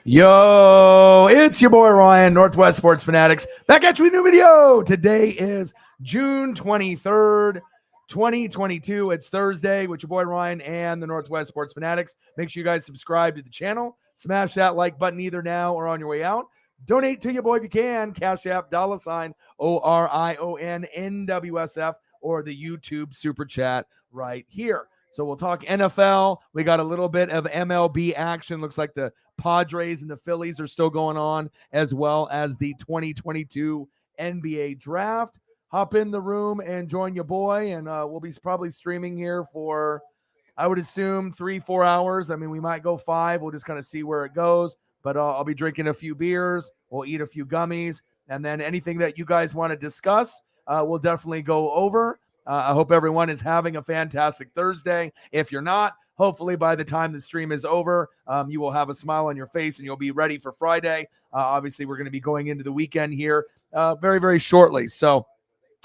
Yo, it's your boy Ryan, Northwest Sports Fanatics, back at you with a new video. Today is June 23rd, 2022. It's Thursday with your boy Ryan and the Northwest Sports Fanatics. Make sure you guys subscribe to the channel. Smash that like button either now or on your way out. Donate to your boy if you can. Cash App, $ ORION NWSF, or the YouTube Super Chat right here. So we'll talk NFL. We got a little bit of MLB action. Looks like the Padres and the Phillies are still going on, as well as the 2022 NBA draft. Hop in the room and join your boy, and we'll be probably streaming here for, I would assume, 3-4 hours. I mean, we might go 5. We'll just kind of see where it goes, but I'll be drinking a few beers. We'll eat a few gummies, and then anything that you guys want to discuss, we'll definitely go over. I hope everyone is having a fantastic Thursday. If you're not, hopefully by the time the stream is over, you will have a smile on your face and you'll be ready for Friday. Obviously, we're going to be going into the weekend here very, very shortly. So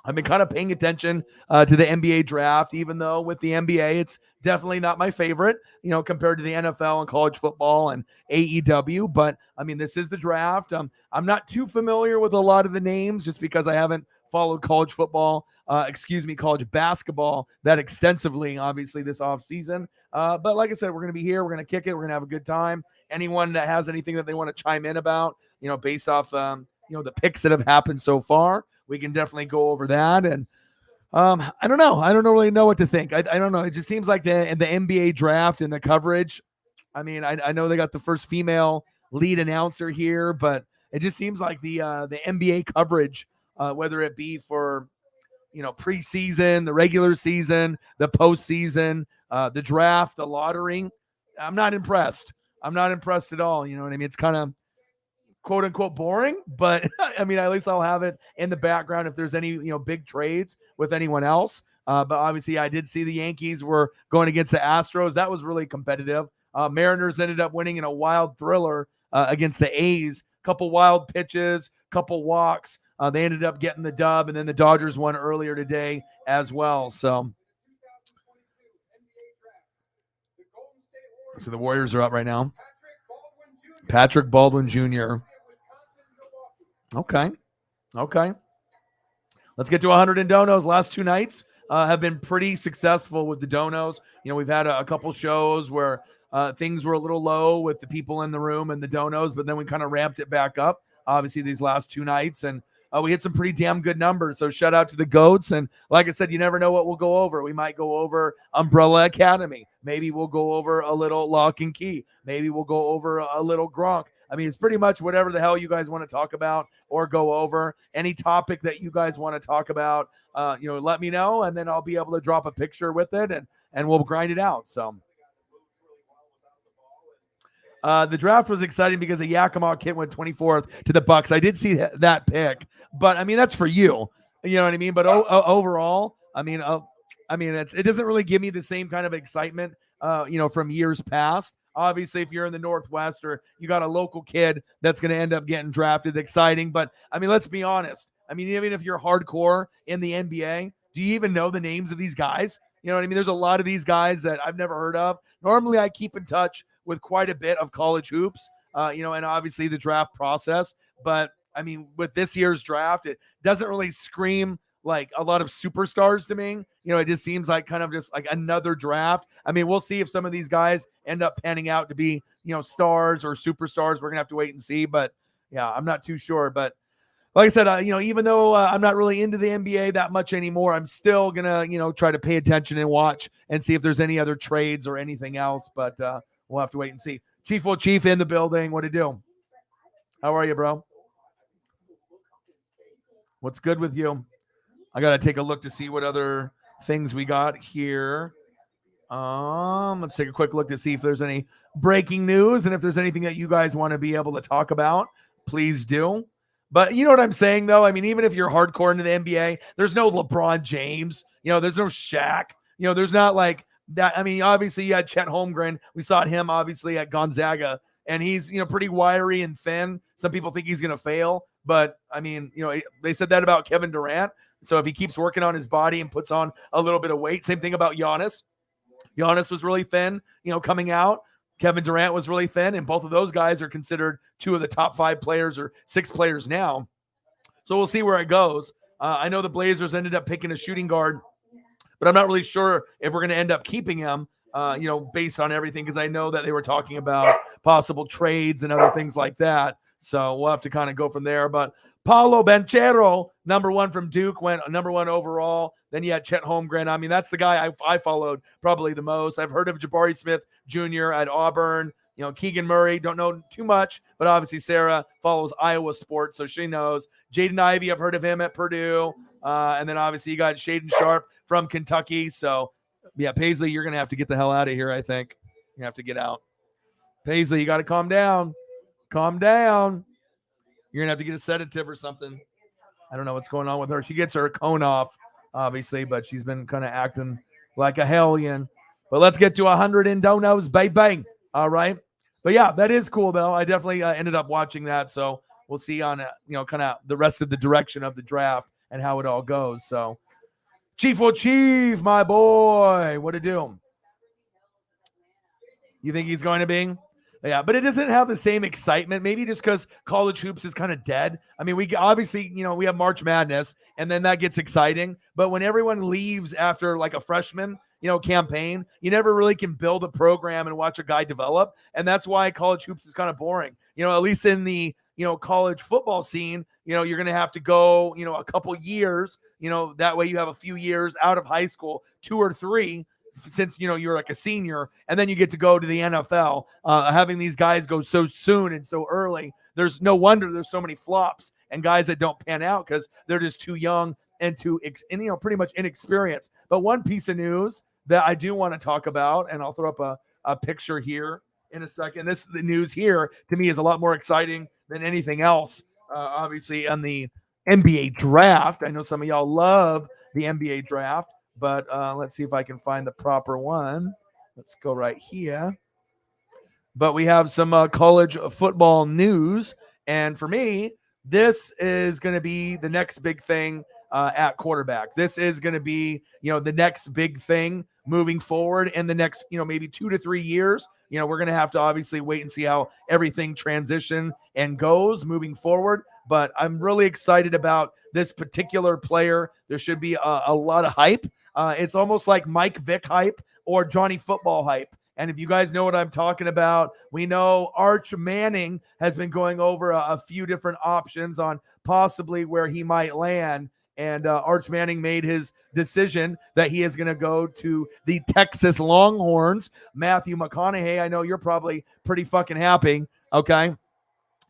I've been kind of paying attention to the NBA draft, even though with the NBA, it's definitely not my favorite, compared to the NFL and college football and AEW. But, I mean, this is the draft. I'm not too familiar with a lot of the names just because I haven't followed college football, college basketball that extensively, obviously, this offseason. But like I said, we're going to be here. We're going to kick it. We're going to have a good time. Anyone that has anything that they want to chime in about, based off, the picks that have happened so far, we can definitely go over that. And I don't know. I don't really know what to think. I don't know. It just seems like the NBA draft and the coverage. I mean, I know they got the first female lead announcer here, but it just seems like the NBA coverage, whether it be for preseason, the regular season, the postseason, the draft, the lottery, I'm not impressed. I'm not impressed at all. You know what I mean? It's kind of quote unquote boring, but I mean, at least I'll have it in the background if there's any, big trades with anyone else. But obviously I did see the Yankees were going against the Astros. That was really competitive. Mariners ended up winning in a wild thriller against the A's. Couple wild pitches, couple walks. They ended up getting the dub, and then the Dodgers won earlier today as well. So the Warriors are up right now. Patrick Baldwin Jr. Okay. Let's get to 100 in donos. Last 2 nights have been pretty successful with the donos. We've had a couple shows where things were a little low with the people in the room and the donos, but then we kind of ramped it back up, obviously, these last 2 nights. And we hit some pretty damn good numbers. So shout out to the GOATs. And like I said, you never know what we'll go over. We might go over Umbrella Academy. Maybe we'll go over a little Lock and Key. Maybe we'll go over a little Gronk. I mean, it's pretty much whatever the hell you guys want to talk about or go over. Any topic that you guys want to talk about, let me know, and then I'll be able to drop a picture with it, and we'll grind it out. So the draft was exciting because the Yakima kid went 24th to the Bucks. I did see that pick, but I mean, that's for you. You know what I mean? But overall, I mean, it doesn't really give me the same kind of excitement, from years past. Obviously, if you're in the Northwest or you got a local kid that's going to end up getting drafted, exciting. But, I mean, let's be honest. I mean, even if you're hardcore in the NBA, do you even know the names of these guys? You know what I mean? There's a lot of these guys that I've never heard of. Normally, I keep in touch with quite a bit of college hoops, and obviously the draft process. But, I mean, with this year's draft, it doesn't really scream like a lot of superstars to me. It just seems like kind of just like another draft. I mean, we'll see if some of these guys end up panning out to be, stars or superstars. We're going to have to wait and see. But, yeah, I'm not too sure. But like I said, even though I'm not really into the NBA that much anymore, I'm still going to, try to pay attention and watch and see if there's any other trades or anything else. But we'll have to wait and see. Chief in the building. What to do? How are you, bro? What's good with you? I got to take a look to see what other things we got here. Let's take a quick look to see if there's any breaking news, and if there's anything that you guys want to be able to talk about, please do. But you know what I'm saying, though? I mean, even if you're hardcore into the NBA, there's no LeBron James. There's no Shaq. There's not like that. I mean, obviously, you had Chet Holmgren. We saw him, obviously, at Gonzaga, and he's, pretty wiry and thin. Some people think he's going to fail. But, I mean, they said that about Kevin Durant. So if he keeps working on his body and puts on a little bit of weight, same thing about Giannis. Giannis was really thin, coming out. Kevin Durant was really thin, and both of those guys are considered 2 of the top 5 players or 6 players now. So we'll see where it goes. I know the Blazers ended up picking a shooting guard, but I'm not really sure if we're going to end up keeping him, based on everything, because I know that they were talking about possible trades and other things like that. So we'll have to kind of go from there. But Paolo Banchero, number 1 from Duke, went number 1 overall. Then you had Chet Holmgren. I mean, that's the guy I followed probably the most. I've heard of Jabari Smith Jr. at Auburn. Keegan Murray, don't know too much, but obviously Sarah follows Iowa sports, so she knows. Jaden Ivey, I've heard of him at Purdue. And then obviously you got Shaden Sharp from Kentucky. So, yeah, Paisley, you're going to have to get the hell out of here, I think. You have to get out. Paisley, you got to calm down. Calm down. You're going to have to get a sedative or something. I don't know what's going on with her. She gets her cone off, obviously, but she's been kind of acting like a hellion. But let's get to 100 in donos, bang. All right. But, yeah, that is cool, though. I definitely ended up watching that. So we'll see on, kind of the rest of the direction of the draft and how it all goes. So, Chief, my boy, what to do? You think he's going to be? Yeah, but it doesn't have the same excitement. Maybe just because college hoops is kind of dead. I mean, we obviously, we have March Madness, and then that gets exciting. But when everyone leaves after like a freshman, campaign, you never really can build a program and watch a guy develop. And that's why college hoops is kind of boring. At least in the, college football scene, you're going to have to go, a couple years, that way you have a few years out of high school, 2 or 3, since, you're like a senior, and then you get to go to the NFL. Having these guys go so soon and so early, there's no wonder there's so many flops and guys that don't pan out because they're just too young and pretty much inexperienced. But one piece of news that I do want to talk about, and I'll throw up a picture here in a second. The news here to me is a lot more exciting than anything else. Obviously, on the NBA draft, I know some of y'all love the NBA draft, but let's see if I can find the proper one. Let's go right here. But we have some college football news, and for me, this is going to be the next big thing at quarterback. This is going to be, the next big thing moving forward in the next, maybe 2 to 3 years. We're going to have to obviously wait and see how everything transition and goes moving forward. But I'm really excited about this particular player. There should be a lot of hype. It's almost like Mike Vick hype or Johnny Football hype. And if you guys know what I'm talking about, we know Arch Manning has been going over a few different options on possibly where he might land. And Arch Manning made his decision that he is going to go to the Texas Longhorns. Matthew McConaughey, I know you're probably pretty fucking happy, okay?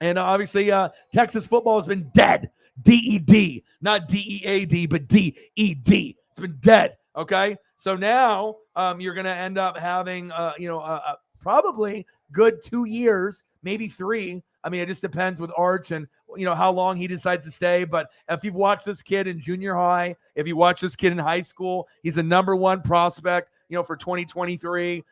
And obviously, Texas football has been dead. D-E-D, not D-E-A-D, but D-E-D. It's been dead, okay? So now you're going to end up having, probably good 2 years, maybe 3. I mean, it just depends with Arch and, how long he decides to stay. But if you've watched this kid in junior high, if you watch this kid in high school, he's a number 1 prospect, for 2023.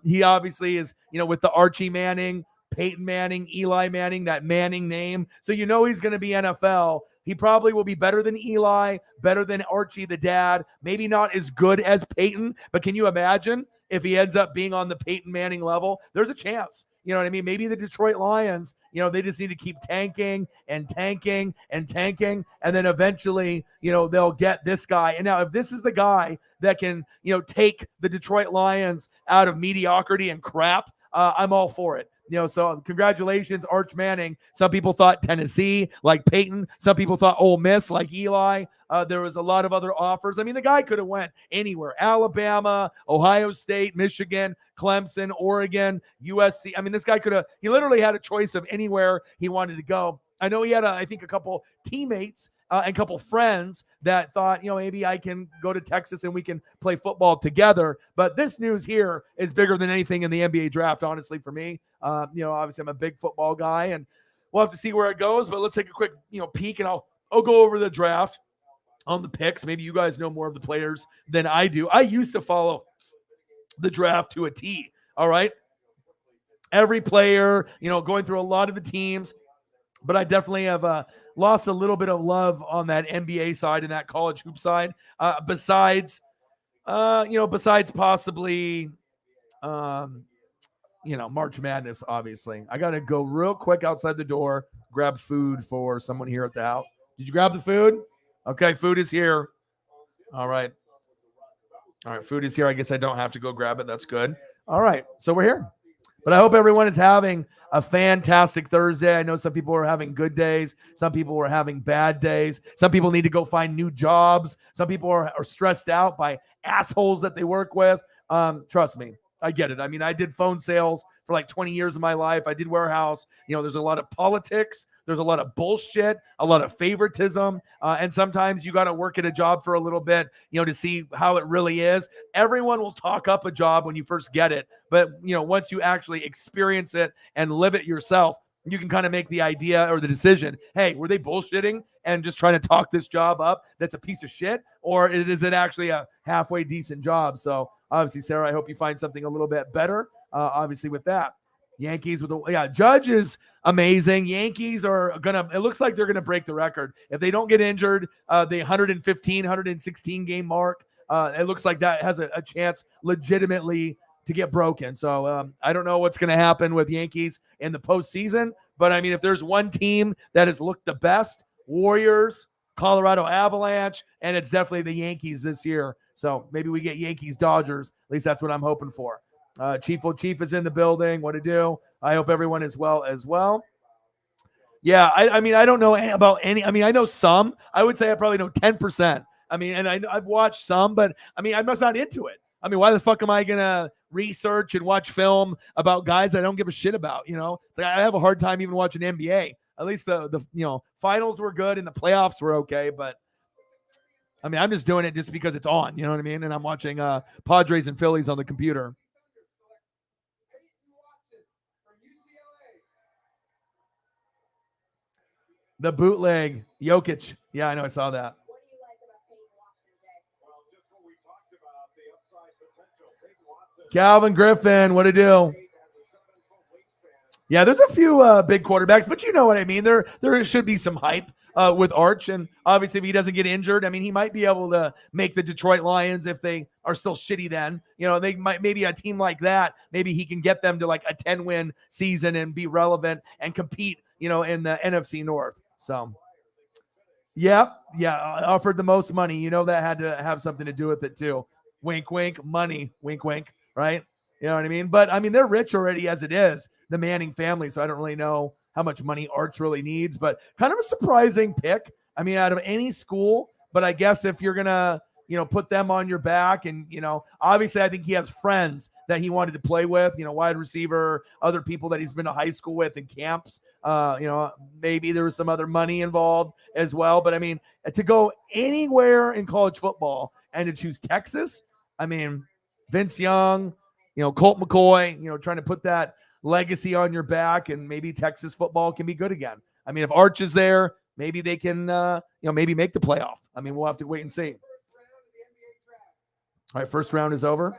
He obviously is, with the Archie Manning, Peyton Manning, Eli Manning, that Manning name. So he's going to be NFL. He probably will be better than Eli, better than Archie, the dad. Maybe not as good as Peyton, but can you imagine if he ends up being on the Peyton Manning level? There's a chance. You know what I mean? Maybe the Detroit Lions, they just need to keep tanking and tanking and tanking. And then eventually, they'll get this guy. And now if this is the guy that can, take the Detroit Lions out of mediocrity and crap, I'm all for it. So congratulations, Arch Manning. Some people thought Tennessee, like Peyton. Some people thought Ole Miss, like Eli. There was a lot of other offers. I mean, the guy could have went anywhere. Alabama, Ohio State, Michigan, Clemson, Oregon, USC. I mean, this guy he literally had a choice of anywhere he wanted to go. I know he had, I think, a couple teammates and a couple friends that thought, maybe I can go to Texas and we can play football together. But this news here is bigger than anything in the NBA draft, honestly, for me. Obviously I'm a big football guy and we'll have to see where it goes, but let's take a quick, peek and I'll go over the draft on the picks. Maybe you guys know more of the players than I do. I used to follow the draft to a T. All right. Every player, going through a lot of the teams, but I definitely have lost a little bit of love on that NBA side and that college hoop side. Besides possibly, March Madness, obviously. I got to go real quick outside the door, grab food for someone here at the house. Did you grab the food? Okay, food is here. All right. All right, food is here. I guess I don't have to go grab it. That's good. All right, so we're here. But I hope everyone is having a fantastic Thursday. I know some people are having good days. Some people are having bad days. Some people need to go find new jobs. Some people are stressed out by assholes that they work with. Trust me, I get it. I mean, I did phone sales for like 20 years of my life. I did warehouse. There's a lot of politics. There's a lot of bullshit, a lot of favoritism. And sometimes you got to work at a job for a little bit, to see how it really is. Everyone will talk up a job when you first get it. But, once you actually experience it and live it yourself, you can kind of make the idea or the decision. Hey, were they bullshitting and just trying to talk this job up that's a piece of shit? Or is it actually a halfway decent job? So obviously, Sarah, I hope you find something a little bit better, obviously, with that. Yankees Judge is amazing. Yankees are it looks like they're gonna break the record if they don't get injured. The 116 game mark, it looks like that has a chance legitimately to get broken. So I don't know what's gonna happen with Yankees in the postseason, but I mean, if there's one team that has looked the best, Warriors, Colorado Avalanche, and it's definitely the Yankees this year. So maybe we get Yankees Dodgers. At least that's what I'm hoping for. Chief is in the building. What to do? I hope everyone is well as well. Yeah, I mean, I don't know about any. I mean, I know some. I would say I probably know 10%. I mean, and I've watched some, but I mean, I'm just not into it. I mean, why the fuck am I gonna research and watch film about guys I don't give a shit about? It's like I have a hard time even watching NBA. At least the finals were good and the playoffs were okay, but I mean, I'm just doing it just because it's on. You know what I mean? And I'm watching Padres and Phillies on the computer. The bootleg, Jokic. Yeah, I know. I saw that. Calvin Griffin, what to do? Yeah, there's a few big quarterbacks, but you know what I mean. There should be some hype with Arch, and obviously if he doesn't get injured, I mean, he might be able to make the Detroit Lions if they are still shitty. Then they might, maybe a team like that, maybe he can get them to like a 10-win season and be relevant and compete, in the NFC North. So, yeah, offered the most money. That had to have something to do with it too. Wink, wink, money, wink, wink, right? You know what I mean? But I mean, they're rich already as it is, the Manning family. So I don't really know how much money Arch really needs, but kind of a surprising pick. I mean, out of any school, but I guess if you're going to, put them on your back and, obviously I think he has friends that he wanted to play with, wide receiver, other people that he's been to high school with in camps. Maybe there was some other money involved as well. But I mean, to go anywhere in college football and to choose Texas, I mean, Vince Young, Colt McCoy, trying to put that legacy on your back, and maybe Texas football can be good again. I mean, if Arch is there, maybe they can, maybe make the playoff. I mean, we'll have to wait and see. All right, first round is over.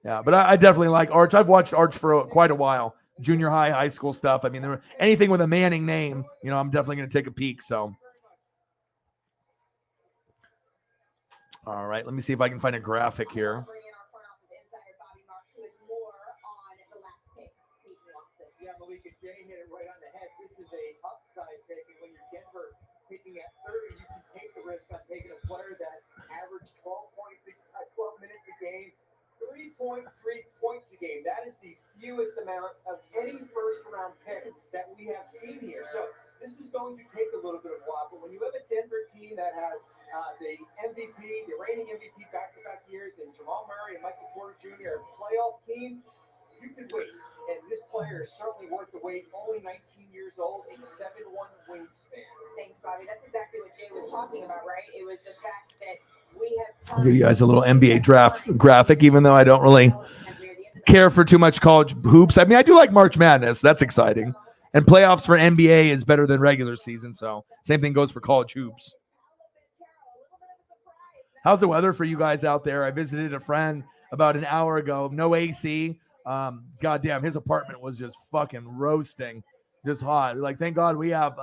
Yeah, but I definitely like Arch. I've watched Arch for quite a while. Junior high, high school stuff. I mean, anything with a Manning name, I'm definitely going to take a peek. So, all right, let me see if I can find a graphic here. Picking at 30, you can take the risk on taking a player that averaged 12 minutes a game, 3.3 points a game. That is the fewest amount of any first-round pick that we have seen here. So this is going to take a little bit of a while. But when you have a Denver team that has the MVP, the reigning MVP back-to-back years, and Jamal Murray and Michael Porter Jr., a playoff team, you can wait. And this player is certainly worth the wait. Only 19 years old, a 7'1" wingspan. Thanks, Bobby. That's exactly what Jay was talking about, right? It was the fact that we have. I'll give you guys a little NBA draft graphic, even though I don't really care for too much college hoops. I mean, I do like March Madness. That's exciting. And playoffs for NBA is better than regular season. So same thing goes for college hoops. How's the weather for you guys out there? I visited a friend about an hour ago. No AC. Goddamn, his apartment was just fucking roasting, just hot. Like, thank God we have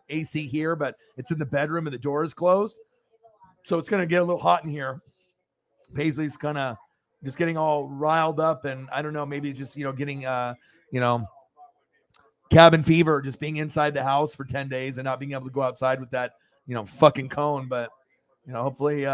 AC here, but it's in the bedroom and the door is closed, so it's gonna get a little hot in here. Paisley's kind of just getting all riled up, and I don't know, maybe it's just getting cabin fever, just being inside the house for 10 days and not being able to go outside with that fucking cone. But hopefully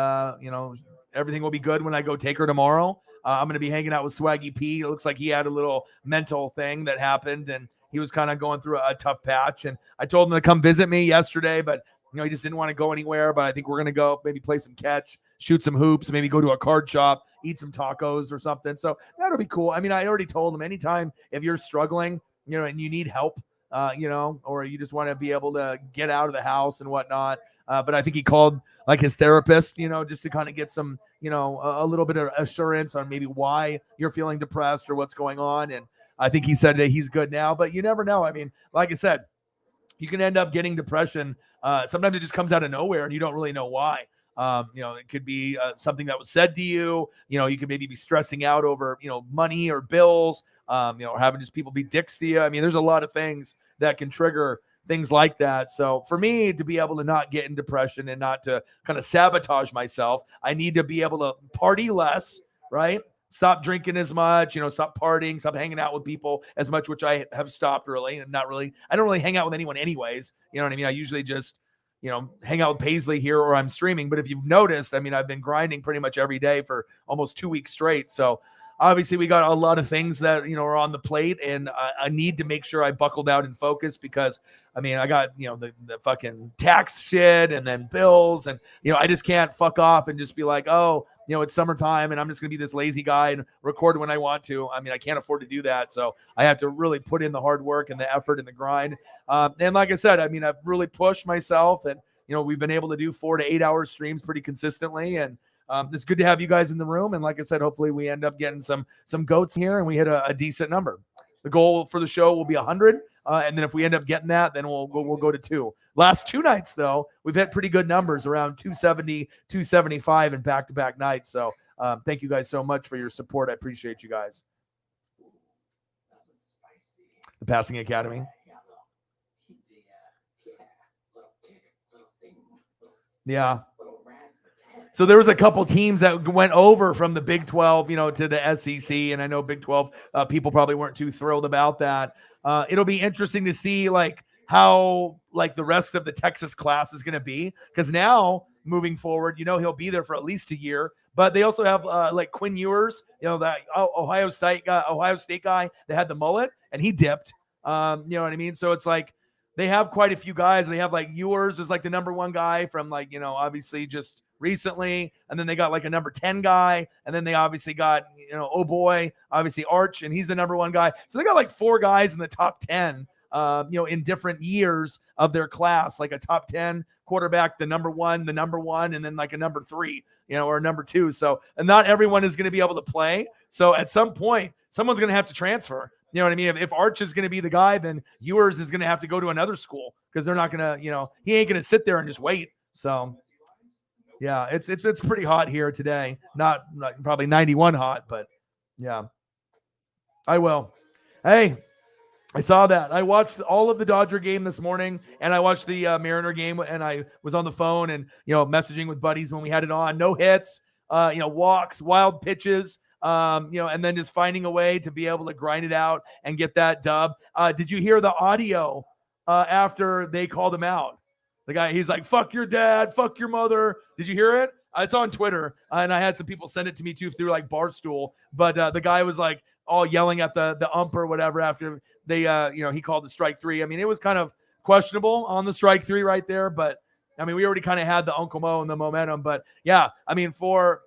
everything will be good when I go take her tomorrow. I'm going to be hanging out with Swaggy P. It looks like he had a little mental thing that happened, and he was kind of going through a tough patch. And I told him to come visit me yesterday, but he just didn't want to go anywhere. But I think we're going to go maybe play some catch, shoot some hoops, maybe go to a card shop, eat some tacos or something. So that'll be cool. I mean, I already told him anytime if you're struggling, and you need help, or you just want to be able to get out of the house and whatnot. But I think he called like his therapist, just to kind of get some, a little bit of assurance on maybe why you're feeling depressed or what's going on. And I think he said that he's good now, but you never know. I mean, like I said, you can end up getting depression. Sometimes it just comes out of nowhere and you don't really know why. It could be something that was said to you. You could maybe be stressing out over, money or bills, or having just people be dicks to you. I mean, there's a lot of things that can trigger things like that. So for me to be able to not get in depression and not to kind of sabotage myself, I need to be able to party less, right? Stop drinking as much, stop partying, stop hanging out with people as much, which I have stopped really. And I don't really hang out with anyone anyways. You know what I mean? I usually just, hang out with Paisley here or I'm streaming. But if you've noticed, I mean, I've been grinding pretty much every day for almost 2 weeks straight. So obviously we got a lot of things that, are on the plate, and I need to make sure I buckle down and focus because, I mean, I got, the fucking tax shit and then bills and, I just can't fuck off and just be like, oh, it's summertime and I'm just going to be this lazy guy and record when I want to. I mean, I can't afford to do that. So I have to really put in the hard work and the effort and the grind. And like I said, I mean, I've really pushed myself and, we've been able to do 4 to 8 hour streams pretty consistently. And it's good to have you guys in the room. And like I said, hopefully we end up getting some goats here and we hit a decent number. The goal for the show will be 100. And then if we end up getting that, then we'll go to 2. Last 2 nights, though, we've had pretty good numbers, around 270, 275 in back-to-back nights. So thank you guys so much for your support. I appreciate you guys. The Passing Academy. Yeah. So there was a couple teams that went over from the Big 12, to the SEC. And I know Big 12 people probably weren't too thrilled about that. It'll be interesting to see how the rest of the Texas class is going to be. Because now moving forward, he'll be there for at least a year. But they also have Quinn Ewers, that Ohio State guy that had the mullet and he dipped. You know what I mean? So it's they have quite a few guys. They have Ewers is the number 1 guy from obviously just recently, and then they got a number 10 guy, and then they obviously got oh boy, obviously Arch, and he's the number 1 guy. So they got 4 guys in the top 10 in different years of their class, a top 10 quarterback, the number 1, and then a number 3, or a number 2. So, and not everyone is going to be able to play. So at some point someone's going to have to transfer. You know what I mean? If Arch is going to be the guy, then Ewers is going to have to go to another school because they're not going to, he ain't going to sit there and just wait. So yeah, it's pretty hot here today. Not probably 91 hot, but yeah, I will. Hey, I saw that. I watched all of the Dodger game this morning, and I watched the Mariner game, and I was on the phone and messaging with buddies when we had it on. No hits, walks, wild pitches. And then just finding a way to be able to grind it out and get that dub. Did you hear the audio after they called him out? The guy, he's like, fuck your dad, fuck your mother. Did you hear it? It's on Twitter. And I had some people send it to me too through Barstool. But the guy was all yelling at the ump or whatever after they, he called the strike 3. I mean, it was kind of questionable on the strike 3 right there. But I mean, we already kind of had the Uncle Mo and the momentum. But yeah, I mean, for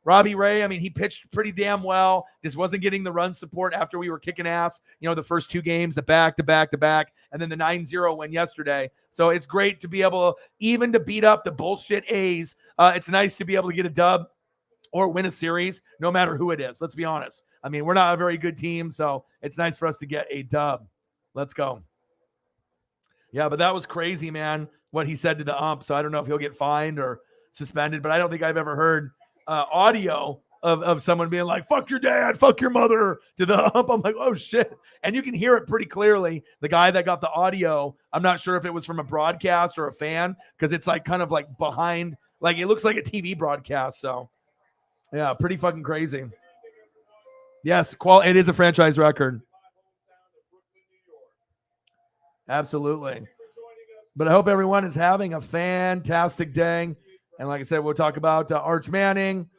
Robbie Ray, I mean, he pitched pretty damn well. Just wasn't getting the run support after we were kicking ass, the first 2 games, the back-to-back, and then the 9-0 win yesterday. So it's great to be able to, even to beat up the bullshit A's. It's nice to be able to get a dub or win a series, no matter who it is. Let's be honest. I mean, we're not a very good team, so it's nice for us to get a dub. Let's go. Yeah, but that was crazy, man, what he said to the ump. So I don't know if he'll get fined or suspended, but I don't think I've ever heard audio of someone being like, fuck your dad, fuck your mother to the ump. I'm like, oh shit. And you can hear it pretty clearly. The guy that got the audio, I'm not sure if it was from a broadcast or a fan, because it's kind of behind, it looks like a TV broadcast. So Yeah, pretty fucking crazy. Yes, it is a franchise record. Absolutely. But I hope everyone is having a fantastic day. And like I said, we'll talk about Arch Manning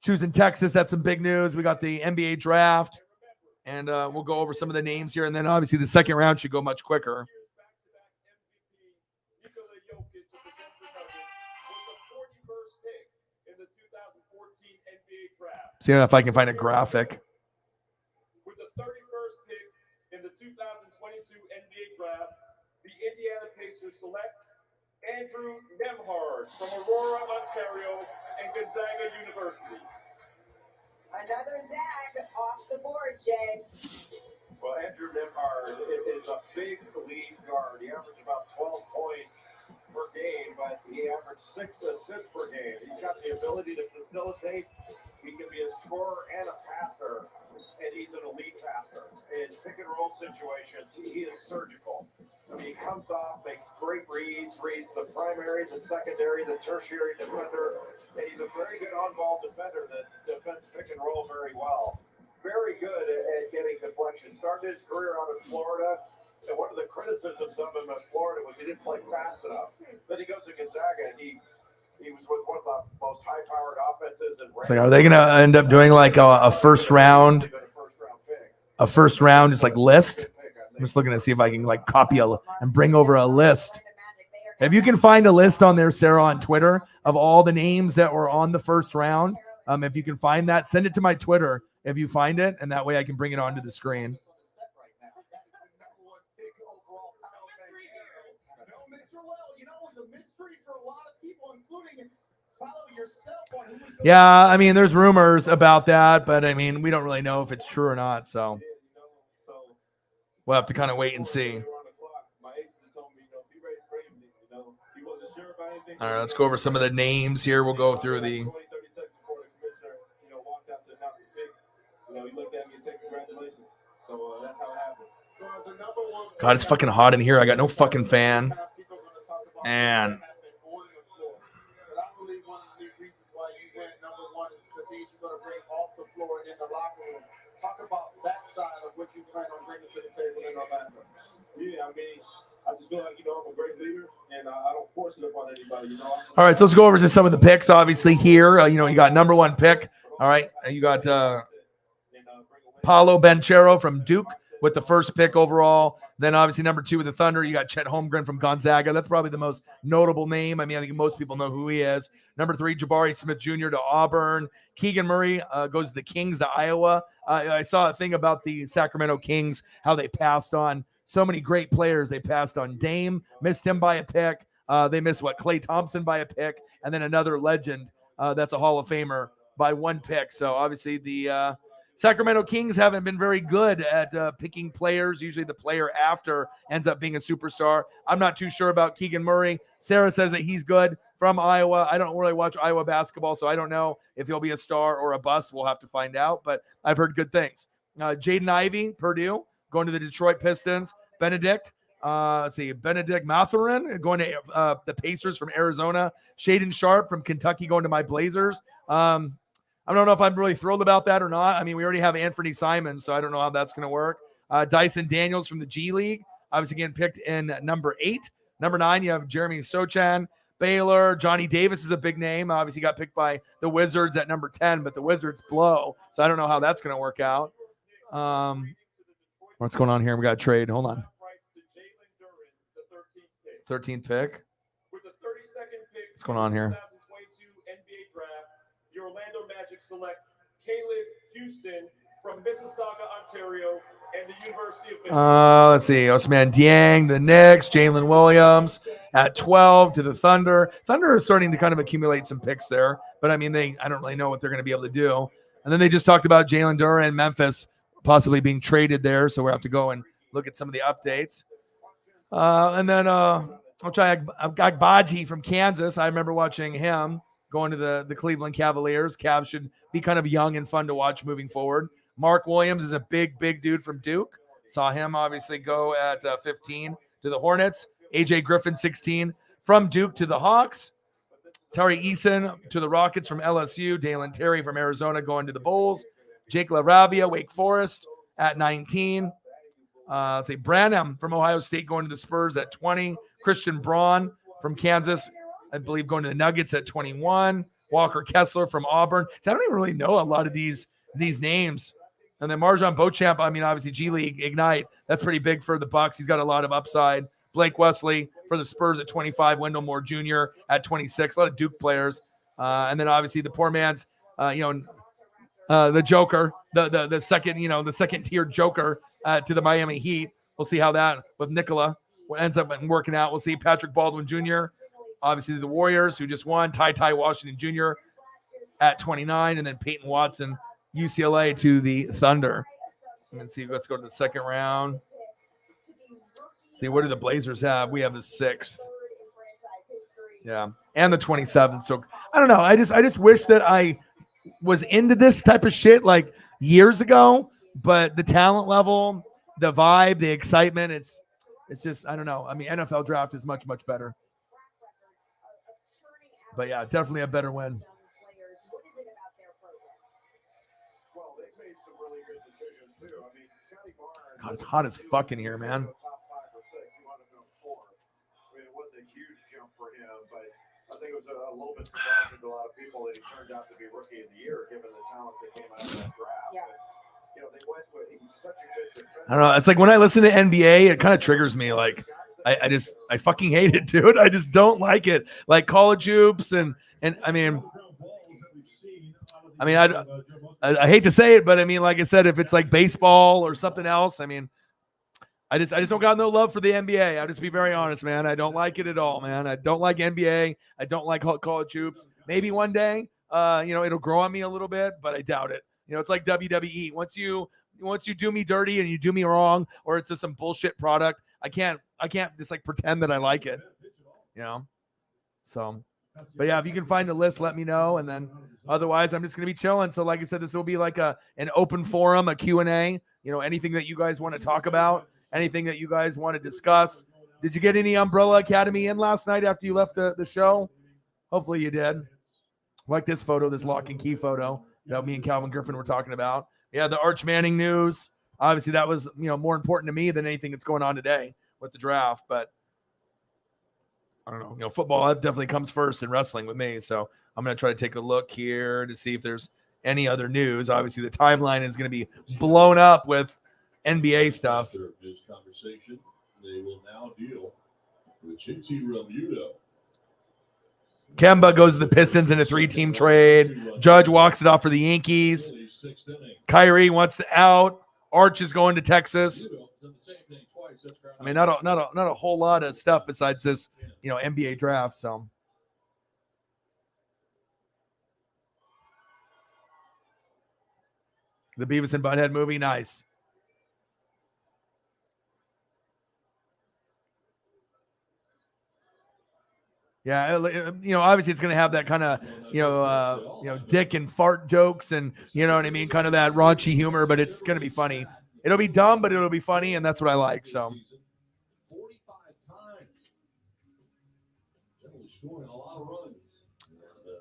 choosing Texas. That's some big news. We got the NBA draft, and we'll go over some of the names here. And then obviously the second round should go much quicker. See if I can find a graphic. With the 31st pick in the 2022 NBA draft, the Indiana Pacers select Andrew Nembhard from Aurora, Ontario, and Gonzaga University. Another Zag off the board, Jay. Well, Andrew Nembhard is a big lead guard. He averaged about 12 points per game, but he averaged 6 assists per game. He's got the ability to facilitate. He can be a scorer and a passer, and he's an elite passer. In pick-and-roll situations, he is surgical. I mean, he comes off, makes great reads the primary, the secondary, the tertiary defender, and he's a very good on-ball defender that defends pick-and-roll very well. Very good at getting deflection. Started his career out in Florida, and one of the criticisms of him at Florida was he didn't play fast enough. Then he goes to Gonzaga, and he was with one of the most high-powered offenses. So are they going to end up doing like a first round? A first round just like list? I'm just looking to see if I can like copy and bring over a list. If you can find a list on there, Sarah, on Twitter of all the names that were on the first round, if you can find that, send it to my Twitter if you find it, and that way I can bring it onto the screen. Yeah, I mean, there's rumors about that, but I mean, we don't really know if it's true or not, so we'll have to kind of wait and see. All right, let's go over some of the names here. We'll go through the. God, it's fucking hot in here. I got no fucking fan. And talk about that side of what you plan on bringing to the table in Orlando. Yeah, I mean, I just feel like, I'm a great leader, and I don't force it upon anybody, All right, so let's go over to some of the picks, obviously, here. You got number one pick. All right, you got Paolo Banchero from Duke with the first pick overall. Then, obviously, number two with the Thunder, you got Chet Holmgren from Gonzaga. That's probably the most notable name. I mean, I think most people know who he is. Number three, Jabari Smith Jr. to Auburn. Keegan Murray goes to the Kings to Iowa. I saw a thing about the Sacramento Kings, how they passed on so many great players. They passed on Dame, missed him by a pick. They missed, Klay Thompson by a pick, and then another legend that's a Hall of Famer by one pick. So, obviously, the Sacramento Kings haven't been very good at picking players. Usually the player after ends up being a superstar. I'm not too sure about Keegan Murray. Sarah says that he's good from Iowa. I don't really watch Iowa basketball, so I don't know if he'll be a star or a bust. We'll have to find out, but I've heard good things. Jaden Ivey, Purdue, going to the Detroit Pistons. Benedict Mathurin going to the Pacers from Arizona. Shaden Sharp from Kentucky going to my Blazers. I don't know if I'm really thrilled about that or not. I mean, we already have Anthony Simons, so I don't know how that's going to work. Dyson Daniels from the G League, obviously getting picked in number 8. Number 9, you have Jeremy Sochan, Baylor. Johnny Davis is a big name. Obviously got picked by the Wizards at number 10, but the Wizards blow, so I don't know how that's going to work out. What's going on here? We got a trade. Hold on. 13th pick. What's going on here? The Orlando Magic select Caleb Houston from Mississauga, Ontario, and the University of Michigan. Let's see. Ousmane Dieng, the Knicks, Jalen Williams at 12 to the Thunder. Thunder is starting to kind of accumulate some picks there, but I mean, I don't really know what they're going to be able to do. And then they just talked about Jalen Duren, Memphis possibly being traded there, so we'll have to go and look at some of the updates. And then I'll try Agbaji from Kansas. I remember watching him going to the Cleveland Cavaliers. Cavs should be kind of young and fun to watch moving forward. Mark Williams is a big dude from Duke. Saw him obviously go at 15 to the Hornets. AJ Griffin, 16 from Duke to the Hawks. Tari Eason to the Rockets from LSU. Dalen Terry from Arizona going to the Bulls. Jake LaRavia, Wake Forest at 19. Branham from Ohio State going to the Spurs at 20. Christian Braun from Kansas, I believe, going to the Nuggets at 21. Walker Kessler from Auburn. So I don't even really know a lot of these names. And then Marjan Beauchamp, I mean, obviously G League Ignite. That's pretty big for the Bucks. He's got a lot of upside. Blake Wesley for the Spurs at 25. Wendell Moore Jr. at 26. A lot of Duke players. And then obviously the poor man's, the Joker, the second, the second tier Joker to the Miami Heat. We'll see how that with Nikola ends up working out. We'll see Patrick Baldwin Jr. Obviously the Warriors who just won. Ty Washington Jr. at 29, and then Peyton Watson, UCLA to the Thunder. Let's see. Let's go to the second round. See, what do the Blazers have? We have the 6th. Yeah, and the 27th. So I don't know. I just wish that I was into this type of shit like years ago, but the talent level, the vibe, the excitement, it's just, I don't know. I mean, NFL draft is much, much better. But yeah, definitely a better win. Well, they've made some really good decisions too. I mean, Scotty Barnes. God, it's hot as fuck in here, man. Top 5 or 6. He wound up going 4. I mean, it wasn't a huge jump for him, but I think it was a little bit surprising to a lot of people that he turned out to be Rookie of the Year, given the talent that came out of that draft. Yeah. But, they went with, he was such a good defender. I don't know. It's like when I listen to NBA, it kind of triggers me. Like I fucking hate it, dude. I just don't like it. Like college hoops and I mean, I hate to say it, but I mean, like I said, if it's like baseball or something else, I mean, I just don't got no love for the NBA. I'll just be very honest, man. I don't like it at all, man. I don't like NBA. I don't like college hoops. Maybe one day, it'll grow on me a little bit, but I doubt it. It's like WWE. Once you do me dirty and you do me wrong, or it's just some bullshit product, I can't just like pretend that I like it, So, but yeah, if you can find a list, let me know. And then otherwise, I'm just going to be chilling. So like I said, this will be like an open forum, a Q&A, anything that you guys want to talk about, anything that you guys want to discuss. Did you get any Umbrella Academy in last night after you left the show? Hopefully you did. Like this photo, this lock and key photo that me and Calvin Griffin were talking about. Yeah, the Arch Manning news. Obviously, that was more important to me than anything that's going on today with the draft. But I don't know. Football definitely comes first in wrestling with me. So I'm going to try to take a look here to see if there's any other news. Obviously, the timeline is going to be blown up with NBA stuff. After his conversation, they will now deal with JT Realmuto. Kemba goes to the Pistons in a 3-team trade. Judge walks it off for the Yankees. Kyrie wants to out. Arch is going to Texas. I mean, not a whole lot of stuff besides this, NBA draft. So. The Beavis and Butthead movie, nice. Yeah, obviously it's going to have that kind of, dick and fart jokes and, you know what I mean, kind of that raunchy humor, but it's going to be funny. It'll be dumb, but it'll be funny, and that's what I like. So, 45 times. Scoring a lot of runs.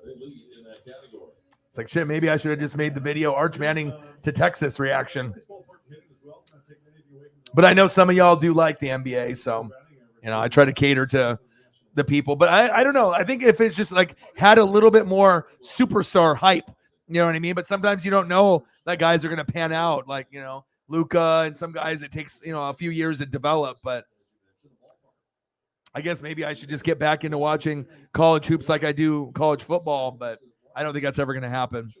They lead in that category. It's like, shit, maybe I should have just made the video Arch Manning to Texas reaction. But I know some of y'all do like the NBA, so, I try to cater to the people. But I don't know. I think if it's just like had a little bit more superstar hype, you know what I mean? But sometimes you don't know that guys are going to pan out, like, Luka and some guys it takes, a few years to develop. But I guess maybe I should just get back into watching college hoops like I do college football, but I don't think that's ever going to happen.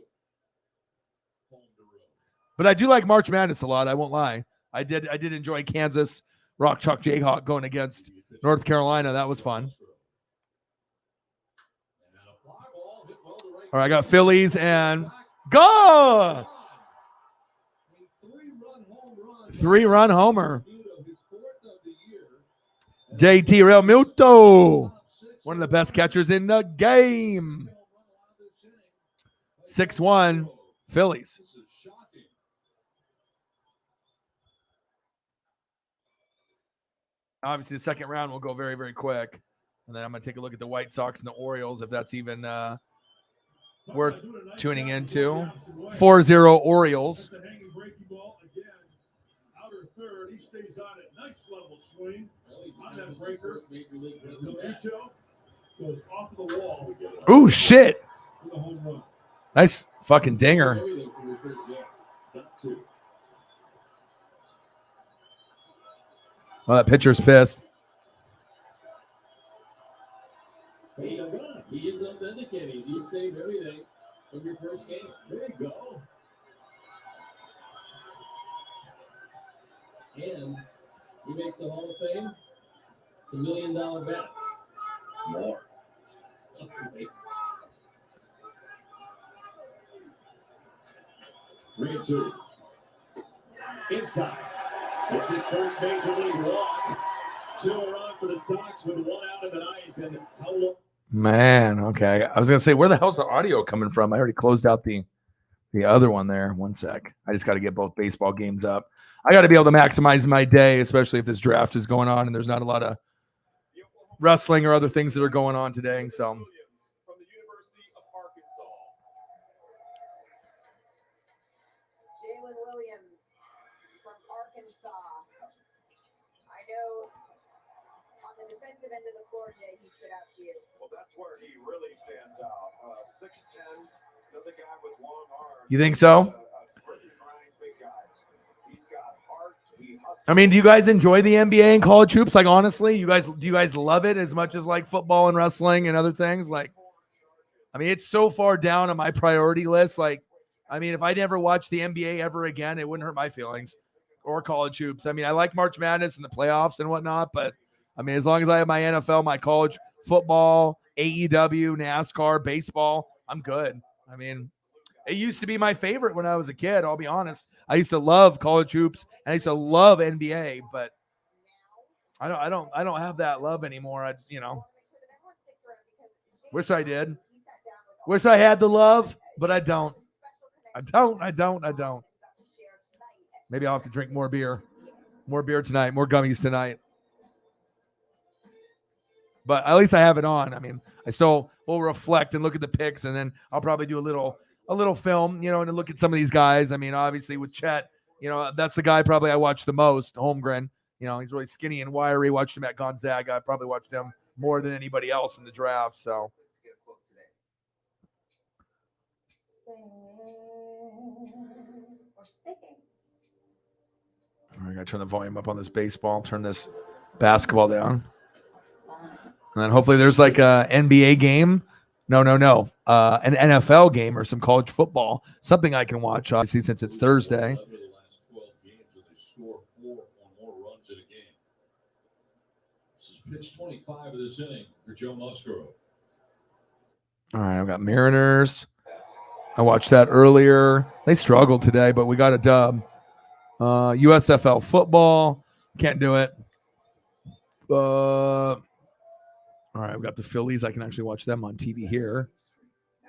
But I do like March Madness a lot. I won't lie. I did enjoy Kansas Rock Chalk Jayhawk going against North Carolina. That was fun. All right, I got Phillies and go! 3-run homer. JT Realmuto, one of the best catchers in the game. 6-1 Phillies. Obviously, the second round will go very, very quick. And then I'm going to take a look at the White Sox and the Orioles, if that's even worth tuning into. 4-0 Orioles. Outer third, he stays on it. Nice level swing on that breaker. Camito goes off the wall. Ooh, shit. For the home run. Nice fucking dinger. Well, that pitcher's pissed. He is authenticating. You save everything from your first game. There you go. And he makes the Hall of Fame. It's $1 million bet. More. 3-2. Inside. It's his first major league walk. 2 are on for the Sox with 1 out in the ninth. And how long? Man, okay. I was going to say, where the hell's the audio coming from? I already closed out the other one there. One sec. I just got to get both baseball games up. I got to be able to maximize my day, especially if this draft is going on and there's not a lot of wrestling or other things that are going on today. So, From the University of Arkansas. Jalen Williams from Arkansas. I know on the defensive end of the floor, Jay, he stood out to you. Well, that's where he really stands out. 6'10", another guy with long arms. you think so? A pretty grind big guy. He's got heart. He hustles. I mean, do you guys enjoy the NBA and college hoops? Like, honestly, do you guys love it as much as like football and wrestling and other things? Like, I mean, it's so far down on my priority list. Like, I mean, if I never watched the NBA ever again, it wouldn't hurt my feelings, or college hoops. I mean, I like March Madness and the playoffs and whatnot, but I mean, as long as I have my NFL, my college football, AEW, NASCAR, baseball, I'm good. I mean, it used to be my favorite when I was a kid. I'll be honest. I used to love college hoops and I used to love NBA, but I don't have that love anymore. I just, wish I did. Wish I had the love, but I don't. I don't. Maybe I'll have to drink more beer. More beer tonight, more gummies tonight. But at least I have it on. I mean, I still will reflect and look at the picks, and then I'll probably do a little film, and look at some of these guys. I mean, obviously with Chet, that's the guy probably I watch the most, Holmgren. He's really skinny and wiry. Watched him at Gonzaga. I probably watched him more than anybody else in the draft. So. All right, I gotta turn the volume up on this baseball. Turn this basketball down. And then hopefully there's like a NBA game. No. An NFL game or some college football. Something I can watch, obviously, since it's Thursday. Over the last 12 games, where they score 4 or more runs in a game. This is pitch 25 of this inning for Joe Musgrove. All right, I've got Mariners. I watched that earlier. They struggled today, but we got a dub. USFL football. Can't do it. All right, I've got the Phillies. I can actually watch them on TV here.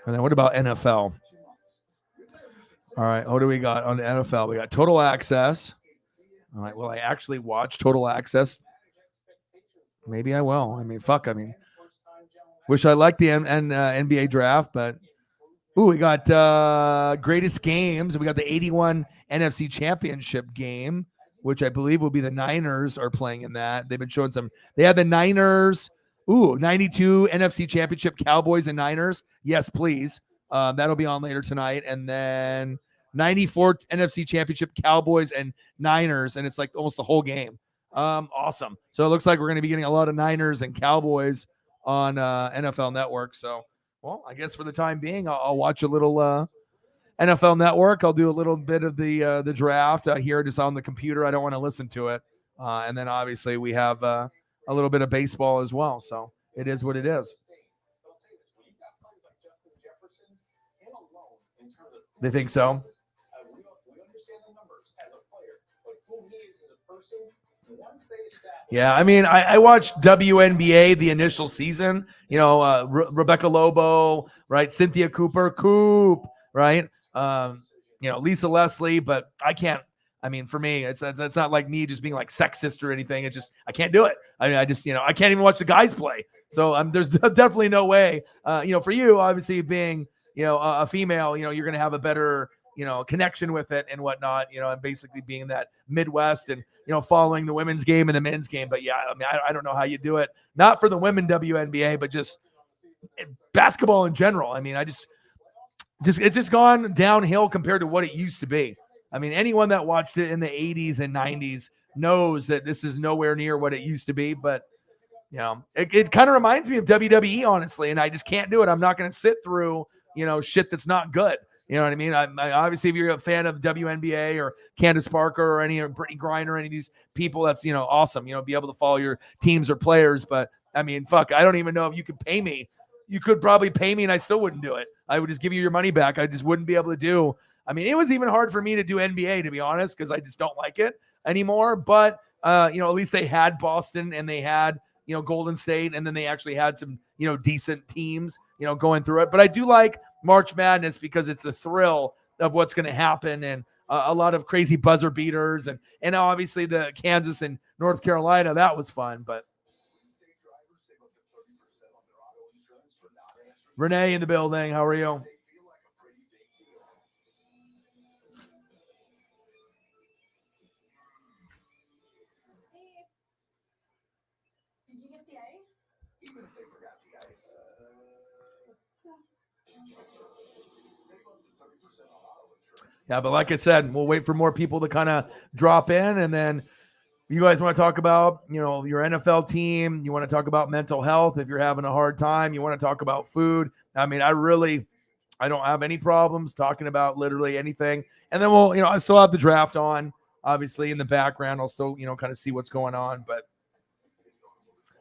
And then what about NFL? All right, what do we got on the NFL? We got Total Access. All right, will I actually watch Total Access? Maybe I will. I mean, fuck. I mean, wish I liked the NBA draft, but we got greatest games. We got the 81 NFC Championship game, which I believe will be the Niners are playing in that. They've been showing some. They have the Niners. 92 NFC Championship, Cowboys and Niners. Yes, please. That'll be on later tonight. And then 94 NFC Championship, Cowboys and Niners. And it's like almost the whole game. Awesome. So it looks like we're going to be getting a lot of Niners and Cowboys on NFL Network. So, well, I guess for the time being, I'll watch a little NFL Network. I'll do a little bit of the draft here just on the computer. I don't want to listen to it. And then obviously we have a little bit of baseball as well. So it is what it is. They think so? Yeah, I mean, I watched WNBA the initial season. Rebecca Lobo, right? Cynthia Cooper, right? Lisa Leslie, but I can't. I mean, for me, it's not like me just being like sexist or anything. It's just I can't do it. I mean, I just I can't even watch the guys play. So there's definitely no way, for you, obviously being, a female, you're going to have a better, connection with it and whatnot, and basically being that Midwest and, following the women's game and the men's game. But yeah, I mean, I don't know how you do it. Not for the women WNBA, but just basketball in general. I mean, it's just gone downhill compared to what it used to be. I mean, anyone that watched it in the 80s and 90s knows that this is nowhere near what it used to be. But, it kind of reminds me of WWE, honestly, and I just can't do it. I'm not going to sit through, shit that's not good. You know what I mean? I obviously, if you're a fan of WNBA or Candace Parker or any of Brittany Griner or any of these people, that's, awesome, be able to follow your teams or players. But I mean, fuck, I don't even know if you could pay me. You could probably pay me and I still wouldn't do it. I would just give you your money back. I just wouldn't be able to do. I mean, it was even hard for me to do NBA, to be honest, because I just don't like it anymore. But, at least they had Boston and they had, Golden State, and then they actually had some, decent teams, going through it. But I do like March Madness because it's the thrill of what's going to happen and a lot of crazy buzzer beaters. And obviously the Kansas and North Carolina, that was fun. But Renee in the building. How are you? Yeah, but like I said, we'll wait for more people to kind of drop in, and then you guys want to talk about, your NFL team. You want to talk about mental health if you're having a hard time. You want to talk about food. I mean, I don't have any problems talking about literally anything. And then we'll, I still have the draft on, obviously, in the background. I'll still, kind of see what's going on, but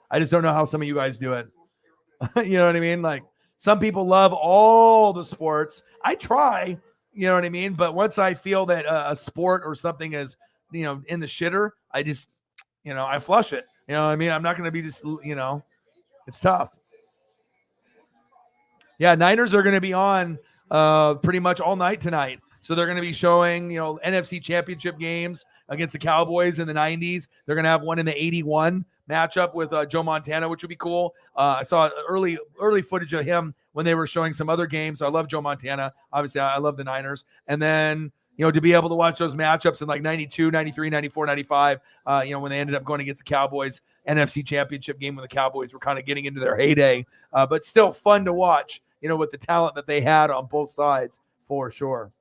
I just don't know how some of you guys do it. You know what I mean? Like, some people love all the sports. I try. You know what I mean? But once I feel that a sport or something is, in the shitter, I just, I flush it. You know what I mean? I'm not going to be just, it's tough. Yeah, Niners are going to be on pretty much all night tonight. So they're going to be showing, NFC championship games against the Cowboys in the 90s. They're going to have one in the 81 matchup with Joe Montana, which would be cool. I saw early footage of him when they were showing some other games. So I love Joe Montana. Obviously, I love the Niners. And then, to be able to watch those matchups in like 92, 93, 94, 95, when they ended up going against the Cowboys, NFC championship game when the Cowboys were kind of getting into their heyday. But still fun to watch, with the talent that they had on both sides, for sure.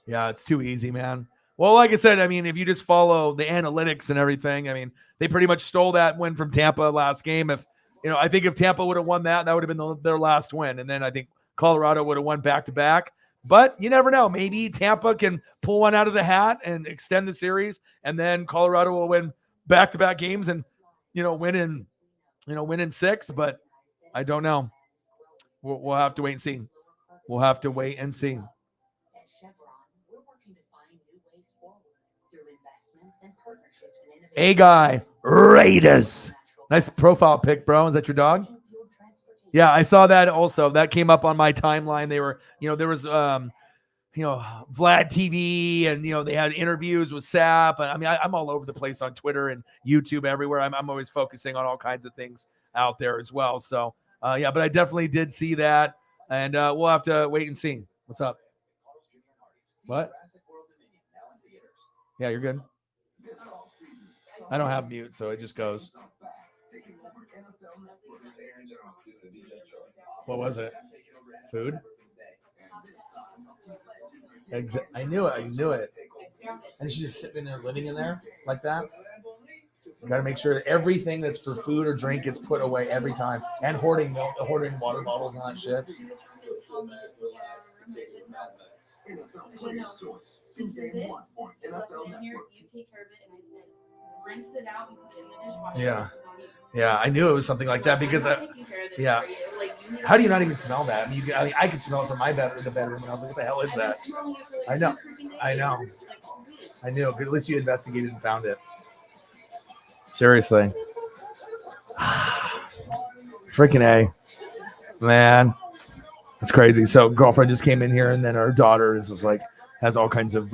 Yeah, it's too easy, man. Well, like I said, I mean, if you just follow the analytics and everything, I mean, they pretty much stole that win from Tampa last game. I think if Tampa would have won that would have been their last win. And then I think Colorado would have won back-to-back. But you never know. Maybe Tampa can pull one out of the hat and extend the series, and then Colorado will win back-to-back games and, win in 6. But I don't know. We'll have to wait and see. We'll have to wait and see. A guy, Raiders. Nice profile pic, bro. Is that your dog? Yeah, I saw that also. That came up on my timeline. They were, there was, Vlad TV, and, they had interviews with Sapp. I mean, I'm all over the place on Twitter and YouTube, everywhere. I'm always focusing on all kinds of things out there as well. So, yeah, but I definitely did see that, and we'll have to wait and see. What's up? What? Yeah, you're good. I don't have mute, so it just goes. What was it? Food? I knew it. And she's just sitting there, living in there like that. You got to make sure that everything that's for food or drink gets put away every time. And hoarding water bottles and that shit. Rinse it out and put it in the dishwasher. Yeah. Yeah, I knew it was something like that because yeah. How do you not even smell that? I could smell it from my bedroom, the bedroom, and I was like, "What the hell is that?" I knew. But at least you investigated and found it. Seriously, freaking A, man, that's crazy. So, girlfriend just came in here, and then our daughter is just like has all kinds of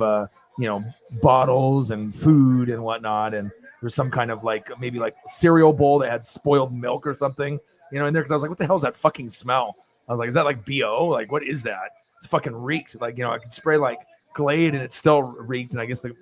bottles and food and whatnot, and there's some kind of like maybe like cereal bowl that had spoiled milk or something, in there. Because I was like, what the hell is that fucking smell? I was like, is that like BO? Like, what is that? It's fucking reeked. Like, I could spray like Glade and it still reeked. And I guess the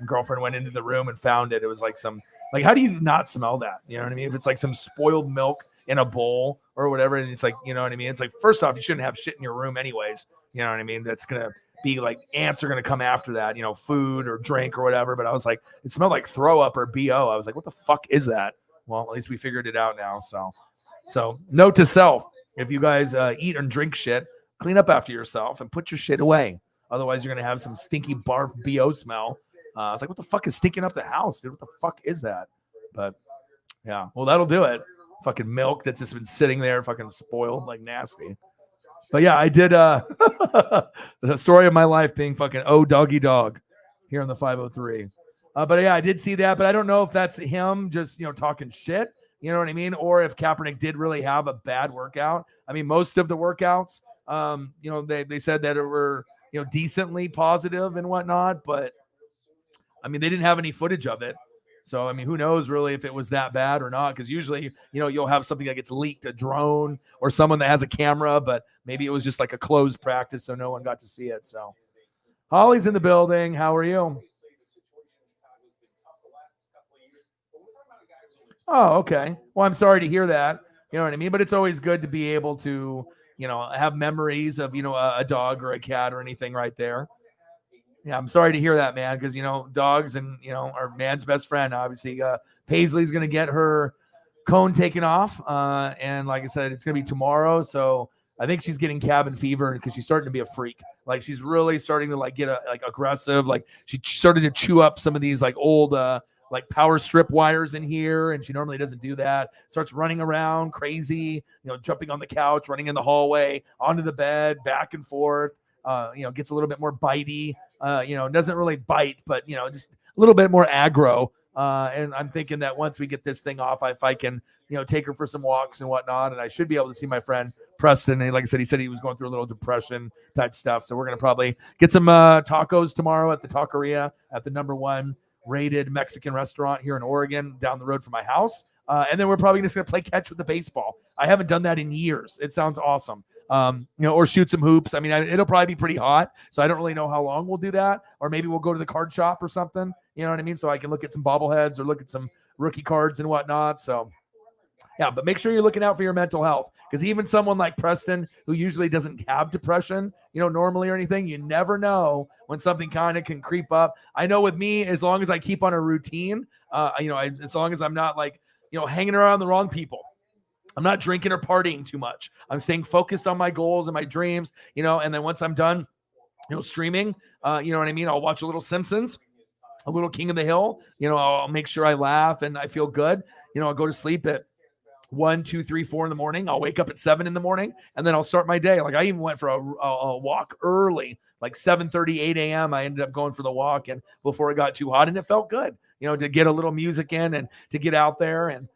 girlfriend went into the room and found it. It was like some, like, how do you not smell that? You know what I mean? If it's like some spoiled milk in a bowl or whatever, and it's like, you know what I mean? It's like, first off, you shouldn't have shit in your room anyways. You know what I mean? That's going to be like, ants are going to come after that, food or drink or whatever. But I was like, it smelled like throw up or BO. I was like, what the fuck is that? Well, at least we figured it out now. So note to self, if you guys eat and drink shit, clean up after yourself and put your shit away. Otherwise, you're going to have some stinky barf BO smell. I was like, what the fuck is stinking up the house, dude? What the fuck is that? But yeah, well, that'll do it. Fucking milk that's just been sitting there, fucking spoiled, like nasty. But yeah, I did the story of my life being fucking doggy dog here on the 503. But yeah, I did see that, but I don't know if that's him just, talking shit, you know what I mean? Or if Kaepernick did really have a bad workout. I mean, most of the workouts, they said that it were, decently positive and whatnot, but I mean, they didn't have any footage of it. So, I mean, who knows really if it was that bad or not? Because usually, you'll have something that gets leaked, a drone or someone that has a camera, but maybe it was just like a closed practice, so no one got to see it. So, Holly's in the building. How are you? Oh, okay. Well, I'm sorry to hear that. You know what I mean? But it's always good to be able to, have memories of, a dog or a cat or anything right there. Yeah, I'm sorry to hear that, man, because, dogs and, are man's best friend. Obviously, Paisley's going to get her cone taken off. And like I said, it's going to be tomorrow. So I think she's getting cabin fever because she's starting to be a freak. Like, she's really starting to, like, get aggressive. Like, she started to chew up some of these, like, old, power strip wires in here. And she normally doesn't do that. Starts running around crazy, jumping on the couch, running in the hallway, onto the bed, back and forth. Gets a little bit more bitey, doesn't really bite, but, just a little bit more aggro. And I'm thinking that once we get this thing off, if I can, take her for some walks and whatnot, and I should be able to see my friend Preston. And like I said, he said he was going through a little depression type stuff. So we're going to probably get some tacos tomorrow at the Taqueria at the #1 rated Mexican restaurant here in Oregon down the road from my house. And then we're probably just going to play catch with the baseball. I haven't done that in years. It sounds awesome. Or shoot some hoops. I mean, it'll probably be pretty hot, so I don't really know how long we'll do that. Or maybe we'll go to the card shop or something, you know what I mean? So I can look at some bobbleheads or look at some rookie cards and whatnot. So yeah, but make sure you're looking out for your mental health, because even someone like Preston, who usually doesn't have depression, normally or anything, you never know when something kind of can creep up. I know with me, as long as I keep on a routine, as long as I'm not like, hanging around the wrong people, I'm not drinking or partying too much, I'm staying focused on my goals and my dreams, and then once I'm done, streaming, you know what I mean? I'll watch a little Simpsons, a little King of the Hill, I'll make sure I laugh and I feel good. I'll go to sleep at 1, 2, 3, 4 in the morning. I'll wake up at 7 in the morning, and then I'll start my day. Like, I even went for a walk early, like 7:30, 8 a.m. I ended up going for the walk, and before it got too hot, and it felt good, to get a little music in and to get out there. And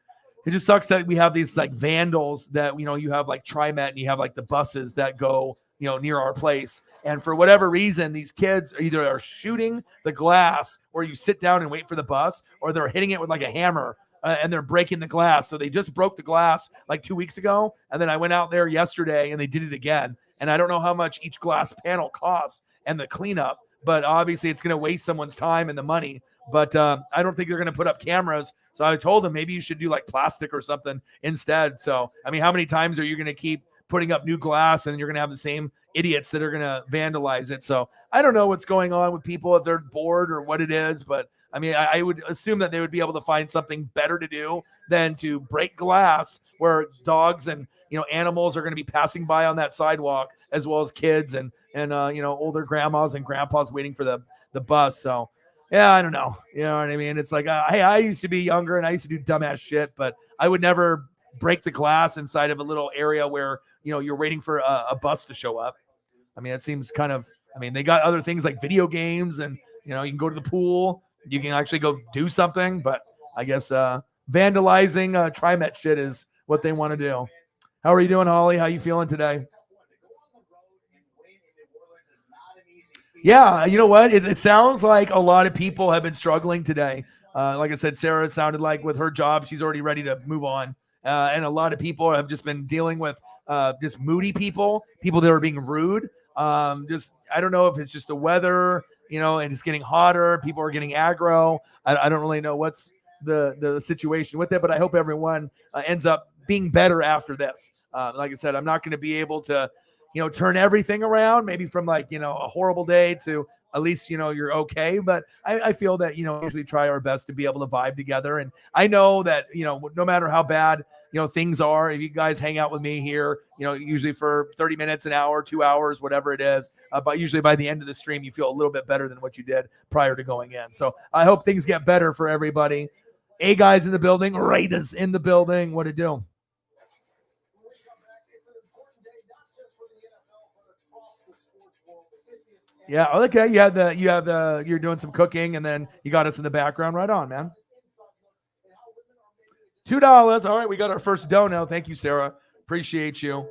it just sucks that we have these like vandals that, you have like TriMet, and you have like the buses that go, near our place. And for whatever reason, these kids either are shooting the glass, or you sit down and wait for the bus, or they're hitting it with like a hammer. And they're breaking the glass. So they just broke the glass like 2 weeks ago. And then I went out there yesterday and they did it again. And I don't know how much each glass panel costs and the cleanup, but obviously it's going to waste someone's time and the money. But I don't think they're going to put up cameras. So I told them maybe you should do like plastic or something instead. So, I mean, how many times are you going to keep putting up new glass and you're going to have the same idiots that are going to vandalize it? So I don't know what's going on with people, if they're bored or what it is, but I mean, I would assume that they would be able to find something better to do than to break glass where dogs and, animals are going to be passing by on that sidewalk, as well as kids and older grandmas and grandpas waiting for the bus. So, yeah, I don't know. You know what I mean? It's like, hey, I used to be younger and I used to do dumbass shit, but I would never break the glass inside of a little area where, you're waiting for a bus to show up. I mean, it seems kind of, they got other things like video games and, you can go to the pool. You can actually go do something, but I guess vandalizing TriMet shit is what they want to do. How are you doing, Holly? How you feeling today? Yeah, you know what? It sounds like a lot of people have been struggling today. Like I said, Sarah sounded like with her job, she's already ready to move on. And a lot of people have just been dealing with just moody people that are being rude. Just I don't know if it's just the weather, and it's getting hotter. People are getting aggro. I don't really know what's the situation with it, but I hope everyone ends up being better after this. Like I said, I'm not going to be able to turn everything around, maybe from a horrible day to at least, you're okay. But I feel that, usually try our best to be able to vibe together. And I know that, no matter how bad, things are, if you guys hang out with me here, usually for 30 minutes, an hour, 2 hours, whatever it is, but usually by the end of the stream, you feel a little bit better than what you did prior to going in. So I hope things get better for everybody. A guys in the building, Raiders in the building. What to do? Yeah. Okay. You're doing some cooking, and then you got us in the background. Right on, man. $2. All right. We got our first dono. Thank you, Sarah. Appreciate you.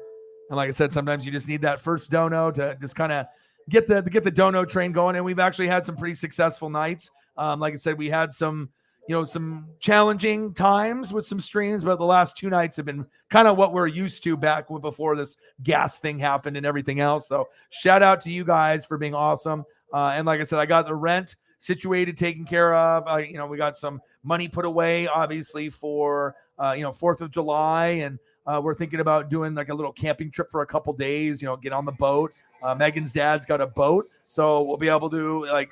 And like I said, sometimes you just need that first dono to just kind of get the dono train going. And we've actually had some pretty successful nights. Like I said, we had some challenging times with some streams, but the last 2 nights have been kind of what we're used to back before this gas thing happened and everything else. So shout out to you guys for being awesome. And like I said, I got the rent situated, taken care of. We got some money put away, obviously, for 4th of July, and we're thinking about doing like a little camping trip for a couple days. Get on the boat. Megan's dad's got a boat, so we'll be able to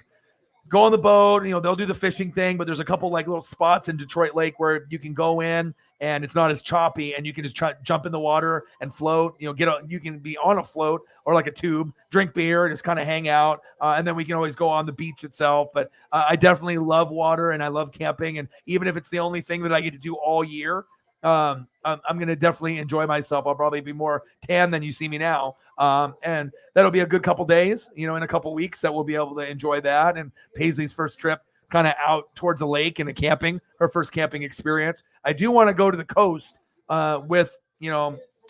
go on the boat. They'll do the fishing thing, but there's a couple little spots in Detroit Lake where you can go in and it's not as choppy, and you can just jump in the water and float. You can be on a float or like a tube, drink beer, just kind of hang out, and then we can always go on the beach itself. But I definitely love water and I love camping, and even if it's the only thing that I get to do all year, I'm going to definitely enjoy myself. I'll probably be more tan than you see me now. And that'll be a good couple days, in a couple weeks that we'll be able to enjoy that. And Paisley's first trip kind of out towards the lake and her first camping experience. I do want to go to the coast with,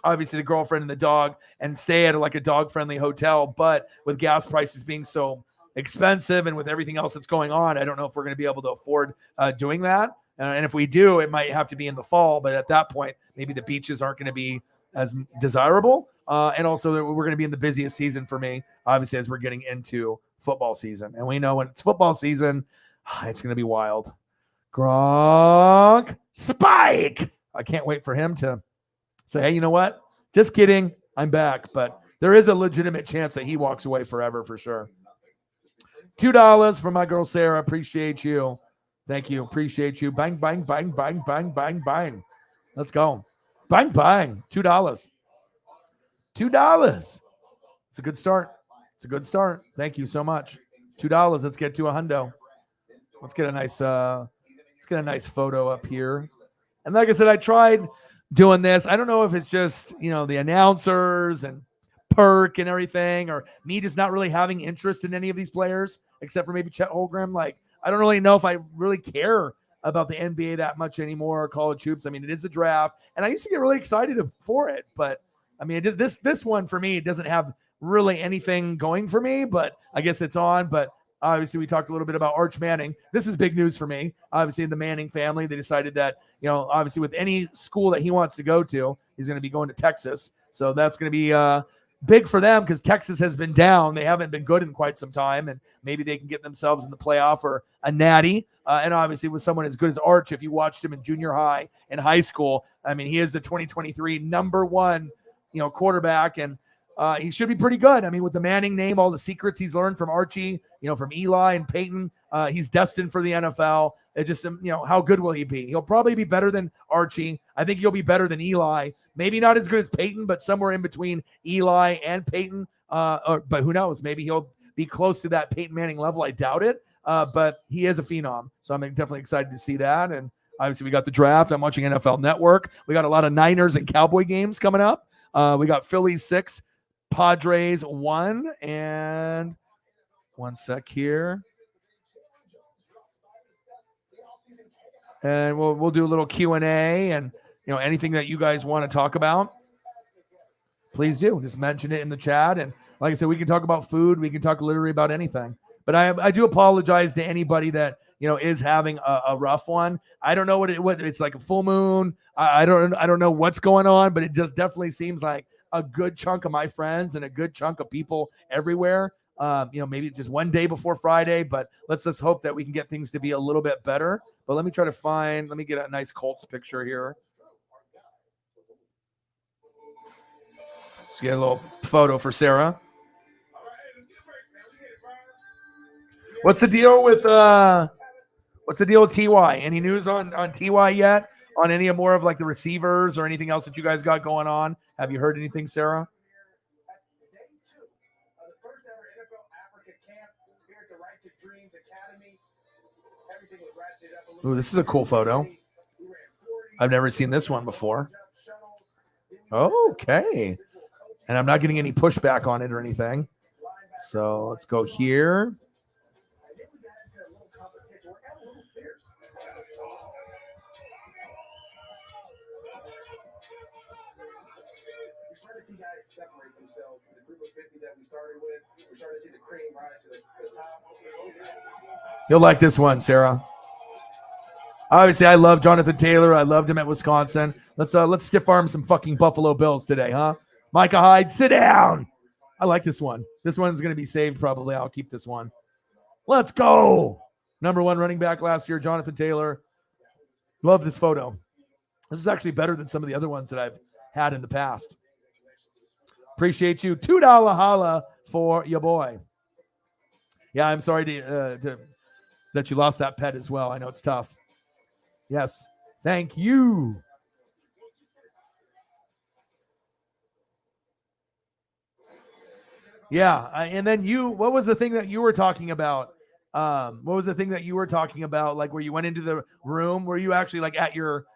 obviously the girlfriend and the dog, and stay at a dog friendly hotel. But with gas prices being so expensive and with everything else that's going on, I don't know if we're going to be able to afford doing that. And if we do, it might have to be in the fall. But at that point, maybe the beaches aren't going to be as desirable. And also, we're going to be in the busiest season for me, obviously, as we're getting into football season. And we know when it's football season, it's going to be wild. Gronk, Spike. I can't wait for him to say, hey, you know what? Just kidding. I'm back. But there is a legitimate chance that he walks away forever for sure. $2 for my girl, Sarah. Appreciate you. Thank you. Appreciate you. Bang, bang, bang, bang, bang, bang, bang. Let's go. Bang, bang. $2. $2. It's a good start. It's a good start. Thank you so much. $2. Let's get to a hundo. Let's get a nice photo up here. And like I said, I tried doing this. I don't know if it's just, the announcers and Perk and everything, or me just not really having interest in any of these players, except for maybe Chet Holmgren. I don't really know if I really care about the NBA that much anymore, or college hoops. I mean, it is the draft, and I used to get really excited for it. But, I mean, this one for me, it doesn't have really anything going for me, but I guess it's on. But obviously, we talked a little bit about Arch Manning. This is big news for me. Obviously, in the Manning family, they decided that, obviously with any school that he wants to go to, he's going to be going to Texas. So that's going to be big for them, because Texas has been down. They haven't been good in quite some time, and maybe they can get themselves in the playoff or a natty. And obviously with someone as good as Arch, if you watched him in junior high and high school, I mean, he is the 2023 number one, quarterback, and he should be pretty good. I mean, with the Manning name, all the secrets he's learned from Archie, from Eli and Peyton, he's destined for the NFL. It just, how good will he be? He'll probably be better than Archie. I think he'll be better than Eli. Maybe not as good as Peyton, but somewhere in between Eli and Peyton. But who knows? Maybe he'll be close to that Peyton Manning level. I doubt it. But he is a phenom. So I'm definitely excited to see that. And obviously we got the draft. I'm watching NFL Network. We got a lot of Niners and Cowboy games coming up. We got Phillies 6, Padres 1, and one sec here. And we'll do a little Q&A, and anything that you guys want to talk about, please do. Just mention it in the chat. And Like I said, we can talk about food. We can talk literally about anything. But I do apologize to anybody that is having a rough one. I don't know what it's like a full moon. I don't know what's going on, but it just definitely seems like a good chunk of my friends and a good chunk of people everywhere. Maybe just one day before Friday, but let's just hope that we can get things to be a little bit better. But let me get a nice Colts picture here. Let's get a little photo for Sarah. What's the deal with TY? Any news on TY yet? On any more of like the receivers or anything else that you guys got going on? Have you heard anything, Sarah? Ooh, this is a cool photo. I've never seen this one before. Okay. And I'm not getting any pushback on it or anything. So let's go here. See guys separate themselves from the group of 50 that we started with. We're starting to see the cream rise to the top. You'll like this one, Sarah. Obviously, I love Jonathan Taylor. I loved him at Wisconsin. Let's stiff arm some fucking Buffalo Bills today, huh? Micah Hyde, sit down. I like this one. This one's going to be saved probably. I'll keep this one. Let's go. Number 1 running back last year, Jonathan Taylor. Love this photo. This is actually better than some of the other ones that I've had in the past. Appreciate you. $2 holla for your boy. Yeah, I'm sorry that you lost that pet as well. I know it's tough. Yes. Thank you. Yeah. And then what was the thing that you were talking about? What was the thing that you were talking about? Like where you went into the room? Were you actually like at your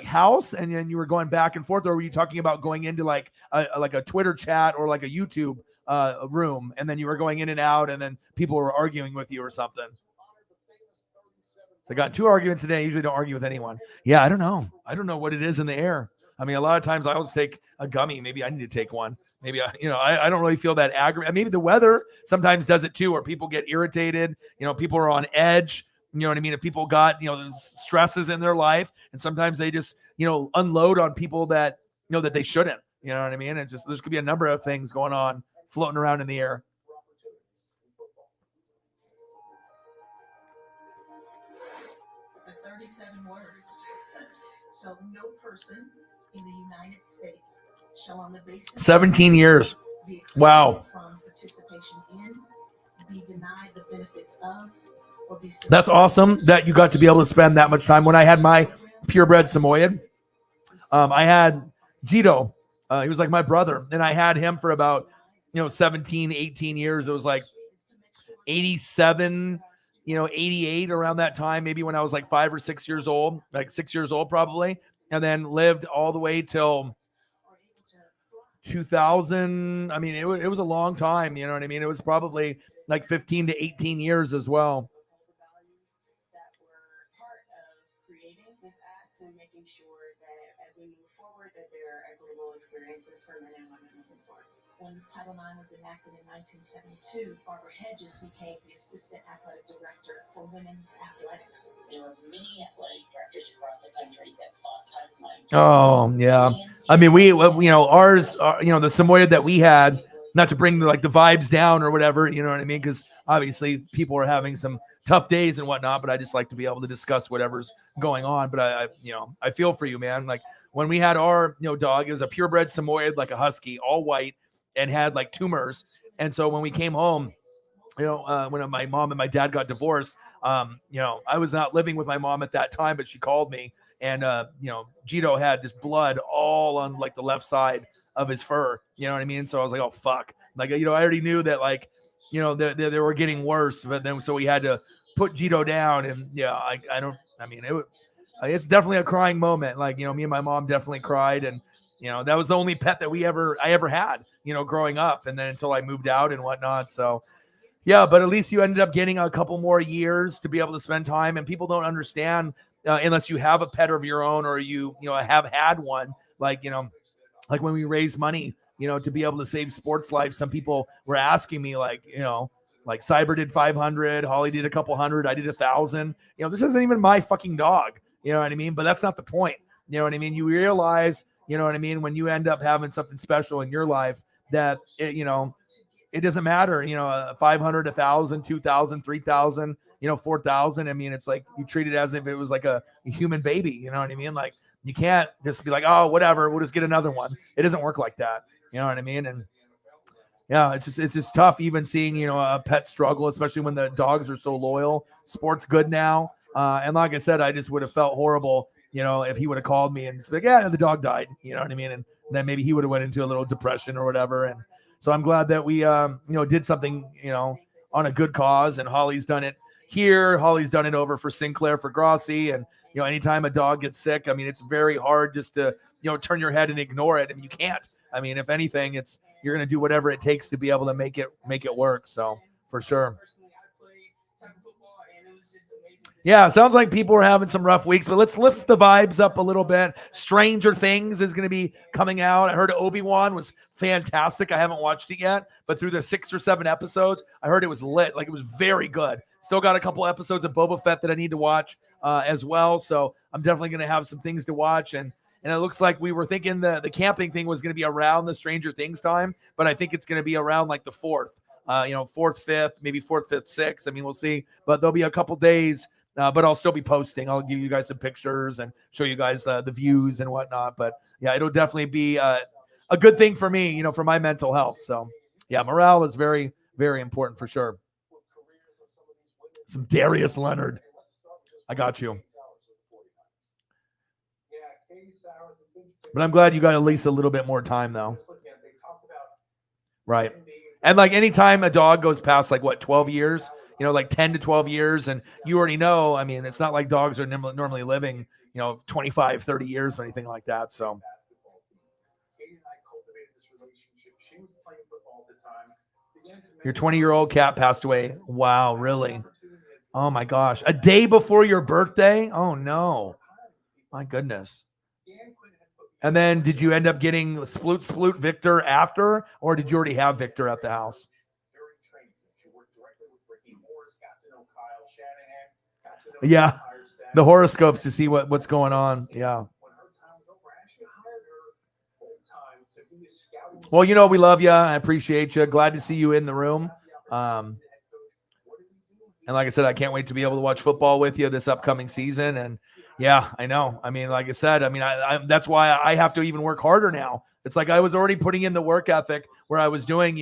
house and then you were going back and forth, or were you talking about going into like a Twitter chat or like a YouTube room and then you were going in and out and then people were arguing with you or something? So I got 2 arguments today. I usually don't argue with anyone. Yeah, I don't know. I don't know what it is in the air. I mean, a lot of times I always take a gummy. Maybe I need to take one. Maybe I don't really feel that aggravated. Maybe the weather sometimes does it too, where people get irritated. People are on edge. You know what I mean? If people got, stresses in their life and sometimes they just, unload on people that, that they shouldn't, you know what I mean? It's just, there's could be a number of things going on floating around in the air. The 37 words. So no person in the United States shall on the basis 17 years. Be excluded Wow. From participation in, be denied the benefits of, That's awesome that you got to be able to spend that much time. When I had my purebred Samoyed, I had Jito. He was like my brother, and I had him for about 17, 18 years. It was like 87, 88 around that time, maybe when I was like 5 or 6 years old, like 6 years old probably, and then lived all the way till 2000. I mean, it was a long time, you know what I mean? It was probably like 15 to 18 years as well. And making sure that as we move forward that there are equitable experiences for men and women moving forward. When Title IX was enacted in 1972, Barbara Hedges became the assistant athletic director for women's athletics. There are many athletic directors across the country that fought Title IX. Oh, yeah. I mean, ours, the Samoyed that we had, not to bring the vibes down or whatever, you know what I mean? Because obviously people are having some tough days and whatnot, but I just like to be able to discuss whatever's going on. But I feel for you, man. Like when we had our, dog, it was a purebred Samoyed, like a husky, all white, and had like tumors. And so when we came home, when my mom and my dad got divorced, I was not living with my mom at that time, but she called me, and Jito had this blood all on like the left side of his fur. You know what I mean? So I was like, oh fuck. Like, I already knew that they were getting worse, but then so we had to put Jito down, and it's definitely a crying moment. Like, me and my mom definitely cried, and that was the only pet that I ever had, growing up, and then until I moved out and whatnot. So yeah, but at least you ended up getting a couple more years to be able to spend time, and people don't understand unless you have a pet of your own or you have had one, like when we raise money, to be able to save sports life. Some people were asking me like Cyber did 500, Holly did a couple hundred, I did 1,000. This isn't even my fucking dog. You know what I mean? But that's not the point. You know what I mean? You realize, you know what I mean, when you end up having something special in your life that it doesn't matter, 500, 1,000, 2,000, 3,000, 4,000. I mean, it's like you treat it as if it was like a human baby. You know what I mean? Like you can't just be like, oh, whatever, we'll just get another one. It doesn't work like that. You know what I mean? And yeah, it's just tough even seeing, a pet struggle, especially when the dogs are so loyal. Sport's good now. And like I said, I just would have felt horrible, if he would have called me and just like, yeah, the dog died. You know what I mean? And then maybe he would have went into a little depression or whatever. And so I'm glad that we, did something, on a good cause. And Holly's done it here. Holly's done it over for Sinclair, for Grossi. And, anytime a dog gets sick, I mean, it's very hard just to, turn your head and ignore it. And you can't. I mean, if anything, you're going to do whatever it takes to be able to make it work. So for sure. Yeah, it sounds like people are having some rough weeks, but let's lift the vibes up a little bit. Stranger Things is going to be coming out. I heard Obi-Wan was fantastic. I haven't watched it yet, but through the 6 or 7 episodes, I heard it was lit. Like it was very good. Still got a couple episodes of Boba Fett that I need to watch as well. So I'm definitely going to have some things to watch. And it looks like we were thinking the camping thing was going to be around the Stranger Things time, but I think it's going to be around like the 4th, 4th, 5th, maybe 4th, 5th, 6th. I mean, we'll see, but there'll be a couple days. But I'll still be posting. I'll give you guys some pictures and show you guys the views and whatnot. But yeah, it'll definitely be a good thing for me, for my mental health. So yeah, morale is very, very important for sure. Some Darius Leonard. I got you. But I'm glad you got at least a little bit more time though. Right. And like anytime a dog goes past 12 years, like 10 to 12 years. And you already know, I mean, it's not like dogs are normally living, 25, 30 years or anything like that. So your 20-year-old cat passed away. Wow. Really? Oh my gosh. A day before your birthday. Oh no. My goodness. And then did you end up getting Sploot Victor after, or did you already have Victor at the house? Yeah, the horoscopes to see what's going on. Yeah. Well, we love you. I appreciate you. Glad to see you in the room. And like I said, I can't wait to be able to watch football with you this upcoming season. And yeah, I know. I mean, like I said, I mean, I that's why I have to even work harder now. It's like I was already putting in the work ethic where I was doing,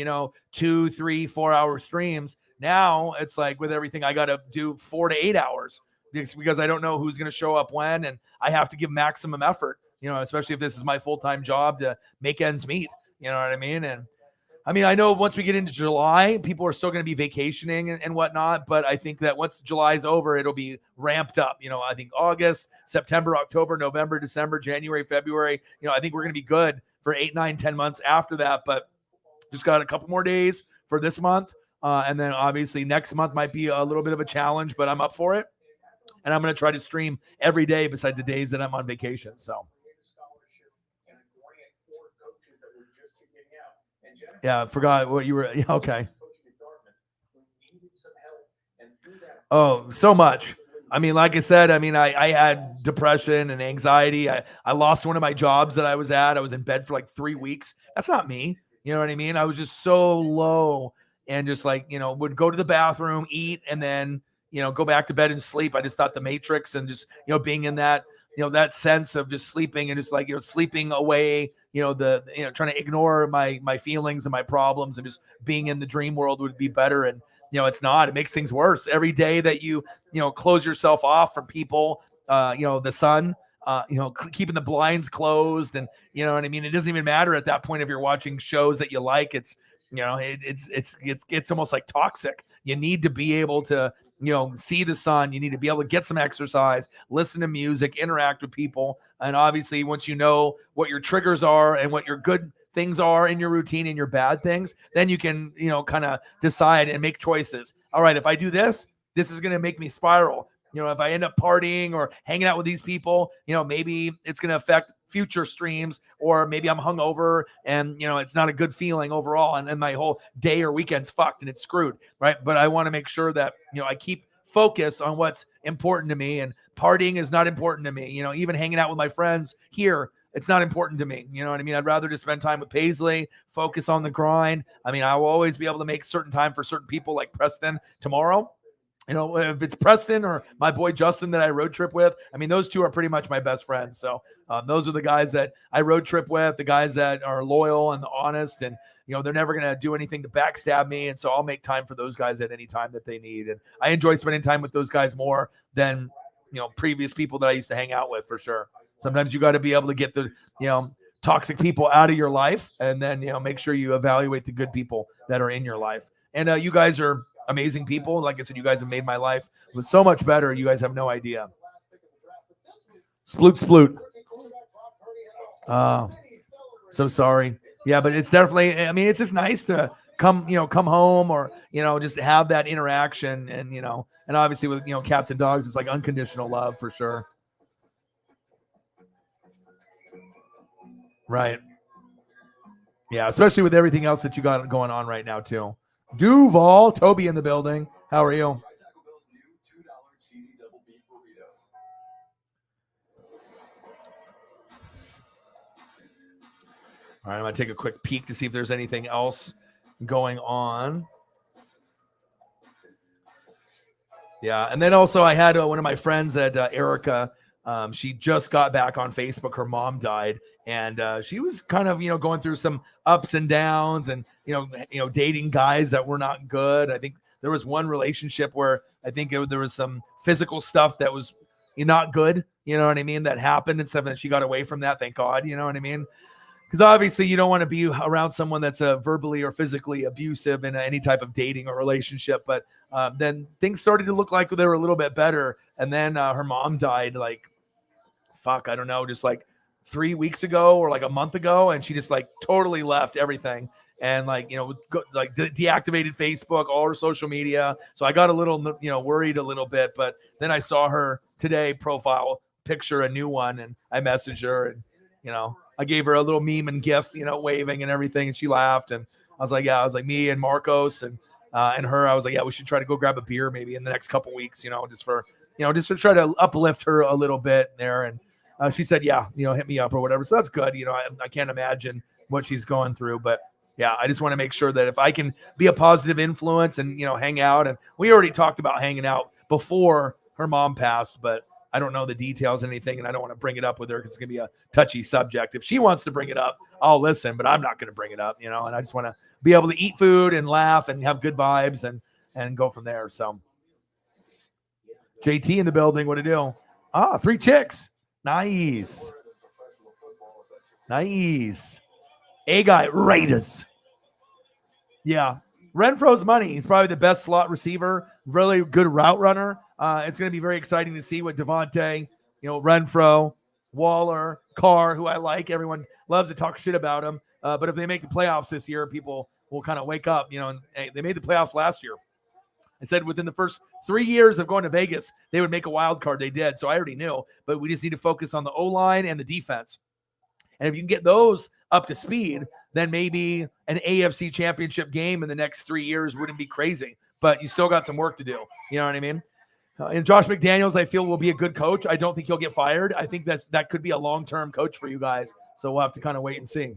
2, 3, 4 hour streams. Now it's like with everything, I got to do 4 to 8 hours because I don't know who's going to show up when, and I have to give maximum effort, especially if this is my full-time job to make ends meet. You know what I mean? And I mean, I know once we get into July, people are still going to be vacationing and whatnot, but I think that once July's over, it'll be ramped up. I think August, September, October, November, December, January, February, I think we're going to be good for 8, 9, 10 months after that, but just got a couple more days for this month. And then obviously next month might be a little bit of a challenge, but I'm up for it. And I'm going to try to stream every day besides the days that I'm on vacation. So yeah, I forgot what you were. Yeah, okay. Oh, so much. I mean, like I said, I mean, I had depression and anxiety. I lost one of my jobs that I was at. I was in bed for like 3 weeks. That's not me. You know what I mean? I was just so low and just like, would go to the bathroom, eat, and then, go back to bed and sleep. I just thought the Matrix and just, being in that, that sense of just sleeping and just like, sleeping away, trying to ignore my feelings and my problems and just being in the dream world would be better. And, it's not. It makes things worse. Every day that you close yourself off from people, the sun, keeping the blinds closed, and you know what I mean. It doesn't even matter at that point if you're watching shows that you like. It's it's almost like toxic. You need to be able to see the sun. You need to be able to get some exercise, listen to music, interact with people, and obviously once you know what your triggers are and what your good things are in your routine and your bad things, then you can, kind of decide and make choices. All right, if I do this, this is going to make me spiral. You know, if I end up partying or hanging out with these people, you know, maybe it's going to affect future streams, or maybe I'm hungover and, you know, it's not a good feeling overall. And my whole day or weekend's fucked and it's screwed. Right. But I want to make sure that, you know, I keep focus on what's important to me, and partying is not important to me. You know, even hanging out with my friends here, it's not important to me. You know what I mean? I'd rather just spend time with Paisley, focus on the grind. I mean, I will always be able to make certain time for certain people like Preston tomorrow. You know, if it's Preston or my boy Justin that I road trip with, I mean, those two are pretty much my best friends. So those are the guys that I road trip with, the guys that are loyal and honest, and, you know, they're never going to do anything to backstab me. And so I'll make time for those guys at any time that they need. And I enjoy spending time with those guys more than, you know, previous people that I used to hang out with, for sure. Sometimes you got to be able to get the, you know, toxic people out of your life, and then, you know, make sure you evaluate the good people that are in your life. And you guys are amazing people. Like I said, you guys have made my life so much better. You guys have no idea. Sploot. So sorry. Yeah, but it's definitely, I mean, it's just nice to come home, or, you know, just have that interaction. And, you know, and obviously with, you know, cats and dogs, it's like unconditional love for sure. Right. Yeah, especially with everything else that you got going on right now too. Duval, Toby in the building. How are you? All right, I'm going to take a quick peek to see if there's anything else going on. Yeah, and then also I had one of my friends at Erica. She just got back on Facebook. Her mom died. And she was kind of, you know, going through some ups and downs, and, you know, dating guys that were not good. I think there was one relationship where I think there was some physical stuff that was not good. You know what I mean? That happened and stuff, and she got away from that. Thank God. You know what I mean? Because obviously you don't want to be around someone that's verbally or physically abusive in any type of dating or relationship. But then things started to look like they were a little bit better. And then her mom died, like, I don't know, just like 3 weeks ago or like a month ago, and she just like totally left everything, and, like, you know, deactivated Facebook, all her social media. So I got a little, you know, worried a little bit, but then I saw her today profile picture, a new one, and I messaged her, and, you know, I gave her a little meme and gif, you know, waving and everything, and she laughed, and I was like, yeah, I was like, me and Marcos and her, I was like, yeah, we should try to go grab a beer maybe in the next couple weeks, you know, just to try to uplift her a little bit there. And she said, yeah, you know, hit me up or whatever. So that's good. You know, I can't imagine what she's going through, but yeah, I just want to make sure that if I can be a positive influence and, you know, hang out. And we already talked about hanging out before her mom passed, but I don't know the details or anything, and I don't want to bring it up with her because it's going to be a touchy subject. If she wants to bring it up, I'll listen, but I'm not going to bring it up, you know, and I just want to be able to eat food and laugh and have good vibes and go from there. So JT in the building, what to do? 3 chicks. Nice. A guy, Raiders. Yeah. Renfro's money. He's probably the best slot receiver, really good route runner. It's going to be very exciting to see what Devontae, you know, Renfro, Waller, Carr, who I like. Everyone loves to talk shit about him. But if they make the playoffs this year, people will kind of wake up, you know, and they made the playoffs last year. I said within the first 3 years of going to Vegas, they would make a wild card. They did. So I already knew, but we just need to focus on the O-line and the defense. And if you can get those up to speed, then maybe an AFC championship game in the next 3 years wouldn't be crazy, but you still got some work to do. You know what I mean? And Josh McDaniels, I feel, will be a good coach. I don't think he'll get fired. I think that could be a long-term coach for you guys. So we'll have to kind of wait and see.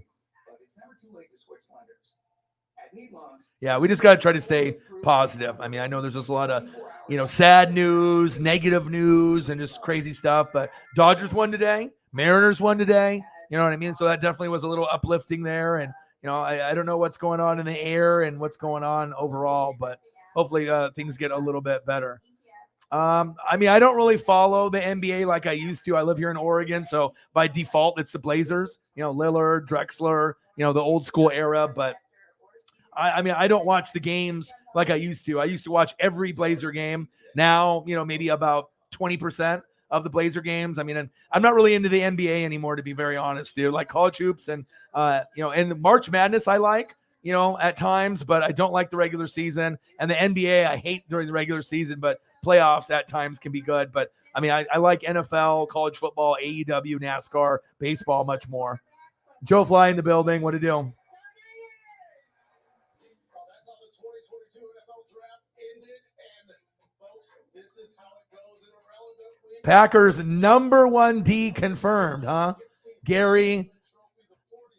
It's never too late to switch lenders. At Need Loans, Yeah, we just got to try to stay positive. I mean, I know there's just a lot of, you know, sad news, negative news, and just crazy stuff, but Dodgers won today. Mariners won today. You know what I mean? So that definitely was a little uplifting there. And, you know, I don't know what's going on in the air and what's going on overall, but hopefully things get a little bit better. I mean, I don't really follow the NBA like I used to. I live here in Oregon, so by default, it's the Blazers. You know, Lillard, Drexler, you know, the old school era. But I mean, I don't watch the games like I used to. I used to watch every Blazer game. Now, you know, maybe about 20% of the Blazer games. I mean, I'm not really into the NBA anymore, to be very honest, dude. Like college hoops and, you know, and the March Madness I like, you know, at times, but I don't like the regular season. And the NBA I hate during the regular season, but playoffs at times can be good. But I mean, I like NFL, college football, AEW, NASCAR, baseball much more. Joe Fly in the building. What to do? Well, that's how the 2022 NFL draft ended. And folks, this is how it goes in a relevant week. Packers number 1D confirmed, huh? Gary,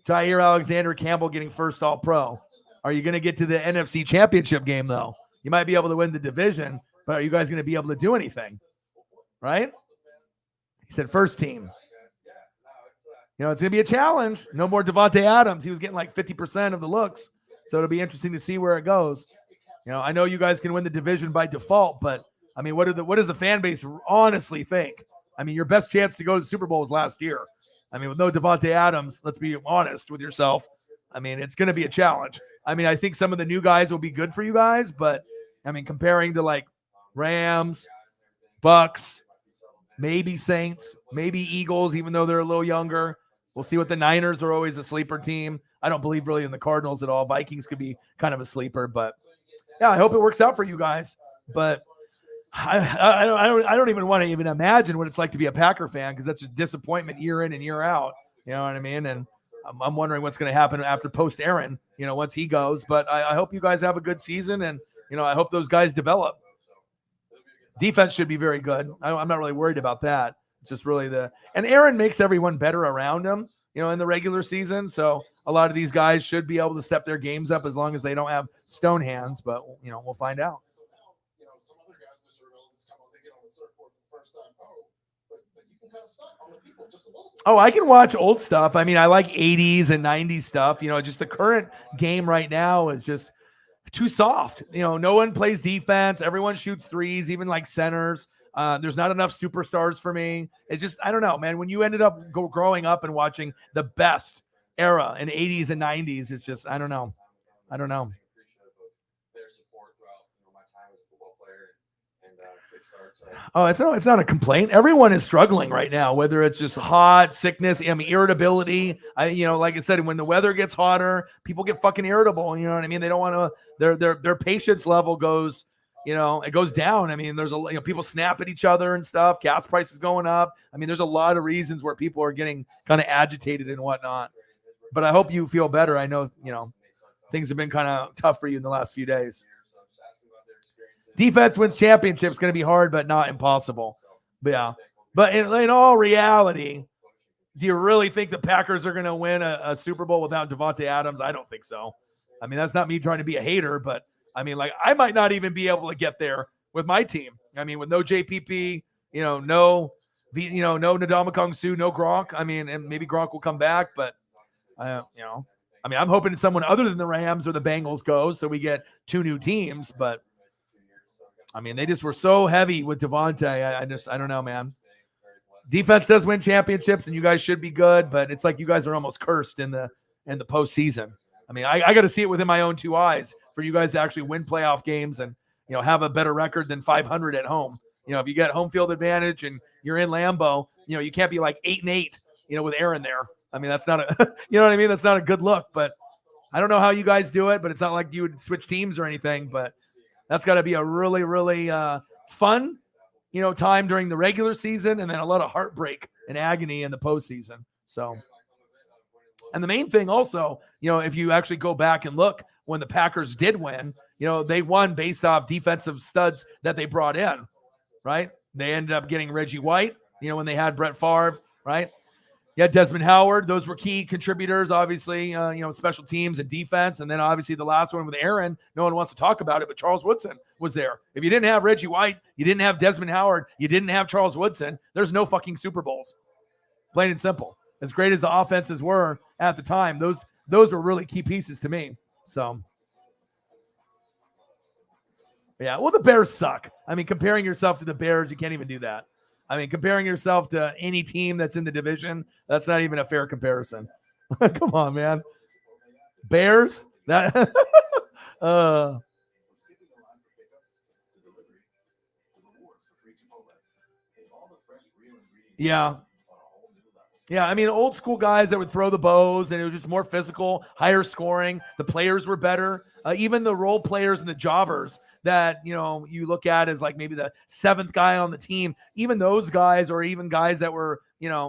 Jair Alexander Campbell getting first All-Pro. Are you going to get to the NFC Championship game, though? You might be able to win the division, but are you guys going to be able to do anything? Right? He said first team. You know, it's going to be a challenge. No more Devontae Adams. He was getting like 50% of the looks. So it'll be interesting to see where it goes. You know, I know you guys can win the division by default, but I mean, what does the fan base honestly think? I mean, your best chance to go to the Super Bowl was last year. I mean, with no Devontae Adams, let's be honest with yourself. I mean, it's going to be a challenge. I mean, I think some of the new guys will be good for you guys, but I mean, comparing to like Rams, Bucks, maybe Saints, maybe Eagles, even though they're a little younger. We'll see what the Niners are always a sleeper team. I don't believe really in the Cardinals at all. Vikings could be kind of a sleeper, but yeah, I hope it works out for you guys. But I don't even want to even imagine what it's like to be a Packer fan, because that's a disappointment year in and year out. You know what I mean? And I'm wondering what's going to happen after post Aaron, you know, once he goes. But I hope you guys have a good season, and you know, I hope those guys develop. Defense should be very good. I'm not really worried about that. It's just really and Aaron makes everyone better around him, you know, in the regular season. So a lot of these guys should be able to step their games up as long as they don't have stone hands. But, you know, we'll find out. So now, you know, some other guys, Mr. Irrelevance, come on, they get on the surfboard for the first time. Oh, but you can kind of stunt on the people just a little bit. Oh, I can watch old stuff. I mean, I like 80s and 90s stuff. You know, just the current game right now is just too soft. You know, no one plays defense. Everyone shoots threes, even like centers. There's not enough superstars for me. It's just, I don't know, man. When you ended up growing up and watching the best era in 80s and 90s, it's just, I don't know. Oh, it's not a complaint. Everyone is struggling right now, whether it's just hot, sickness, irritability. You know, like I said, when the weather gets hotter, people get fucking irritable. You know what I mean? They don't want to. Their patience level goes. You know, it goes down. I mean, there's people snap at each other and stuff. Gas prices going up. I mean, there's a lot of reasons where people are getting kind of agitated and whatnot. But I hope you feel better. I know, you know, things have been kind of tough for you in the last few days. Defense wins championships. Going to be hard, but not impossible. But yeah. But in all reality, do you really think the Packers are going to win a Super Bowl without Devontae Adams? I don't think so. I mean, that's not me trying to be a hater, but I mean, like, I might not even be able to get there with my team. I mean, with no JPP, no Ndamukong Suh, no Gronk. I mean, and maybe Gronk will come back, but I mean, I'm hoping someone other than the Rams or the Bengals goes, so we get two new teams. But I mean, they just were so heavy with Devontae. I don't know, man. Defense does win championships, and you guys should be good, but it's like you guys are almost cursed in the postseason. I mean, I got to see it within my own two eyes for you guys to actually win playoff games and, you know, have a better record than 500 at home. You know, if you get home field advantage and you're in Lambeau, you know, you can't be like 8-8, you know, with Aaron there. I mean, that's not you know what I mean? That's not a good look, but I don't know how you guys do it, but it's not like you would switch teams or anything, but that's got to be a really, really fun, you know, time during the regular season, and then a lot of heartbreak and agony in the postseason. So, and the main thing also, you know, if you actually go back and look when the Packers did win, you know, they won based off defensive studs that they brought in, right? They ended up getting Reggie White, you know, when they had Brett Favre, right? Yeah, Desmond Howard. Those were key contributors, obviously, you know, special teams and defense. And then obviously the last one with Aaron, no one wants to talk about it, but Charles Woodson was there. If you didn't have Reggie White, you didn't have Desmond Howard, you didn't have Charles Woodson, there's no fucking Super Bowls. Plain and simple. As great as the offenses were at the time, those were really key pieces to me. So, yeah, well, the Bears suck. I mean, comparing yourself to the Bears, you can't even do that. I mean, comparing yourself to any team that's in the division, that's not even a fair comparison. Come on, man. Bears? That Yeah. Yeah, I mean, old school guys that would throw the bows, and it was just more physical, higher scoring. The players were better. Even the role players and the jobbers, that, you look at as like maybe the 7th guy on the team, even those guys, or even guys that were,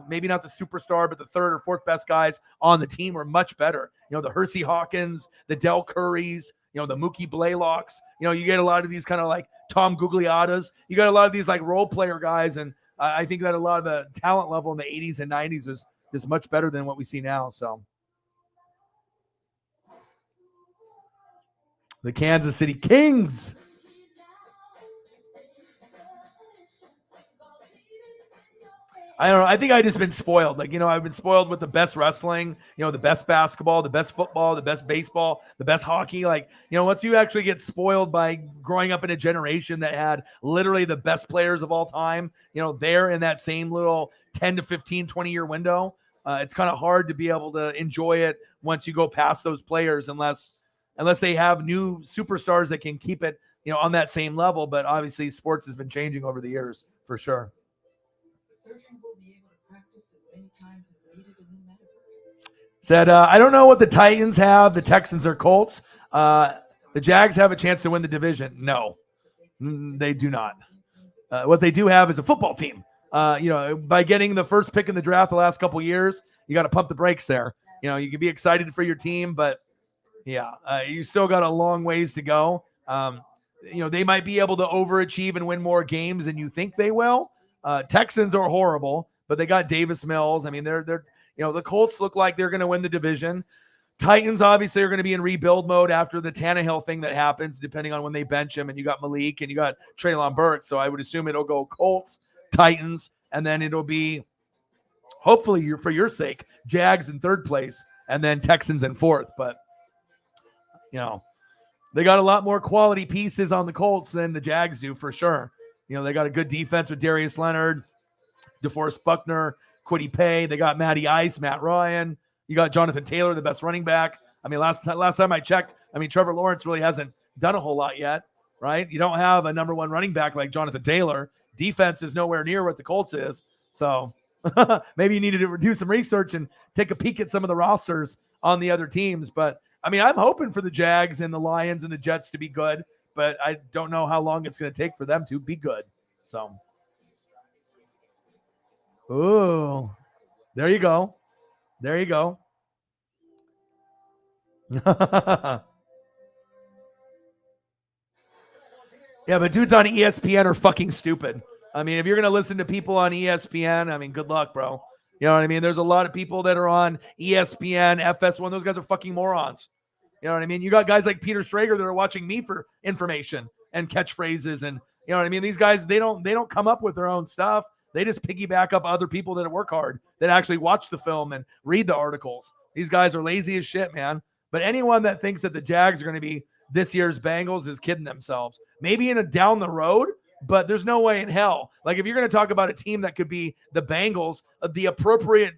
maybe not the superstar, but the 3rd or 4th best guys on the team were much better. The Hersey Hawkins, the Del Currys, the Mookie Blaylocks, you get a lot of these kind of like Tom Gugliotas. You got a lot of these like role player guys. And I think that a lot of the talent level in the 80s and 90s was just much better than what we see now. So the Kansas City Kings. I don't know. I think I just been spoiled. Like, I've been spoiled with the best wrestling, the best basketball, the best football, the best baseball, the best hockey. Like, once you actually get spoiled by growing up in a generation that had literally the best players of all time, they're in that same little 10 to 15, 20-year window. It's kind of hard to be able to enjoy it once you go past those players, unless they have new superstars that can keep it, on that same level. But obviously sports has been changing over the years for sure. Surgeon will be able to practice as many times as needed in the metaverse. Said, I don't know what the Titans have, the Texans or Colts. The Jags have a chance to win the division. No, they do not. What they do have is a football team. By getting the first pick in the draft the last couple years, you got to pump the brakes there. You can be excited for your team, but you still got a long ways to go. They might be able to overachieve and win more games than you think they will. Texans are horrible, but they got Davis Mills. I mean, they're the Colts look like they're going to win the division. Titans obviously are going to be in rebuild mode after the Tannehill thing that happens, depending on when they bench him. And you got Malik and you got Treylon Burks. So I would assume it'll go Colts, Titans, and then it'll be, hopefully for your sake, Jags in 3rd place and then Texans in 4th. But, they got a lot more quality pieces on the Colts than the Jags do for sure. They got a good defense with Darius Leonard, DeForest Buckner, Kwity Paye. They got Matty Ice, Matt Ryan. You got Jonathan Taylor, the best running back. I mean, last time I checked, Trevor Lawrence really hasn't done a whole lot yet, right? You don't have a number 1 running back like Jonathan Taylor. Defense is nowhere near what the Colts is. So maybe you needed to do some research and take a peek at some of the rosters on the other teams. But, I'm hoping for the Jags and the Lions and the Jets to be good. But I don't know how long it's going to take for them to be good. So, ooh, there you go. There you go. Yeah, but dudes on ESPN are fucking stupid. If you're going to listen to people on ESPN, good luck, bro. You know what I mean? There's a lot of people that are on ESPN, FS1. Those guys are fucking morons. You know what I mean? You got guys like Peter Schrager that are watching me for information and catchphrases, and you know what I mean? These guys, they don't come up with their own stuff. They just piggyback up other people that work hard, that actually watch the film and read the articles. These guys are lazy as shit, man. But anyone that thinks that the Jags are going to be this year's Bengals is kidding themselves. Maybe in a down the road, but there's no way in hell. Like if you're going to talk about a team that could be the Bengals, the appropriate,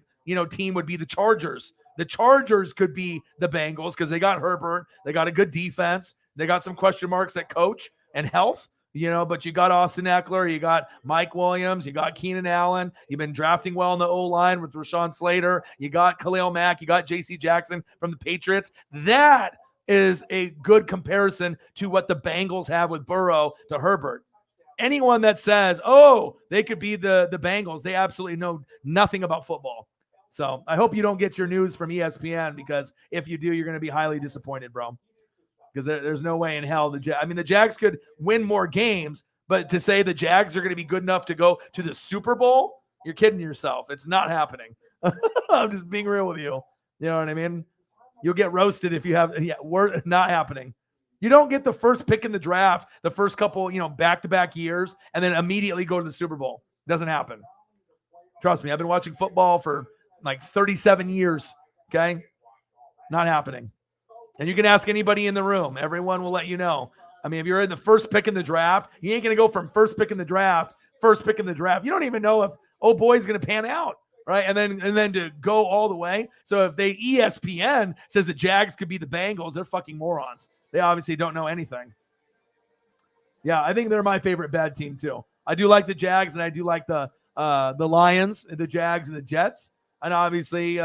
team would be the Chargers. The Chargers could be the Bengals because they got Herbert. They got a good defense. They got some question marks at coach and health, but you got Austin Eckler. You got Mike Williams. You got Keenan Allen. You've been drafting well in the O-line with Rashawn Slater. You got Khalil Mack. You got J.C. Jackson from the Patriots. That is a good comparison to what the Bengals have with Burrow to Herbert. Anyone that says, oh, they could be the Bengals, they absolutely know nothing about football. So I hope you don't get your news from ESPN, because if you do, you're going to be highly disappointed, bro. Because there's no way in hell the Jags could win more games, but to say the Jags are going to be good enough to go to the Super Bowl, you're kidding yourself. It's not happening. I'm just being real with you. You know what I mean? You'll get roasted if you have. Yeah, we're not happening. You don't get the first pick in the draft the first couple, back-to-back years and then immediately go to the Super Bowl. It doesn't happen. Trust me, I've been watching football for like 37 years, okay? Not happening. And you can ask anybody in the room. Everyone will let you know. If you're in the first pick in the draft, you ain't going to go from first pick in the draft. You don't even know if, oh, boy's going to pan out, right? And then to go all the way. So if ESPN says the Jags could be the Bengals, they're fucking morons. They obviously don't know anything. Yeah, I think they're my favorite bad team too. I do like the Jags, and I do like the Lions, the Jags, and the Jets. And obviously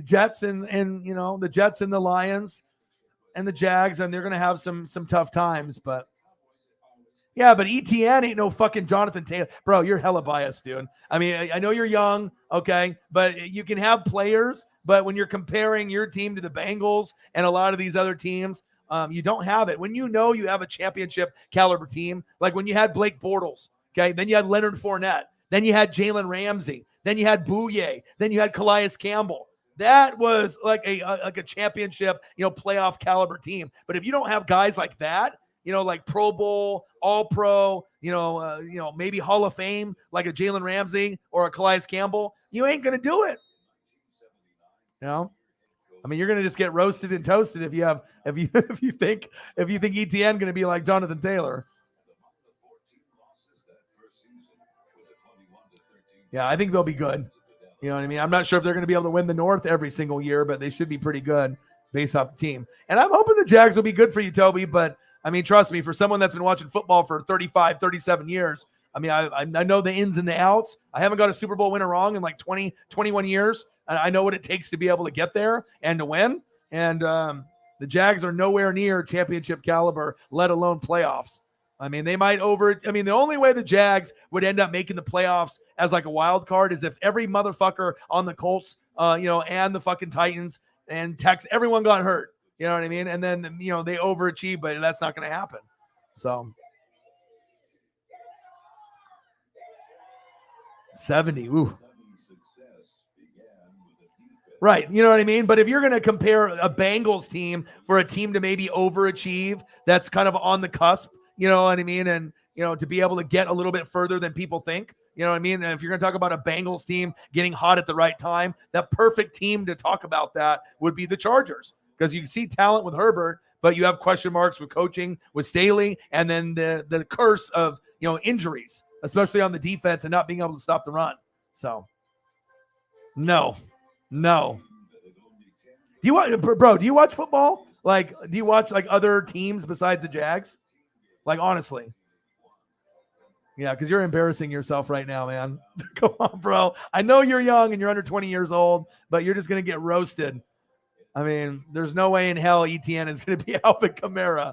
Jets and the Jets and the Lions and the Jags, and they're going to have some tough times. But Yeah, but ETN ain't no fucking Jonathan Taylor. Bro, you're hella biased, dude. I mean, I know you're young, okay, but you can have players, but when you're comparing your team to the Bengals and a lot of these other teams, you don't have it. When you know you have a championship caliber team, like when you had Blake Bortles, okay, then you had Leonard Fournette, then you had Jalen Ramsey, then you had Bouye, then you had Calais Campbell. That was like a championship, playoff caliber team. But if you don't have guys like that, like Pro Bowl, All Pro, maybe Hall of Fame, like a Jalen Ramsey or a Calais Campbell, you ain't gonna do it. I mean, you're gonna just get roasted and toasted if you think ETN gonna be like Jonathan Taylor. Yeah, I think they'll be good. You know what I mean? I'm not sure if they're going to be able to win the North every single year, but they should be pretty good based off the team. And I'm hoping the Jags will be good for you, Toby. But, I mean, trust me, for someone that's been watching football for 35, 37 years, I mean, I know the ins and the outs. I haven't got a Super Bowl winner wrong in like 20, 21 years. I know what it takes to be able to get there and to win. And the Jags are nowhere near championship caliber, let alone playoffs. I mean, they might the only way the Jags would end up making the playoffs as like a wild card is if every motherfucker on the Colts, and the fucking Titans and Texans, everyone got hurt. You know what I mean? And then, they overachieve, but that's not going to happen. So 70. Ooh. Right. You know what I mean? But if you're going to compare a Bengals team for a team to maybe overachieve, that's kind of on the cusp. You know what I mean? And, to be able to get a little bit further than people think, you know what I mean? And if you're going to talk about a Bengals team getting hot at the right time, that perfect team to talk about that would be the Chargers, because you see talent with Herbert, but you have question marks with coaching with Staley, and then the curse of, injuries, especially on the defense and not being able to stop the run. So, no. Do you watch football? Like, do you watch like other teams besides the Jags? Like, honestly. Yeah, because you're embarrassing yourself right now, man. Come on, bro. I know you're young and you're under 20 years old, but you're just going to get roasted. I mean, there's no way in hell ETN is going to be Alvin Kamara.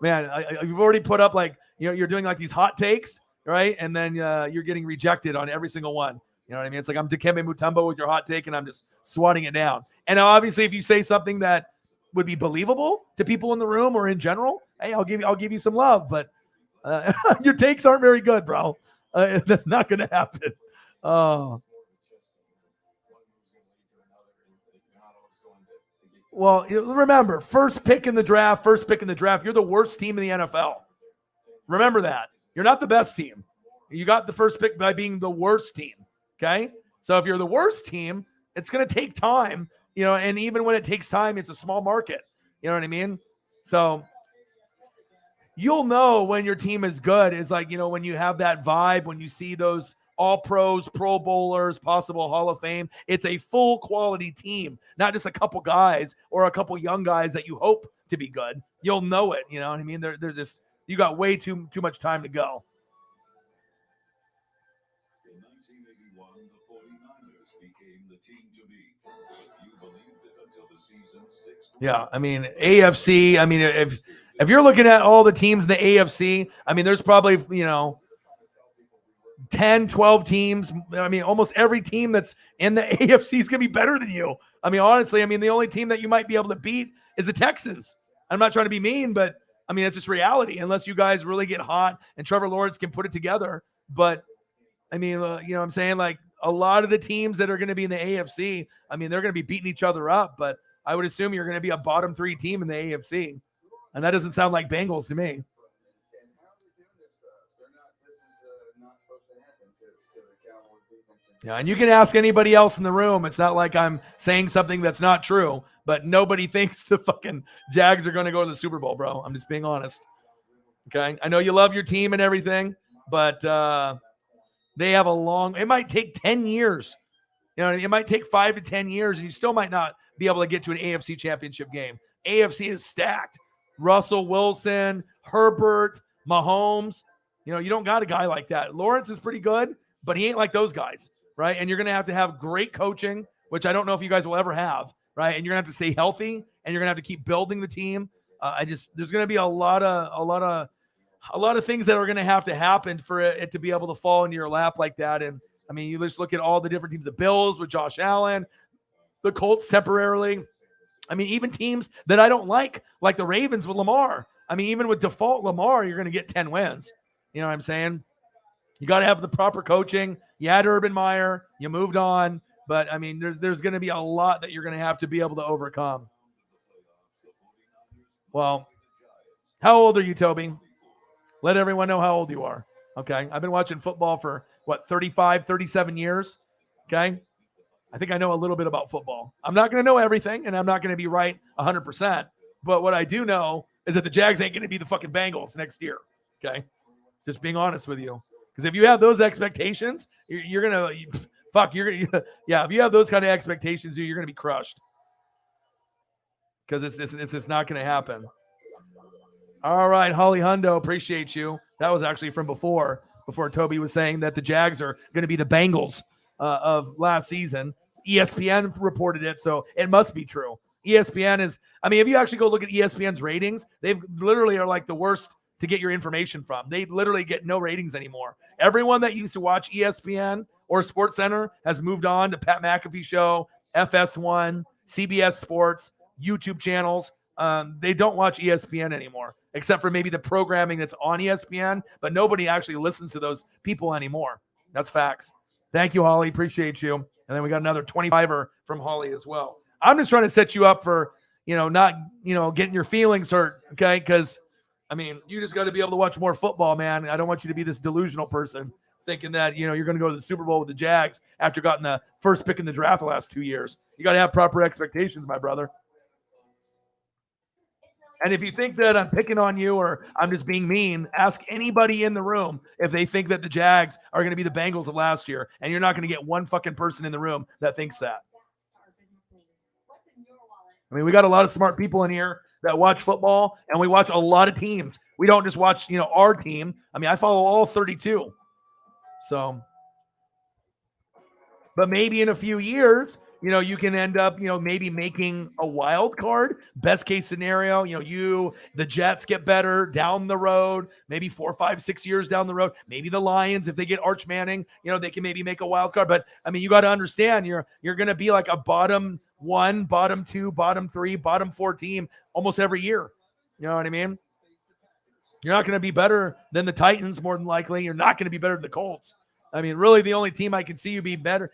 Man, you've already put up like, you're doing like these hot takes, right? And then you're getting rejected on every single one. You know what I mean? It's like I'm Dikembe Mutombo with your hot take and I'm just swatting it down. And obviously if you say something that would be believable to people in the room or in general, hey, I'll give you some love, but your takes aren't very good, bro. That's not going to happen. Oh. Well, remember, first pick in the draft. You're the worst team in the NFL. Remember that. You're not the best team. You got the first pick by being the worst team. Okay? So if you're the worst team, it's going to take time, and even when it takes time, it's a small market. You know what I mean? So you'll know when your team is good is like, when you have that vibe, when you see those all pros, Pro Bowlers, possible Hall of Fame, it's a full quality team, not just a couple guys or a couple young guys that you hope to be good. You'll know it. You know what I mean? They're just, you got way too much time to go. In 1981, the 49ers became the team to beat. If you believed it until the season's sixth. Yeah. I mean, AFC, I mean, if you're looking at all the teams in the AFC, I mean, there's probably, 10, 12 teams. I mean, almost every team that's in the AFC is going to be better than you. I mean, honestly, the only team that you might be able to beat is the Texans. I'm not trying to be mean, but I mean, it's just reality unless you guys really get hot and Trevor Lawrence can put it together. But I mean, what I'm saying, like a lot of the teams that are going to be in the AFC, I mean, they're going to be beating each other up, but I would assume you're going to be a bottom 3 team in the AFC. And that doesn't sound like Bengals to me. Yeah, and you can ask anybody else in the room. It's not like I'm saying something that's not true, but nobody thinks the fucking Jags are going to go to the Super Bowl, bro. I'm just being honest. Okay? I know you love your team and everything, but they have it might take 10 years. It might take 5 to 10 years, and you still might not be able to get to an AFC championship game. AFC is stacked. Russell Wilson, Herbert, Mahomes. You don't got a guy like that. Lawrence is pretty good, but he ain't like those guys, right? And you're going to have great coaching, which I don't know if you guys will ever have, right? And you're going to have to stay healthy, and you're going to have to keep building the team. There's going to be a lot of a lot of things that are going to have to happen for it to be able to fall into your lap like that. And I mean, you just look at all the different teams, the Bills with Josh Allen, the Colts temporarily. I mean, even teams that I don't like the Ravens with Lamar. I mean, even with default Lamar, you're going to get 10 wins. You know what I'm saying? You got to have the proper coaching. You had Urban Meyer. You moved on. But, I mean, there's going to be a lot that you're going to have to be able to overcome. Well, how old are you, Toby? Let everyone know how old you are. Okay. I've been watching football for, 35, 37 years. Okay. I think I know a little bit about football. I'm not going to know everything, and I'm not going to be right 100%. But what I do know is that the Jags ain't going to be the fucking Bengals next year. Okay. Just being honest with you. Because if you have those expectations, you're going to, if you have those kind of expectations, you're going to be crushed. Because it's just not going to happen. All right, Holly Hundo, appreciate you. That was actually from before Toby was saying that the Jags are going to be the Bengals of last season. ESPN reported it, so it must be true. ESPN is, I mean, if you actually go look at ESPN's ratings, they literally are like the worst to get your information from. They literally get no ratings anymore. Everyone that used to watch ESPN or SportsCenter has moved on to Pat McAfee Show, FS1, CBS Sports, YouTube channels. They don't watch ESPN anymore, except for maybe the programming that's on ESPN, but nobody actually listens to those people anymore. That's facts. Thank you, Holly. Appreciate you. And then we got another 25er from Holly as well. I'm just trying to set you up for, not, getting your feelings hurt, okay? Because, I mean, you just got to be able to watch more football, man. I don't want you to be this delusional person thinking that, you're going to go to the Super Bowl with the Jags after getting the first pick in the draft the last 2 years. You got to have proper expectations, my brother. And if you think that I'm picking on you or I'm just being mean, ask anybody in the room if they think that the Jags are going to be the Bengals of last year. And you're not going to get one fucking person in the room that thinks that. I mean, we got a lot of smart people in here that watch football, and we watch a lot of teams. We don't just watch, our team. I mean, I follow all 32. So, but maybe in a few years, you can end up, maybe making a wild card. Best case scenario, the Jets get better down the road, maybe 4, 5, 6 years down the road. Maybe the Lions, if they get Arch Manning, they can maybe make a wild card. But I mean, you got to understand, you're going to be like a bottom 1, bottom 2, bottom 3, bottom 4 team almost every year. You know what I mean? You're not going to be better than the Titans, more than likely. You're not going to be better than the Colts. I mean, really, the only team I can see you being better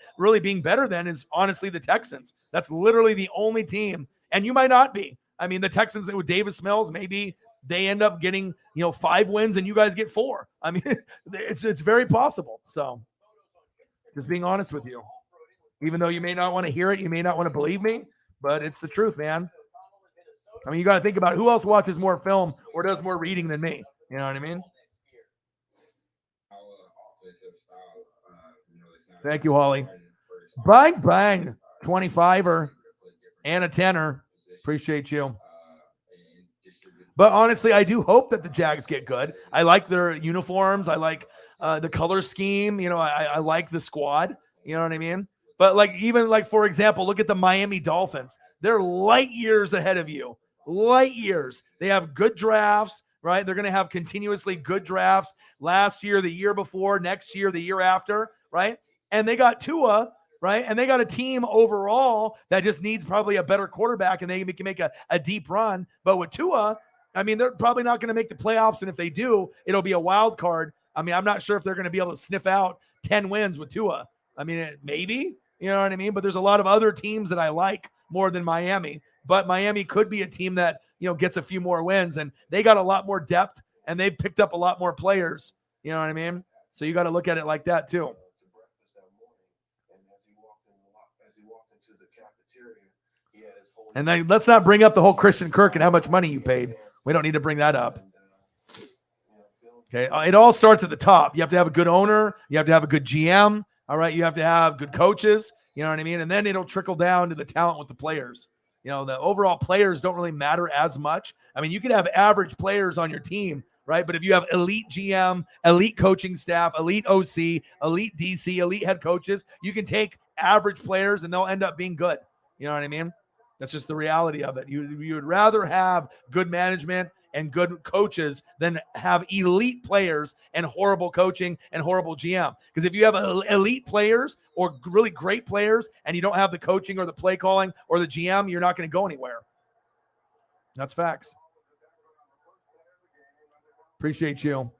than is honestly the Texans. That's literally the only team. And you might not be. I mean, the Texans with Davis Mills, maybe they end up getting, 5 wins and you guys get 4. I mean, it's very possible. So just being honest with you, even though you may not want to hear it, you may not want to believe me, but it's the truth, man. I mean, you got to think about it. Who else watches more film or does more reading than me? You know what I mean? Thank you, Holly. Bang, bang. 25er and a 10er. Appreciate you. But honestly, I do hope that the Jags get good. I like their uniforms. I like the color scheme. I like the squad. You know what I mean? But even for example, look at the Miami Dolphins. They're light years ahead of you. Light years. They have good drafts, right? They're going to have continuously good drafts last year, the year before, next year, the year after, right? And they got Tua, right? And they got a team overall that just needs probably a better quarterback, and they can make a deep run. But with Tua, I mean, they're probably not going to make the playoffs, and if they do, it'll be a wild card. I mean, I'm not sure if they're going to be able to sniff out 10 wins with Tua. I mean, maybe, you know what I mean? But there's a lot of other teams that I like more than Miami. But Miami could be a team that, gets a few more wins, and they got a lot more depth, and they've picked up a lot more players. You know what I mean? So you got to look at it like that too. And then let's not bring up the whole Christian Kirk and how much money you paid. We don't need to bring that up. Okay. It all starts at the top. You have to have a good owner. You have to have a good GM. All right. You have to have good coaches. You know what I mean? And then it'll trickle down to the talent with the players. The overall players don't really matter as much. I mean, you can have average players on your team, right? But if you have elite GM, elite coaching staff, elite OC, elite DC, elite head coaches, you can take average players and they'll end up being good. You know what I mean? That's just the reality of it. You would rather have good management and good coaches than have elite players and horrible coaching and horrible GM. Because if you have elite players or really great players and you don't have the coaching or the play calling or the GM, you're not going to go anywhere. That's facts. Appreciate you.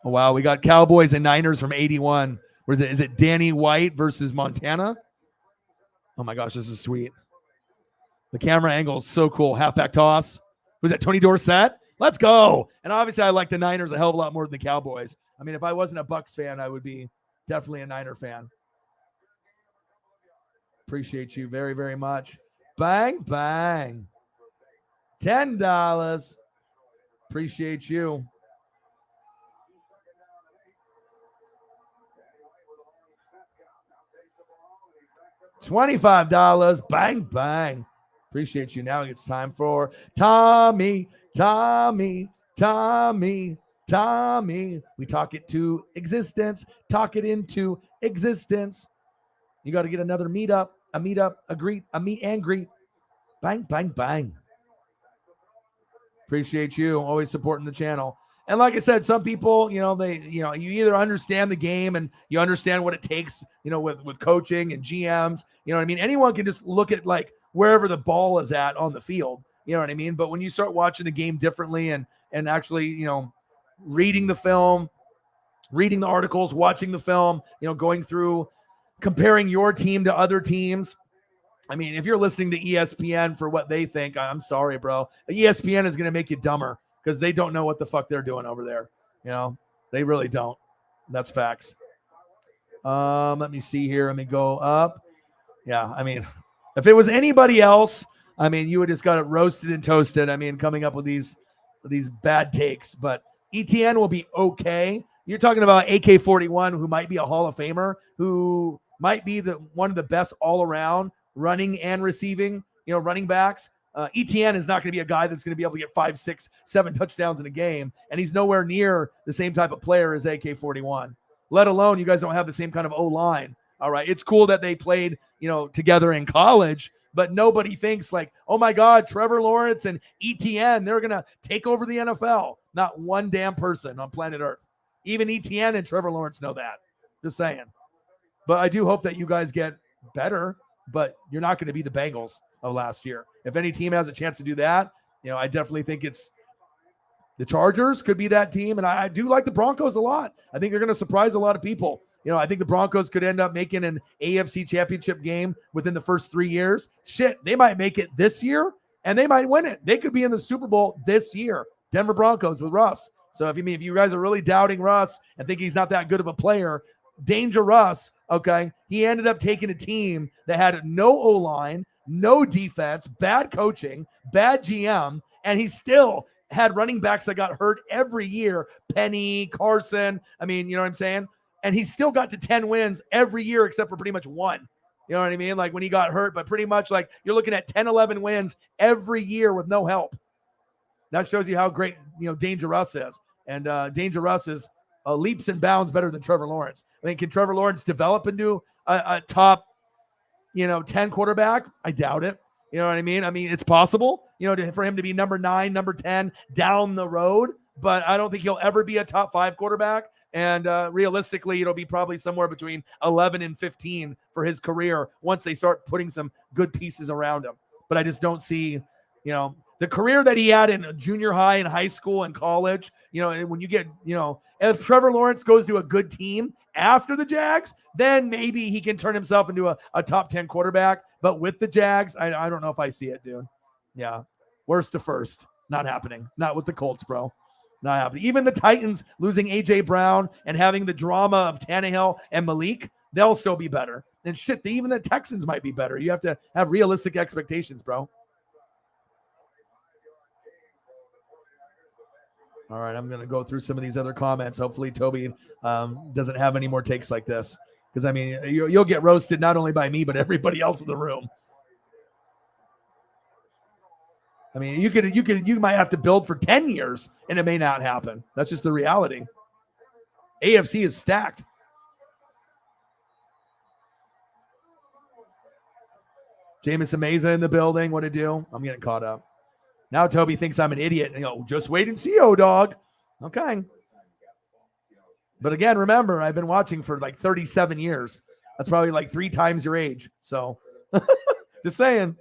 Oh, wow. We got Cowboys and Niners from 81. What is it? Is it Danny White versus Montana? Oh my gosh, this is sweet. The camera angle is so cool. Halfback toss. Who's that? Tony Dorsett? Let's go. And obviously I like the Niners a hell of a lot more than the Cowboys. I mean, if I wasn't a Bucs fan, I would be definitely a Niner fan. Appreciate you very, very much. Bang, bang. $10. Appreciate you. $25. Bang, bang. Appreciate you. Now it's time for Tommy. We talk it to existence. Talk it into existence. You got to get another meetup, a meet and greet. Bang, bang, bang. Appreciate you always supporting the channel. And like I said, some people, you either understand the game and you understand what it takes, with coaching and GMs, you know what I mean? Anyone can just look at like wherever the ball is at on the field, you know what I mean? But when you start watching the game differently and actually, reading the film, reading the articles, watching the film, going through, comparing your team to other teams. I mean, if you're listening to ESPN for what they think, I'm sorry, bro. ESPN is going to make you dumber because they don't know what the fuck they're doing over there. They really don't. That's facts. Let me see here. Let me go up. Yeah, I mean, if it was anybody else, I mean, you would just got it roasted and toasted. I mean, coming up with these bad takes, but ETN will be okay. You're talking about AK-41, who might be a Hall of Famer, who might be one of the best all around running and receiving, running backs. ETN is not going to be a guy that's going to be able to get 5, 6, 7 touchdowns in a game, and he's nowhere near the same type of player as AK-41. Let alone you guys don't have the same kind of O-line. All right, it's cool that they played, together in college, but nobody thinks like, oh my God, Trevor Lawrence and ETN, they're going to take over the NFL. Not one damn person on planet Earth. Even ETN and Trevor Lawrence know that. Just saying. But I do hope that you guys get better, but you're not going to be the Bengals of last year. If any team has a chance to do that, I definitely think it's the Chargers could be that team. And I do like the Broncos a lot. I think they're going to surprise a lot of people. I think the Broncos could end up making an AFC championship game within the first 3 years. Shit, they might make it this year and they might win it. They could be in the Super Bowl this year. Denver Broncos with Russ. So if you guys are really doubting Russ and think he's not that good of a player, Danger Russ, okay, he ended up taking a team that had no O-line, no defense, bad coaching, bad GM, and he still had running backs that got hurt every year. Penny, Carson, I mean, you know what I'm saying? And he still got to 10 wins every year except for pretty much one. You know what I mean? Like when he got hurt, but pretty much like you're looking at 10, 11 wins every year with no help. That shows you how great, Danger Russ is. And Danger Russ is leaps and bounds better than Trevor Lawrence. I mean, can Trevor Lawrence develop into a top, 10 quarterback? I doubt it. You know what I mean? I mean, it's possible, for him to be number 9, number 10 down the road, but I don't think he'll ever be a top 5 quarterback. And realistically, it'll be probably somewhere between 11 and 15 for his career once they start putting some good pieces around him. But I just don't see, the career that he had in junior high and high school and college, when you get, if Trevor Lawrence goes to a good team after the Jags, then maybe he can turn himself into a top 10 quarterback. But with the Jags, I don't know if I see it, dude. Yeah. Worst to first. Not happening. Not with the Colts, bro. Not happening. Even the Titans losing A.J. Brown and having the drama of Tannehill and Malik, they'll still be better. And shit, even the Texans might be better. You have to have realistic expectations, bro. All right, I'm going to go through some of these other comments. Hopefully Toby doesn't have any more takes like this. Because, I mean, you'll get roasted not only by me, but everybody else in the room. I mean, you might have to build for 10 years, and it may not happen. That's just the reality. AFC is stacked. Jameson Meza in the building. What to do? I'm getting caught up. Now Toby thinks I'm an idiot. And, just wait and see, dog. Okay. But again, remember, I've been watching for like 37 years. That's probably like 3 times your age. So just saying.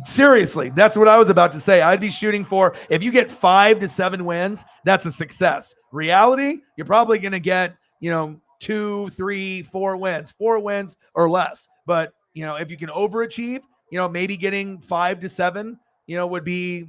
Seriously, that's what I was about to say. I'd be shooting for, if you get 5 to 7 wins, that's a success. Reality, you're probably going to get, 2, 3, 4 wins, 4 wins or less. But, if you can overachieve, maybe getting 5 to 7, would be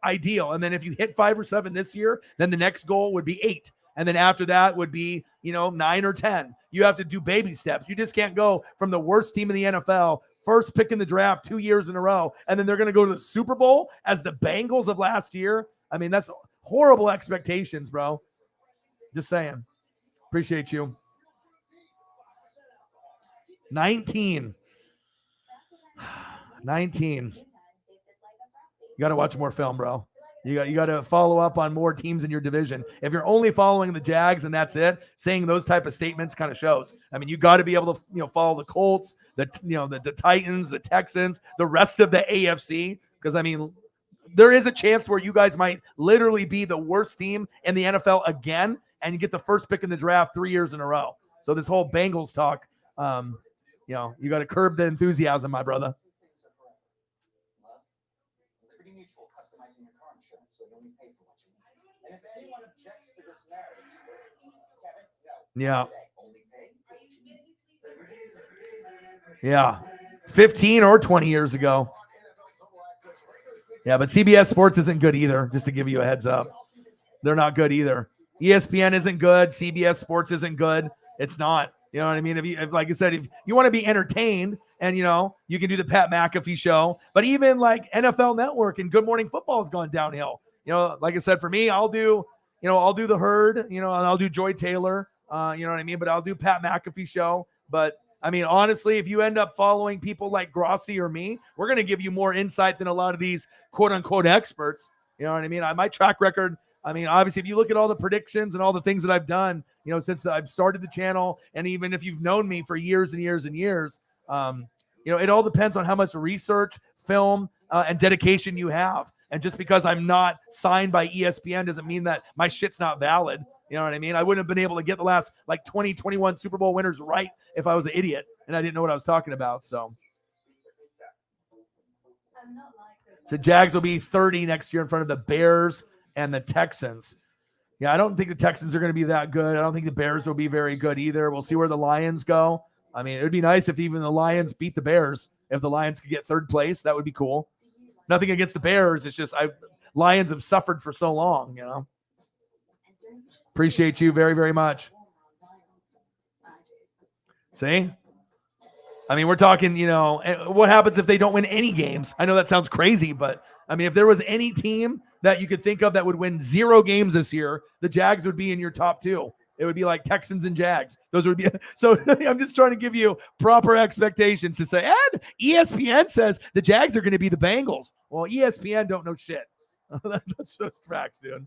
ideal. And then if you hit 5 or 7 this year, then the next goal would be 8. And then after that would be, 9 or 10. You have to do baby steps. You just can't go from the worst team in the NFL, first pick in the draft 2 years in a row, and then they're going to go to the Super Bowl as the Bengals of last year. I mean, that's horrible expectations, bro. Just saying. Appreciate you. 19. You got to watch more film, bro. You got to follow up on more teams in your division. If you're only following the Jags and that's it, saying those type of statements kind of shows. I mean, you got to be able to follow the Colts, the Titans, the Texans, the rest of the AFC, because I mean, there is a chance where you guys might literally be the worst team in the NFL again, and you get the first pick in the draft 3 years in a row. So this whole Bengals talk, you got to curb the enthusiasm, my brother. And if anyone objects to this marriage, Kevin, no. Yeah. Yeah. 15 or 20 years ago. Yeah, but CBS Sports isn't good either, just to give you a heads up. They're not good either. ESPN isn't good. CBS Sports isn't good. It's not. You know what I mean? If like I said, if you want to be entertained and, you can do the Pat McAfee show, but even like NFL Network and Good Morning Football has gone downhill. Like I said, for me, I'll do the Herd, and I'll do Joy Taylor, you know what I mean? But I'll do Pat McAfee show. But I mean, honestly, if you end up following people like Grossi or me, we're going to give you more insight than a lot of these quote unquote experts. You know what I mean? My track record, I mean, obviously, if you look at all the predictions and all the things that I've done, since I've started the channel, and even if you've known me for years and years and years, it all depends on how much research, film, and dedication you have. And just because I'm not signed by ESPN doesn't mean that my shit's not valid. You know what I mean? I wouldn't have been able to get the last 20, 21 Super Bowl winners right if I was an idiot and I didn't know what I was talking about. So Jags will be 30 next year in front of the Bears and the Texans. Yeah, I don't think the Texans are going to be that good. I don't think the Bears will be very good either. We'll see where the Lions go. I mean, it would be nice if even the Lions beat the Bears. If the Lions could get 3rd place, that would be cool. Nothing against the Bears. It's just Lions have suffered for so long, Appreciate you very, very much. See? I mean, we're talking, what happens if they don't win any games? I know that sounds crazy, but I mean, if there was any team that you could think of that would win 0 games this year, the Jags would be in your top 2. It would be like Texans and Jags. Those would be. So I'm just trying to give you proper expectations to say, and ESPN says the Jags are going to be the Bengals. Well, ESPN don't know shit. That's just facts, dude.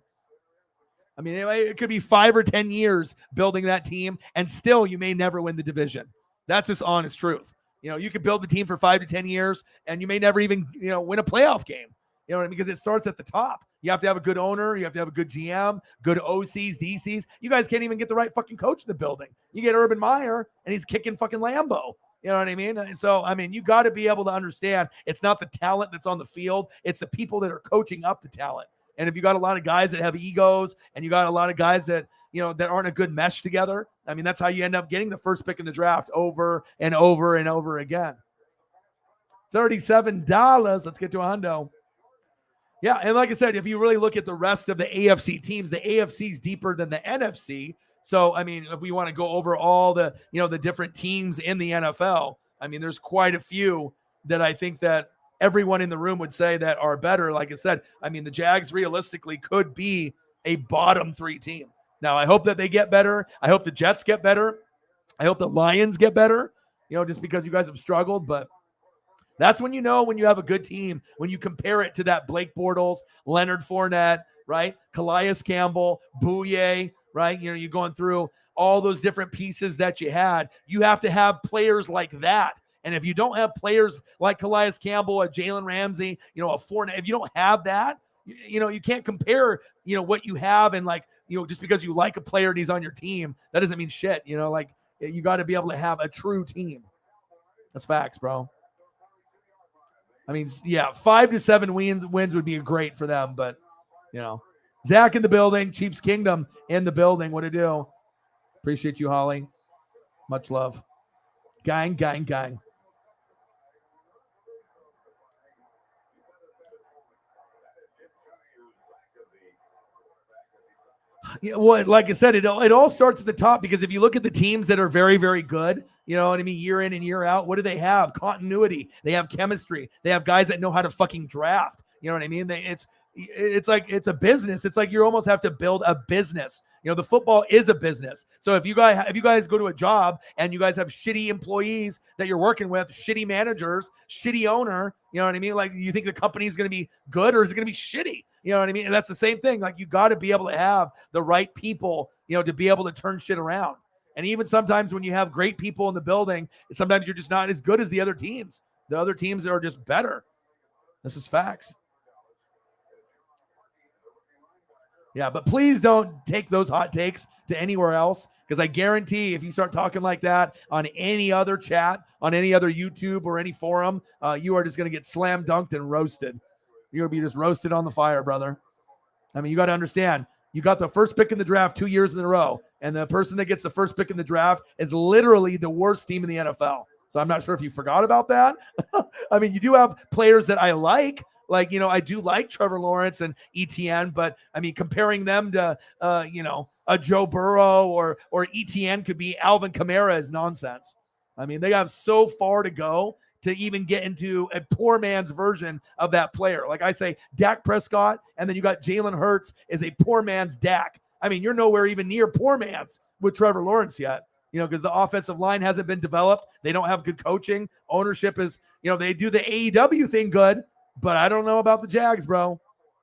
I mean, it could be 5 or 10 years building that team, and still you may never win the division. That's just honest truth. You could build the team for 5 to 10 years, and you may never even, win a playoff game. You know what I mean? Because it starts at the top. You have to have a good owner. You have to have a good GM, good OCs, DCs. You guys can't even get the right fucking coach in the building. You get Urban Meyer, and he's kicking fucking Lambeau. You know what I mean? And so, I mean, you got to be able to understand it's not the talent that's on the field. It's the people that are coaching up the talent. And if you got a lot of guys that have egos and you got a lot of guys that, that aren't a good mesh together, I mean, that's how you end up getting the first pick in the draft over and over and over again. $37. Let's get to a hundo. Yeah, and like I said, if you really look at the rest of the AFC teams, the AFC is deeper than the NFC. So, I mean, if we want to go over all the, the different teams in the NFL, I mean, there's quite a few that I think that everyone in the room would say that are better. Like I said, I mean, the Jags realistically could be a bottom 3 team. Now, I hope that they get better. I hope the Jets get better. I hope the Lions get better, just because you guys have struggled, but that's when when you have a good team, when you compare it to that Blake Bortles, Leonard Fournette, right? Calais Campbell, Bouye, right? You're going through all those different pieces that you had. You have to have players like that. And if you don't have players like Calais Campbell, a Jalen Ramsey, a Fournette, if you don't have that, you can't compare, what you have and just because you like a player and he's on your team, that doesn't mean shit. You got to be able to have a true team. That's facts, bro. I mean, yeah, 5 to 7 wins would be great for them, but Zach in the building, Chiefs Kingdom in the building. What to do? Appreciate you, Holly. Much love. Gang, gang, gang. Yeah, well, like I said, it all starts at the top, because if you look at the teams that are very, very good, what I mean, year in and year out, what do they have? Continuity. They have chemistry. They have guys that know how to fucking draft. You know what I mean? It's like it's a business. It's like you almost have to build a business. The football is a business. So if you guys go to a job and you guys have shitty employees that you're working with, shitty managers, shitty owner, you know what I mean? Like, you think the company is going to be good, or is it going to be shitty? You know what I mean? And that's the same thing. Like, you got to be able to have the right people, to be able to turn shit around. And even sometimes when you have great people in the building, sometimes you're just not as good as the other teams. The other teams are just better. This is facts. Yeah, but please don't take those hot takes to anywhere else, because I guarantee if you start talking like that on any other chat, on any other YouTube or any forum, you are just going to get slam dunked and roasted. You're going to be just roasted on the fire, brother. I mean, you got to understand, you got the first pick in the draft 2 years in a row, and the person that gets the first pick in the draft is literally the worst team in the NFL. So I'm not sure if you forgot about that. I mean, you do have players that I like. I do like Trevor Lawrence and ETN, but I mean, comparing them to, a Joe Burrow or ETN could be Alvin Kamara is nonsense. I mean, they have so far to go to even get into a poor man's version of that player. Like I say, Dak Prescott, and then you got Jalen Hurts is a poor man's Dak. I mean, you're nowhere even near poor man's with Trevor Lawrence yet, because the offensive line hasn't been developed. They don't have good coaching. Ownership is, they do the AEW thing good, but I don't know about the Jags, bro.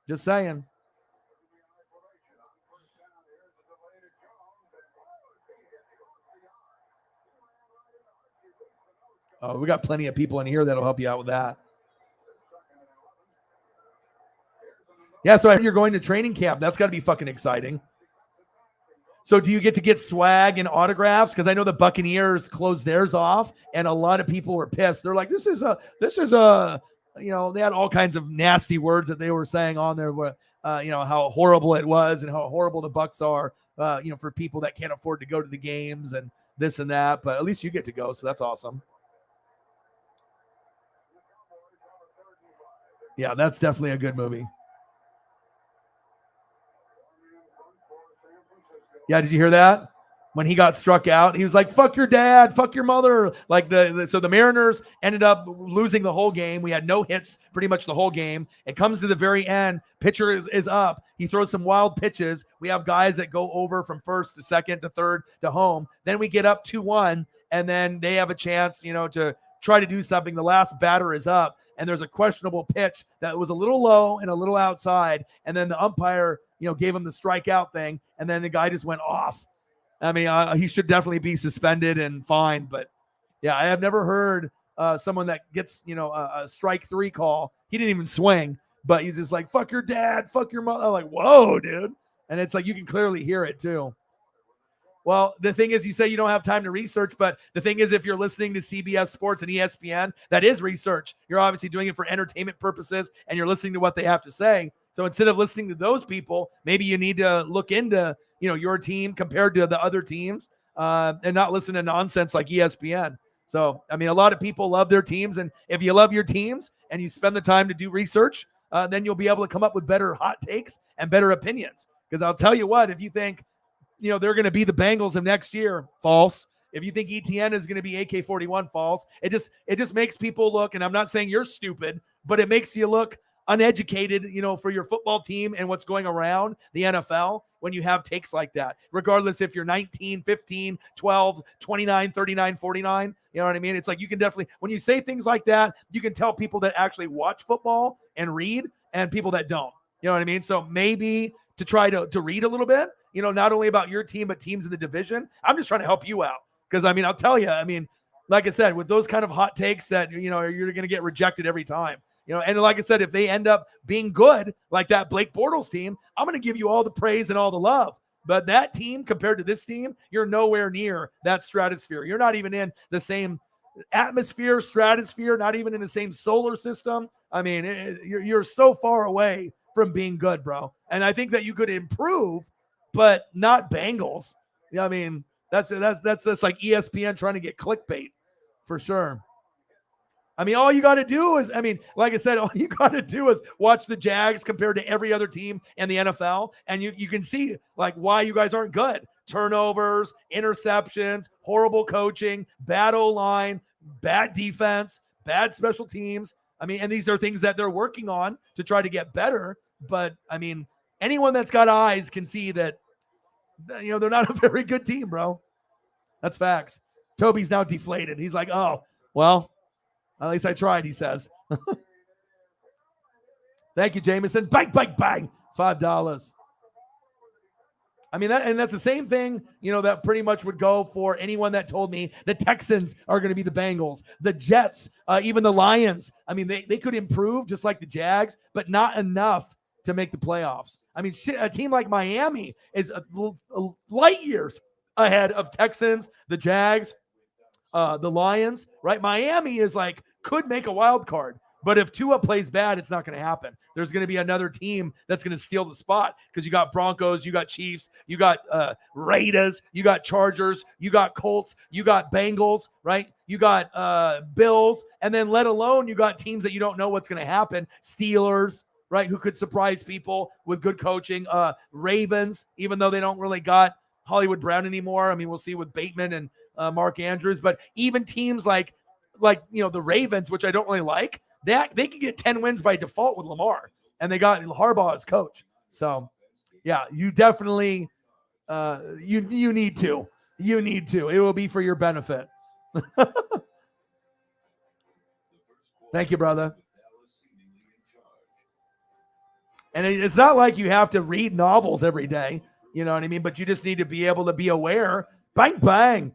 Just saying. Oh, we got plenty of people in here that'll help you out with that. Yeah, so you're going to training camp. That's got to be fucking exciting. So do you get swag and autographs? Because I know the Buccaneers closed theirs off, and a lot of people were pissed. They're like, this is a they had all kinds of nasty words that they were saying on there, how horrible it was and how horrible the Bucs are, for people that can't afford to go to the games and this and that. But at least you get to go, so that's awesome. Yeah, that's definitely a good movie. Yeah, did you hear that? When he got struck out, he was like, fuck your dad, fuck your mother. Like so the Mariners ended up losing the whole game. We had no hits pretty much the whole game. It comes to the very end. Pitcher is up. He throws some wild pitches. We have guys that go over from first to second to third to home. Then we get up 2-1, and then they have a chance, to try to do something. The last batter is up, and there's a questionable pitch that was a little low and a little outside. And then the umpire, gave him the strikeout thing, and then the guy just went off. I mean, he should definitely be suspended and fined. But, yeah, I have never heard someone that gets, a strike 3 call. He didn't even swing, but he's just like, fuck your dad, fuck your mother. I'm like, whoa, dude. And it's like you can clearly hear it, too. Well, the thing is, you say you don't have time to research, but the thing is, if you're listening to CBS Sports and ESPN, that is research. You're obviously doing it for entertainment purposes, and you're listening to what they have to say. So instead of listening to those people, maybe you need to look into your team compared to the other teams, and not listen to nonsense like ESPN. So, I mean, a lot of people love their teams. And if you love your teams and you spend the time to do research, then you'll be able to come up with better hot takes and better opinions. Because I'll tell you what, if you think, they're going to be the Bengals of next year, false. If you think ETN is going to be AK-41, false. It just makes people look, and I'm not saying you're stupid, but it makes you look uneducated, for your football team and what's going around the NFL when you have takes like that, regardless if you're 19, 15, 12, 29, 39, 49, you know what I mean? It's like you can definitely, when you say things like that, you can tell people that actually watch football and read and people that don't, you know what I mean? So maybe to try to read a little bit, not only about your team, but teams in the division. I'm just trying to help you out. Because, I'll tell you, like I said, with those kind of hot takes that, you're going to get rejected every time. And like I said, if they end up being good, like that Blake Bortles team, I'm going to give you all the praise and all the love. But that team compared to this team, you're nowhere near that stratosphere. You're not even in the same atmosphere, stratosphere, not even in the same solar system. You're so far away from being good, bro. And I think that you could improve, but not Bengals. That's like ESPN trying to get clickbait for sure. All you got to do is, like I said, all you got to do is watch the Jags compared to every other team in the NFL, and you can see like why you guys aren't good. Turnovers, interceptions, horrible coaching, bad O-line, bad defense, bad special teams. And these are things that they're working on to try to get better. But anyone that's got eyes can see that, they're not a very good team, bro. That's facts. Toby's now deflated. He's like, oh, well, at least I tried, he says. Thank you, Jameson. Bang, bang, bang. $5. That's the same thing, that pretty much would go for anyone that told me the Texans are going to be the Bengals, the Jets, even the Lions. They could improve just like the Jags, but not enough to make the playoffs. A team like Miami is light years ahead of Texans, the Jags, the Lions, right? Miami is like, could make a wild card, but if Tua plays bad, it's not going to happen. There's going to be another team that's going to steal the spot because you got Broncos, you got Chiefs, you got Raiders, you got Chargers, you got Colts, you got Bengals, right? You got Bills, and then let alone you got teams that you don't know what's going to happen. Steelers, right, who could surprise people with good coaching. Ravens, even though they don't really got Hollywood Brown anymore. We'll see with Bateman and Mark Andrews, but even teams like the Ravens, which I don't really like, they can get 10 wins by default with Lamar, and they got Harbaugh as coach. So, yeah, you definitely you need to. You need to. It will be for your benefit. Thank you, brother. And it's not like you have to read novels every day, you know what I mean? But you just need to be able to be aware. Bang, bang.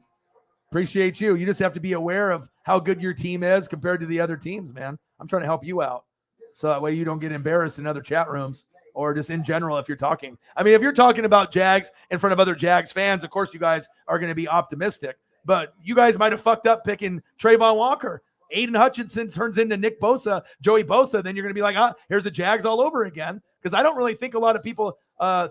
Appreciate you. You just have to be aware of how good your team is compared to the other teams, man. I'm trying to help you out. So that way you don't get embarrassed in other chat rooms or just in general if you're talking. If you're talking about Jags in front of other Jags fans, of course you guys are going to be optimistic. But you guys might have fucked up picking Trayvon Walker. Aiden Hutchinson turns into Nick Bosa, Joey Bosa. Then you're going to be like, here's the Jags all over again. Because I don't really think a lot of people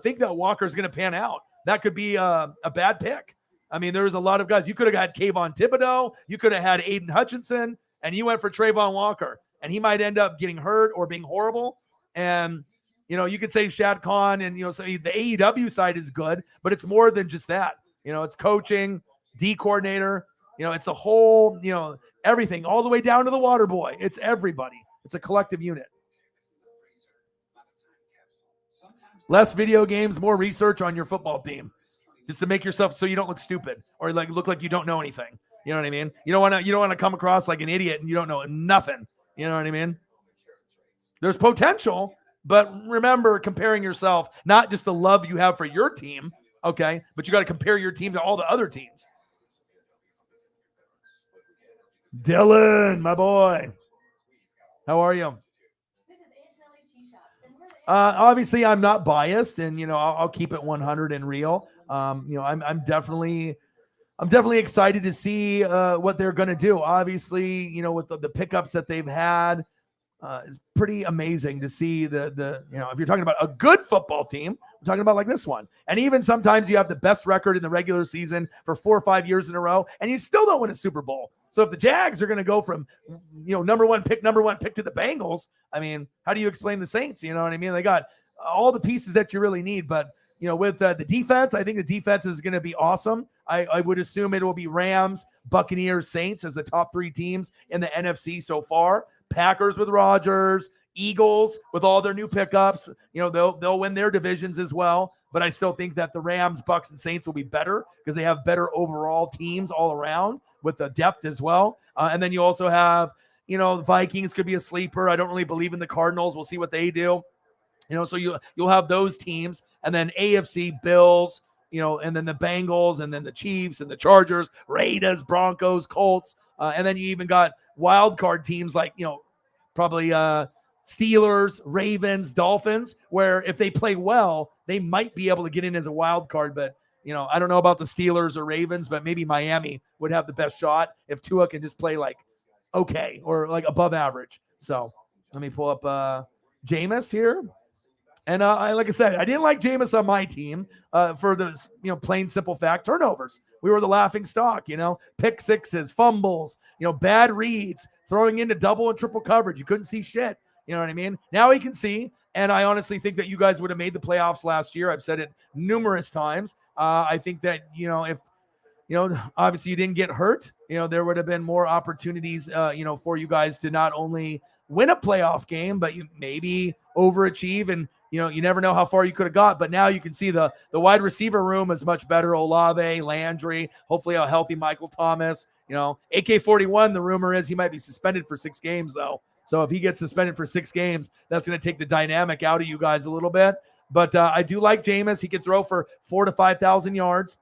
think that Walker is going to pan out. That could be a bad pick. There's a lot of guys. You could have had Kayvon Thibodeau. You could have had Aiden Hutchinson. And you went for Trayvon Walker. And he might end up getting hurt or being horrible. And, you could say Shad Khan and, so the AEW side is good. But it's more than just that. It's coaching, D coordinator. It's the whole, everything. All the way down to the water boy. It's everybody. It's a collective unit. Less video games, more research on your football team. Just to make yourself so you don't look stupid or look like you don't know anything. You know what I mean? You don't want to come across like an idiot and you don't know nothing. You know what I mean? There's potential, but remember comparing yourself, not just the love you have for your team, okay? But you got to compare your team to all the other teams. Dylan, my boy. How are you? Obviously, I'm not biased, and I'll keep it 100 and real. I'm definitely excited to see what they're going to do. Obviously, with the pickups that they've had, it's pretty amazing to see the if you're talking about a good football team, I'm talking about like this one. And even sometimes you have the best record in the regular season for 4 or 5 years in a row, and you still don't win a Super Bowl. So if the Jags are going to go from, number one pick to the Bengals, how do you explain the Saints? You know what I mean? They got all the pieces that you really need. But, with the defense, I think the defense is going to be awesome. I would assume it will be Rams, Buccaneers, Saints as the top 3 teams in the NFC so far. Packers with Rodgers, Eagles with all their new pickups. They'll win their divisions as well. But I still think that the Rams, Bucs, and Saints will be better because they have better overall teams all around with the depth as well. And then you also have, the Vikings could be a sleeper. I don't really believe in the Cardinals. We'll see what they do. So you'll have those teams, and then AFC Bills, and then the Bengals, and then the Chiefs and the Chargers, Raiders, Broncos, Colts, and then you even got wild card teams like probably Steelers, Ravens, Dolphins, where if they play well, they might be able to get in as a wild card. But I don't know about the Steelers or Ravens, but maybe Miami would have the best shot if Tua can just play like okay or like above average. So let me pull up Jameis here. And like I said, I didn't like Jameis on my team for the plain simple fact, turnovers. We were the laughing stock, pick sixes, fumbles, bad reads, throwing into double and triple coverage. You couldn't see shit. You know what I mean? Now he can see. And I honestly think that you guys would have made the playoffs last year. I've said it numerous times. I think that, if, obviously you didn't get hurt, there would have been more opportunities, for you guys to not only win a playoff game, but you maybe overachieve. And, you never know how far you could have got. But now you can see the wide receiver room is much better. Olave, Landry, hopefully a healthy Michael Thomas. AK-41, the rumor is he might be suspended for 6 games, though. So if he gets suspended for 6 games, that's going to take the dynamic out of you guys a little bit. But I do like Jameis. He can throw for 4,000 to 5,000 yards.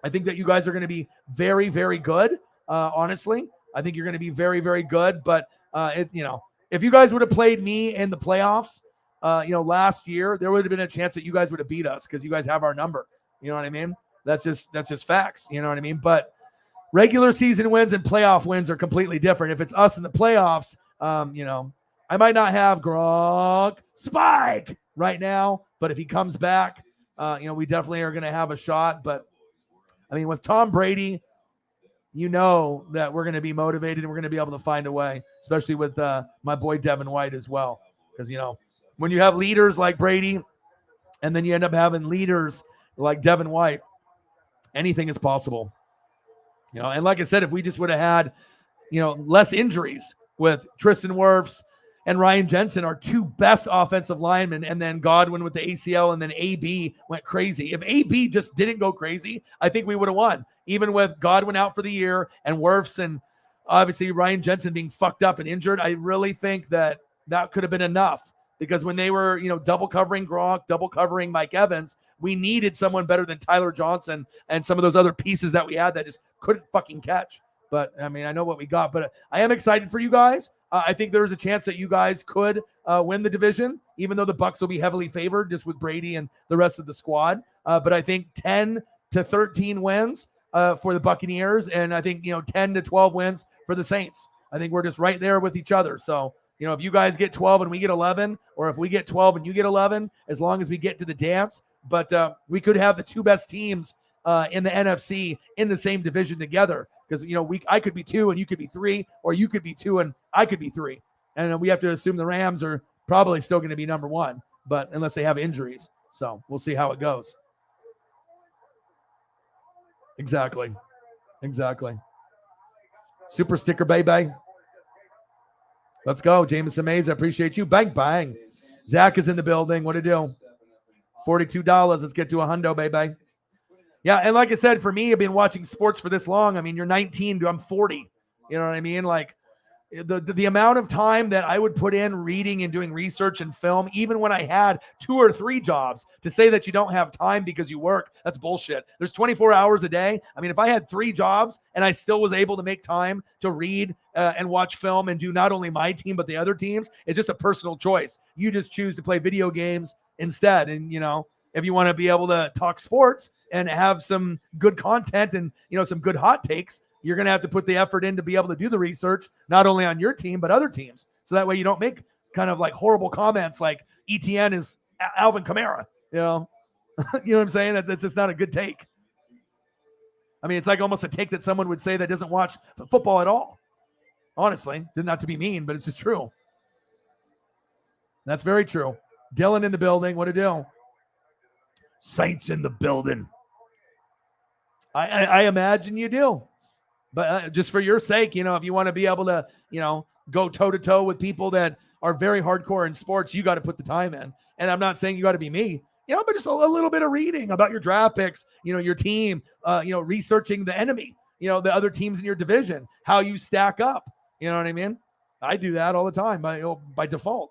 I think that you guys are going to be very, very good. Honestly, I think you're going to be very, very good. But if you guys would have played me in the playoffs, last year, there would have been a chance that you guys would have beat us because you guys have our number. You know what I mean? That's just facts. You know what I mean? But regular season wins and playoff wins are completely different. If it's us in the playoffs, I might not have Gronk Spike right now, but if he comes back, we definitely are going to have a shot. But I mean, with Tom Brady, that we're going to be motivated and we're going to be able to find a way, especially with my boy Devin White as well. Because, when you have leaders like Brady and then you end up having leaders like Devin White, anything is possible. And like I said, if we just would have had, less injuries with Tristan Wirfs and Ryan Jensen, our 2 best offensive linemen, and then Godwin with the ACL, and then AB went crazy. If AB just didn't go crazy, I think we would have won. Even with Godwin out for the year and Wirfs and obviously Ryan Jensen being fucked up and injured, I really think that could have been enough. Because when they were, double covering Gronk, double covering Mike Evans, we needed someone better than Tyler Johnson and some of those other pieces that we had that just couldn't fucking catch. But, I mean, I know what we got. But I am excited for you guys. I think there's a chance that you guys could win the division, even though the Bucs will be heavily favored just with Brady and the rest of the squad. But I think 10 to 13 wins for the Buccaneers, and I think, 10 to 12 wins for the Saints. I think we're just right there with each other. So, if you guys get 12 and we get 11, or if we get 12 and you get 11, as long as we get to the dance. But we could have the 2 best teams in the NFC in the same division together. Because, I could be 2 and you could be 3, or you could be 2 and I could be 3. And we have to assume the Rams are probably still going to be number 1, but unless they have injuries. So we'll see how it goes. Exactly. Super sticker, baby. Let's go. Jameson Mays, I appreciate you. Bang, bang. Zach is in the building. What to do? $42. Let's get to a hundo, baby. Yeah, and like I said, for me, I've been watching sports for this long. I mean, you're 19, dude, I'm 40. You know what I mean? Like, the amount of time that I would put in reading and doing research and film, even when I had 2 or 3 jobs, to say that you don't have time because you work, that's bullshit. There's 24 hours a day. I mean, if I had 3 jobs and I still was able to make time to read and watch film and do not only my team, but the other teams, it's just a personal choice. You just choose to play video games instead. And, if you want to be able to talk sports and have some good content and, some good hot takes, you're going to have to put the effort in to be able to do the research, not only on your team, but other teams. So that way you don't make kind of like horrible comments like ETN is Alvin Kamara, You know what I'm saying? That's just not a good take. I mean, it's like almost a take that someone would say that doesn't watch football at all. Honestly, not to be mean, but it's just true. That's very true. Dylan in the building. What to do? Saints in the building. I imagine you do. But just for your sake, if you want to be able to, go toe-to-toe with people that are very hardcore in sports, you got to put the time in. And I'm not saying you got to be me, but just a little bit of reading about your draft picks, your team, researching the enemy, the other teams in your division, how you stack up. You know what I mean? I do that all the time by default.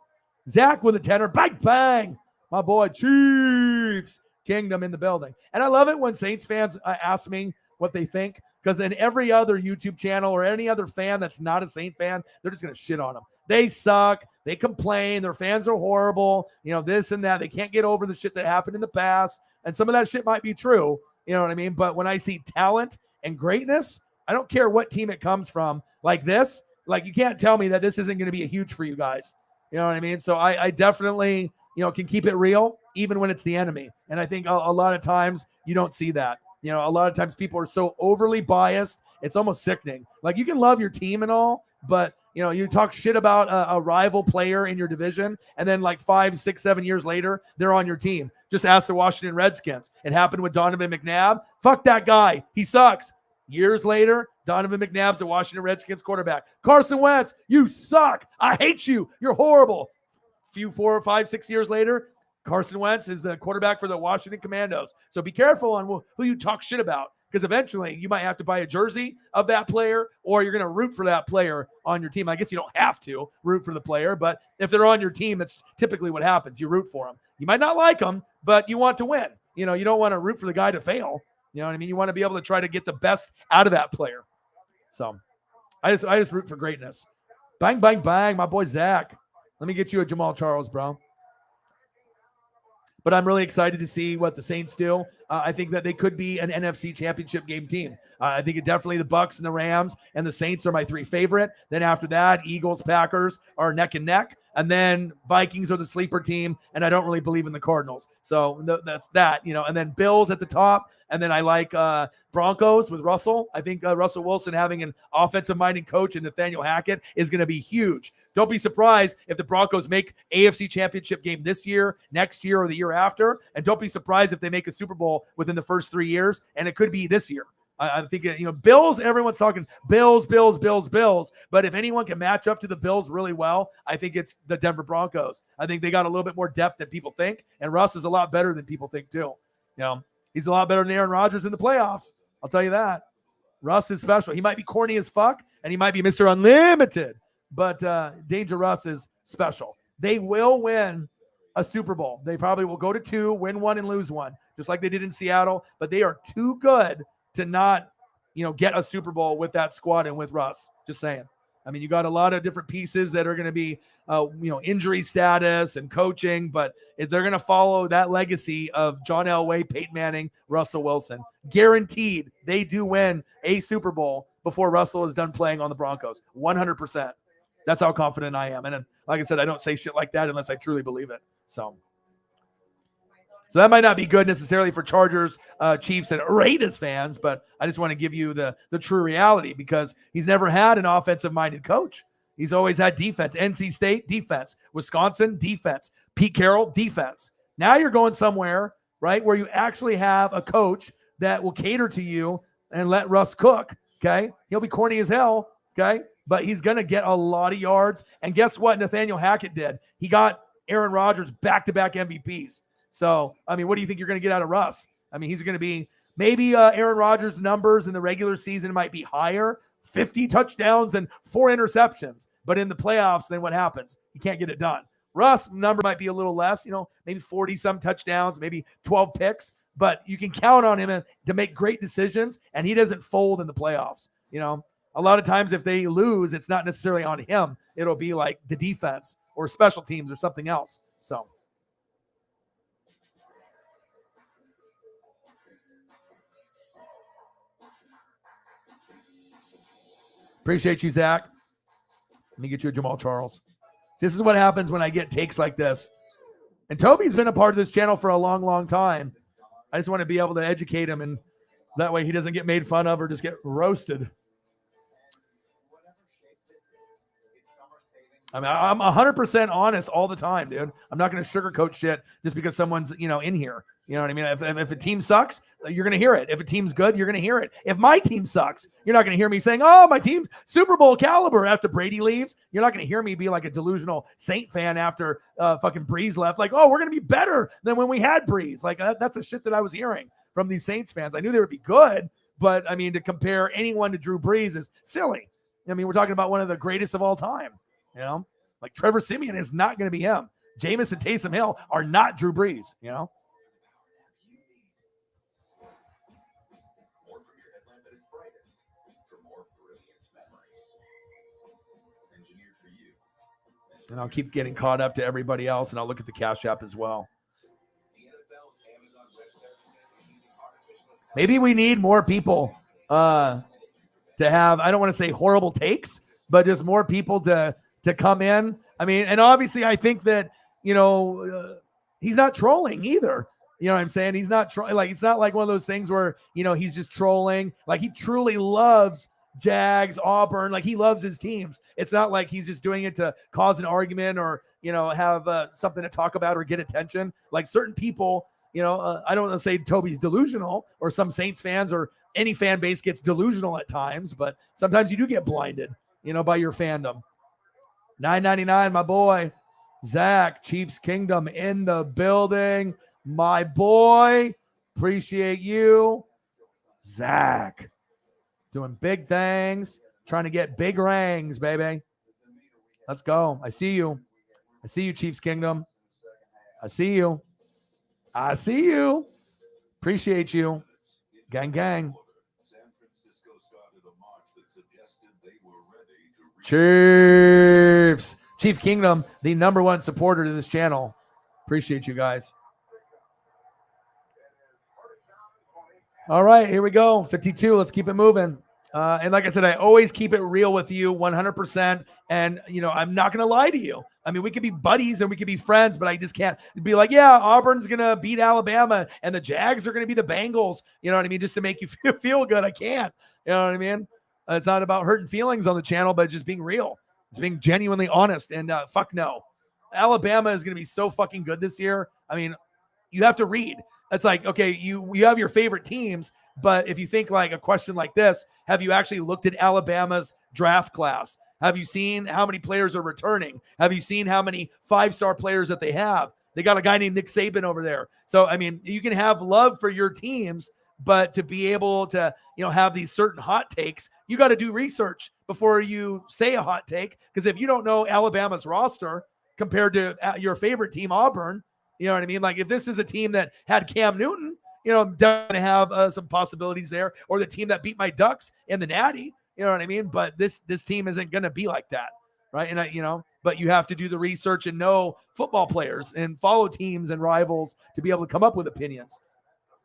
Zach with a 10er, bang, bang. My boy Chiefs Kingdom in the building. And I love it when Saints fans ask me what they think, because in every other YouTube channel or any other fan that's not a Saint fan, they're just going to shit on them. They suck. They complain. Their fans are horrible. You know, this and that. They can't get over the shit that happened in the past. And some of that shit might be true. You know what I mean? But when I see talent and greatness, I don't care what team it comes from. Like this, like you can't tell me that this isn't going to be a huge for you guys. You know what I mean? So I definitely, you know, can keep it real even when it's the enemy. And I think a lot of times you don't see that. You know, a lot of times people are so overly biased, it's almost sickening. Like you can love your team and all, but you know, you talk shit about a rival player in your division, and then like 5, 6, 7 years later, they're on your team. Just ask the Washington Redskins. It happened with Donovan McNabb. Fuck that guy. He sucks. Years later, Donovan McNabb's the Washington Redskins quarterback. Carson Wentz, you suck. I hate you. You're horrible. Few 4, 5, 6 years later, Carson Wentz is the quarterback for the Washington Commandos. So be careful on who you talk shit about, because eventually you might have to buy a jersey of that player, or you're going to root for that player on your team. I guess you don't have to root for the player, but if they're on your team, that's typically what happens. You root for them. You might not like them, but you want to win. You know, you don't want to root for the guy to fail. You know what I mean? You want to be able to try to get the best out of that player. So I just root for greatness. Bang, bang, bang. My boy Zach. Let me get you a Jamal Charles, bro. But I'm really excited to see what the Saints do. I think that they could be an NFC championship game team. I think it definitely the Bucs and the Rams and the Saints are my 3 favorite. Then after that, Eagles, Packers are neck and neck. And then Vikings are the sleeper team. And I don't really believe in the Cardinals. So that's that, you know. And then Bills at the top. And then I like Broncos with Russell. I think Russell Wilson having an offensive-minded coach and Nathaniel Hackett is going to be huge. Don't be surprised if the Broncos make AFC championship game this year, next year, or the year after. And don't be surprised if they make a Super Bowl within the first 3 years. And it could be this year. I think, you know, Bills, everyone's talking Bills. But if anyone can match up to the Bills really well, I think it's the Denver Broncos. I think they got a little bit more depth than people think. And Russ is a lot better than people think too. You know, he's a lot better than Aaron Rodgers in the playoffs. I'll tell you that. Russ is special. He might be corny as fuck, and he might be Mr. Unlimited. But Danger Russ is special. They will win a Super Bowl. They probably will go to 2, win 1, and lose 1, just like they did in Seattle. But they are too good to not, you know, get a Super Bowl with that squad and with Russ. Just saying. I mean, you got a lot of different pieces that are going to be, you know, injury status and coaching, but if they're going to follow that legacy of John Elway, Peyton Manning, Russell Wilson, guaranteed they do win a Super Bowl before Russell is done playing on the Broncos. 100%. That's how confident I am. And like I said, I don't say shit like that unless I truly believe it. So that might not be good necessarily for Chargers, Chiefs, and Raiders fans, but I just want to give you the true reality, because he's never had an offensive-minded coach. He's always had defense. NC State, defense. Wisconsin, defense. Pete Carroll, defense. Now you're going somewhere, right, where you actually have a coach that will cater to you and let Russ cook, okay? He'll be corny as hell, okay? But he's going to get a lot of yards. And guess what Nathaniel Hackett did? He got Aaron Rodgers back-to-back MVPs. So, I mean, what do you think you're going to get out of Russ? I mean, he's going to be maybe Aaron Rodgers' numbers in the regular season might be higher, 50 touchdowns and 4 interceptions. But in the playoffs, then what happens? You can't get it done. Russ' number might be a little less, you know, maybe 40-some touchdowns, maybe 12 picks. But you can count on him to make great decisions, and he doesn't fold in the playoffs. You know, a lot of times if they lose, it's not necessarily on him. It'll be like the defense or special teams or something else. So. Appreciate you, Zach. Let me get you a Jamal Charles. This is what happens when I get takes like this. And Toby's been a part of this channel for a long, long time. I just want to be able to educate him, and that way he doesn't get made fun of or just get roasted. I mean, I'm 100% honest all the time, dude. I'm not going to sugarcoat shit just because someone's, you know, in here. You know what I mean? If a team sucks, you're going to hear it. If a team's good, you're going to hear it. If my team sucks, you're not going to hear me saying, oh, my team's Super Bowl caliber after Brady leaves. You're not going to hear me be like a delusional Saint fan after fucking Breeze left. Like, oh, we're going to be better than when we had Breeze. Like, that's the shit that I was hearing from these Saints fans. I knew they would be good, but, I mean, to compare anyone to Drew Brees is silly. I mean, we're talking about one of the greatest of all time. You know, like Trevor Siemian is not going to be him. Jameis and Taysom Hill are not Drew Brees, you know? More from your headlamp at its brightest for more brilliant memories. Engineered for you. And I'll keep getting caught up to everybody else, and I'll look at the Cash App as well. The NFL Amazon Web Services is using artificial intelligence. Maybe we need more people to have, I don't want to say horrible takes, but just more people to come in. I mean, and obviously I think that, you know, he's not trolling either. You know what I'm saying? He's not like, it's not like one of those things where, you know, he's just trolling. Like, he truly loves Jags, Auburn. Like, he loves his teams. It's not like he's just doing it to cause an argument or, you know, have something to talk about or get attention. Like, certain people, you know, I don't want to say Toby's delusional, or some Saints fans or any fan base gets delusional at times, but sometimes you do get blinded, you know, by your fandom. $9.99, my boy. Zach, Chiefs Kingdom in the building. My boy, appreciate you. Zach, doing big things, trying to get big rings, baby. Let's go. I see you. I see you, Chiefs Kingdom. I see you. I see you. Appreciate you. Gang, gang. Chiefs. Chief Kingdom, the #1 supporter to this channel. Appreciate you guys. All right, here we go. 52. Let's keep it moving. And like I said, I always keep it real with you 100%. And, you know, I'm not going to lie to you. I mean, we could be buddies and we could be friends, but I just can't be like, yeah, Auburn's going to beat Alabama and the Jags are going to be the Bengals. You know what I mean? Just to make you feel good. I can't. You know what I mean? It's not about hurting feelings on the channel, but just being real. It's being genuinely honest. And fuck no. Alabama is going to be so fucking good this year. I mean, you have to read. It's like, okay, you have your favorite teams, but if you think like a question like this, have you actually looked at Alabama's draft class? Have you seen how many players are returning? Have you seen how many 5-star players that they have? They got a guy named Nick Saban over there. So, I mean, you can have love for your teams, but to be able to, you know, have these certain hot takes, you got to do research before you say a hot take. Because if you don't know Alabama's roster compared to your favorite team, Auburn, you know what I mean? Like, if this is a team that had Cam Newton, you know, I'm definitely have some possibilities there. Or the team that beat my Ducks in the Natty, you know what I mean? But this team isn't going to be like that, right? And, you know, but you have to do the research and know football players and follow teams and rivals to be able to come up with opinions.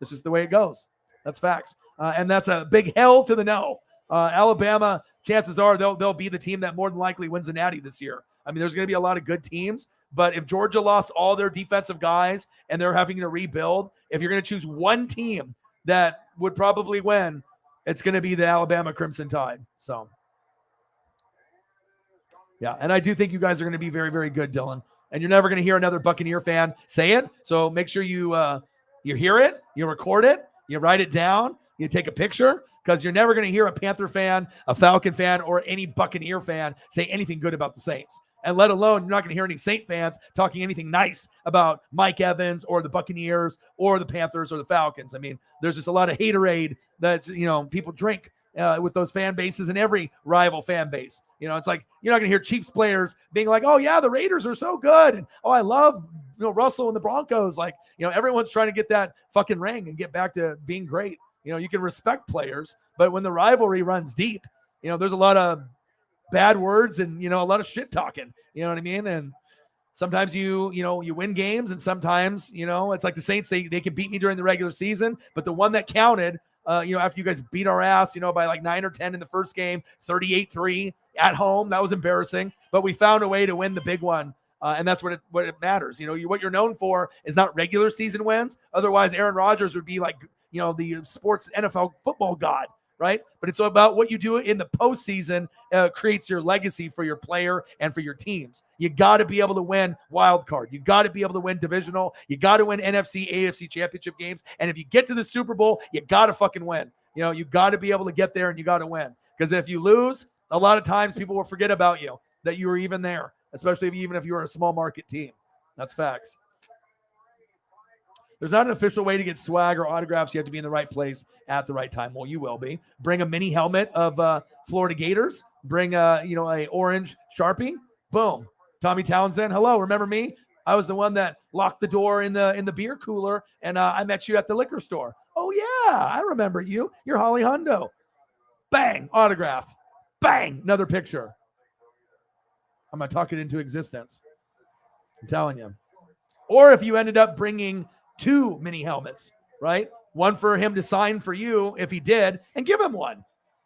This is the way it goes. That's facts. And that's a big hell to the no. Alabama, chances are they'll be the team that more than likely wins the Natty this year. I mean, there's going to be a lot of good teams. But if Georgia lost all their defensive guys and they're having to rebuild, if you're going to choose one team that would probably win, it's going to be the Alabama Crimson Tide. So, yeah. And I do think you guys are going to be very, very good, Dylan. And you're never going to hear another Buccaneer fan say it. So make sure you hear it, you record it, you write it down, you take a picture, because you're never going to hear a Panther fan, a Falcon fan, or any Buccaneer fan say anything good about the Saints. And let alone, you're not going to hear any Saint fans talking anything nice about Mike Evans or the Buccaneers or the Panthers or the Falcons. I mean, there's just a lot of haterade that's, you know, people drink with those fan bases and every rival fan base. You know, it's like, you're not going to hear Chiefs players being like, oh yeah, the Raiders are so good. And, oh, I love, you know, Russell and the Broncos. Like, you know, everyone's trying to get that fucking ring and get back to being great. You know, you can respect players, but when the rivalry runs deep, you know, there's a lot of bad words and, you know, a lot of shit talking, you know what I mean? And sometimes you win games, and sometimes, you know, it's like the Saints, they can beat me during the regular season, but the one that counted, you know, after you guys beat our ass, you know, by like 9 or 10 in the first game, 38-3 at home, that was embarrassing, but we found a way to win the big one. And that's what it matters. You know, what you're known for is not regular season wins. Otherwise, Aaron Rodgers would be like, you know, the sports NFL football god, right? But it's about what you do in the postseason creates your legacy for your player and for your teams. You got to be able to win wild card. You got to be able to win divisional. You got to win NFC, AFC championship games. And if you get to the Super Bowl, you got to fucking win. You know, you got to be able to get there, and you got to win. Because if you lose, a lot of times people will forget about you, that you were even there, especially even if you were a small market team. That's facts. There's not an official way to get swag or autographs. You have to be in the right place at the right time. Well, you will be. Bring a mini helmet of Florida Gators. Bring a orange Sharpie. Boom. Tommy Townsend. Hello. Remember me? I was the one that locked the door in the beer cooler, and I met you at the liquor store. Oh yeah, I remember you. You're Holly Hundo. Bang, autograph. Bang, another picture. I'm gonna talk it into existence. I'm telling you. Or if you ended up bringing 2 mini helmets, right? One for him to sign for you if he did, and give him one.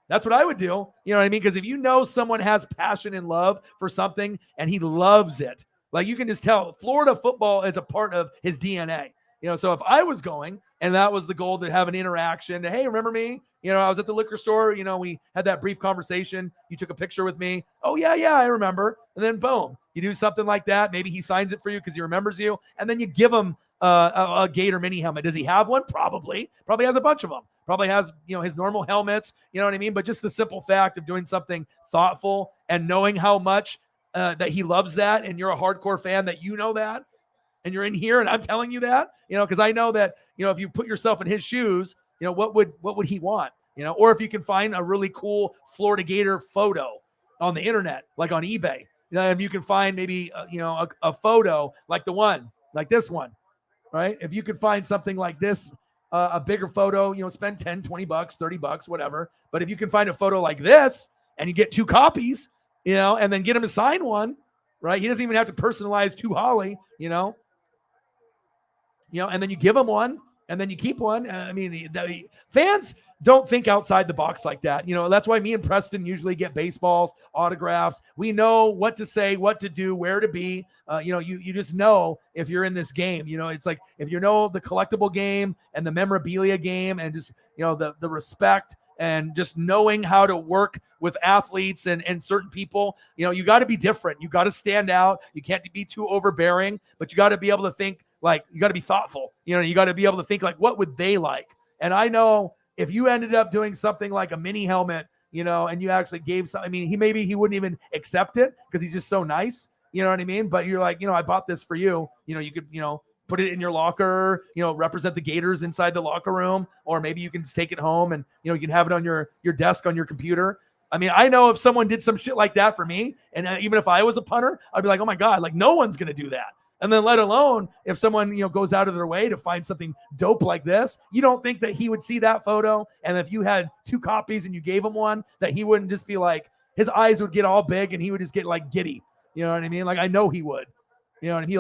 That's what I would do. You know what I mean? Because if you know someone has passion and love for something and he loves it, like you can just tell Florida football is a part of his DNA. You know, so if I was going and that was the goal, to have an interaction, to, hey, remember me? You know, I was at the liquor store, you know, we had that brief conversation. You took a picture with me. Oh, yeah, I remember. And then boom, you do something like that. Maybe he signs it for you because he remembers you. And then you give him a Gator mini helmet. Does he have one? Probably has a bunch of them. Probably has, you know, his normal helmets, you know what I mean? But just the simple fact of doing something thoughtful and knowing how much that he loves that, and you're a hardcore fan, that you know that, and you're in here and I'm telling you that, you know, because I know that, you know, if you put yourself in his shoes, you know, what would he want? You know, or if you can find a really cool Florida Gator photo on the internet, like on eBay, you know, if you can find maybe, you know, a photo like the one, like this one, right? If you could find something like this, a bigger photo, you know, spend $10, $20, $30, whatever. But if you can find a photo like this and you get 2 copies, you know, and then get him to sign one, right? He doesn't even have to personalize to Holly, you know, and then you give him one and then you keep one. I mean, the fans don't think outside the box like that. You know, that's why me and Preston usually get baseballs, autographs. We know what to say, what to do, where to be. You know, you just know if you're in this game. You know, it's like if you know the collectible game and the memorabilia game, and just, you know, the respect and just knowing how to work with athletes and certain people. You know, you got to be different. You got to stand out. You can't be too overbearing, but you got to be able to think, like, you got to be thoughtful. You know, you got to be able to think like, what would they like? And I know if you ended up doing something like a mini helmet, you know, and you actually gave some, I mean, he wouldn't even accept it because he's just so nice. You know what I mean? But you're like, you know, I bought this for you. You know, you could, you know, put it in your locker, you know, represent the Gators inside the locker room, or maybe you can just take it home and, you know, you can have it on your desk on your computer. I mean, I know if someone did some shit like that for me, and even if I was a punter, I'd be like, oh my God, like no one's going to do that. And then let alone if someone, you know, goes out of their way to find something dope like this, you don't think that he would see that photo. And if you had 2 copies and you gave him one, that he wouldn't just be like, his eyes would get all big and he would just get like giddy. You know what I mean? Like, I know he would, you know, and he'd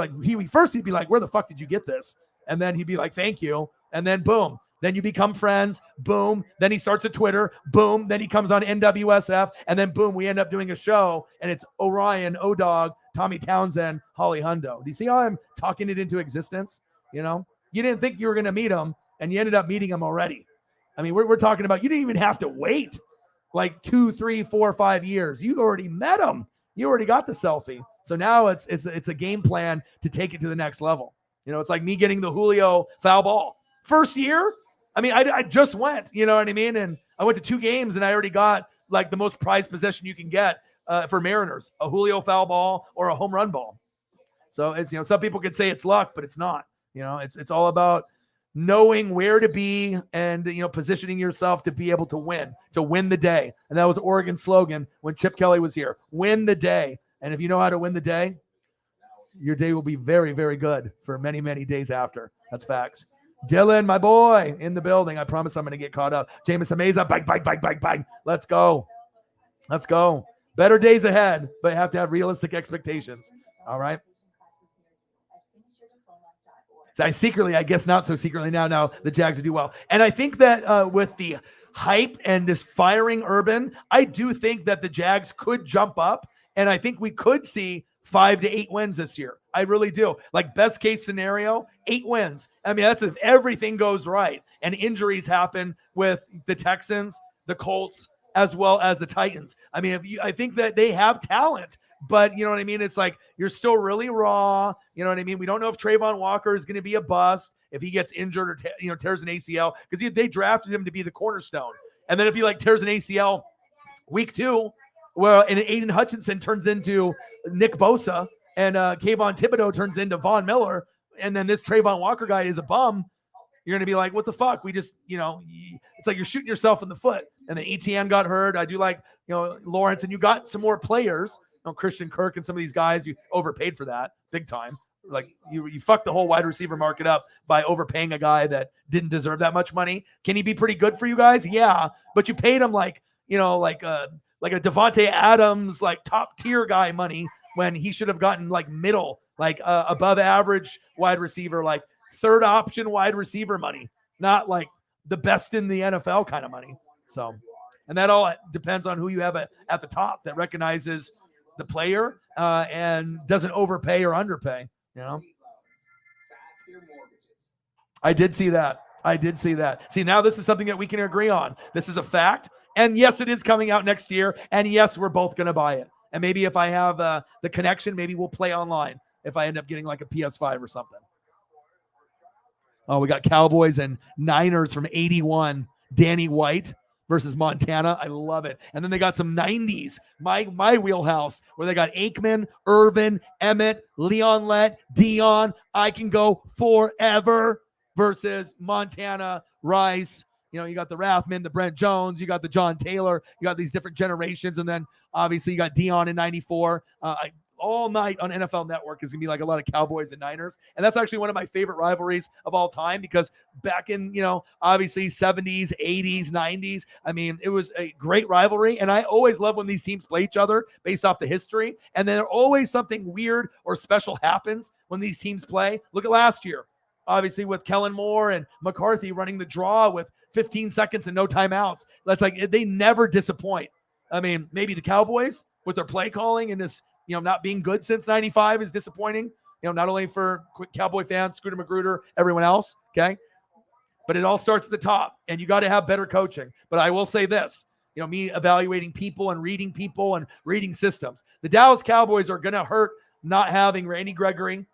be like, where the fuck did you get this? And then he'd be like, thank you. And then boom, then you become friends. Boom. Then he starts a Twitter. Boom. Then he comes on NWSF. And then boom, we end up doing a show and it's Orion, O-Dog, Tommy Townsend, Holly Hundo. Do you see how I'm talking it into existence? You know, you didn't think you were going to meet him and you ended up meeting him already. I mean, we're talking about, you didn't even have to wait like 2, 3, 4, 5 years. You already met him. You already got the selfie. So now it's a game plan to take it to the next level. You know, it's like me getting the Julio foul ball. First year, I mean, I just went, you know what I mean? And I went to 2 games and I already got like the most prized possession you can get for Mariners, a Julio foul ball or a home run ball. So it's, you know, some people could say it's luck, but it's not. You know, it's all about knowing where to be and, you know, positioning yourself to be able to win the day. And that was Oregon's slogan when Chip Kelly was here, win the day. And if you know how to win the day, your day will be very, very good for many, many days after. That's facts. Dylan, my boy, in the building. I promise I'm going to get caught up. Jameis Ameza, bang. Let's go. Better days ahead, but have to have realistic expectations. All right. So I guess not so secretly now the Jags will do well. And I think that with the hype and this firing Urban, I do think that the Jags could jump up. And I think we could see 5 to 8 wins this year. I really do. Like best case scenario, 8 wins. I mean, that's if everything goes right and injuries happen with the Texans, the Colts, as well as the Titans. I mean, I think that they have talent, but you know what I mean? It's like, you're still really raw. You know what I mean? We don't know if Trayvon Walker is going to be a bust, if he gets injured or tears an ACL, because they drafted him to be the cornerstone. And then if he tears an ACL week 2, well, and Aiden Hutchinson turns into Nick Bosa and Kayvon Thibodeau turns into Von Miller, and then this Trayvon Walker guy is a bum, you're going to be like, what the fuck? We just, you know, it's like you're shooting yourself in the foot. And then ETN got hurt. I do like, you know, Lawrence, and you got some more players, you know, Christian Kirk and some of these guys, you overpaid for that big time. Like you fucked the whole wide receiver market up by overpaying a guy that didn't deserve that much money. Can he be pretty good for you guys? Yeah, but you paid him like a Devontae Adams, like top tier guy money when he should have gotten like middle, like above average wide receiver, like third option wide receiver money, not like the best in the NFL kind of money. So, and that all depends on who you have at the top that recognizes the player and doesn't overpay or underpay. You know, I did see that. See, now this is something that we can agree on. This is a fact. And yes, it is coming out next year. And yes, we're both going to buy it. And maybe if I have the connection, maybe we'll play online if I end up getting like a PS5 or something. Oh, we got Cowboys and Niners from 81. Danny White versus Montana. I love it. And then they got some 90s, my wheelhouse, where they got Aikman, Irvin, Emmett, Leon Lett, Dion. I can go forever versus Montana, Rice. You know, you got the Rathman, the Brent Jones, you got the John Taylor, you got these different generations. And then obviously you got Dion in 94. All night on NFL Network is going to be like a lot of Cowboys and Niners. And that's actually one of my favorite rivalries of all time because back in, obviously 70s, 80s, 90s, I mean, it was a great rivalry. And I always love when these teams play each other based off the history. And then always something weird or special happens when these teams play. Look at last year, obviously with Kellen Moore and McCarthy running the draw with 15 seconds and no timeouts. That's like, they never disappoint. I mean, maybe the Cowboys with their play calling and this, not being good since 95 is disappointing, not only for Cowboy fans, Scooter Magruder, everyone else, okay? But it all starts at the top, and you got to have better coaching. But I will say this, me evaluating people and reading systems. The Dallas Cowboys are going to hurt not having Randy Gregory,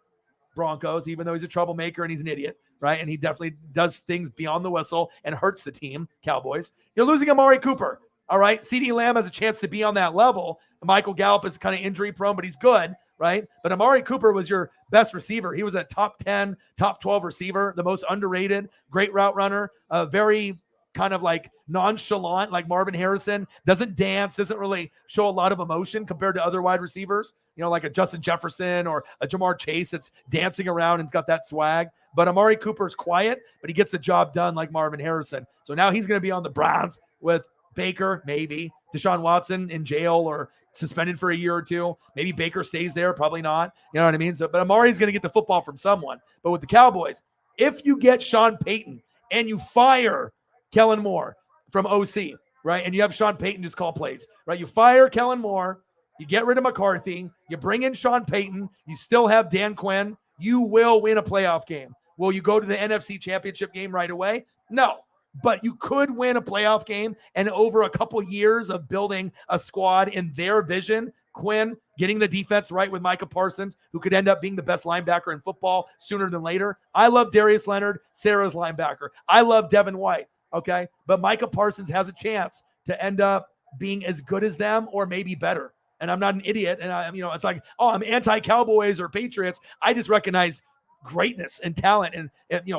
Broncos, even though he's a troublemaker and he's an idiot, right? And he definitely does things beyond the whistle and hurts the team, Cowboys. You're losing Amari Cooper, all right? CeeDee Lamb has a chance to be on that level. Michael Gallup is kind of injury prone, but he's good, right? But Amari Cooper was your best receiver. He was a top 10, top 12 receiver, the most underrated, great route runner, very kind of like nonchalant, like Marvin Harrison, doesn't dance, doesn't really show a lot of emotion compared to other wide receivers, like a Justin Jefferson or a Jamar Chase that's dancing around and's got that swag. But Amari Cooper's quiet, but he gets the job done like Marvin Harrison. So now he's going to be on the Browns with Baker, maybe Deshaun Watson in jail or suspended for a year or two. Maybe Baker stays there, probably not. You know what I mean? So, but Amari's going to get the football from someone. But with the Cowboys, if you get Sean Payton and you fire Kellen Moore from OC, right? And you have Sean Payton just call plays, right? You fire Kellen Moore, you get rid of McCarthy, you bring in Sean Payton, you still have Dan Quinn, you will win a playoff game. Will you go to the NFC Championship game right away? No. But you could win a playoff game, and over a couple years of building a squad in their vision, Quinn getting the defense right with Micah Parsons, who could end up being the best linebacker in football sooner than later. I love Darius Leonard, Sarah's linebacker. I love Devin White, okay? But Micah Parsons has a chance to end up being as good as them or maybe better. And I'm not an idiot, and it's like, I'm anti-Cowboys or Patriots. I just recognize greatness and talent, and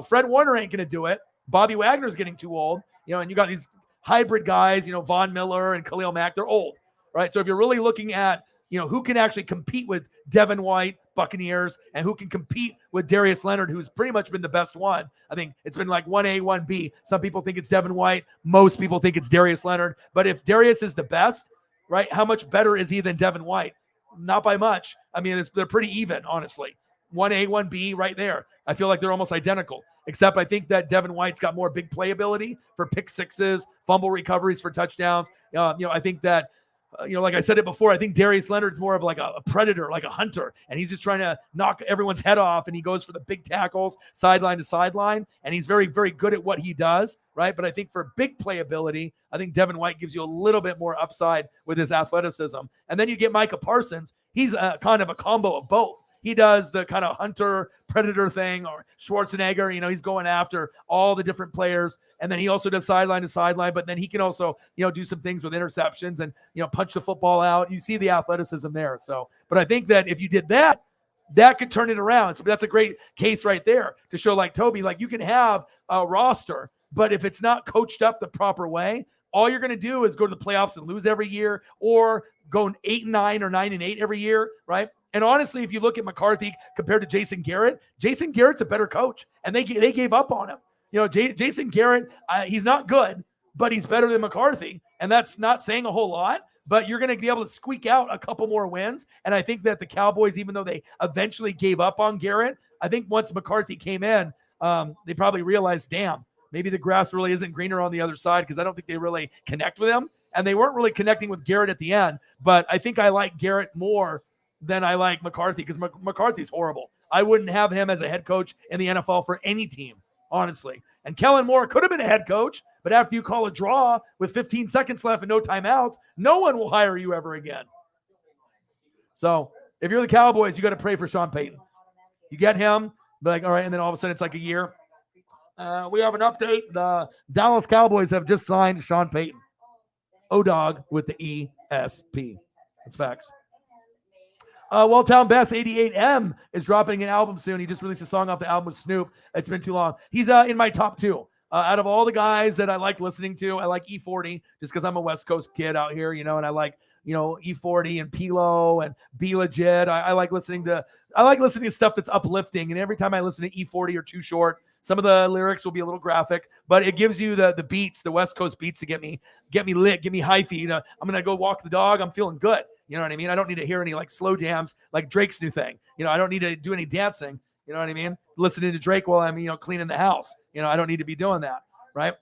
Fred Warner ain't going to do it. Bobby Wagner's getting too old, and you got these hybrid guys, Von Miller and Khalil Mack, they're old, right? So if you're really looking at, who can actually compete with Devin White, Buccaneers, and who can compete with Darius Leonard, who's pretty much been the best one. I think it's been like 1A, 1B. Some people think it's Devin White. Most people think it's Darius Leonard. But if Darius is the best, right, how much better is he than Devin White? Not by much. I mean, they're pretty even, honestly. 1A, 1B right there. I feel like they're almost identical. Except I think that Devin White's got more big playability for pick sixes, fumble recoveries for touchdowns. I think that, like I said it before, I think Darius Leonard's more of like a predator, like a hunter. And he's just trying to knock everyone's head off. And he goes for the big tackles, sideline to sideline. And he's very, very good at what he does, right? But I think for big playability, I think Devin White gives you a little bit more upside with his athleticism. And then you get Micah Parsons. He's kind of a combo of both. He does the kind of hunter predator thing, or Schwarzenegger, he's going after all the different players. And then he also does sideline to sideline, but then he can also, do some things with interceptions and, punch the football out. You see the athleticism there. So, but I think that if you did that, that could turn it around. So that's a great case right there to show, like Toby, like you can have a roster, but if it's not coached up the proper way, all you're going to do is go to the playoffs and lose every year, or go 8-9 or 9-8 every year, right? And honestly, if you look at McCarthy compared to Jason Garrett's a better coach, and they gave up on him. You know, Jason Garrett, he's not good, but he's better than McCarthy, and that's not saying a whole lot. But you're going to be able to squeak out a couple more wins, and I think that the Cowboys, even though they eventually gave up on Garrett, I think once McCarthy came in, they probably realized, damn, maybe the grass really isn't greener on the other side, because I don't think they really connect with him. And they weren't really connecting with Garrett at the end. But I think I like Garrett more than I like McCarthy, because McCarthy's horrible. I wouldn't have him as a head coach in the NFL for any team, honestly. And Kellen Moore could have been a head coach, but after you call a draw with 15 seconds left and no timeouts, no one will hire you ever again. So if you're the Cowboys, you got to pray for Sean Payton. You get him, be like, all right, and then all of a sudden it's like a year. We have an update. The Dallas Cowboys have just signed Sean Payton. O-Dog with the ESP. That's facts. Welltown Best 88M is dropping an album soon. He just released a song off the album with Snoop. It's been too long. He's in my top 2. Out of all the guys that I like listening to, I like E40 just because I'm a West Coast kid out here, and I like, E40 and P-Lo and Be Legit. I like listening to stuff that's uplifting. And every time I listen to E40 or Too Short, some of the lyrics will be a little graphic, but it gives you the beats, the West Coast beats to get me lit, get me hyphy. I'm going to go walk the dog. I'm feeling good. You know what I mean? I don't need to hear any like slow jams like Drake's new thing. I don't need to do any dancing. You know what I mean? Listening to Drake while I'm, cleaning the house. I don't need to be doing that, right?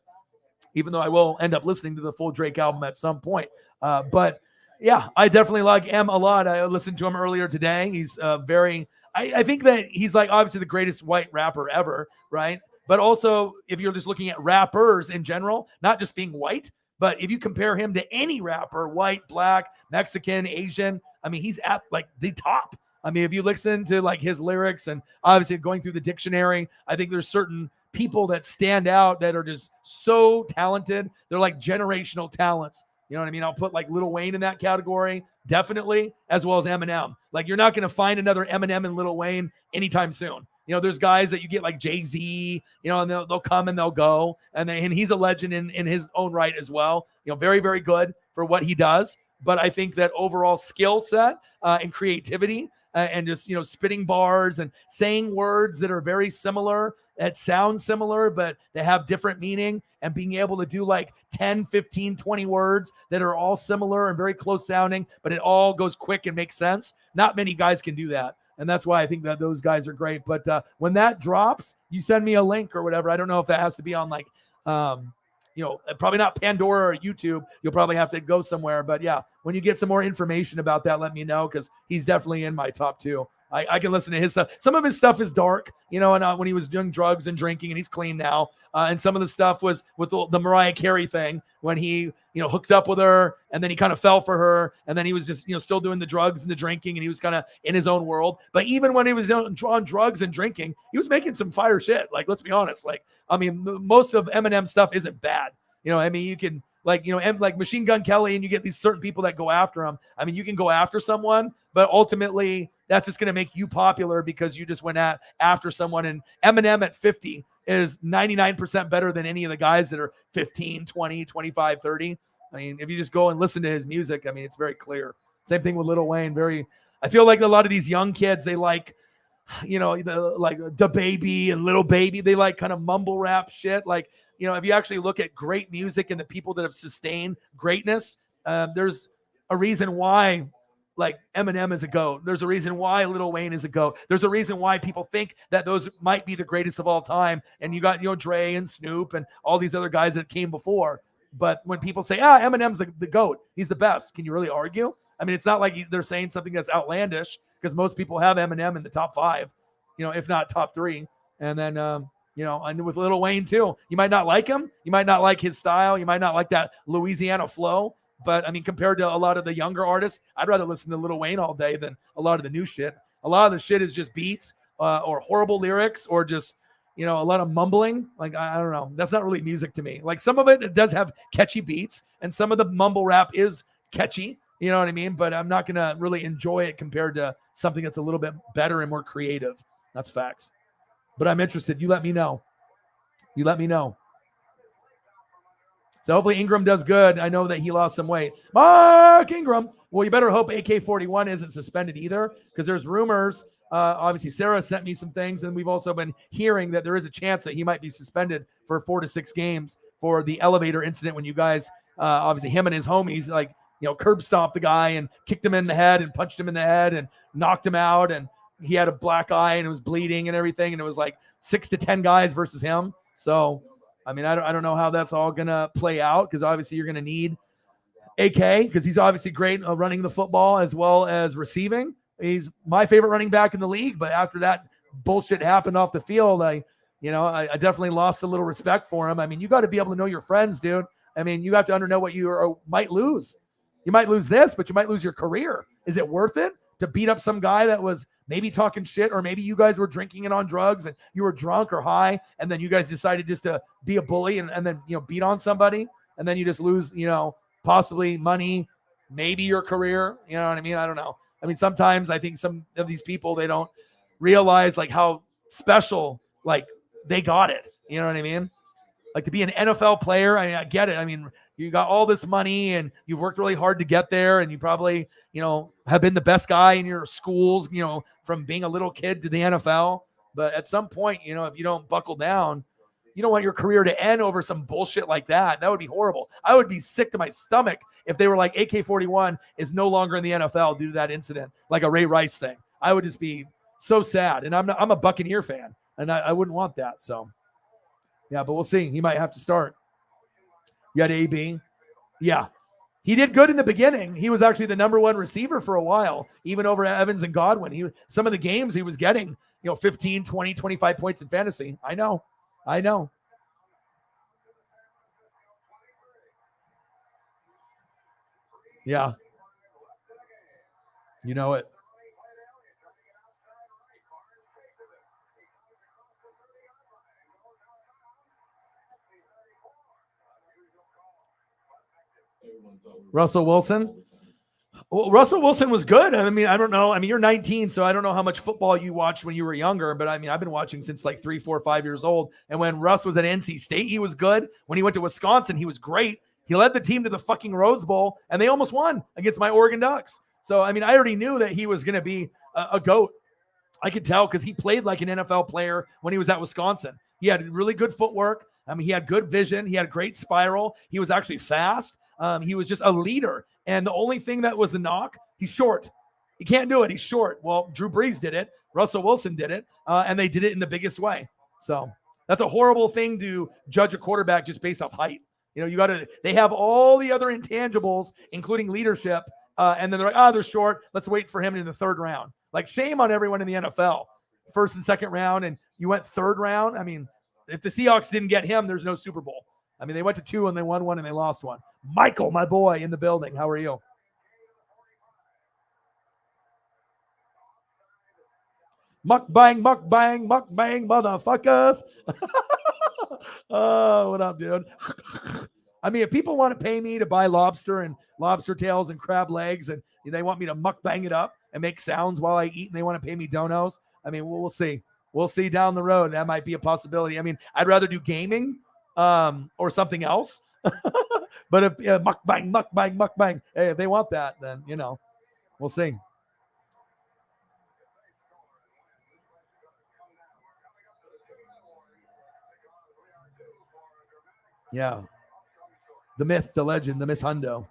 Even though I will end up listening to the full Drake album at some point. But yeah, I definitely like M a lot. I listened to him earlier today. He's I think that he's like obviously the greatest white rapper ever, right? But also, if you're just looking at rappers in general, not just being white, but if you compare him to any rapper, white, black, Mexican, Asian, I mean, he's at like the top. I mean, if you listen to like his lyrics and obviously going through the dictionary, I think there's certain people that stand out that are just so talented. They're like generational talents. You know what I mean? I'll put like Lil Wayne in that category, definitely, as well as Eminem. Like you're not going to find another Eminem and Lil Wayne anytime soon. There's guys that you get like Jay-Z, and they'll come and they'll go. And he's a legend in his own right as well. Very, very good for what he does. But I think that overall skill set and creativity and just, spitting bars and saying words that are very similar, that sound similar, but they have different meaning, and being able to do like 10, 15, 20 words that are all similar and very close sounding, but it all goes quick and makes sense. Not many guys can do that. And that's why I think that those guys are great. But when that drops, you send me a link or whatever. I don't know if that has to be on like, probably not Pandora or YouTube. You'll probably have to go somewhere. But yeah, when you get some more information about that, let me know, because he's definitely in my top 2. I can listen to his stuff. Some of his stuff is dark, and when he was doing drugs and drinking, and he's clean now. And some of the stuff was with the Mariah Carey thing when he, hooked up with her and then he kind of fell for her. And then he was just, still doing the drugs and the drinking, and he was kind of in his own world. But even when he was on drugs and drinking, he was making some fire shit. Like, let's be honest. Like, I mean, most of Eminem stuff isn't bad. I mean, you can like Machine Gun Kelly, and you get these certain people that go after him. I mean, you can go after someone, but ultimately that's just going to make you popular because you just went after someone. And Eminem at 50 is 99% better than any of the guys that are 15, 20, 25, 30. I mean, if you just go and listen to his music, I mean, it's very clear. Same thing with Lil Wayne. I feel like a lot of these young kids, they like, the Baby and Little Baby, they like kind of mumble rap shit. Like, if you actually look at great music and the people that have sustained greatness, there's a reason why like Eminem is a GOAT. There's a reason why Lil Wayne is a GOAT. There's a reason why people think that those might be the greatest of all time. And you got, Dre and Snoop and all these other guys that came before. But when people say, Eminem's the GOAT, he's the best, can you really argue? I mean, it's not like they're saying something that's outlandish, because most people have Eminem in the top 5, if not top 3. And then, and with Lil Wayne too, you might not like him. You might not like his style. You might not like that Louisiana flow. But I mean, compared to a lot of the younger artists, I'd rather listen to Lil Wayne all day than a lot of the new shit. A lot of the shit is just beats or horrible lyrics or just, a lot of mumbling. Like, I don't know. That's not really music to me. Like, some of it does have catchy beats, and some of the mumble rap is catchy. You know what I mean? But I'm not going to really enjoy it compared to something that's a little bit better and more creative. That's facts. But I'm interested. You let me know. So hopefully Ingram does good. I know that he lost some weight. Mark Ingram. Well, you better hope AK-41 isn't suspended either, because there's rumors. Obviously, Sarah sent me some things, and we've also been hearing that there is a chance that he might be suspended for 4 to 6 games for the elevator incident when you guys, obviously him and his homies, like, curb stomped the guy and kicked him in the head and punched him in the head and knocked him out. And he had a black eye and it was bleeding and everything. And it was like 6 to 10 guys versus him. So, I mean, I don't know how that's all going to play out, because obviously you're going to need AK, because he's obviously great running the football as well as receiving. He's my favorite running back in the league. But after that bullshit happened off the field, I definitely lost a little respect for him. I mean, you got to be able to know your friends, dude. I mean, you have to know what you might lose. You might lose this, but you might lose your career. Is it worth it to beat up some guy that was maybe talking shit, or maybe you guys were drinking and on drugs and you were drunk or high, and then you guys decided just to be a bully and then, beat on somebody, and then you just lose, possibly money, maybe your career. You know what I mean? I don't know. I mean, sometimes I think some of these people, they don't realize like how special, like they got it. You know what I mean? Like to be an NFL player. I mean, I get it. I mean, you got all this money and you've worked really hard to get there, and you probably, have been the best guy in your schools, from being a little kid to the NFL. But at some point, if you don't buckle down, you don't want your career to end over some bullshit like that. That would be horrible. I would be sick to my stomach if they were like AK-41 is no longer in the NFL due to that incident, like a Ray Rice thing. I would just be so sad. And I'm a Buccaneer fan, and I wouldn't want that. So, yeah, but we'll see. He might have to start. You had AB. Yeah. He did good in the beginning. He was actually the number 1 receiver for a while, even over Evans and Godwin. Some of the games he was getting, 15, 20, 25 points in fantasy. I know. Yeah. You know it. Russell Wilson. Well, Russell Wilson was good. I mean, I don't know. I mean, you're 19, so I don't know how much football you watched when you were younger, but I mean, I've been watching since like 3, 4, 5 years old. And when Russ was at NC State, he was good. When he went to Wisconsin, he was great. He led the team to the fucking Rose Bowl, and they almost won against my Oregon Ducks. So, I mean, I already knew that he was going to be a GOAT. I could tell because he played like an NFL player when he was at Wisconsin. He had really good footwork. I mean, he had good vision. He had a great spiral. He was actually fast. He was just a leader. And the only thing that was a knock, he's short. He can't do it. He's short. Well, Drew Brees did it. Russell Wilson did it. And they did it in the biggest way. So that's a horrible thing to judge a quarterback just based off height. They have all the other intangibles, including leadership. And then they're like, they're short. Let's wait for him in the 3rd round. Like, shame on everyone in the NFL. 1st and 2nd round, and you went 3rd round. I mean, if the Seahawks didn't get him, there's no Super Bowl. I mean, they went to 2 and they won 1 and they lost 1. Michael, my boy, in the building. How are you? Mukbang, motherfuckers. Oh, what up, dude? I mean, if people want to pay me to buy lobster and lobster tails and crab legs, and they want me to mukbang it up and make sounds while I eat, and they want to pay me donos, I mean, we'll see. We'll see down the road. That might be a possibility. I mean, I'd rather do gaming or something else. But if mukbang, hey, if they want that, then, we'll see. Yeah. The myth, the legend, the Miss Hundo.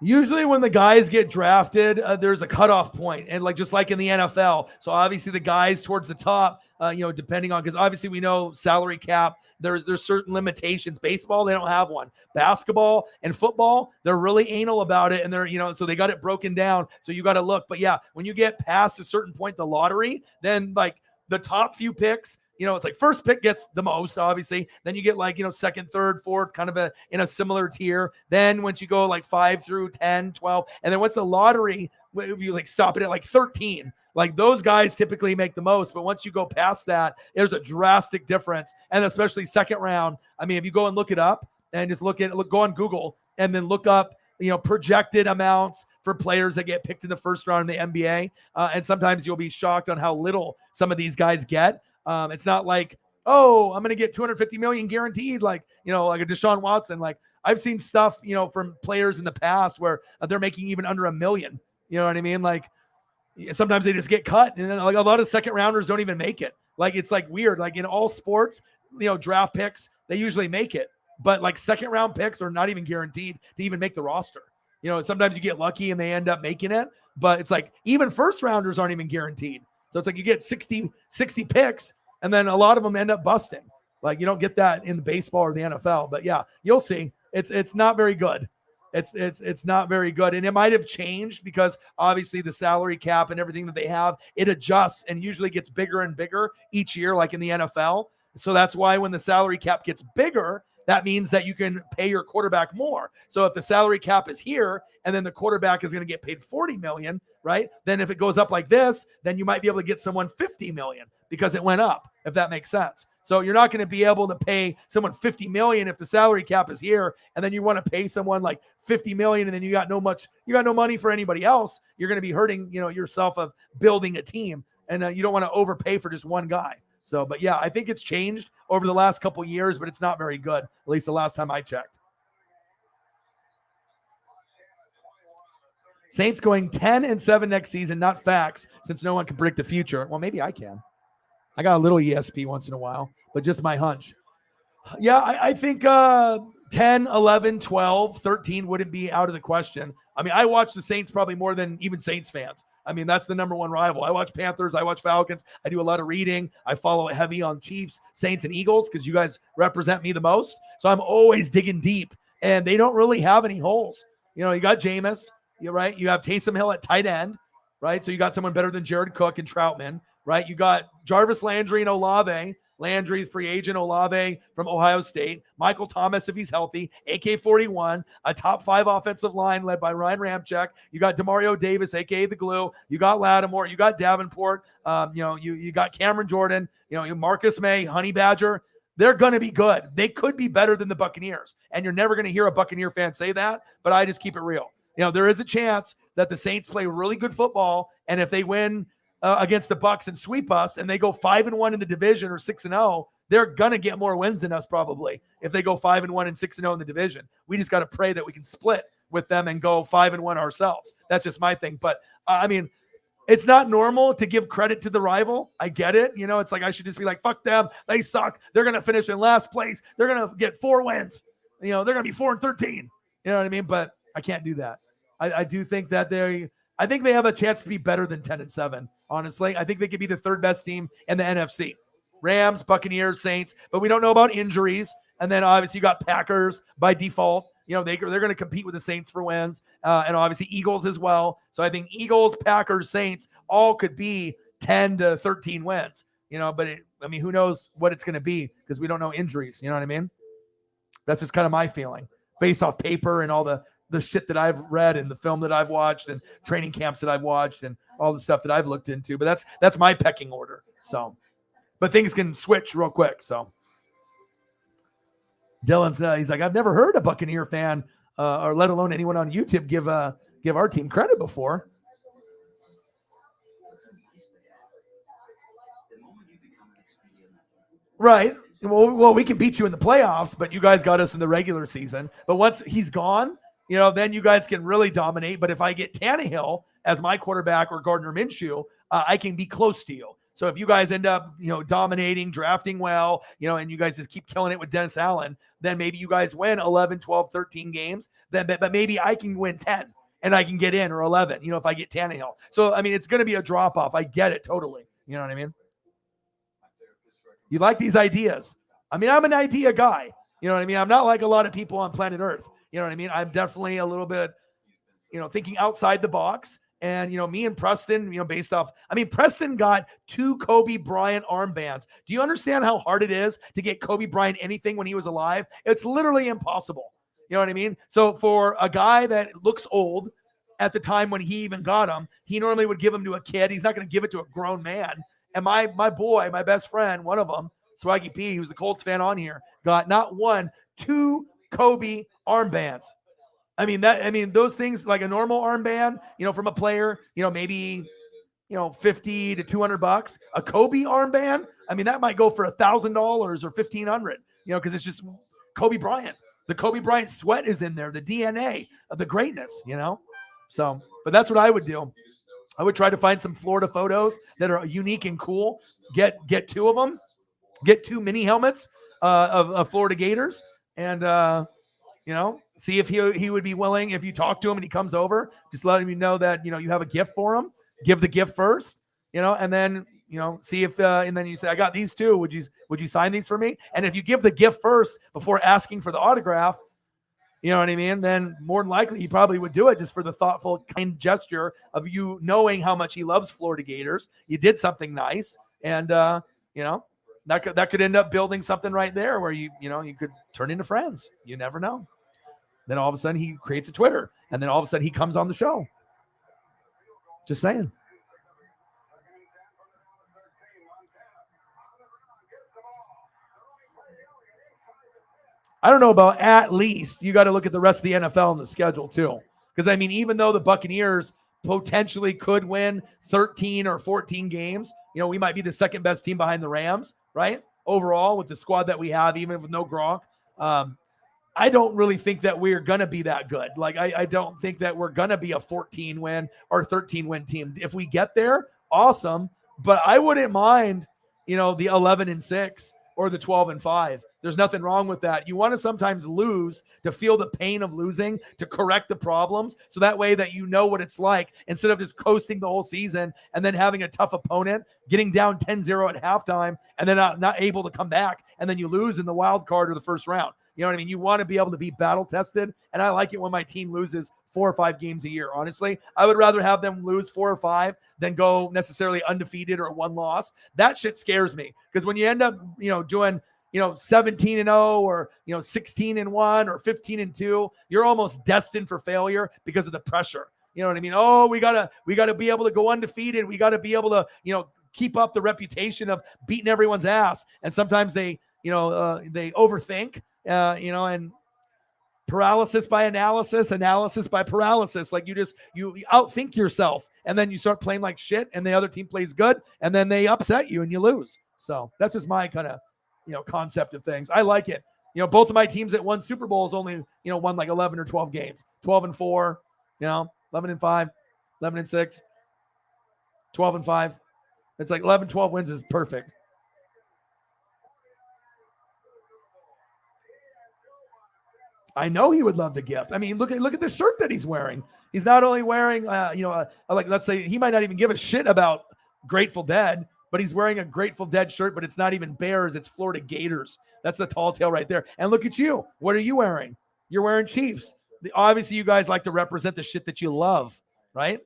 Usually when the guys get drafted, there's a cutoff point, and just like in the NFL. So obviously the guys towards the top, depending on, because obviously we know salary cap, there's certain limitations. Baseball, they don't have one. Basketball and football, they're really anal about it, and they're, so they got it broken down. So you got to look. But yeah, when you get past a certain point, the lottery, then like the top few picks, it's like first pick gets the most, obviously. Then you get second, third, fourth, kind of in a similar tier. Then once you go 5 through 10, 12, and then once the lottery if you like stop it at like 13, like those guys typically make the most. But once you go past that, there's a drastic difference. And especially second round. I mean, if you go and look it up and just go on Google and then look up, projected amounts for players that get picked in the first round in the NBA. And sometimes you'll be shocked on how little some of these guys get. It's not like, oh, I'm going to get 250 million guaranteed. Like a Deshaun Watson. Like I've seen stuff, from players in the past where they're making even under $1 million. You know what I mean? Like sometimes they just get cut, and then like a lot of second rounders don't even make it. Like it's like weird. Like in all sports, draft picks, they usually make it, but like second round picks are not even guaranteed to even make the roster. Sometimes you get lucky and they end up making it, but it's like even first rounders aren't even guaranteed. So it's like you get 60 picks, and then a lot of them end up busting. Like you don't get that in the baseball or the NFL, but yeah, you'll see. It's not very good. It's not very good. And it might have changed because obviously the salary cap and everything that they have, it adjusts and usually gets bigger and bigger each year, like in the NFL. So that's why when the salary cap gets bigger, that means that you can pay your quarterback more. So if the salary cap is here and then the quarterback is going to get paid 40 million, right? Then if it goes up like this, then you might be able to get someone 50 million because it went up, if that makes sense. So you're not going to be able to pay someone 50 million if the salary cap is here, and then you want to pay someone like 50 million, and then you got no money for anybody else. You're going to be hurting, yourself of building a team, and you don't want to overpay for just one guy. So, but yeah, I think it's changed over the last couple of years, but it's not very good. At least the last time I checked. Saints going 10-7 next season, not facts, since no one can predict the future. Well, maybe I can. I got a little ESP once in a while, but just my hunch. Yeah, I think 10, 11, 12, 13 wouldn't be out of the question. I mean, I watch the Saints probably more than even Saints fans. I mean, that's the number one rival. I watch Panthers. I watch Falcons. I do a lot of reading. I follow it heavy on Chiefs, Saints, and Eagles because you guys represent me the most. So I'm always digging deep, and they don't really have any holes. You got Jameis, you're right. You have Taysom Hill at tight end, right? So you got someone better than Jared Cook and Troutman, right? You got Jarvis Landry and Olave. Landry, free agent, Olave from Ohio State, Michael Thomas if he's healthy, AK-41, a top 5 offensive line led by Ryan Ramczyk. You got Demario Davis, aka the glue. You got Lattimore. You got Davenport. You got Cameron Jordan. Marcus May, Honey Badger. They're going to be good. They could be better than the Buccaneers, and you're never going to hear a Buccaneer fan say that. But I just keep it real. There is a chance that the Saints play really good football, and if they win against the Bucs and sweep us, and they go 5-1 in the division or 6-0, they're gonna get more wins than us probably. If they go 5-1 and 6-0 in the division, we just got to pray that we can split with them and go 5-1 ourselves. That's just my thing. But I mean, it's not normal to give credit to the rival. I get it. It's like I should just be like, fuck them. They suck. They're gonna finish in last place. They're gonna get 4 wins. They're gonna be 4-13. You know what I mean? But I can't do that. I do think that I think they have a chance to be better than 10-7. Honestly, I think they could be the 3rd best team in the NFC. Rams, Buccaneers, Saints, but we don't know about injuries. And then obviously you got Packers by default. They're going to compete with the Saints for wins, and obviously Eagles as well. So I think Eagles, Packers, Saints all could be 10-13 wins. But who knows what it's going to be because we don't know injuries. You know what I mean? That's just kind of my feeling based off paper and all the shit that I've read and the film that I've watched and training camps that I've watched and all the stuff that I've looked into. But that's my pecking order. So, but things can switch real quick. So Dylan's he's like, I've never heard a Buccaneer fan or let alone anyone on YouTube give our team credit before. Right. Well, we can beat you in the playoffs, but you guys got us in the regular season. But once he's gone, then you guys can really dominate. But if I get Tannehill as my quarterback or Gardner Minshew, I can be close to you. So if you guys end up, dominating, drafting well, and you guys just keep killing it with Dennis Allen, then maybe you guys win 11, 12, 13 games. But maybe I can win 10 and I can get in, or 11, if I get Tannehill. So, it's going to be a drop off. I get it totally. You know what I mean? You like these ideas. I'm an idea guy. You know what I mean? I'm not like a lot of people on planet Earth. You know what I mean? I'm definitely a little bit, thinking outside the box. And, me and Preston, based off, Preston got 2 Kobe Bryant armbands. Do you understand how hard it is to get Kobe Bryant anything when he was alive? It's literally impossible. You know what I mean? So for a guy that looks old at the time when he even got them. He normally would give them to a kid. He's not going to give it to a grown man. And my boy, my best friend, one of them, Swaggy P, who's the Colts fan on here, got not one, 2 Kobe armbands. I mean, those things, like a normal armband, from a player, maybe, $50 to $200. A Kobe armband, I mean, that might go for $1,000 or $1,500, because it's just Kobe Bryant. The Kobe Bryant sweat is in there, the DNA of the greatness, So, but that's what I would do. I would try to find some Florida photos that are unique and cool. Get 2 of them. Get 2 mini helmets of Florida Gators, and see if he would be willing. If you talk to him and he comes over, just let him know that you have a gift for him. Give the gift first, and then see if and then you say, I got these 2. Would you sign these for me? And if you give the gift first before asking for the autograph, you know what I mean? Then more than likely he probably would do it just for the thoughtful, kind gesture of you knowing how much he loves Florida Gators. You did something nice, and that could end up building something right there where you could turn into friends. You never know. Then all of a sudden he creates a Twitter, and then all of a sudden he comes on the show. Just saying. I don't know about at least. You got to look at the rest of the NFL and the schedule too. Because, I mean, even though the Buccaneers potentially could win 13 or 14 games, we might be the second best team behind the Rams, right? Overall, with the squad that we have, even with no Gronk. I don't really think that we're going to be that good. Like, I don't think that we're going to be a 14-win or 13-win team. If we get there, awesome. But I wouldn't mind, the 11-6 or the 12-5. There's nothing wrong with that. You want to sometimes lose to feel the pain of losing, to correct the problems, so that way that you know what it's like instead of just coasting the whole season and then having a tough opponent, getting down 10-0 at halftime, and then not able to come back, and then you lose in the wild card or the first round. You know what I mean? You want to be able to be battle tested, and I like it when my team loses 4 or 5 games a year. Honestly, I would rather have them lose 4 or 5 than go necessarily undefeated or 1 loss. That shit scares me, because when you end up, doing 17-0 or 16-1 or 15-2, you're almost destined for failure because of the pressure. You know what I mean? Oh, we gotta be able to go undefeated. We gotta be able to keep up the reputation of beating everyone's ass. And sometimes they overthink. And paralysis by analysis by paralysis. Like you outthink yourself, and then you start playing like shit, and the other team plays good, and then they upset you and you lose. So that's just my kind of concept of things. I like it. Both of my teams that won Super Bowls only won like 11 or 12 games. 12-4, 11-5, 11-6, 12-5. It's like 11, 12 wins is perfect. I know he would love the gift. I mean, look at the shirt that he's wearing. He's not only wearing, like, let's say he might not even give a shit about Grateful Dead, but he's wearing a Grateful Dead shirt, but it's not even Bears, it's Florida Gators. That's the tall tale right there. And look at you. What are you wearing? You're wearing Chiefs. Obviously, you guys like to represent the shit that you love, right?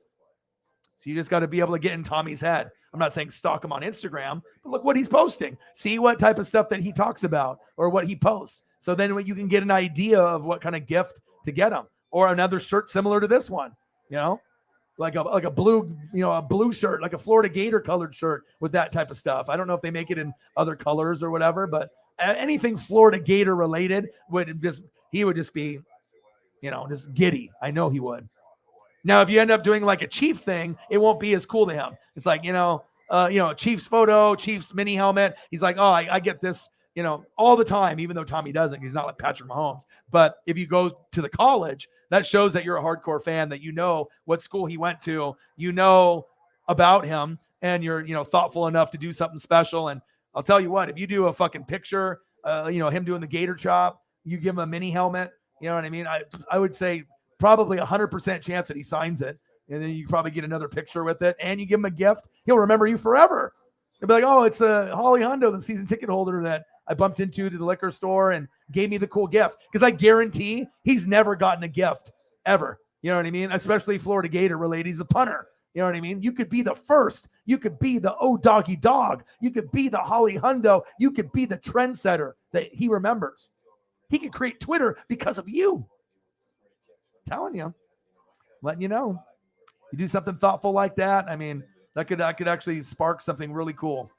So you just got to be able to get in Tommy's head. I'm not saying stalk him on Instagram, but look what he's posting. See what type of stuff that he talks about or what he posts. So then you can get an idea of what kind of gift to get him, or another shirt similar to this one, like a blue, a blue shirt, like a Florida Gator colored shirt with that type of stuff. I don't know if they make it in other colors or whatever, but anything Florida Gator related he would just be, just giddy. I know he would. Now, if you end up doing like a Chief thing, it won't be as cool to him. It's like, Chiefs photo, Chiefs mini helmet. He's like, oh, I get this, all the time, even though Tommy doesn't. He's not like Patrick Mahomes. But if you go to the college, that shows that you're a hardcore fan, that you know what school he went to, about him, and you're, thoughtful enough to do something special. And I'll tell you what, if you do a fucking picture, him doing the Gator chop, you give him a mini helmet, you know what I mean? I would say probably 100% chance that he signs it. And then you probably get another picture with it, and you give him a gift. He'll remember you forever. He'll be like, oh, it's the Holly Hundo, the season ticket holder that I bumped into to the liquor store and gave me the cool gift. Because I guarantee he's never gotten a gift ever. You know what I mean? Especially Florida Gator related. He's the punter. You know what I mean? You could be the first. You could be the doggy dog. You could be the Holly Hundo. You could be the trendsetter that he remembers. He could create Twitter because of you. I'm telling you. letting you know. You do something thoughtful like that, I mean, that could actually spark something really cool.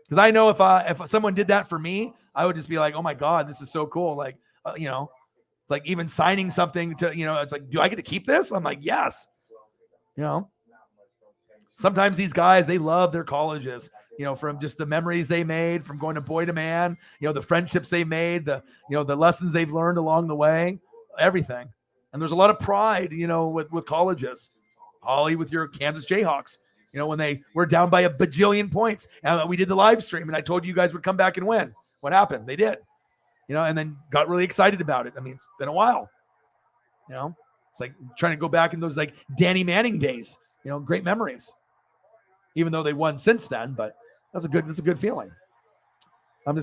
Because I know if someone did that for me, I would just be like, oh my God, this is so cool. Like, it's like even signing something to, it's like, do I get to keep this? I'm like, yes. Sometimes these guys, they love their colleges, from just the memories they made from going to Boy to Man, the friendships they made, the lessons they've learned along the way, everything. And there's a lot of pride, with colleges. Holly, with your Kansas Jayhawks, when they were down by a bajillion points, and we did the live stream and I told you guys would come back and win. What happened? They did, and then got really excited about it. I mean, it's been a while, it's like trying to go back in those like Danny Manning days, great memories, even though they won since then, but that's a good feeling. I'm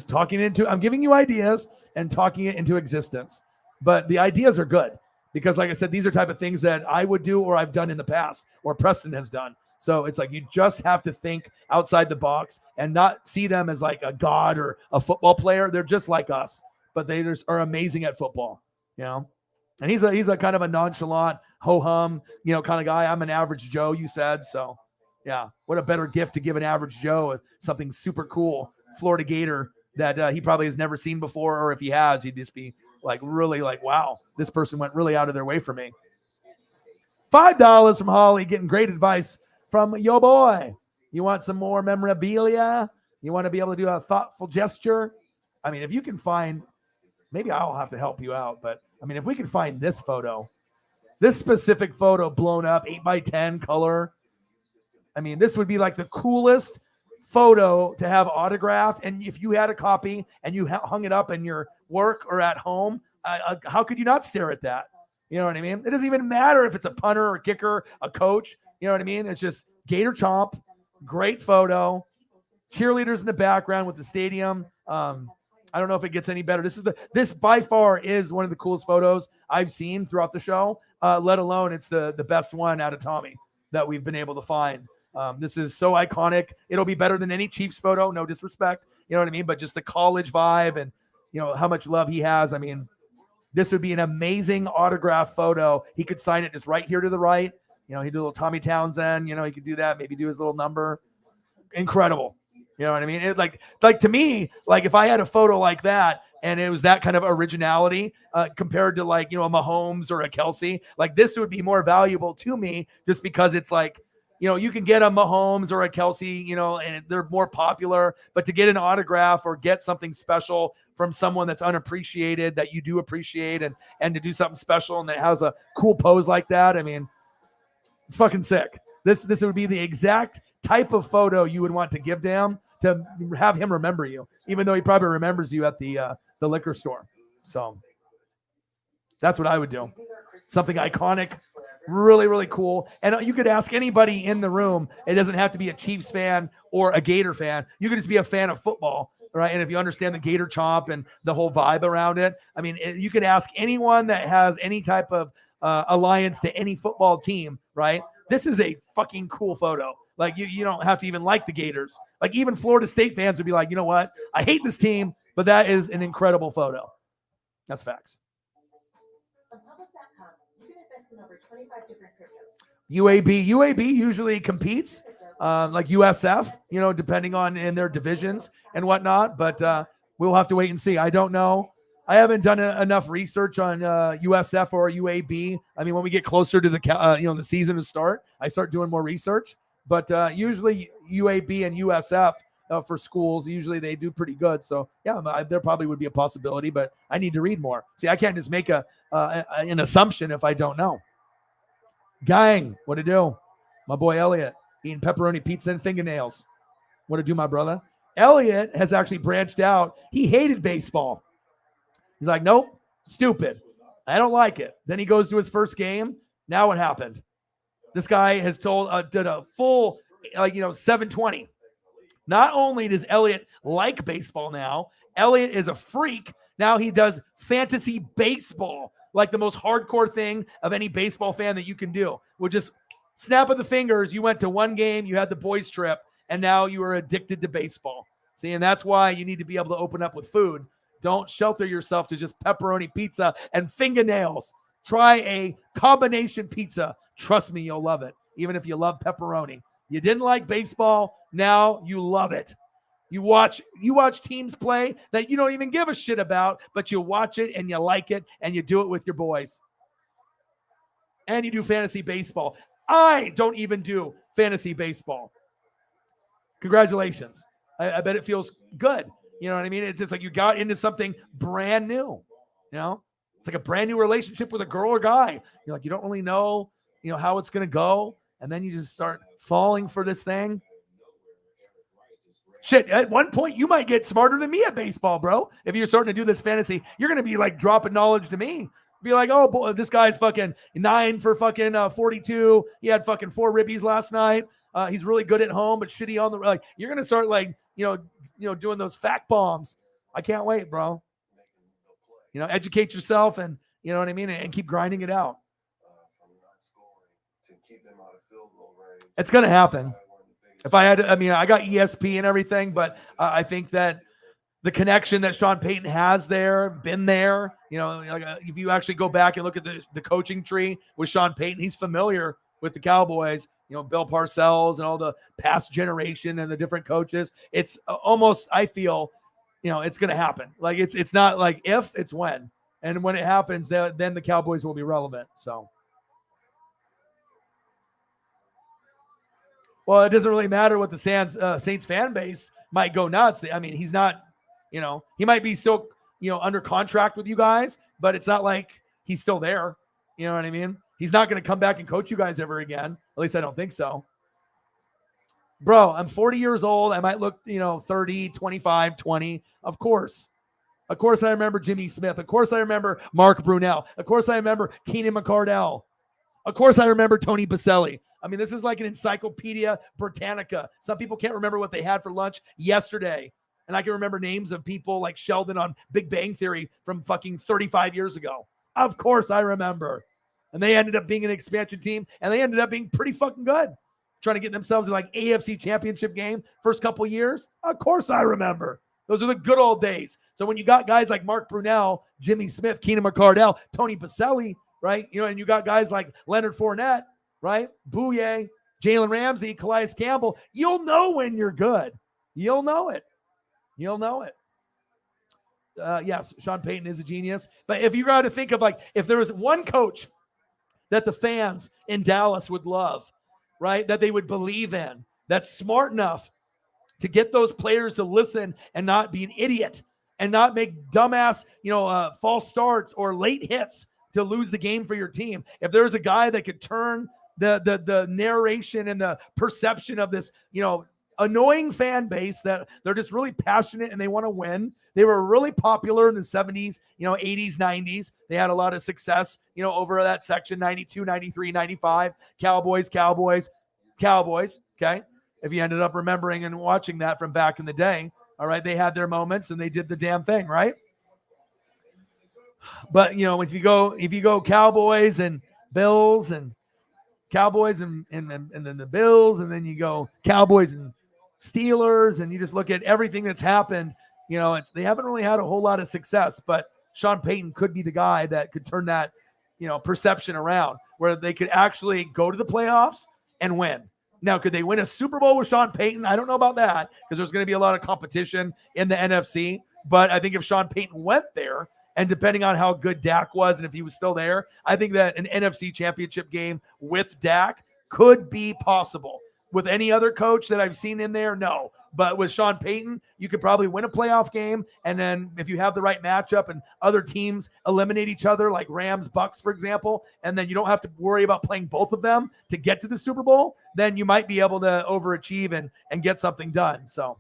giving you ideas and talking it into existence, but the ideas are good because like I said, these are type of things that I would do, or I've done in the past, or Preston has done. So it's like, you just have to think outside the box and not see them as like a god or a football player. They're just like us, but they just are amazing at football, and he's a kind of a nonchalant ho-hum, kind of guy. I'm an average Joe, you said. So yeah, what a better gift to give an average Joe something super cool, Florida Gator that he probably has never seen before, or if he has, he'd just be like really like, wow, this person went really out of their way for me. $5 from Holly, getting great advice from yo boy. You want some more memorabilia? You want to be able to do a thoughtful gesture? I mean, if you can find, maybe I'll have to help you out, but I mean, if we can find this specific photo blown up 8x10 color, I mean, this would be like the coolest photo to have autographed. And if you had a copy and you hung it up in your work or at home, how could you not stare at that? You know what I mean? It doesn't even matter if it's a punter or kicker, a coach. You know what I mean? It's just Gator Chomp, great photo, cheerleaders in the background with the stadium. I don't know if it gets any better. This by far is one of the coolest photos I've seen throughout the show. Let alone it's the best one out of Tommy that we've been able to find. This is so iconic. It'll be better than any Chiefs photo. No disrespect. You know what I mean? But just the college vibe and, how much love he has. I mean, this would be an amazing autograph photo. He could sign it just right here to the right. He'd do a little Tommy Townsend. He could do that. Maybe do his little number. Incredible. You know what I mean? It like to me, like if I had a photo like that and it was that kind of originality compared to like, a Mahomes or a Kelsey, like this would be more valuable to me just because it's like, you can get a Mahomes or a Kelsey, and they're more popular, but to get an autograph or get something special from someone that's unappreciated that you do appreciate and to do something special and that has a cool pose like that, I mean, it's fucking sick. This would be the exact type of photo you would want to give to him to have him remember you, even though he probably remembers you at the liquor store. So that's what I would do. Something iconic, really, really cool. And you could ask anybody in the room. It doesn't have to be a Chiefs fan or a Gator fan. You could just be a fan of football, right? And if you understand the Gator Chomp and the whole vibe around it, I mean, you could ask anyone that has any type of alliance to any football team, right? This is a fucking cool photo. Like you don't have to even like the Gators. Like even Florida State fans would be like, you know what? I hate this team, but that is an incredible photo. That's facts. On public.com, you can invest in over 25 different cryptos. UAB usually competes like USF, depending on in their divisions and whatnot. But we'll have to wait and see. I don't know. I haven't done enough research on USF or UAB. I mean, when we get closer to the the season to start, I start doing more research. But usually UAB and USF for schools, usually they do pretty good. So yeah, there probably would be a possibility, but I need to read more. See, I can't just make an assumption if I don't know. Gang, what to do? My boy Elliot eating pepperoni pizza and fingernails. What to do, my brother? Elliot has actually branched out. He hated baseball. He's like, nope, stupid. I don't like it. Then he goes to his first game. Now what happened? This guy has did a full, 720. Not only does Elliot like baseball now, Elliot is a freak. Now he does fantasy baseball, like the most hardcore thing of any baseball fan that you can do. With just snap of the fingers, you went to one game, you had the boys trip, and now you are addicted to baseball. See, and that's why you need to be able to open up with food. Don't shelter yourself to just pepperoni pizza and fingernails. Try a combination pizza. Trust me, you'll love it. Even if you love pepperoni. You didn't like baseball, now you love it. You watch teams play that you don't even give a shit about, but you watch it and you like it and you do it with your boys. And you do fantasy baseball. I don't even do fantasy baseball. Congratulations. I bet it feels good. You know what I mean? It's just like you got into something brand new. You know? It's like a brand new relationship with a girl or guy. You're like, you don't really know, how it's going to go. And then you just start falling for this thing. Shit, at one point, you might get smarter than me at baseball, bro. If you're starting to do this fantasy, you're going to be like dropping knowledge to me. Be like, oh, boy, this guy's fucking 9 for fucking 42. He had fucking 4 ribbies last night. He's really good at home, but shitty on the, like, you're going to start like, doing those fact bombs. I can't wait, bro. Educate yourself and, you know what I mean? And keep grinding it out. It's going to happen. If I had, I got ESP and everything, but I think that the connection that Sean Payton has there, been there, if you actually go back and look at the coaching tree with Sean Payton, he's familiar with the Cowboys, Bill Parcells and all the past generation and the different coaches. It's almost, I feel, it's going to happen. Like it's not like if, it's when. And when it happens, then the Cowboys will be relevant. So. Well, it doesn't really matter what the Saints fan base might go nuts. I mean, he's not, he might be still, under contract with you guys, but it's not like he's still there. You know what I mean? He's not going to come back and coach you guys ever again. At least I don't think so. Bro, I'm 40 years old. I might look, 30, 25, 20. Of course. Of course I remember Jimmy Smith. Of course I remember Mark Brunell. Of course I remember Keenan McCardell. Of course I remember Tony Baselli. I mean, this is like an Encyclopedia Britannica. Some people can't remember what they had for lunch yesterday. And I can remember names of people like Sheldon on Big Bang Theory from fucking 35 years ago. Of course I remember. And they ended up being an expansion team, and they ended up being pretty fucking good. Trying to get themselves in like AFC championship game first couple years. Of course I remember. Those are the good old days. So when you got guys like Mark Brunell, Jimmy Smith, Keenan McCardell, Tony Baselli, right? And you got guys like Leonard Fournette, right? Bouye, Jalen Ramsey, Calais Campbell. You'll know when you're good. You'll know it. You'll know it. Yes, Sean Payton is a genius. But if you got to think of like, if there was one coach that the fans in Dallas would love, right? That they would believe in, that's smart enough to get those players to listen and not be an idiot and not make dumbass, false starts or late hits to lose the game for your team. If there's a guy that could turn the narration and the perception of this, annoying fan base that they're just really passionate and they want to win. They were really popular in the 70s, 80s, 90s. They had a lot of success, over that section, 92, 93, 95, Cowboys. Okay. If you ended up remembering and watching that from back in the day, all right, they had their moments and they did the damn thing, right? But, if you go Cowboys and Bills and Cowboys and then the Bills, and then you go Cowboys and Steelers, and you just look at everything that's happened, they haven't really had a whole lot of success, but Sean Payton could be the guy that could turn that, perception around where they could actually go to the playoffs and win. Now, could they win a Super Bowl with Sean Payton? I don't know about that because there's going to be a lot of competition in the NFC, but I think if Sean Payton went there, and depending on how good Dak was and if he was still there, I think that an NFC championship game with Dak could be possible. With any other coach that I've seen in there, no. But with Sean Payton, you could probably win a playoff game. And then if you have the right matchup and other teams eliminate each other, like Rams, Bucks, for example, and then you don't have to worry about playing both of them to get to the Super Bowl, then you might be able to overachieve and get something done. So.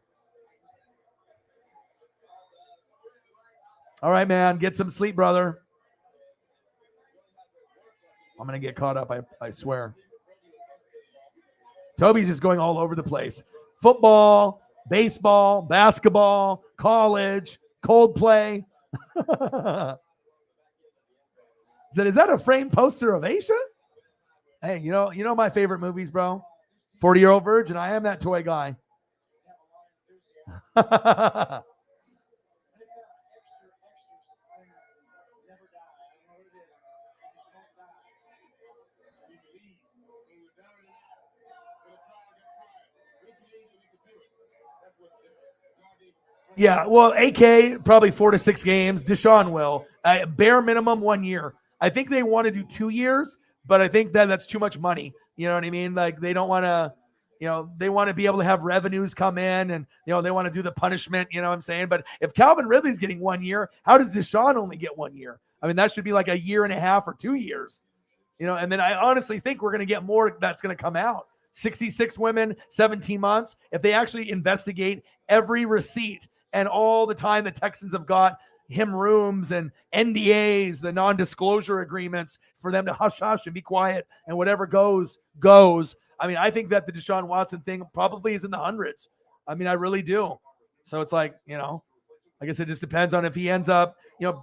All right, man. Get some sleep, brother. I'm going to get caught up, I swear. Toby's just going all over the place. Football, baseball, basketball, college, Coldplay. Is that a framed poster of Asia? Hey, you know my favorite movies, bro? 40-Year-Old Virgin. I am that toy guy. Yeah, well, AK probably 4 to 6 games. Deshaun will. Bare minimum 1 year. I think they want to do 2 years, but I think that's too much money. You know what I mean? Like they don't want to, they want to be able to have revenues come in and, they want to do the punishment, you know what I'm saying? But if Calvin Ridley's getting 1 year, how does Deshaun only get 1 year? I mean, that should be like a year and a half or 2 years, and then I honestly think we're going to get more that's going to come out. 66 women, 17 months. If they actually investigate every receipt and all the time the Texans have got him rooms and NDAs, the non-disclosure agreements for them to hush and be quiet and whatever goes. I mean, I think that the Deshaun Watson thing probably is in the hundreds. I mean, I really do. So it's like, I guess it just depends on if he ends up,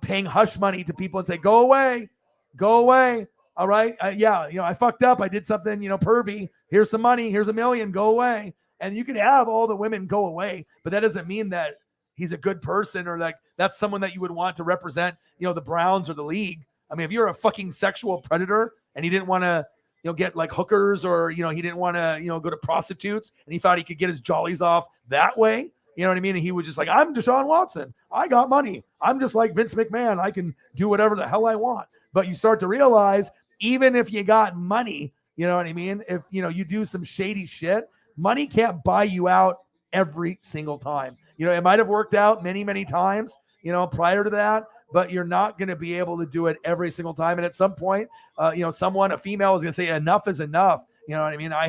paying hush money to people and say, go away. All right. I fucked up. I did something, pervy. Here's some money. Here's $1 million. Go away. And you can have all the women go away, but that doesn't mean that he's a good person or like that's someone that you would want to represent, the Browns or the league. I mean, if you're a fucking sexual predator and he didn't want to, get like hookers or, he didn't want to, go to prostitutes and he thought he could get his jollies off that way. You know what I mean? And he was just like, I'm Deshaun Watson. I got money. I'm just like Vince McMahon. I can do whatever the hell I want. But you start to realize, even if you got money, you know what I mean? If, you do some shady shit, money can't buy you out every single time. It might have worked out many, many times, prior to that, but you're not going to be able to do it every single time. And at some point, a female is going to say enough is enough. You know what I mean? I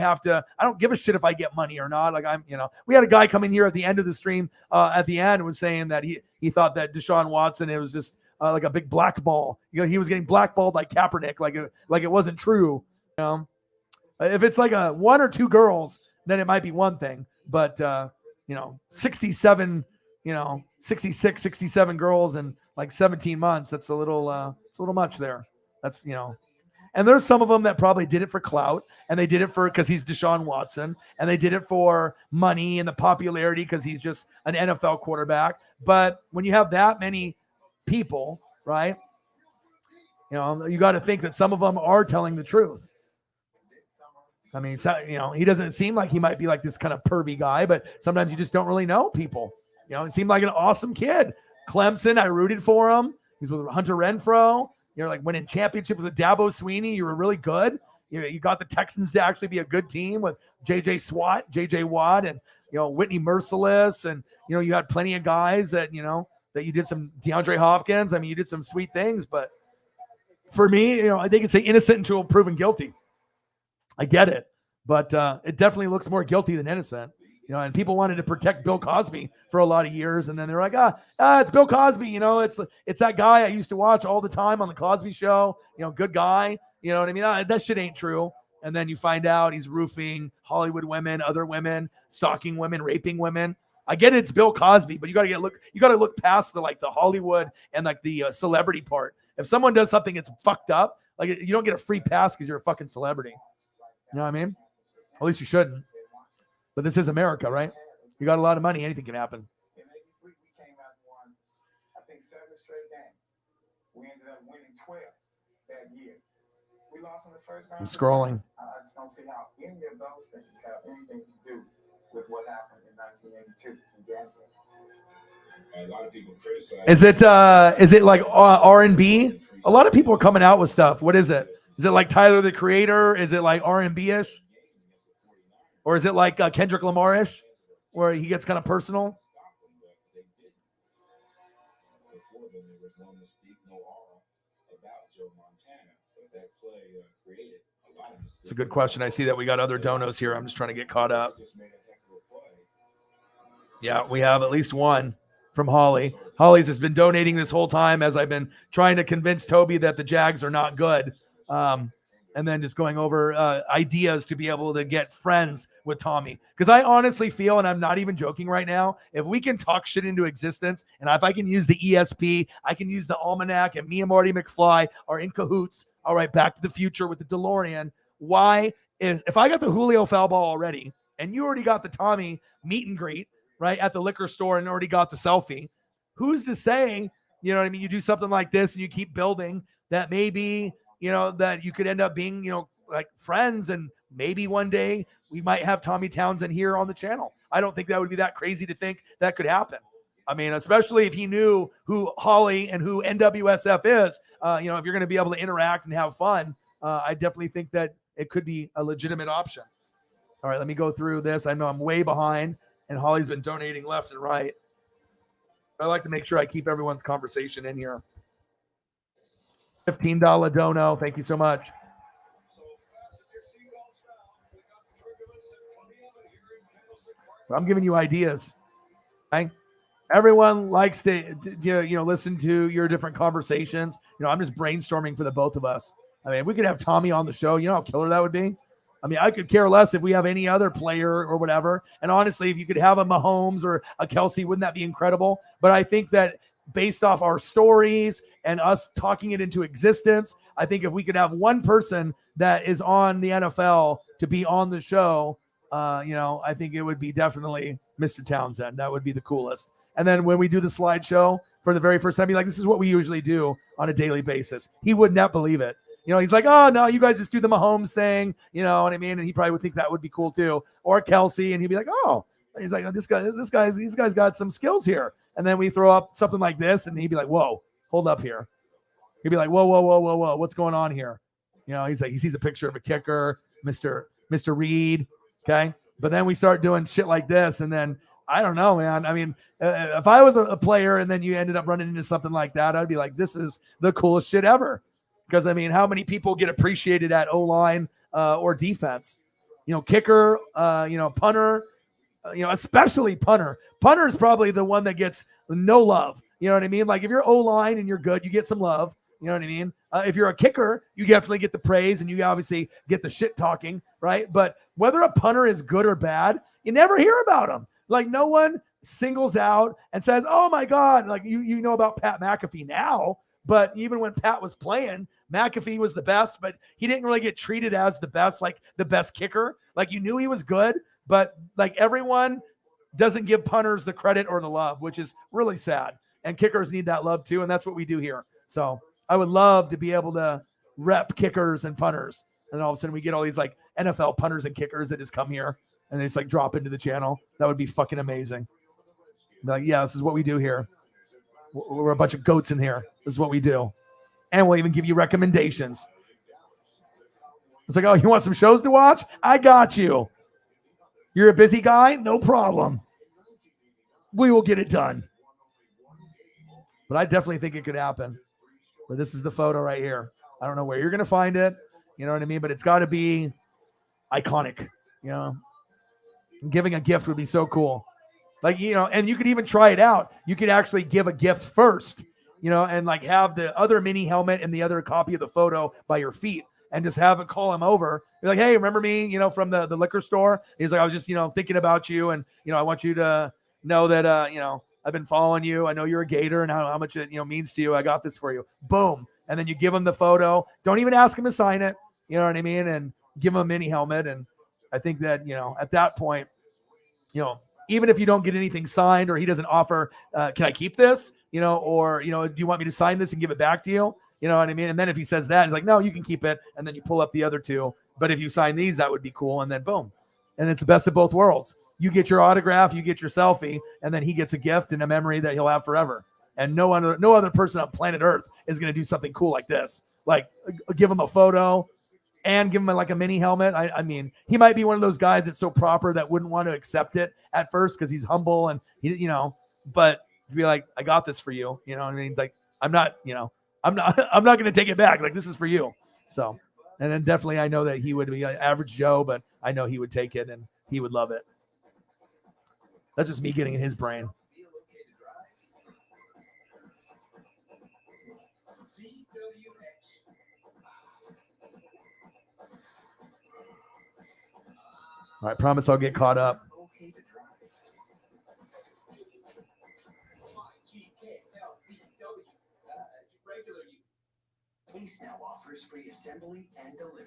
don't give a shit if I get money or not. Like we had a guy come in here at the end of the stream, at the end was saying that he thought that Deshaun Watson, it was just like a big blackball. He was getting blackballed like Kaepernick, like it wasn't true. If it's like a 1 or 2 girls, then it might be one thing, but 67, 66, 67 girls in like 17 months. That's a little much there. That's, and there's some of them that probably did it for clout and they did it because he's Deshaun Watson and they did it for money and the popularity because he's just an NFL quarterback. But when you have that many people, right, you got to think that some of them are telling the truth. I mean, he doesn't seem like he might be like this kind of pervy guy, but sometimes you just don't really know people. He seemed like an awesome kid. Clemson, I rooted for him. He's with Hunter Renfrow. You're like winning championships with Dabo Swinney. You were really good. You got the Texans to actually be a good team with JJ Watt, and Whitney Merciless, and you had plenty of guys that that you did some DeAndre Hopkins. I mean, you did some sweet things, but for me, they can say innocent until proven guilty. I get it, but it definitely looks more guilty than innocent. And people wanted to protect Bill Cosby for a lot of years, and then they're like, it's Bill Cosby. It's that guy I used to watch all the time on the Cosby Show. Good guy. You know what I mean? That shit ain't true. And then you find out he's roofing Hollywood women, other women, stalking women, raping women. I get it's Bill Cosby, but you got to look past the Hollywood and like the celebrity part. If someone does something that's fucked up, like you don't get a free pass because you're a fucking celebrity. You know what I mean? At least you shouldn't. But this is America, right? You got a lot of money. Anything can happen. In 83, we came out and won, I think, 7 straight games. We ended up winning 12 that year. We lost in the first round. I'm scrolling. I just don't see how any of those things have anything to do with what happened in 1982 in January. A lot of people criticize. Is it like R&B? A lot of people are coming out with stuff. What is it? Is it like Tyler the Creator? Is it like R&B-ish? Or is it like Kendrick Lamar-ish, where he gets kind of personal? Before then, there was no mystique, no aura about Joe Montana, but that play created a lot of mystique. It's a good question. I see that we got other donos here. I'm just trying to get caught up. Yeah, we have at least one from Holly. Holly's just been donating this whole time as I've been trying to convince Toby that the Jags are not good. And then just going over ideas to be able to get friends with Tommy. Because I honestly feel, and I'm not even joking right now, if we can talk shit into existence, and if I can use the ESP, I can use the Almanac, and me and Marty McFly are in cahoots, all right, Back to the Future with the DeLorean, if I got the Julio foul ball already, and you already got the Tommy meet and greet, right, at the liquor store and already got the selfie, who's to say, you know what I mean, you do something like this and you keep building that maybe, that you could end up being, like friends, and maybe one day, we might have Tommy Townsend here on the channel. I don't think that would be that crazy to think that could happen. I mean, especially if he knew who Holly and who NWSF is, if you're going to be able to interact and have fun, I definitely think that it could be a legitimate option. All right, let me go through this. I know I'm way behind, and Holly's been donating left and right. I like to make sure I keep everyone's conversation in here. $15 dono. Thank you so much. I'm giving you ideas. Okay? Everyone likes to listen to your different conversations. I'm just brainstorming for the both of us. I mean, if we could have Tommy on the show, you know how killer that would be? I mean, I could care less if we have any other player or whatever. And honestly, if you could have a Mahomes or a Kelsey, wouldn't that be incredible? But I think that based off our stories and us talking it into existence, I think if we could have one person that is on the NFL to be on the show, I think it would be definitely Mr. Townsend. That would be the coolest. And then when we do the slideshow for the very first time, be like, this is what we usually do on a daily basis. He would not believe it. He's like, oh, no, you guys just do the Mahomes thing. You know what I mean? And he probably would think that would be cool too. Or Kelsey, and he'd be like, oh, he's like, these guys got some skills here. And then we throw up something like this, and he'd be like, whoa, hold up here. He'd be like, whoa, what's going on here? He's like, he sees a picture of a kicker, Mr. Reed, okay? But then we start doing shit like this, and then I don't know, man. I mean, if I was a player and then you ended up running into something like that, I'd be like, this is the coolest shit ever. Because, I mean, how many people get appreciated at O-line or defense? Kicker, punter, especially punter. Punter is probably the one that gets no love. You know what I mean? Like, if you're O-line and you're good, you get some love. You know what I mean? If you're a kicker, you definitely get the praise and you obviously get the shit talking, right? But whether a punter is good or bad, you never hear about them. Like, no one singles out and says, oh, my God. Like, you know about Pat McAfee now. But even when Pat was playing, McAfee was the best, but he didn't really get treated as the best, like the best kicker. Like, you knew he was good, but like everyone doesn't give punters the credit or the love, which is really sad. And kickers need that love too, and that's what we do here. So I would love to be able to rep kickers and punters. And all of a sudden we get all these like NFL punters and kickers that just come here and they just like drop into the channel. That would be fucking amazing. Like, yeah, this is what we do here. We're a bunch of goats in here. This is what we do. And we'll even give you recommendations. It's like, oh, you want some shows to watch? I got you. You're a busy guy? No problem. We will get it done. But I definitely think it could happen. But this is the photo right here. I don't know where you're going to find it. You know what I mean? But it's got to be iconic. Giving a gift would be so cool. Like, and you could even try it out. You could actually give a gift first, and like have the other mini helmet and the other copy of the photo by your feet and just have it call him over. You're like, hey, remember me, from the liquor store? He's like, I was just, thinking about you. And, I want you to know that, I've been following you. I know you're a Gator and how much it, means to you. I got this for you. Boom. And then you give him the photo. Don't even ask him to sign it. You know what I mean? And give him a mini helmet. And I think that, at that point, even if you don't get anything signed or he doesn't offer, can I keep this? Or, do you want me to sign this and give it back to you? You know what I mean? And then if he says that, he's like, no, you can keep it. And then you pull up the other two. But if you sign these, that would be cool. And then boom. And it's the best of both worlds. You get your autograph, you get your selfie, and then he gets a gift and a memory that he'll have forever. And no other person on planet Earth is going to do something cool like this. Like, give him a photo and give him like a mini helmet. I mean, he might be one of those guys that's so proper that wouldn't want to accept it at first because he's humble and he, but be like, I got this for you. You know what I mean? Like, I'm not going to take it back. Like, this is for you. So, and then definitely I know that he would be an average Joe, but I know he would take it and he would love it. That's just me getting in his brain. All right, promise I'll get caught up. Now offers free assembly and delivery.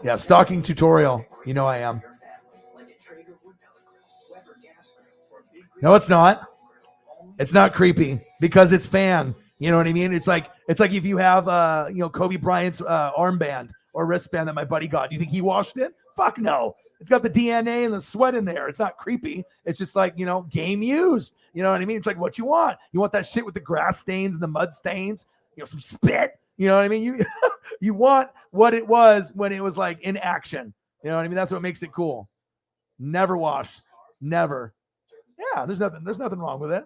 Yeah, stocking tutorial. You know I am. No, it's not. It's not creepy because it's fan. You know what I mean? It's like if you have Kobe Bryant's armband or wristband that my buddy got. Do you think he washed it? Fuck no. It's got the DNA and the sweat in there. It's not creepy. It's just like, game used. You know what I mean? It's like what you want. You want that shit with the grass stains and the mud stains, some spit. You know what I mean? You you want what it was when it was like in action. You know what I mean? That's what makes it cool. Never wash. Never. Yeah, there's nothing wrong with it.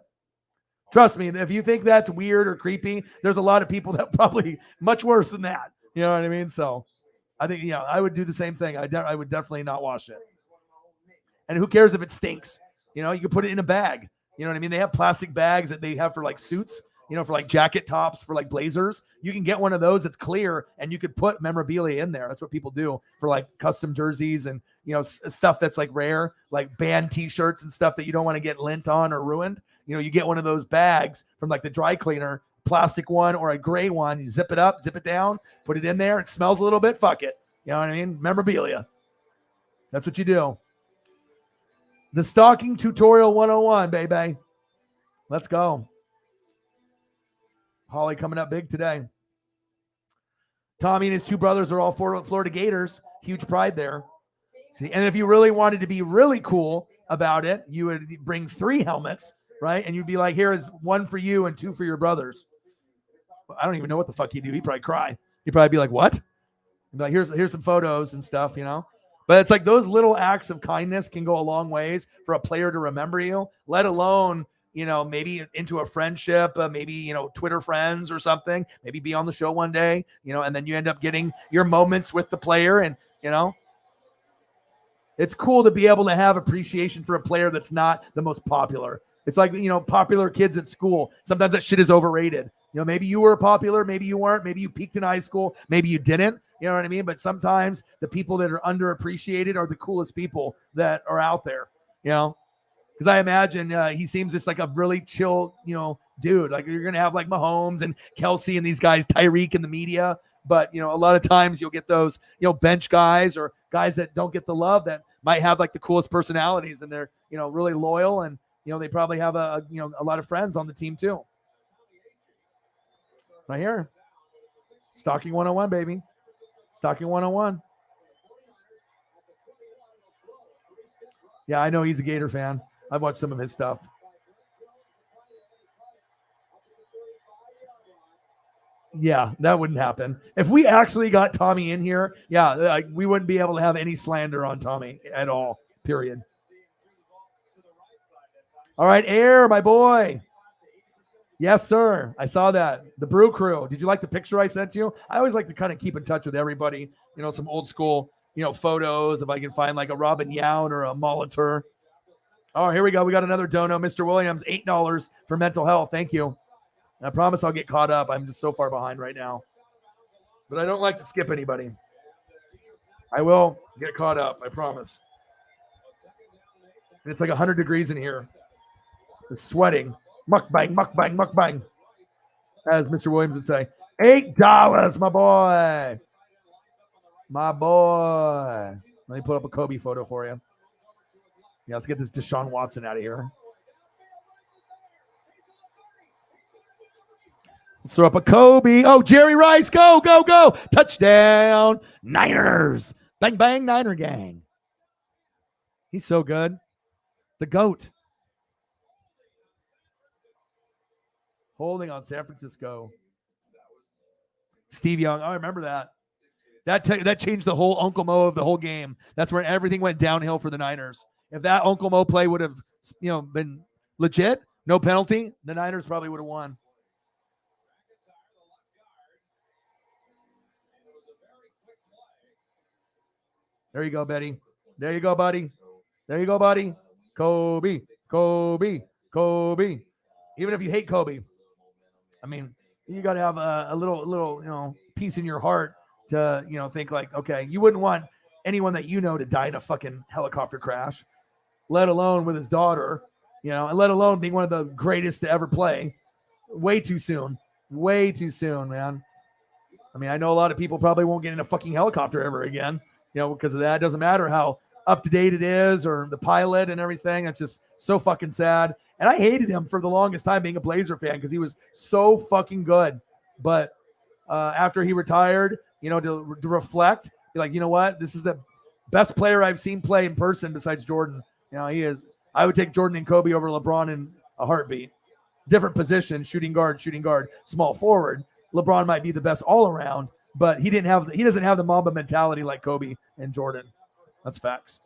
Trust me, if you think that's weird or creepy, there's a lot of people that probably much worse than that. You know what I mean? So I think, I would do the same thing. I would definitely not wash it. And who cares if it stinks? You can put it in a bag. You know what I mean? They have plastic bags that they have for like suits, for like jacket tops, for like blazers. You can get one of those that's clear and you could put memorabilia in there. That's what people do for like custom jerseys and, stuff that's like rare, like band t-shirts and stuff that you don't want to get lint on or ruined. You get one of those bags from like the dry cleaner, plastic one or a gray one. You zip it up, zip it down, put it in there. It smells a little bit. Fuck it. You know what I mean? Memorabilia. That's what you do. The Stalking Tutorial 101, baby. Let's go. Holly coming up big today. Tommy and his two brothers are all Florida Gators. Huge pride there. See, and if you really wanted to be really cool about it, you would bring 3 helmets, right? And you'd be like, here is 1 for you and 2 for your brothers. I don't even know what the fuck he'd do. He'd probably cry. He'd probably be like, what? He'd be like, here's some photos and stuff, But it's like those little acts of kindness can go a long ways for a player to remember you, let alone, maybe into a friendship, maybe, Twitter friends or something, maybe be on the show one day, and then you end up getting your moments with the player. And, it's cool to be able to have appreciation for a player that's not the most popular. It's like, popular kids at school. Sometimes that shit is overrated. Maybe you were popular, maybe you weren't, maybe you peaked in high school, maybe you didn't. You know what I mean? But sometimes the people that are underappreciated are the coolest people that are out there, Because I imagine he seems just like a really chill, dude. Like you're going to have like Mahomes and Kelsey and these guys, Tyreek in the media. But, a lot of times you'll get those, bench guys or guys that don't get the love that might have like the coolest personalities and they're, really loyal and, they probably have a lot of friends on the team too. Right here. Stalking 101, baby. Stalking 101. Yeah, I know he's a Gator fan. I've watched some of his stuff. Yeah, that wouldn't happen. If we actually got Tommy in here, we wouldn't be able to have any slander on Tommy at all, period. All right, Air, my boy. Yes, sir. I saw that. The Brew Crew. Did you like the picture I sent you? I always like to kind of keep in touch with everybody. Some old school, photos. If I can find like a Robin Yount or a Molitor. Oh, here we go. We got another dono. Mr. Williams, $8 for mental health. Thank you. I promise I'll get caught up. I'm just so far behind right now. But I don't like to skip anybody. I will get caught up. I promise. And it's like 100 degrees in here. It's sweating. Mukbang, mukbang, mukbang. As Mr. Williams would say. $8, my boy. My boy. Let me put up a Kobe photo for you. Yeah, let's get this Deshaun Watson out of here. Let's throw up a Kobe. Oh, Jerry Rice. Go, go, go. Touchdown. Niners. Bang, bang, Niner gang. He's so good. The GOAT. Holding on San Francisco. Steve Young. Oh, I remember that. That changed the whole Uncle Mo of the whole game. That's where everything went downhill for the Niners. If that Uncle Mo play would have, been legit, no penalty, the Niners probably would have won. There you go, Betty. There you go, buddy. There you go, buddy. Kobe, Kobe, Kobe. Even if you hate Kobe, I mean, you got to have a little, peace in your heart to, think like, okay, you wouldn't want anyone that to die in a fucking helicopter crash, let alone with his daughter, and let alone being one of the greatest to ever play. Way too soon, man. I mean, I know a lot of people probably won't get in a fucking helicopter ever again, because of that. It doesn't matter how up to date it is or the pilot and everything. It's just so fucking sad. And I hated him for the longest time being a Blazer fan because he was so fucking good. But after he retired, to reflect, be like, you know what? This is the Best player I've seen play in person besides Jordan. You know, he is. I would take Jordan and Kobe over LeBron in a heartbeat. Different position, shooting guard, small forward. LeBron might be the best all around, but he doesn't have the Mamba mentality like Kobe and Jordan. That's facts.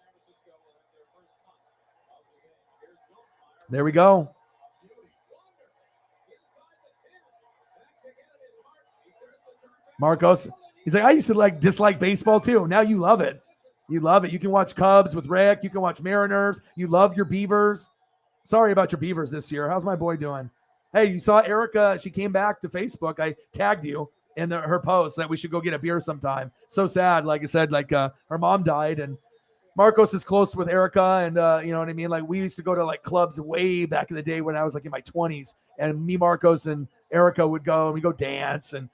There we go. Marcos, he's like, I used to dislike baseball too. Now you love it. You love it. You can watch Cubs with Rick. You can watch Mariners. You love your Beavers. Sorry about your Beavers this year. How's my boy doing? Hey, you saw Erica. She came back to Facebook. I tagged you in her post that we should go get a beer sometime. So sad. Like I said, her mom died, and Marcos is close with Erica, and you know what I mean? Like, we used to go to clubs way back in the day when I was in my 20s, and me, Marcos, and Erica would go, and we go dance and,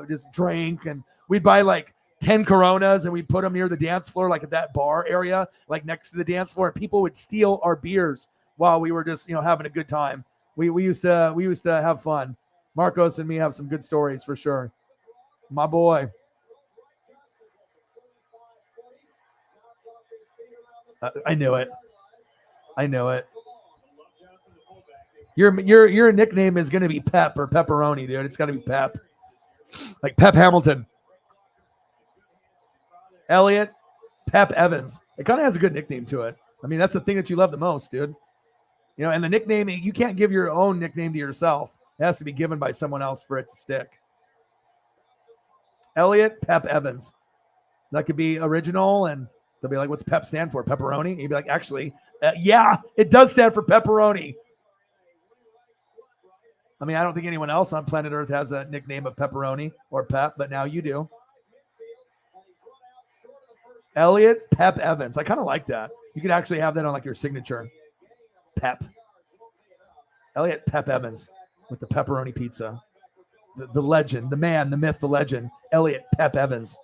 just drink, and we'd buy 10 Coronas and we'd put them near the dance floor, at that bar area, next to the dance floor, and people would steal our beers while we were just, having a good time. We used to have fun. Marcos and me have some good stories for sure. My boy. I knew it. Your nickname is going to be Pep or Pepperoni, dude. It's got to be Pep. Like Pep Hamilton. Elliot, Pep Evans. It kind of has a good nickname to it. I mean, that's the thing that you love the most, dude. And the nickname, you can't give your own nickname to yourself. It has to be given by someone else for it to stick. Elliot, Pep Evans. That could be original, and they'll be like, what's Pep stand for? Pepperoni? And you'd be like, actually, yeah, it does stand for pepperoni. I mean, I don't think anyone else on planet Earth has a nickname of Pepperoni or Pep, but now you do. Elliot, Pep Evans. I kind of like that. You could actually have that on your signature. Pep. Elliot, Pep Evans with the pepperoni pizza. The legend, the man, the myth, the legend. Elliot, Pep Evans.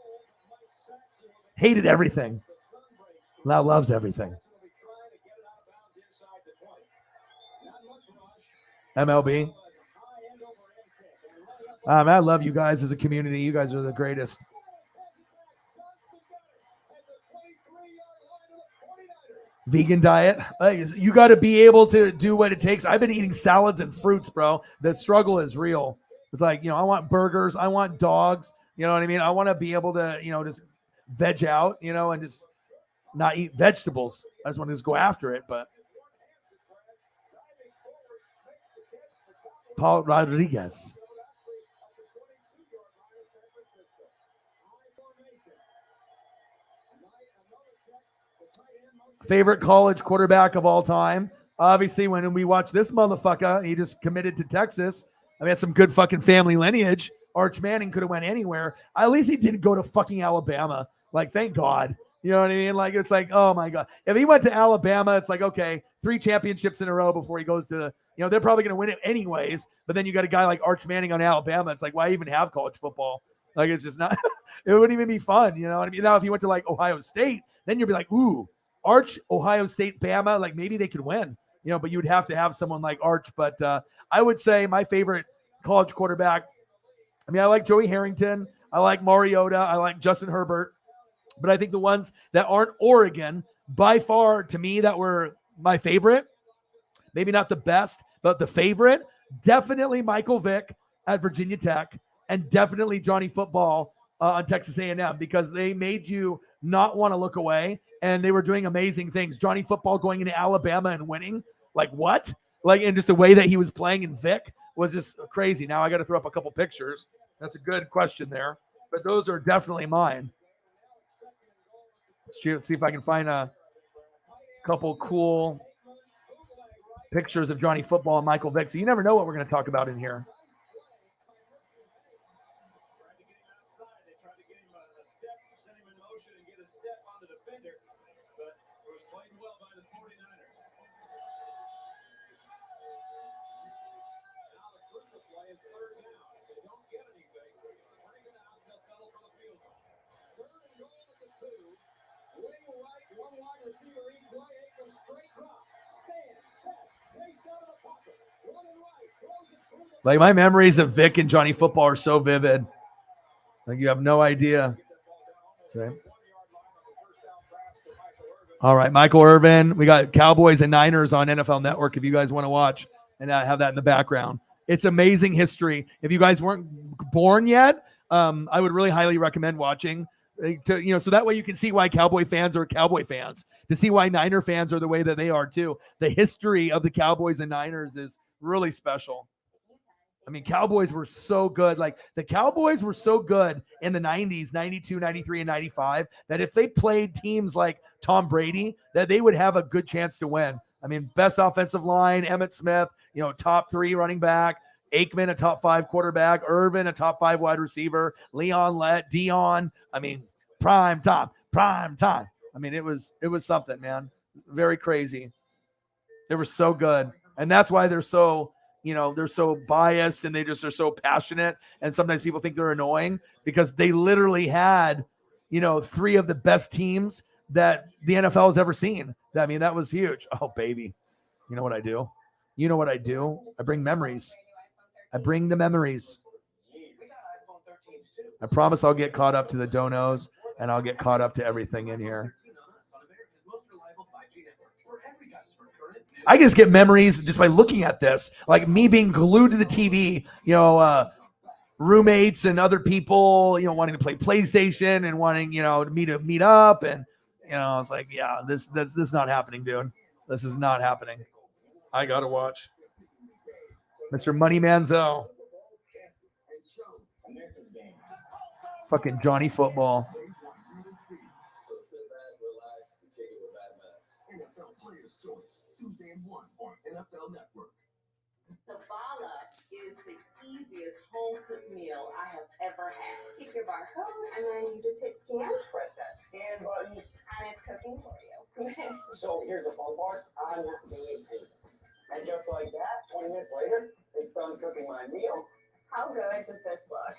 Hated everything. Now loves everything. MLB. Man, I love you guys as a community. You guys are the greatest. Vegan diet. You got to be able to do what it takes. I've been eating salads and fruits, bro. The struggle is real. It's I want burgers. I want dogs. You know what I mean? I want to be able to, just veg out, and just not eat vegetables. I just want to just go after it. But Paul Rodriguez. Favorite college quarterback of all time. Obviously, when we watch this motherfucker, he just committed to Texas. I mean, that's some good fucking family lineage. Arch Manning could have went anywhere. At least he didn't go to fucking Alabama. Thank God. You know what I mean? It's oh my God. If he went to Alabama, it's okay, 3 championships in a row before he goes to they're probably going to win it anyways. But then you got a guy like Arch Manning on Alabama. It's why even have college football? It's just not, it wouldn't even be fun. You know what I mean? Now, if you went to Ohio State, then you'd be ooh, Arch, Ohio State, Bama, maybe they could win, but you would have to have someone like Arch. But I would say my favorite college quarterback, I mean, I like Joey Harrington. I like Mariota. I like Justin Herbert. But I think the ones that aren't Oregon, by far, to me, that were my favorite, maybe not the best, but the favorite, definitely Michael Vick at Virginia Tech, and definitely Johnny Football on Texas A&M, because they made you not want to look away. And they were doing amazing things. Johnny Football going into Alabama and winning. What? And just the way that he was playing in Vic was just crazy. Now I got to throw up a couple pictures. That's a good question there. But those are definitely mine. Let's see if I can find a couple cool pictures of Johnny Football and Michael Vick. So you never know what we're going to talk about in here. My memories of Vic and Johnny Football are so vivid. You have no idea. Okay. All right, Michael Irvin. We got Cowboys and Niners on NFL Network if you guys want to watch and have that in the background. It's amazing history. If you guys weren't born yet, I would really highly recommend watching. So that way you can see why Cowboy fans are Cowboy fans, to see why Niner fans are the way that they are too. The history of the Cowboys and Niners is really special. I mean, Cowboys were so good. Like the Cowboys were so good in the 90s, 92, 93, and 95, that if they played teams like Tom Brady, that they would have a good chance to win. I mean, best offensive line, Emmitt Smith, top 3 running back, Aikman, a top 5 quarterback, Irvin, a top 5 wide receiver, Leon Lett, Dion. I mean, prime time. I mean, it was something, man. Very crazy. They were so good. And that's why they're so, they're so biased and they just are so passionate. And sometimes people think they're annoying because they literally had, 3 of the best teams that the NFL has ever seen. I mean, that was huge. Oh, baby. You know what I do? I bring memories. I bring the memories. I promise I'll get caught up to the donos and I'll get caught up to everything in here. I just get memories just by looking at this, like me being glued to the TV, roommates and other people, wanting to play PlayStation and wanting, me to meet up. And, it's like, yeah, this is not happening, dude. This is not happening. I got to watch. Mr. Money Manziel. Fucking Johnny Football. Sabala is the easiest home-cooked meal I have ever had. Take your barcode and then you just hit scan. Press that scan button. And it's cooking for you. So here's the fun part. I'm not doing anything. And just like that, 20 minutes later, it's done cooking my meal. How good does this look?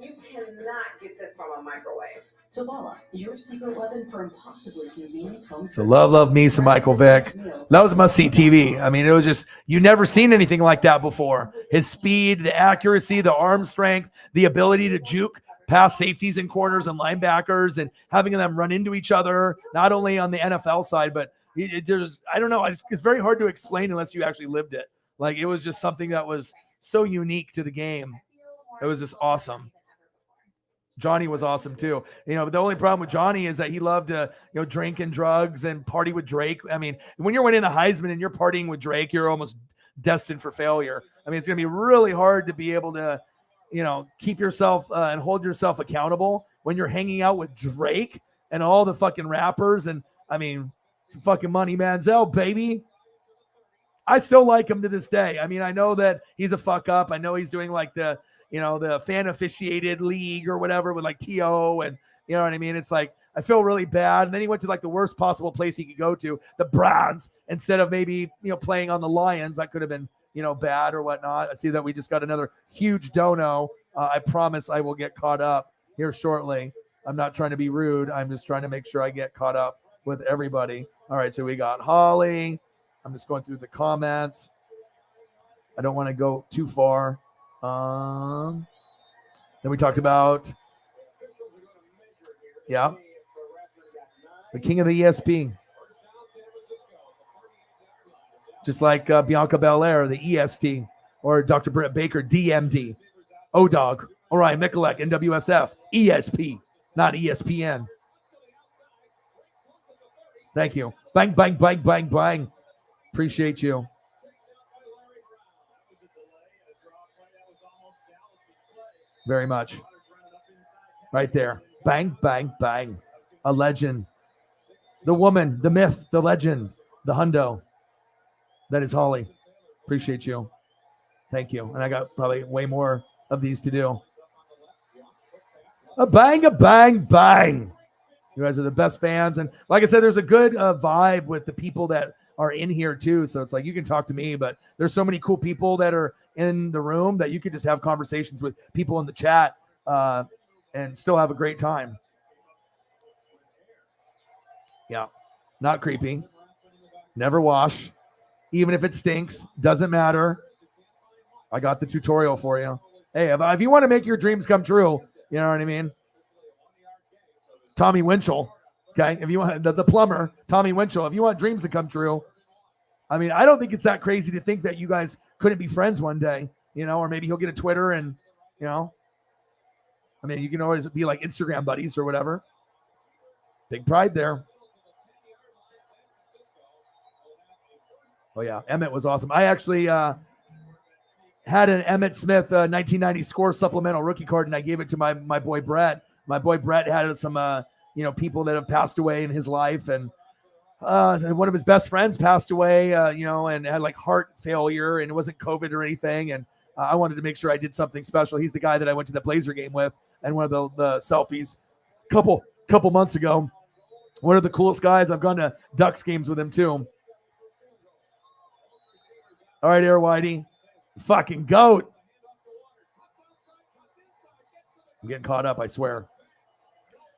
You cannot get this from a microwave. Sabala, your secret weapon for impossibly convenient home. So love me some Michael Vick. That was must-see TV. I mean, it was just, you never seen anything like that before. His speed, the accuracy, the arm strength, the ability to juke past safeties and corners and linebackers and having them run into each other, not only on the NFL side, but I don't know. It's very hard to explain unless you actually lived it. Like, it was just something that was so unique to the game. It was just awesome. Johnny was awesome too. The only problem with Johnny is that he loved to, drink and drugs and party with Drake. I mean, when you're winning the Heisman and you're partying with Drake, you're almost destined for failure. I mean, it's going to be really hard to be able to, keep yourself and hold yourself accountable when you're hanging out with Drake and all the fucking rappers. And I mean, it's fucking Money Manziel, baby. I still like him to this day. I mean, I know that he's a fuck up. I know he's doing like the fan officiated league or whatever with like TO and you know what I mean? It's like, I feel really bad. And then he went to like the worst possible place he could go to, the Browns, instead of maybe, playing on the Lions. That could have been, bad or whatnot. I see that we just got another huge dono. I promise I will get caught up here shortly. I'm not trying to be rude. I'm just trying to make sure I get caught up with everybody. All right. So we got Holly. I'm just going through the comments. I don't want to go too far. Then we talked about, the king of the ESP. Just like Bianca Belair, the EST, or Dr. Britt Baker, DMD. O-Dog, Orion Mikulek, NWSF, ESP, not ESPN. Thank you. Bang, bang, bang, bang, bang. Appreciate you. Very much. Right there. Bang, bang, bang. A legend. The woman, the myth, the legend, the hundo. That is Holly. Appreciate you. Thank you. And I got probably way more of these to do. A bang, bang. You guys are the best fans. And like I said, there's a good vibe with the people that are in here too. So it's like, you can talk to me, but there's so many cool people that are in the room that you could just have conversations with people in the chat and still have a great time. Yeah. Not creepy. Never wash. Even if it stinks, doesn't matter. I got the tutorial for you. Hey, if you want to make your dreams come true, you know what I mean? Tommy Winchell. Okay, if you want the plumber, Tommy Winchell, if you want dreams to come true, I mean, I don't think it's that crazy to think that you guys couldn't be friends one day, or maybe he'll get a Twitter and, I mean, you can always be like Instagram buddies or whatever. Big pride there. Oh, yeah. Emmett was awesome. I actually had an Emmitt Smith 1990 score supplemental rookie card, and I gave it to my boy Brett. My boy Brett had some, people that have passed away in his life. And one of his best friends passed away, and had like heart failure, and it wasn't COVID or anything. And I wanted to make sure I did something special. He's the guy that I went to the Blazer game with, and one of the selfies couple months ago. One of the coolest guys. I've gone to Ducks games with him too. All right, Air Whitey. Fucking goat. I'm getting caught up, I swear.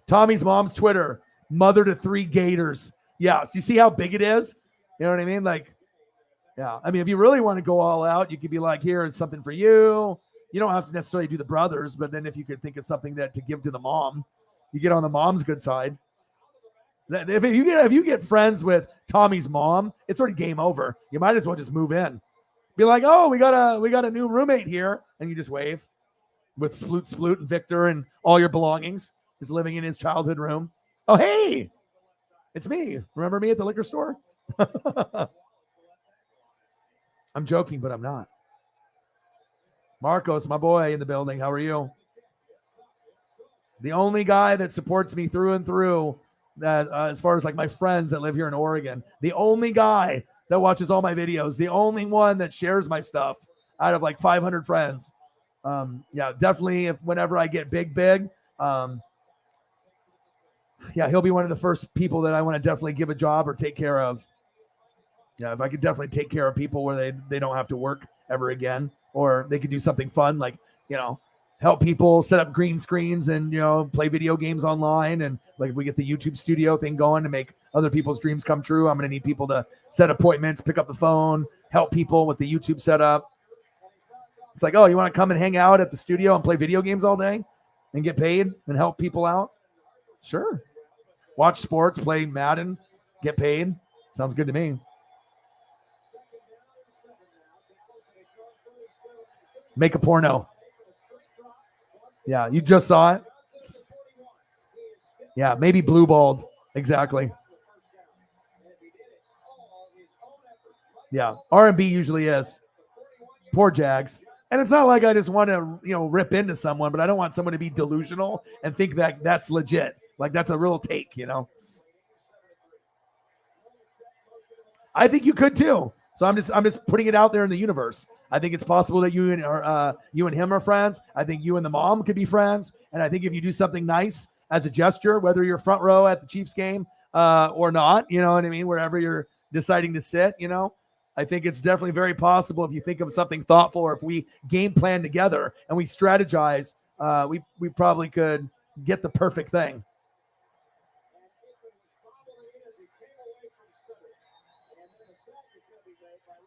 Tommy's mom's Twitter, mother to 3 gators. Yeah, so you see how big it is? You know what I mean? Like, yeah. I mean, if you really want to go all out, you could be like, here's something for you. You don't have to necessarily do the brothers, but then if you could think of something that to give to the mom, you get on the mom's good side. If you get friends with Tommy's mom, it's already game over. You might as well just move in. Be like, oh, we got a new roommate here, and you just wave with Sploot and Victor and all your belongings. He's living in his childhood room. Oh, hey, it's me. Remember me at the liquor store? I'm joking, but I'm not. Marcos, my boy in the building. How are you? The only guy that supports me through and through, that as far as like my friends that live here in Oregon, the only guy that watches all my videos, the only one that shares my stuff out of like 500 friends. Yeah, definitely. Whenever I get big, yeah, he'll be one of the first people that I want to definitely give a job or take care of. Yeah, if I could definitely take care of people where they don't have to work ever again, or they could do something fun like, help people set up green screens and, play video games online. And like if we get the YouTube studio thing going to make other people's dreams come true, I'm going to need people to set appointments, pick up the phone, help people with the YouTube setup. It's like, oh, you want to come and hang out at the studio and play video games all day and get paid and help people out? Sure. Watch sports, play Madden, get paid. Sounds good to me. Make a porno. Yeah, you just saw it. Yeah, maybe blue balled. Exactly. Yeah, R&B usually is. Poor Jags. And it's not like I just want to, rip into someone, but I don't want someone to be delusional and think that that's legit. Like that's a real take, I think you could too. So I'm just putting it out there in the universe. I think it's possible that you and him are friends. I think you and the mom could be friends. And I think if you do something nice as a gesture, whether you're front row at the Chiefs game or not, you know what I mean? Wherever you're deciding to sit, I think it's definitely very possible if you think of something thoughtful, or if we game plan together and we strategize, we probably could get the perfect thing.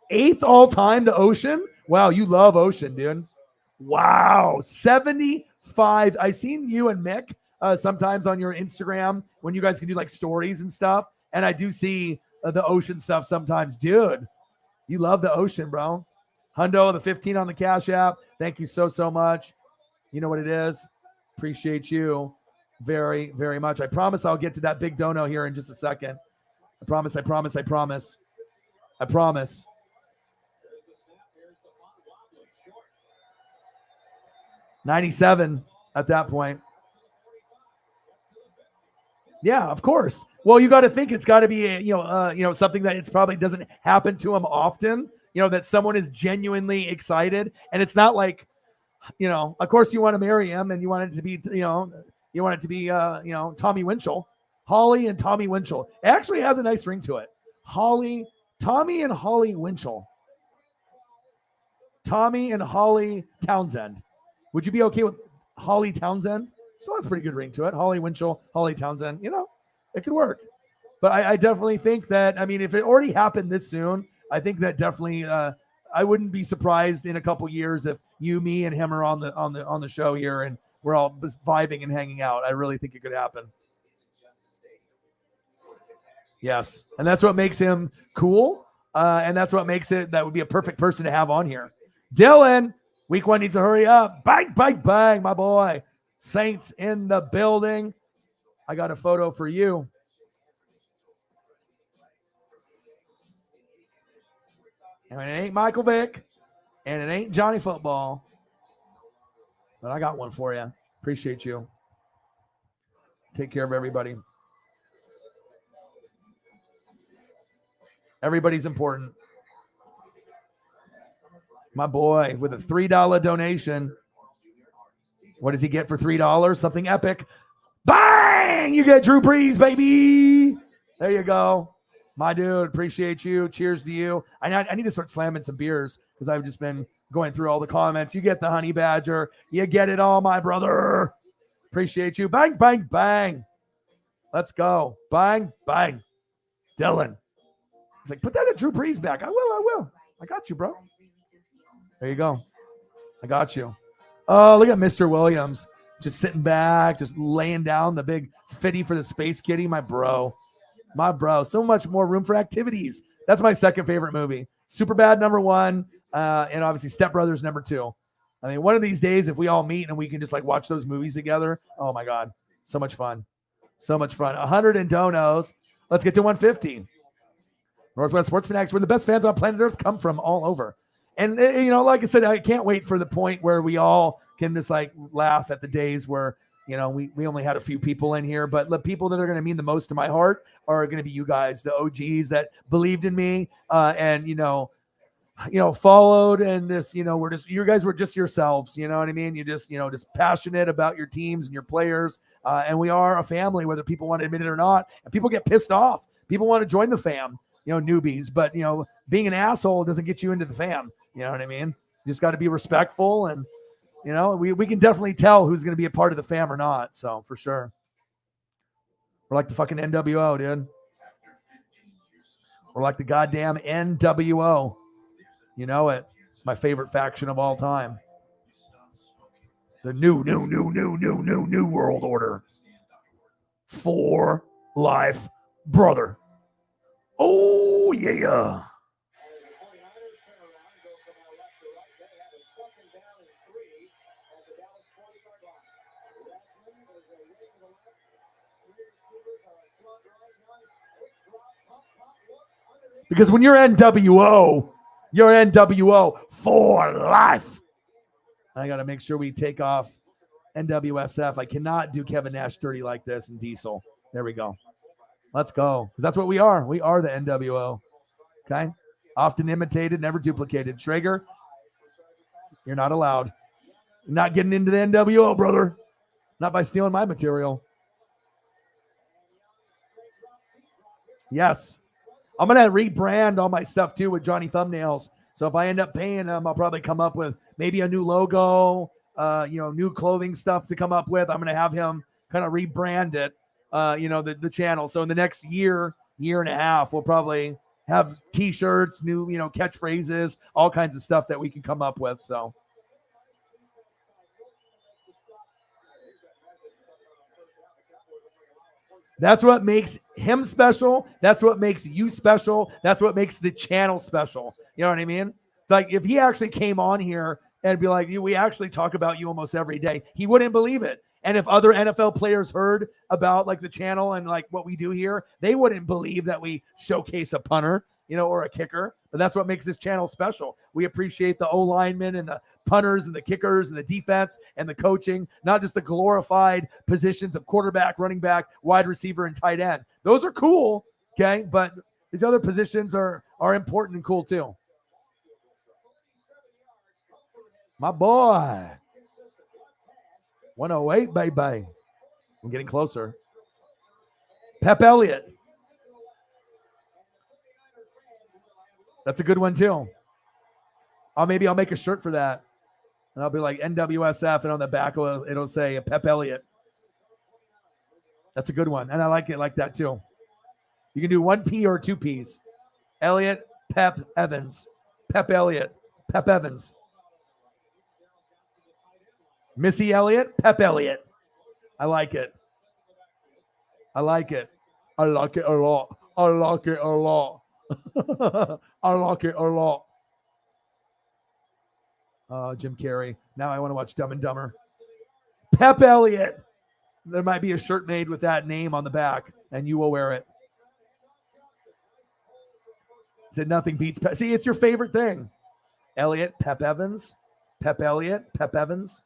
8th all time to Ocean. Wow, you love Ocean, dude. Wow, 75. I seen you and Mick sometimes on your Instagram when you guys can do like stories and stuff, and I do see the Ocean stuff sometimes, dude. You love the Ocean, bro. Hundo, the 15 on the Cash App. Thank you so much. You know what it is. Appreciate you very, very much. I promise I'll get to that big dono here in just a second. I promise. 97 at that point. Yeah, of course. Well, you got to think it's got to be something that it's probably doesn't happen to him often. That someone is genuinely excited, and it's not like, of course you want to marry him and you want it to be, Tommy Winchell, Holly and Tommy Winchell. It actually has a nice ring to it. Tommy and Holly Winchell. Tommy and Holly Townsend. Would you be okay with Holly Townsend? So that's a pretty good ring to it. Holly Winchell, Holly Townsend, it could work. But I definitely think that, if it already happened this soon, I think that definitely, I wouldn't be surprised in a couple years if you, me, and him are on the show here and we're all just vibing and hanging out. I really think it could happen. Yes. And that's what makes him cool. And that's what makes it, that would be a perfect person to have on here. Dylan, week 1 needs to hurry up. Bang, bang, bang, my boy. Saints in the building. I got a photo for you. And it ain't Michael Vick. And it ain't Johnny Football. But I got one for you. Appreciate you. Take care of everybody. Everybody's important. My boy with a $3 donation. What does he get for $3? Something epic. Bang! You get Drew Brees, baby. There you go. My dude, appreciate you. Cheers to you. I need to start slamming some beers because I've just been going through all the comments. You get the Honey Badger. You get it all, my brother. Appreciate you. Bang, bang, bang. Let's go. Bang, bang. Dylan. He's like, put that at Drew Brees back. I will. I got you, bro. There you go. I got you. Oh, look at Mr. Williams. Just sitting back, just laying down the big fitty for the Space Kitty. My bro. So much more room for activities. That's my second favorite movie. Superbad, number 1. And obviously Step Brothers, number 2. I mean, one of these days, if we all meet and we can just like watch those movies together. Oh my God. So much fun. 100 in donos. Let's get to 150. Northwest Sports Fanatics, where the best fans on planet Earth come from all over. And, like I said, I can't wait for the point where we all can just like laugh at the days where, we only had a few people in here, but the people that are going to mean the most to my heart are going to be you guys, the OGs that believed in me and, followed and this, you guys were just yourselves. You know what I mean? You just passionate about your teams and your players. And we are a family, whether people want to admit it or not. And people get pissed off. People want to join the fam, newbies, but being an asshole doesn't get you into the fam. You know what I mean? You just got to be respectful and, we can definitely tell who's going to be a part of the fam or not. So for sure. We're like the fucking NWO, dude. We're like the goddamn NWO. You know it. It's my favorite faction of all time. The new world order. For life, brother. Oh, yeah. Because when you're NWO for life. I got to make sure we take off NWSF. I cannot do Kevin Nash dirty like this and Diesel. There we go. Let's go. Because that's what we are. We are the NWO. Okay? Often imitated, never duplicated. Schrager, you're not allowed. You're not getting into the NWO, brother. Not by stealing my material. Yes. I'm going to rebrand all my stuff too with Johnny Thumbnails. So if I end up paying them, I'll probably come up with maybe a new logo, new clothing stuff to come up with. I'm going to have him kind of rebrand it, the channel. So in the next year and a half, we'll probably have t-shirts, new, catchphrases, all kinds of stuff that we can come up with. So. That's what makes him special. That's what makes you special. That's what makes the channel special. You know what I mean? Like if he actually came on here and be like, we actually talk about you almost every day, he wouldn't believe it. And if other NFL players heard about like the channel and like what we do here, they wouldn't believe that we showcase a punter, or a kicker. But that's what makes this channel special. We appreciate the O-linemen and the punters and the kickers and the defense and the coaching, not just the glorified positions of quarterback, running back, wide receiver, and tight end. Those are cool, okay? But these other positions are important and cool too. My boy. 108, baby. I'm getting closer. Pep Elliott. That's a good one too. Maybe I'll make a shirt for that. And I'll be like NWSF, and on the back it'll say Pep Elliott. That's a good one. And I like it like that too. You can do 1P or 2Ps. Elliott, Pep, Evans. Pep Elliott, Pep Evans. Missy Elliott, Pep Elliott. I like it. I like it a lot. I like it a lot. I like it a lot. Jim Carrey. Now I want to watch Dumb and Dumber. Pep Elliott. There might be a shirt made with that name on the back, and you will wear it. Said nothing beats Pep. See, it's your favorite thing. Elliott, Pep Evans. Pep Elliott, Pep Evans.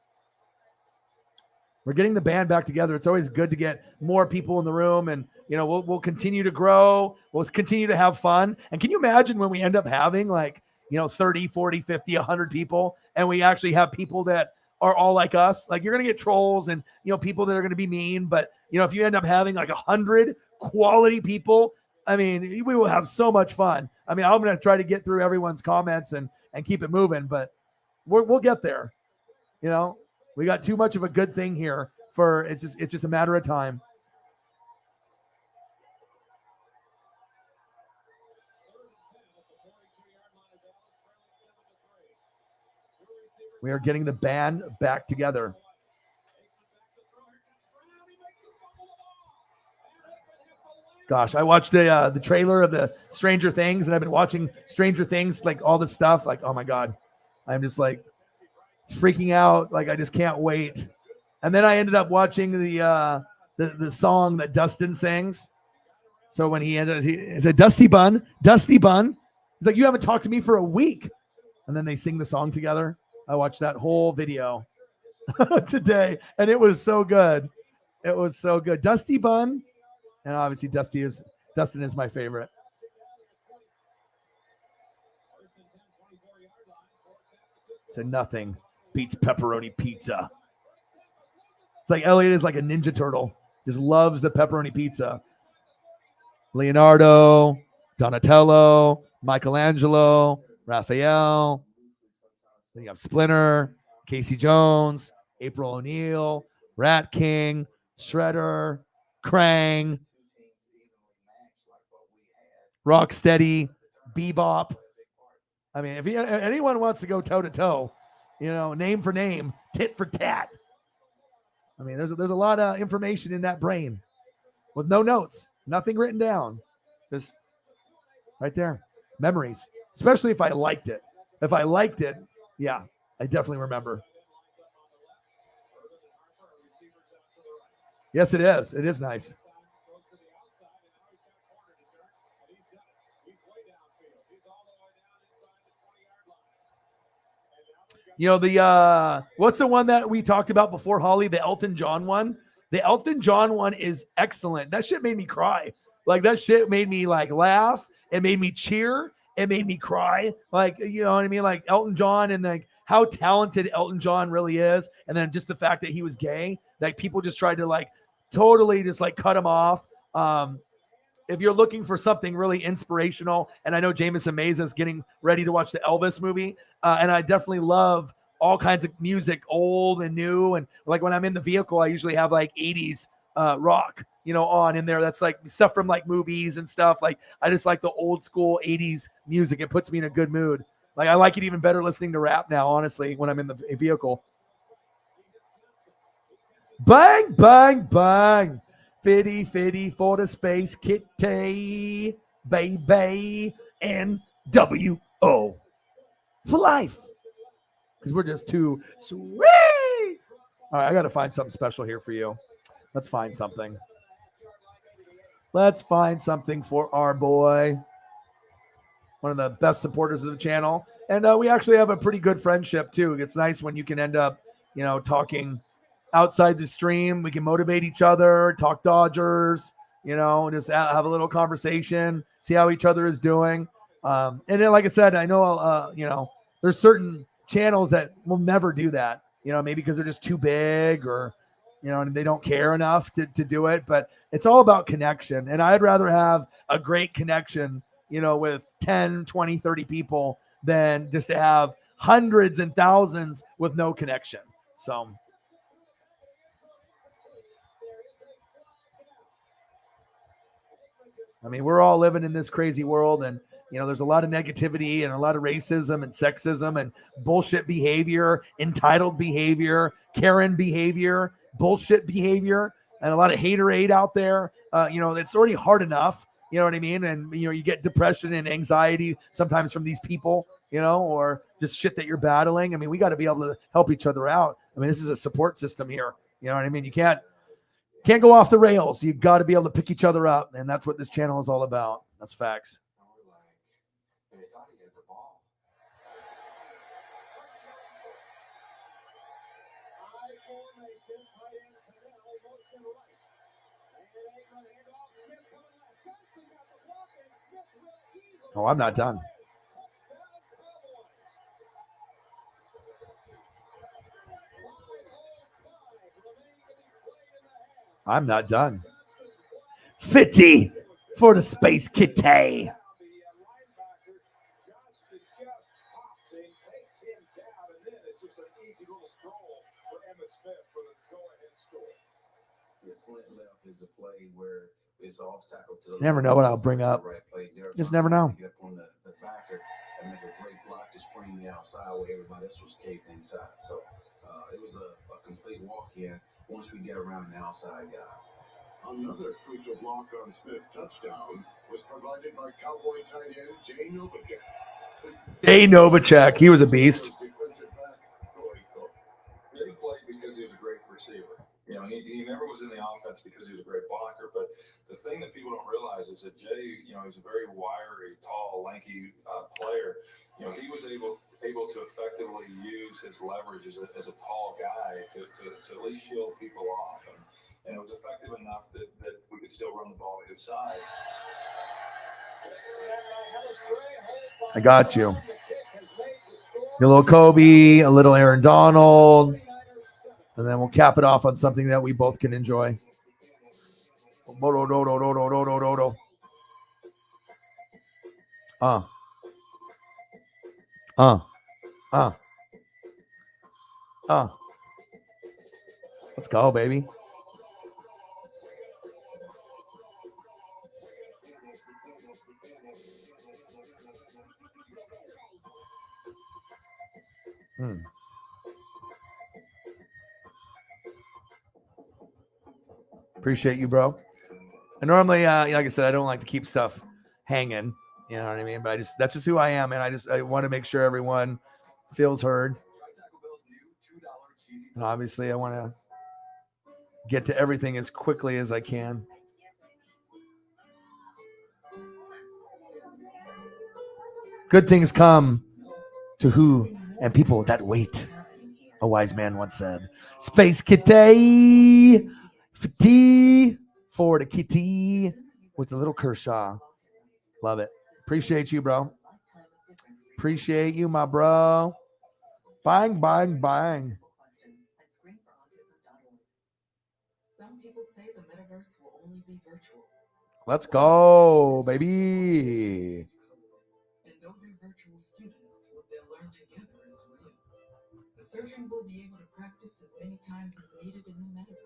We're getting the band back together. It's always good to get more people in the room, and we'll continue to grow. We'll continue to have fun. And can you imagine when we end up having 30, 40, 50, 100 people, and we actually have people that are all like us? Like, you're going to get trolls and, people that are going to be mean. But, if you end up having 100 quality people, I mean, we will have so much fun. I mean, I'm going to try to get through everyone's comments and keep it moving, but we'll get there. We got too much of a good thing here for it's just a matter of time. We are getting the band back together. Gosh, I watched the trailer of the Stranger Things, and I've been watching Stranger Things, all this stuff. Oh my God, I'm just freaking out. I just can't wait. And then I ended up watching the song that Dustin sings. So when he said, Dusty Bun. He's like, you haven't talked to me for a week. And then they sing the song together. I watched that whole video today, and it was so good. It was so good. Dusty Bun. And obviously Dustin is my favorite. So nothing beats pepperoni pizza. It's like Elliott is like a Ninja Turtle. Just loves the pepperoni pizza. Leonardo, Donatello, Michelangelo, Raphael. Then you have Splinter, Casey Jones, April O'Neil, Rat King, Shredder, Krang, Rocksteady, Bebop. I mean, if anyone wants to go toe to toe, name for name, tit for tat. I mean, there's a lot of information in that brain with no notes, nothing written down, just right there, memories. Especially if I liked it. If I liked it, yeah, I definitely remember. Yes, it is. It is nice. What's the one that we talked about before, Holly? The Elton John one. The Elton John one is excellent. That shit made me cry. That shit made me laugh. It made me cheer. It made me cry. You know what I mean? Elton John and how talented Elton John really is. And then just the fact that he was gay, people just tried to totally just cut him off. If you're looking for something really inspirational, and I know Jameson Mays is getting ready to watch the Elvis movie, and I definitely love all kinds of music, old and new. And when I'm in the vehicle, I usually have 80s rock, on in there. That's stuff from movies and stuff. I just like the old school 80s music. It puts me in a good mood. I like it even better listening to rap now, honestly, when I'm in the vehicle. Bang, bang, bang. Fitty, fitty for the space kitty, baby, NWO for life. Because we're just too sweet. All right, I got to find something special here for you. Let's find something. Let's find something for our boy. One of the best supporters of the channel. And we actually have a pretty good friendship, too. It's nice when you can end up, talking outside the stream. We can motivate each other, talk Dodgers, just have a little conversation, see how each other is doing. And then, like I said, I know, there's certain channels that will never do that, maybe because they're just too big or, and they don't care enough to do it. But it's all about connection. And I'd rather have a great connection, with 10, 20, 30 people than just to have hundreds and thousands with no connection. So I mean, we're all living in this crazy world, and there's a lot of negativity and a lot of racism and sexism and bullshit behavior, entitled behavior, Karen behavior, bullshit behavior, and a lot of haterade out there. It's already hard enough You know what I mean? And you get depression and anxiety sometimes from these people, or just shit that you're battling. I mean, we got to be able to help each other out. I mean, this is a support system here. You know what I mean? You can't go off the rails. You got to be able to pick each other up, and that's what this channel is all about. That's facts. And they thought he had the ball. Oh, I'm not done. I'm not done. 50 for the Space Kitty. Is a play where it's off tackle to the You never know what I'll bring up. right play. Just never know. Get up on the backer and make a great block to spring the outside where everybody else was caved inside. So it was a complete walk-in once we get around the outside guy. Another crucial block on Smith's touchdown was provided by Cowboy tight end Jay Novacek. Jay Novacek, he was a beast. Jay played because he was a great receiver. He never was in the offense because he was a great blocker. But the thing that people don't realize is that Jay, he's a very wiry, tall, lanky player. He was able to effectively use his leverage as a tall guy to at least shield people off. And it was effective enough that we could still run the ball to his side. I got you. A little Kobe, a little Aaron Donald. And then we'll cap it off on something that we both can enjoy. Let's go, baby. Appreciate you, bro. And normally, like I said, I don't like to keep stuff hanging. You know what I mean? But that's just who I am, and I want to make sure everyone feels heard. And obviously, I want to get to everything as quickly as I can. Good things come to who and people that wait, a wise man once said. Space Kitty. 50 for the Kitty with the little Kershaw. Love it. Appreciate you, bro. Appreciate you, my bro. Bang, bang, bang. Some people say the metaverse will only be virtual. Let's go, baby. And though they're virtual students, what they'll learn together is real. The surgeon will be able to practice as many times as needed in the metaverse.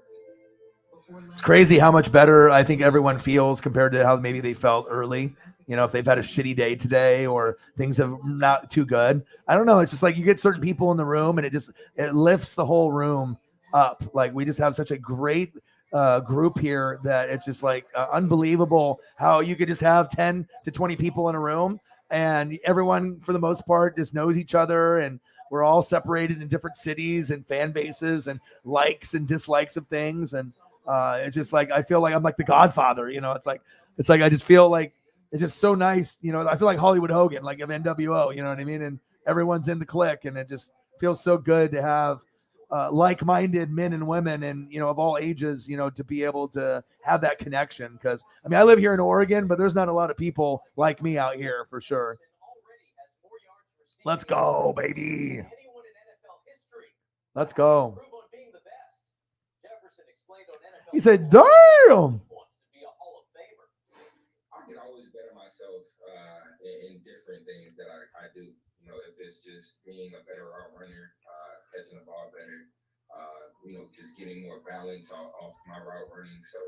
It's crazy how much better I think everyone feels compared to how maybe they felt early. If they've had a shitty day today or things have not too good. I don't know. It's just like you get certain people in the room and it lifts the whole room up. Like we just have such a great group here that it's just like unbelievable how you could just have 10 to 20 people in a room and everyone for the most part just knows each other, and we're all separated in different cities and fan bases and likes and dislikes of things. And it's just like I feel like I'm like the Godfather, it's like I just feel like it's just so nice, I feel like Hollywood Hogan, like of NWO, you know what I mean? And everyone's in the clique, and it just feels so good to have like-minded men and women and of all ages, to be able to have that connection. Because I live here in Oregon, but there's not a lot of people like me out here for sure. Let's go, baby. Let's go. He said, damn. I can always better myself in different things that I do. If it's just being a better route runner, catching the ball better, just getting more balance off my route running. So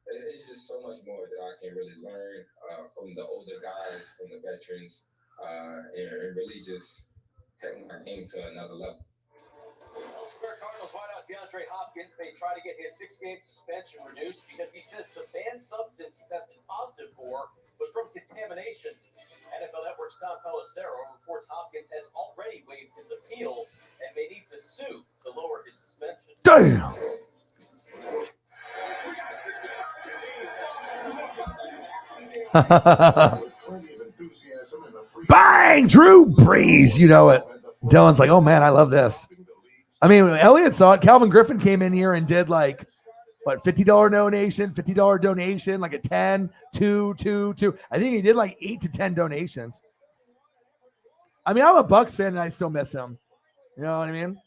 it's just so much more that I can really learn from the older guys, from the veterans, and really just take my game to another level. Cardinals wideout DeAndre DeAndre Hopkins may try to get his 6-game suspension reduced because he says the banned substance he tested positive for was from contamination. NFL Network's Tom Pelissero reports Hopkins has already waived his appeal and may need to sue to lower his suspension. Damn. Bang! Drew Brees. You know it. Dylan's like, oh man, I love this. I mean, Elliot saw it. Calvin Griffin came in here and did like, what, $50 donation, like a 10, 2. I think he did like 8 to 10 donations. I mean, I'm a Bucs fan and I still miss him. You know what I mean?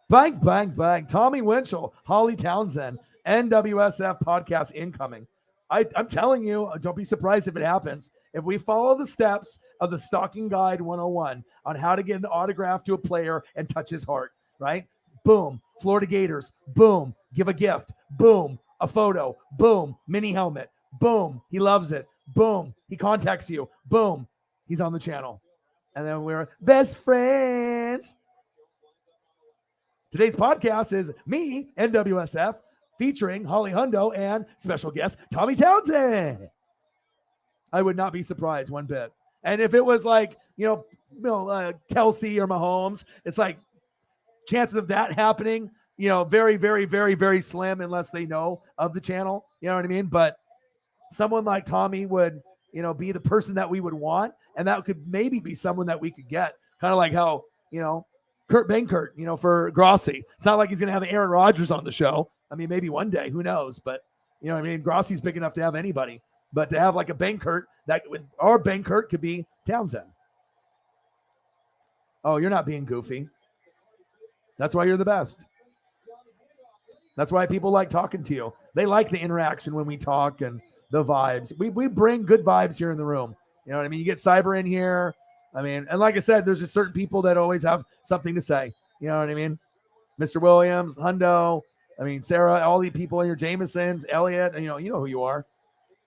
Bang, bang, bang. Tommy Winchell, Holly Townsend, NWSF podcast incoming. I'm telling you, don't be surprised if it happens. If we follow the steps of the Stalking Guide 101 on how to get an autograph to a player and touch his heart, right? Boom. Florida Gators. Boom. Give a gift. Boom. A photo. Boom. Mini helmet. Boom. He loves it. Boom. He contacts you. Boom. He's on the channel. And then we're best friends. Today's podcast is me, NWSF, featuring Holly Hundo and special guest Tommy Townsend. I would not be surprised one bit. And if it was like, Kelsey or Mahomes, it's like chances of that happening, very, very, very, very slim unless they know of the channel. You know what I mean? But someone like Tommy would, be the person that we would want. And that could maybe be someone that we could get. Kind of like how, Kurt Benkert, for Grossi. It's not like he's going to have Aaron Rodgers on the show. I mean, maybe one day, who knows? But, Grossi's big enough to have anybody. But to have like a Benkert, our Benkert could be Townsend. Oh, you're not being goofy. That's why you're the best. That's why people like talking to you. They like the interaction when we talk and the vibes. We bring good vibes here in the room. You know what I mean? You get Cyber in here. I mean, and like I said, there's just certain people that always have something to say. You know what I mean? Mr. Williams, Hundo, I mean, Sarah, all the people in your Jamesons, Elliot, you know who you are.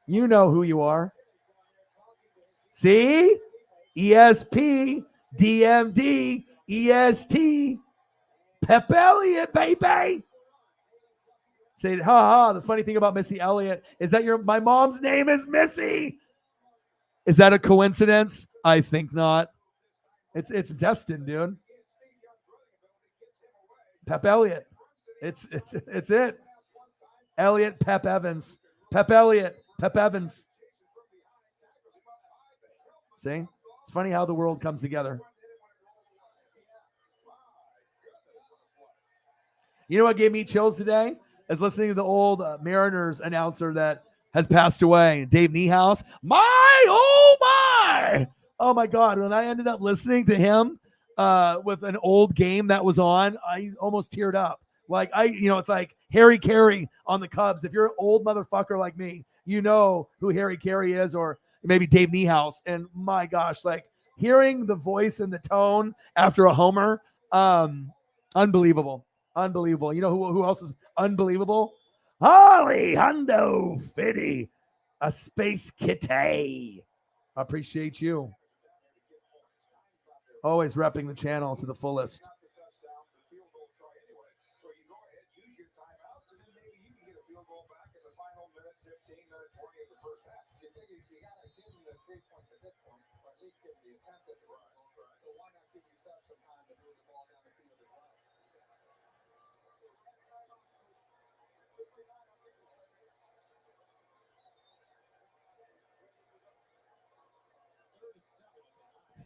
You know who you are. See? ESP, DMD, EST, Pep Elliott, baby. Say, the funny thing about Missy Elliott is that my mom's name is Missy. Is that a coincidence? I think not. It's destined, dude. Pep Elliott. It's it. Elliott, Pep Evans. Pep Elliott, Pep Evans. See? It's funny how the world comes together. You know what gave me chills today? Is listening to the old Mariners announcer that has passed away, Dave Niehaus. Oh my God. When I ended up listening to him with an old game that was on, I almost teared up. Like it's like Harry Carey on the Cubs. If you're an old motherfucker like me, you know who Harry Carey is, or maybe Dave Niehaus. And my gosh, like hearing the voice and the tone after a homer, unbelievable. Unbelievable. You know who else is unbelievable? Holly Hundo Fitty, a space kitty. Appreciate you. Always repping the channel to the fullest.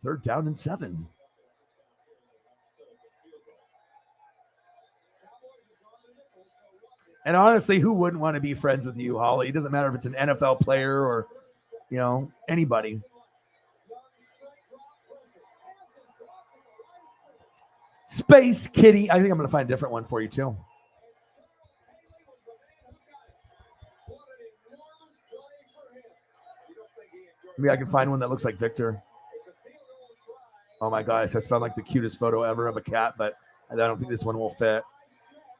Third down and 7. And honestly, who wouldn't want to be friends with you, Holly? It doesn't matter if it's an NFL player or, anybody. Space Kitty. I think I'm going to find a different one for you, too. Maybe I can find one that looks like Victor. Oh my gosh, I just found like the cutest photo ever of a cat, but I don't think this one will fit.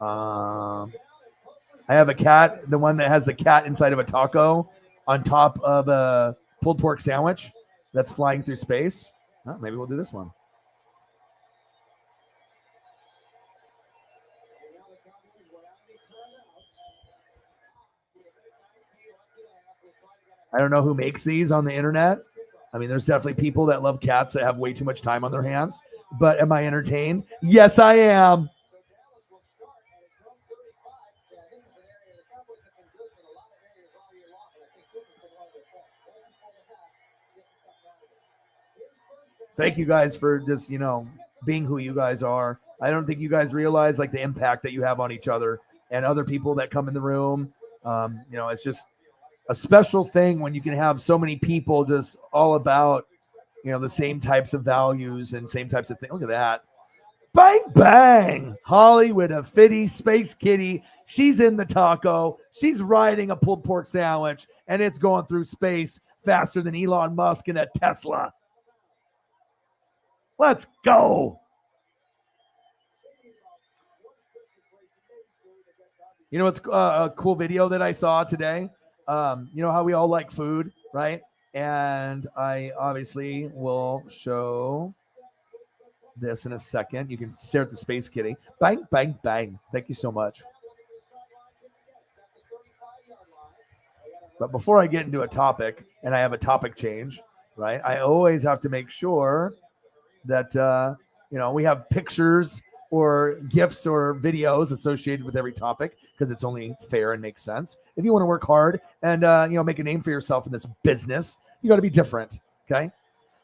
I have a cat, the one that has the cat inside of a taco on top of a pulled pork sandwich that's flying through space. Oh, maybe we'll do this one. don't know who makes these on the internet. I mean, there's definitely people that love cats that have way too much time on their hands. But am I entertained? Yes, I am. Thank you guys for just, being who you guys are. I don't think you guys realize like the impact that you have on each other and other people that come in the room. It's just a special thing when you can have so many people just all about, the same types of values and same types of things. Look at that. Bang, bang. Holly with a fitty Space Kitty. She's in the taco. She's riding a pulled pork sandwich, and it's going through space faster than Elon Musk in a Tesla. Let's go. You know, it's a cool video that I saw today. You know how we all like food, right? And I obviously will show this in a second. You can stare at the Space Kitty. Bang, bang, bang. Thank you so much. But before I get into a topic, and I have a topic change, right? I always have to make sure that, we have pictures or GIFs or videos associated with every topic, because it's only fair and makes sense. If you want to work hard and, make a name for yourself in this business, you got to be different, okay?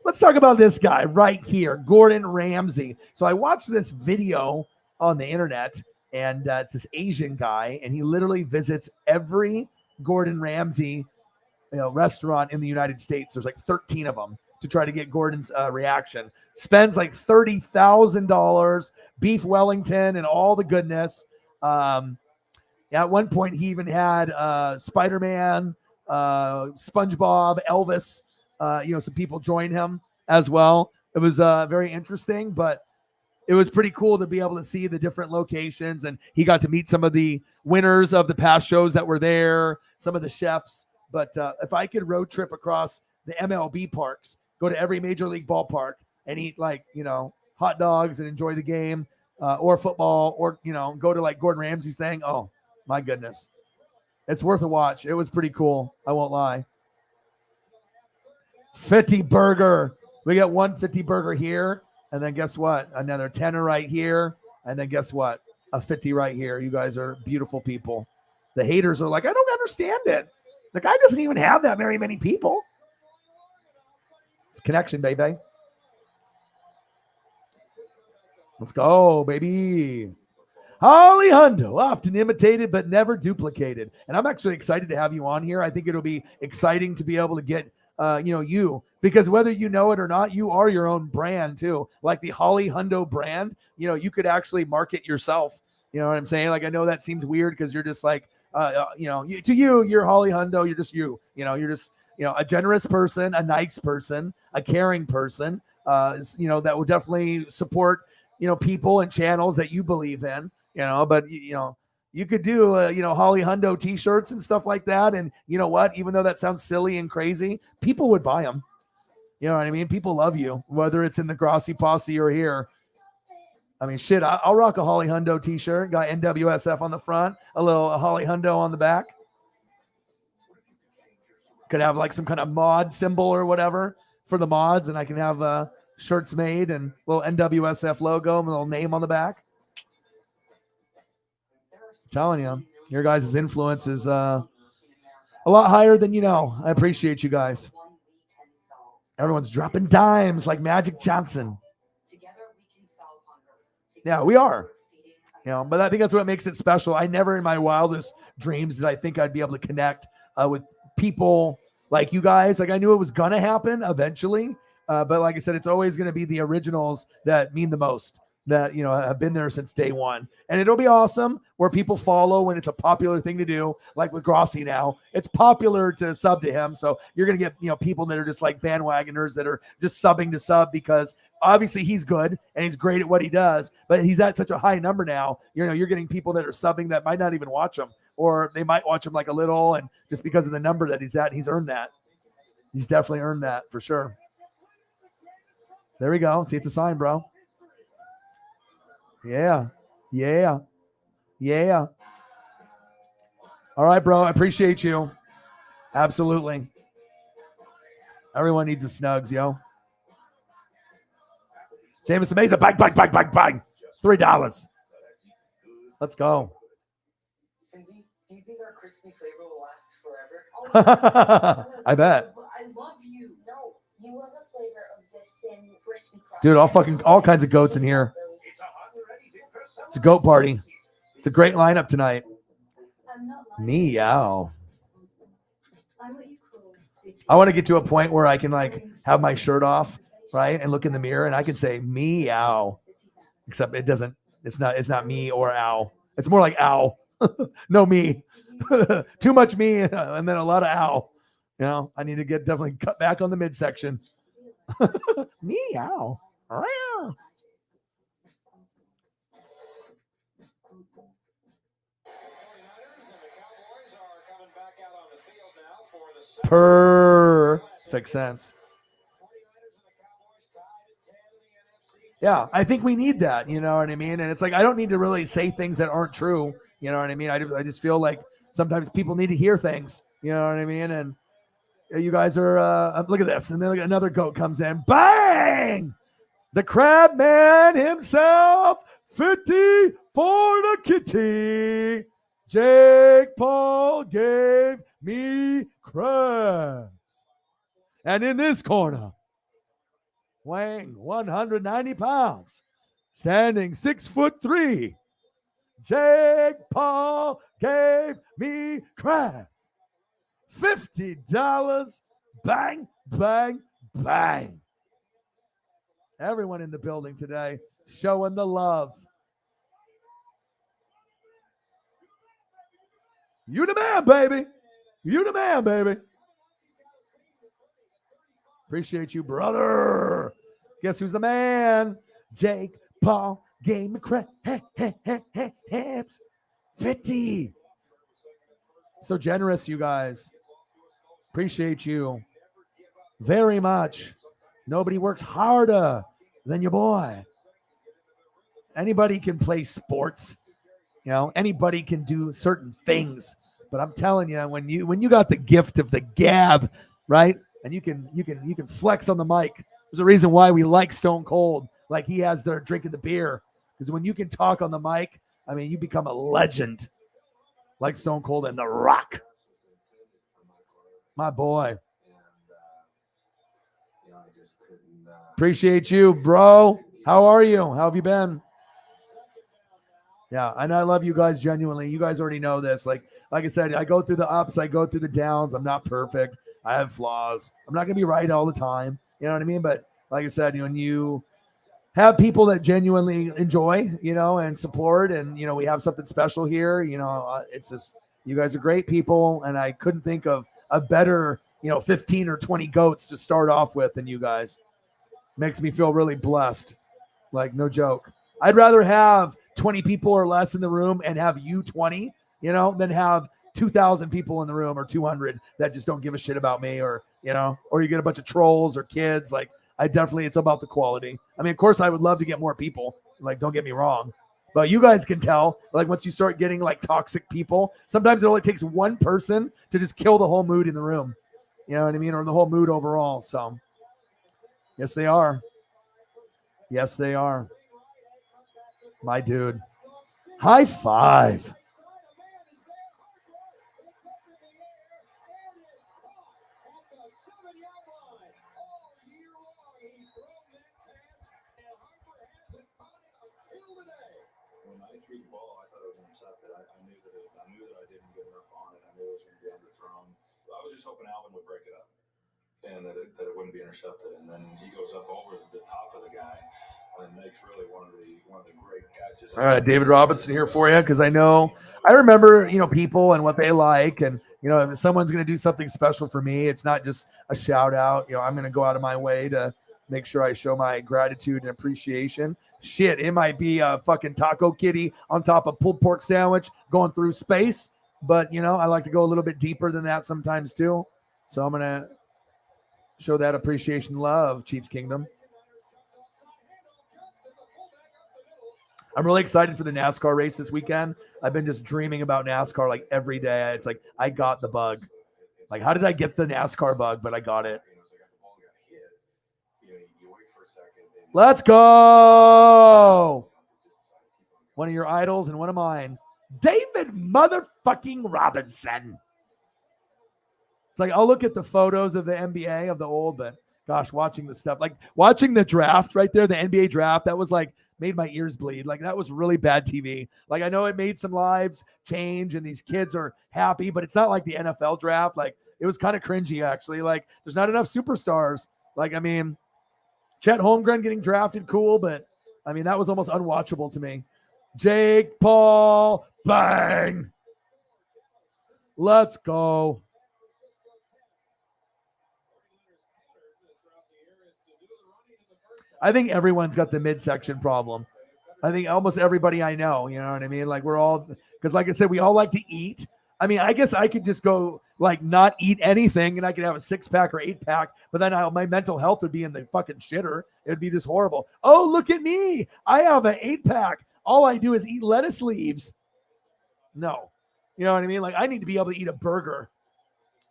Let's talk about this guy right here, Gordon Ramsay. So I watched this video on the internet, and it's this Asian guy, and he literally visits every Gordon Ramsay restaurant in the United States. There's like 13 of them to try to get Gordon's reaction. Spends like $30,000, beef Wellington and all the goodness. At one point, he even had Spider-Man, SpongeBob, Elvis, some people join him as well. It was very interesting, but it was pretty cool to be able to see the different locations. And he got to meet some of the winners of the past shows that were there, some of the chefs. But if I could road trip across the MLB parks, go to every major league ballpark and eat hot dogs and enjoy the game or football, or, go to like Gordon Ramsay's thing. Oh my goodness. It's worth a watch. It was pretty cool. I won't lie. 50 burger. We got 150 burger here. And then guess what? Another 10 right here. And then guess what? A 50 right here. You guys are beautiful people. The haters are like, I don't understand it. The guy doesn't even have that very many people. It's connection, baby. Let's go, baby. Holly Hundo, often imitated but never duplicated. And I'm actually excited to have you on here. I think it'll be exciting to be able to get, you, because whether you know it or not, you are your own brand too. Like the Holly Hundo brand, you could actually market yourself. You know what I'm saying? Like, I know that seems weird because you're just like, you're Holly Hundo. You're just you. You're just, a generous person, a nice person, a caring person, that will definitely support, people and channels that you believe in, but, you could do, Holly Hundo t-shirts and stuff like that. And you know what? Even though that sounds silly and crazy, people would buy them. You know what I mean? People love you, whether it's in the Grossi Posse or here. I mean, shit, I'll rock a Holly Hundo t-shirt. Got NWSF on the front, a little Holly Hundo on the back. Could have like some kind of mod symbol or whatever for the mods, and I can have shirts made and little NWSF logo and a little name on the back. I'm telling you, your guys' influence is a lot higher than you know. I appreciate you guys. Everyone's dropping dimes like Magic Johnson. Yeah, we are. But I think that's what makes it special. I never in my wildest dreams did I think I'd be able to connect with people like you guys. Like, I knew it was going to happen eventually. But like I said, it's always going to be the originals that mean the most, that, have been there since day one. And it'll be awesome where people follow when it's a popular thing to do, like with Grossi now. It's popular to sub to him. So you're going to get, people that are just like bandwagoners that are just subbing to sub because obviously he's good and he's great at what he does, but he's at such a high number now. You're getting people that are subbing that might not even watch him, or they might watch him like a little, and just because of the number that he's at, he's earned that. He's definitely earned that for sure. There we go. See, it's a sign, bro. Yeah. Yeah. Yeah. All right, bro. I appreciate you. Absolutely. Everyone needs a Snugs, yo. Jameson Mason, bang. $3. Let's go. Cindy, do you think our crispy flavor will last forever? I bet. I love you. No, you love the flavor of this thin crispy crust. Dude, all kinds of goats in here. It's a goat party. It's a great lineup tonight. I'm not lying. Meow. I'm what you call I want to get to a point where I can like have my shirt off, right, and look in the mirror and I can say meow. Except it doesn't. It's not me or ow. It's more like ow. No me. Too much me and then a lot of ow. You know, I need to definitely cut back on the midsection. Meow. Perfect sense. Yeah, I think we need that, you know what I mean? And it's like, I don't need to really say things that aren't true, you know what I mean? I just feel like sometimes people need to hear things, you know what I mean? And you guys are, look at this. And then another goat comes in. Bang! The crab man himself, 50 for the kitty. Jake Paul gave me crabs. And in this corner, weighing 190 pounds, standing 6'3", Jake Paul gave me crabs. $50. Bang, bang, bang. Everyone in the building today showing the love. You the man, baby. You the man, baby. Appreciate you, brother. Guess who's the man? Jake Paul gave me crabs. 50. So generous, you guys. Appreciate you very much. Nobody works harder than your boy. Anybody can play sports. You know, anybody can do certain things. But I'm telling you, when you got the gift of the gab, right? And you can flex on the mic. There's a reason why we like Stone Cold, like he has there drinking the beer. Because when you can talk on the mic, I mean, you become a legend, like Stone Cold and The Rock. My boy. Appreciate you, bro. How are you? How have you been? Yeah, and I love you guys genuinely. You guys already know this. Like I said, I go through the ups, I go through the downs. I'm not perfect. I have flaws. I'm not going to be right all the time. You know what I mean? But like I said, when you have people that genuinely enjoy, you know, and support, and, you know, we have something special here, you know, it's just, you guys are great people. And I couldn't think of a better, you know, 15 or 20 goats to start off with than you guys. Makes me feel really blessed. Like, no joke. I'd rather have 20 people or less in the room and have you 20, you know, than have 2,000 people in the room or 200 that just don't give a shit about me, or, you know, or you get a bunch of trolls or kids. Like, it's about the quality. I mean, of course I would love to get more people, like, don't get me wrong, but you guys can tell, like, once you start getting like toxic people, sometimes it only takes one person to just kill the whole mood in the room. You know what I mean? Or the whole mood overall. So yes, they are. Yes, they are. My dude. High five. When I threw the ball, I thought it was intercepted. I knew that I didn't get enough on it. I knew it was going to be underthrown. I was just hoping Alvin would break it up and that it wouldn't be intercepted. And then he goes up over the top of the guy and makes really one of the great catches. All right, David Robinson here for you, because I remember, you know, people and what they like, and, you know, if someone's going to do something special for me, it's not just a shout out. You know, I'm going to go out of my way to make sure I show my gratitude and appreciation. Shit, it might be a fucking taco kitty on top of pulled pork sandwich going through space, but, you know, I like to go a little bit deeper than that sometimes too. So I'm going to show that appreciation, love, Chiefs Kingdom. I'm really excited for the NASCAR race this weekend. I've been just dreaming about NASCAR like every day. It's like, I got the bug. Like, how did I get the NASCAR bug? But I got it. Let's go. One of your idols and one of mine. David motherfucking Robinson. It's like, I'll look at the photos of the NBA of the old, but gosh, watching the stuff, like watching the draft right there, the NBA draft, that was like, made my ears bleed. Like, that was really bad TV. Like, I know it made some lives change and these kids are happy, but it's not like the NFL draft. Like, it was kind of cringy, actually. Like, there's not enough superstars. Like, I mean, Chet Holmgren getting drafted, cool, but I mean, that was almost unwatchable to me. Jake Paul, bang. Let's go. I think everyone's got the midsection problem. I think almost everybody I know, you know what I mean? Like, we're all, because like I said, we all like to eat. I mean, I guess I could just go like not eat anything and I could have a 6-pack or 8-pack, but then my mental health would be in the fucking shitter. It would be just horrible. Oh, look at me. I have an 8-pack. All I do is eat lettuce leaves. No. You know what I mean? Like, I need to be able to eat a burger,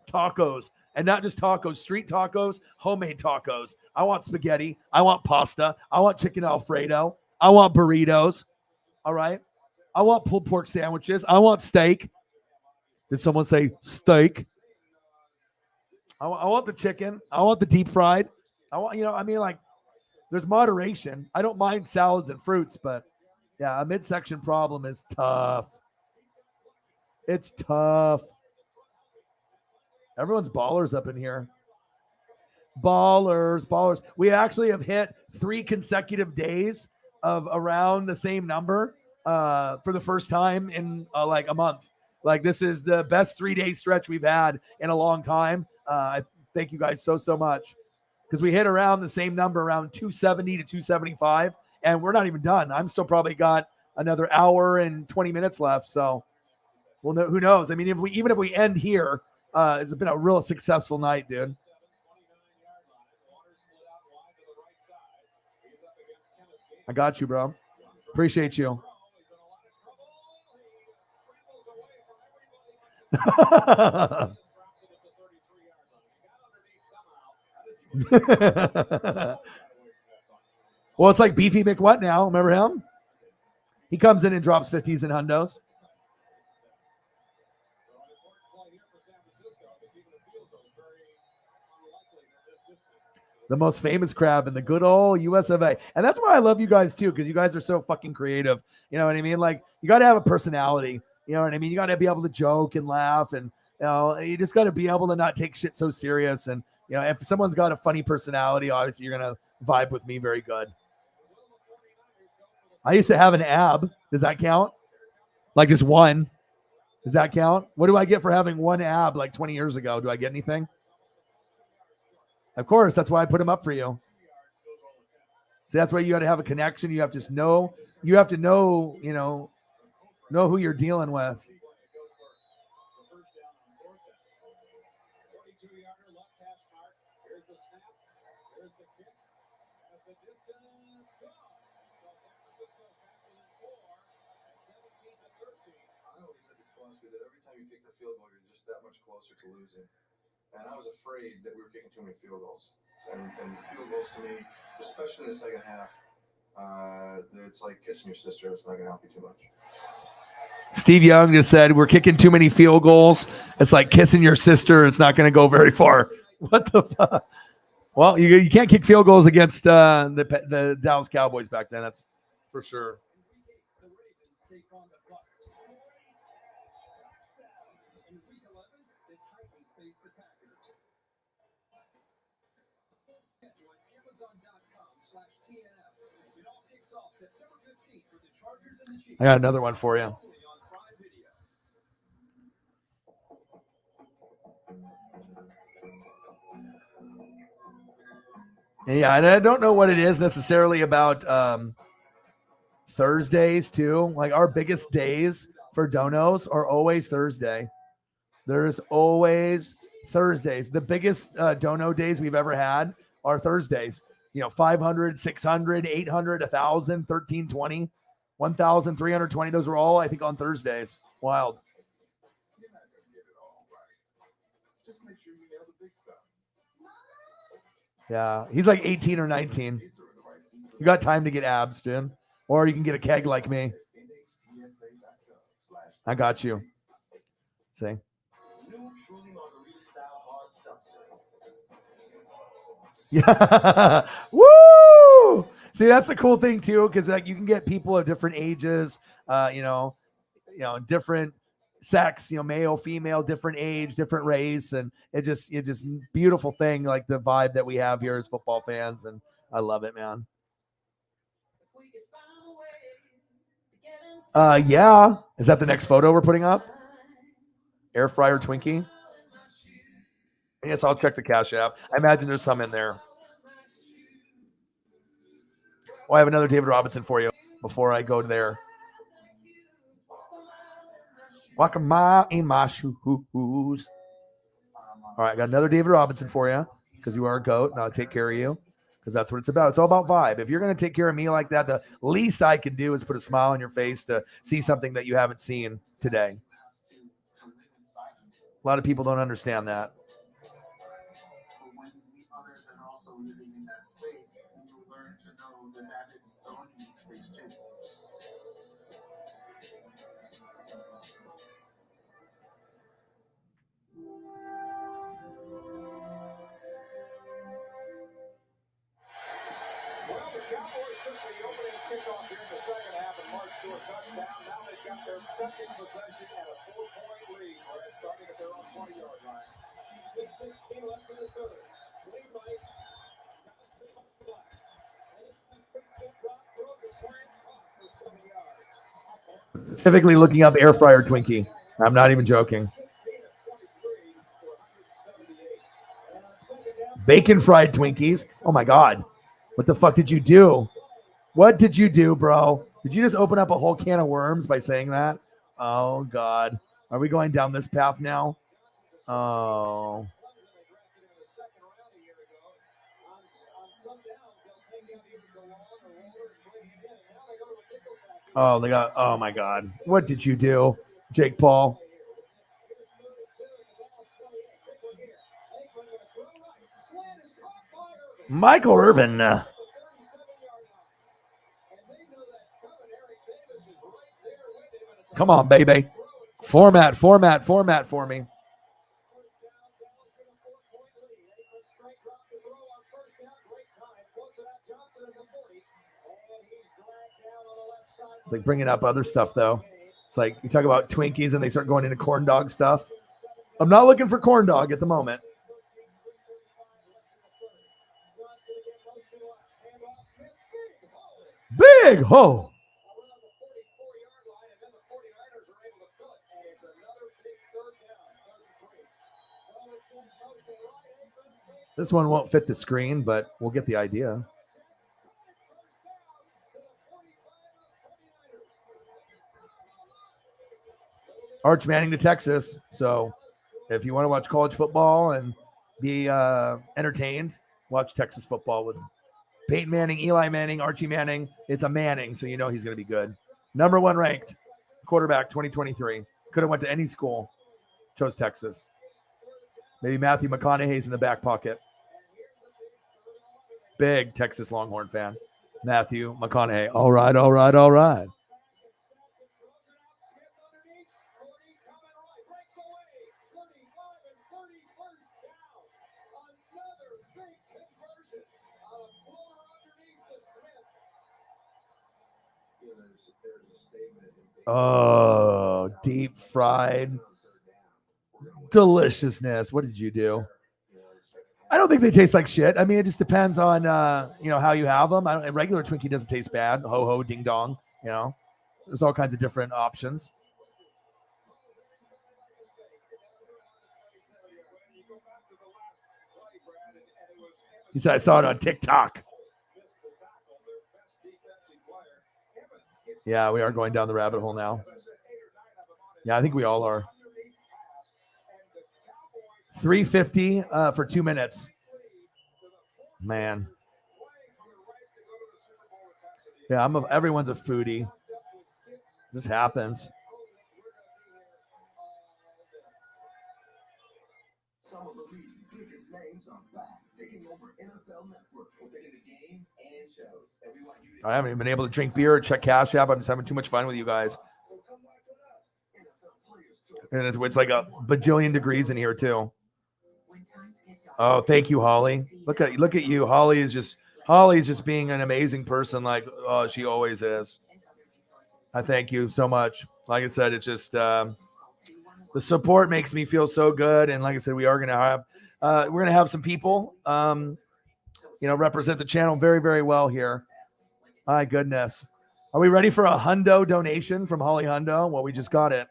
tacos, and not just tacos, street tacos, homemade tacos. I want spaghetti. I want pasta. I want chicken Alfredo. I want burritos. All right. I want pulled pork sandwiches. I want steak. Did someone say steak? I want the chicken. I want the deep fried. I want, you know, I mean, like, there's moderation. I don't mind salads and fruits, but yeah, a midsection problem is tough. It's tough. Everyone's ballers up in here. Ballers. We actually have hit 3 consecutive days of around the same number for the first time in like a month. Like, this is the best 3-day stretch we've had in a long time. I thank you guys so much, because we hit around the same number, around 270 to 275, and we're not even done. I'm still probably got another hour and 20 minutes left. So, well, who knows? I mean, even if we end here, it's been a real successful night, dude. I got you, bro. Appreciate you. Well, it's like Beefy McWhat now. Remember him? He comes in and drops 50s and hundos. The most famous crab in the good old US of A. And that's why I love you guys too, because you guys are so fucking creative. You know what I mean? Like, you got to have a personality. You know what I mean? You got to be able to joke and laugh, and you know, you just got to be able to not take shit so serious. And you know, if someone's got a funny personality, obviously you're gonna vibe with me very good. I used to have an ab. Does that count? Like, just one? Does that count? What do I get for having one ab like 20 years ago? Do I get anything? Of course, that's why I put them up for you. So that's why you got to have a connection. You have to know, you know who you're dealing with. That much closer to losing, and I was afraid that we were kicking too many field goals. And field goals to me, especially in the second half, it's like kissing your sister. It's not going to help you too much. Steve Young just said we're kicking too many field goals. It's like kissing your sister. It's not going to go very far. What the fuck? Well, you can't kick field goals against the Dallas Cowboys back then. That's for sure. I got another one for you. Yeah, and I don't know what it is necessarily about Thursdays too. Like, our biggest days for donos are always Thursday. There's always Thursdays. The biggest dono days we've ever had are Thursdays. You know, 500, 600, 800, 1,000, 1,320, 1,320. Those are all, I think, on Thursdays. Wild. Just make sure you nail the big stuff. Yeah, he's like 18 or 19. You got time to get abs, dude. Or you can get a keg like me. I got you. See? New Truly Margarita style hard seltzer. Yeah. Woo! See, that's the cool thing too, because like you can get people of different ages, different sex, male, female, different age, different race, and it just beautiful thing, like the vibe that we have here as football fans, and I love it, man. Yeah. Is that the next photo we're putting up? Air fryer Twinkie? Yes, I'll check the Cash App. I imagine there's some in there. Oh, I have another David Robinson for you before I go there. Walk a mile in my shoes. All right, I got another David Robinson for you because you are a GOAT, and I'll take care of you because that's what it's about. It's all about vibe. If you're going to take care of me like that, the least I can do is put a smile on your face to see something that you haven't seen today. A lot of people don't understand that. Others are also living in that space, and you learn to know that it's its own unique space too. Well, the Cowboys took the opening kickoff here in the second half and marched to a touchdown. Now they've got their second possession and a 4-point lead. They're starting at their own 20-yard line. 6:16 left in the third. Lead by Specifically looking up air fryer Twinkie. I'm not even joking. Bacon fried Twinkies. Oh my God. What the fuck did you do? What did you do, bro? Did you just open up a whole can of worms by saying that? Oh God. Are we going down this path now? Oh. Oh, they got. Oh my God. What did you do, Jake Paul? Michael Irvin. Come on, baby. Format for me. It's like bringing up other stuff, though. It's like you talk about Twinkies and they start going into corn dog stuff. I'm not looking for corn dog at the moment. Big ho. This one won't fit the screen, but we'll get the idea. Arch Manning to Texas. So if you want to watch college football and be entertained, watch Texas football with Peyton Manning, Eli Manning, Archie Manning. It's a Manning, so you know he's going to be good. Number 1 ranked quarterback 2023. Could have went to any school. Chose Texas. Maybe Matthew McConaughey's in the back pocket. Big Texas Longhorn fan. Matthew McConaughey. All right. Oh, deep fried deliciousness. What did you do? I don't think they taste like shit. I mean, it just depends on how you have them. A regular Twinkie doesn't taste bad. Ho ho ding dong. There's all kinds of different options. He said, I saw it on TikTok. Yeah, we are going down the rabbit hole now. Yeah, I think we all are. 350 for 2 minutes. Man. Yeah, everyone's a foodie. This happens. Some of the league's biggest names are back, taking over NFL Network. We're taking the games and I haven't even been able to drink beer or check Cash App. I'm just having too much fun with you guys. And it's like a bajillion degrees in here too. Oh, thank you, Holly. Look at you. Holly's just being an amazing person, like she always is. I thank you so much. Like I said, it's just the support makes me feel so good. And like I said, we're gonna have some people represent the channel very, very well here. My goodness. Are we ready for a hundo donation from Holly Hundo? Well, we just got it.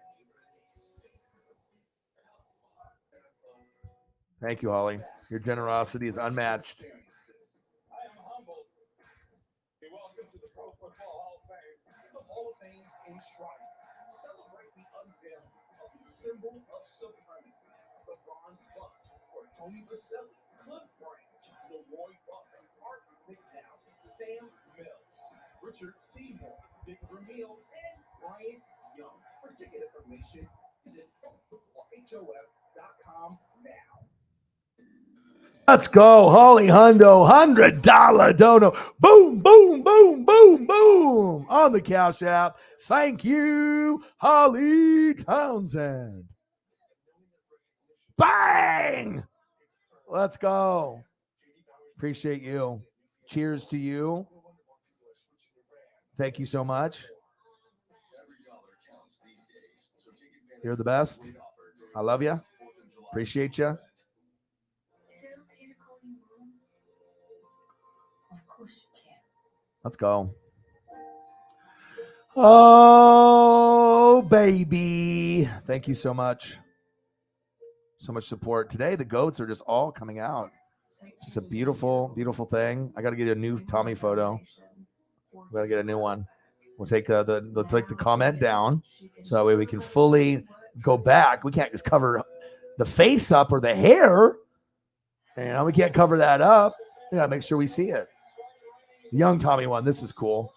Thank you, Holly. Your generosity is unmatched. I am humbled. Be welcome to the Pro Football Hall of Fame. The Hall of Fame's enshrined. Celebrate the unveiling of the symbol of supremacy. The bronze bust for Tony Baselli, Cliff Branch, Leroy Butler, Arthur McDowell, Sam Mills, Richard Seymour, Dick Vermeil, and Brian Young. For ticket information, visit ProFootballHOF.com now. Let's go. Holly Hundo, $100 dono. Boom, boom, boom, boom, boom. On the Cash App. Thank you, Holly Townsend. Bang! Let's go. Appreciate you. Cheers to you. Thank you so much. You're the best. I love you. Appreciate you. Let's go. Oh, baby. Thank you so much. So much support. Today, the goats are just all coming out. Just a beautiful, beautiful thing. I got to get a new Tommy photo. We got to get a new one. We'll take the comment down so that way we can fully go back. We can't just cover the face up or the hair. And we can't cover that up. We got to make sure we see it. Young Tommy one. This is cool.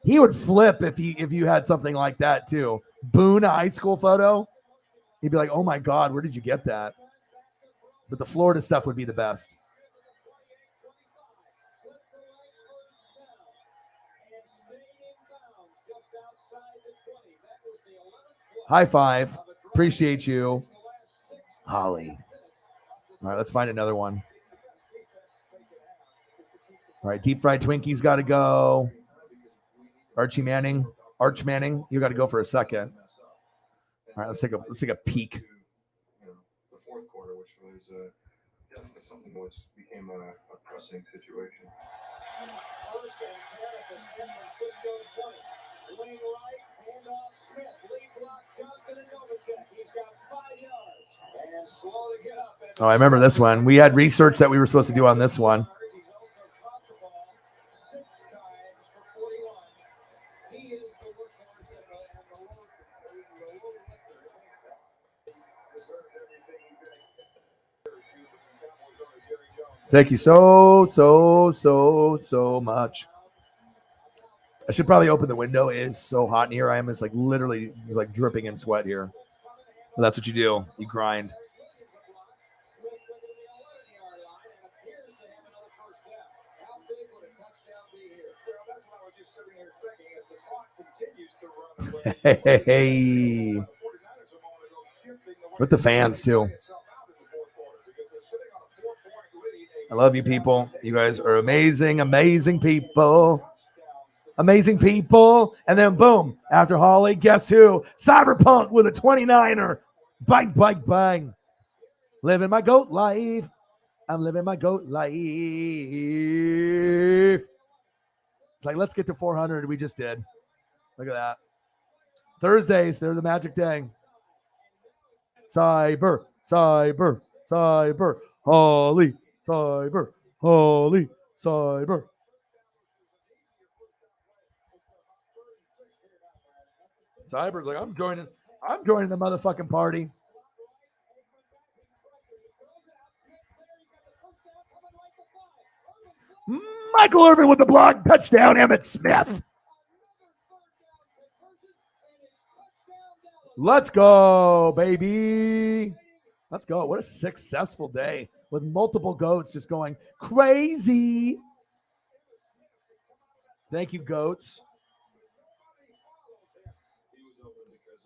He would flip if you had something like that too. Boone high school photo. He'd be like, "Oh my God, where did you get that?" But the Florida stuff would be the best. High five. Appreciate you, Holly. All right, let's find another one. All right, deep fried Twinkies got to go. Arch Manning, you got to go for a second. All right, let's take a peek. The fourth quarter, which was definitely something which became a pressing situation. First and 10 at the San Francisco 20. Wing right, handoff Smith, lead block Johnston and Novacek. He's got 5 yards and slow to get up. Oh, I remember this one. We had research that we were supposed to do on this one. Thank you so much. I should probably open the window. It is so hot in here. I am just like literally just like dripping in sweat here. But that's what you do. You grind. Hey. With the fans too. I love you people. You guys are amazing, amazing people. Amazing people. And then boom, after Holly, guess who? Cyberpunk with a 29er. Bang, bang, bang. Living my goat life. I'm living my goat life. It's like, let's get to 400. We just did. Look at that. Thursdays, they're the magic day. Cyber. Holly. Holy cyber. Cyber's like, I'm joining the motherfucking party. Michael Irvin with the block touchdown, Emmitt Smith. Let's go, baby. Let's go. What a successful day with multiple goats just going crazy. Thank you, goats.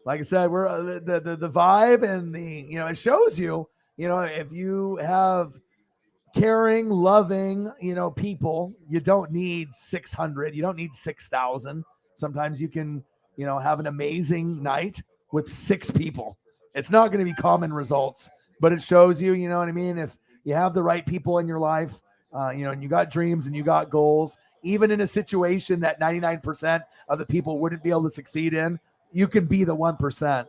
Like I said, we're the vibe and the, you know, it shows you, you know, if you have caring, loving, you know, people, you don't need 600, you don't need 6,000. Sometimes you can, you know, have an amazing night with 6 people. It's not going to be common results, but it shows you, you know what I mean? If you have the right people in your life, you know, and you got dreams and you got goals, even in a situation that 99% of the people wouldn't be able to succeed in, you can be the 1%.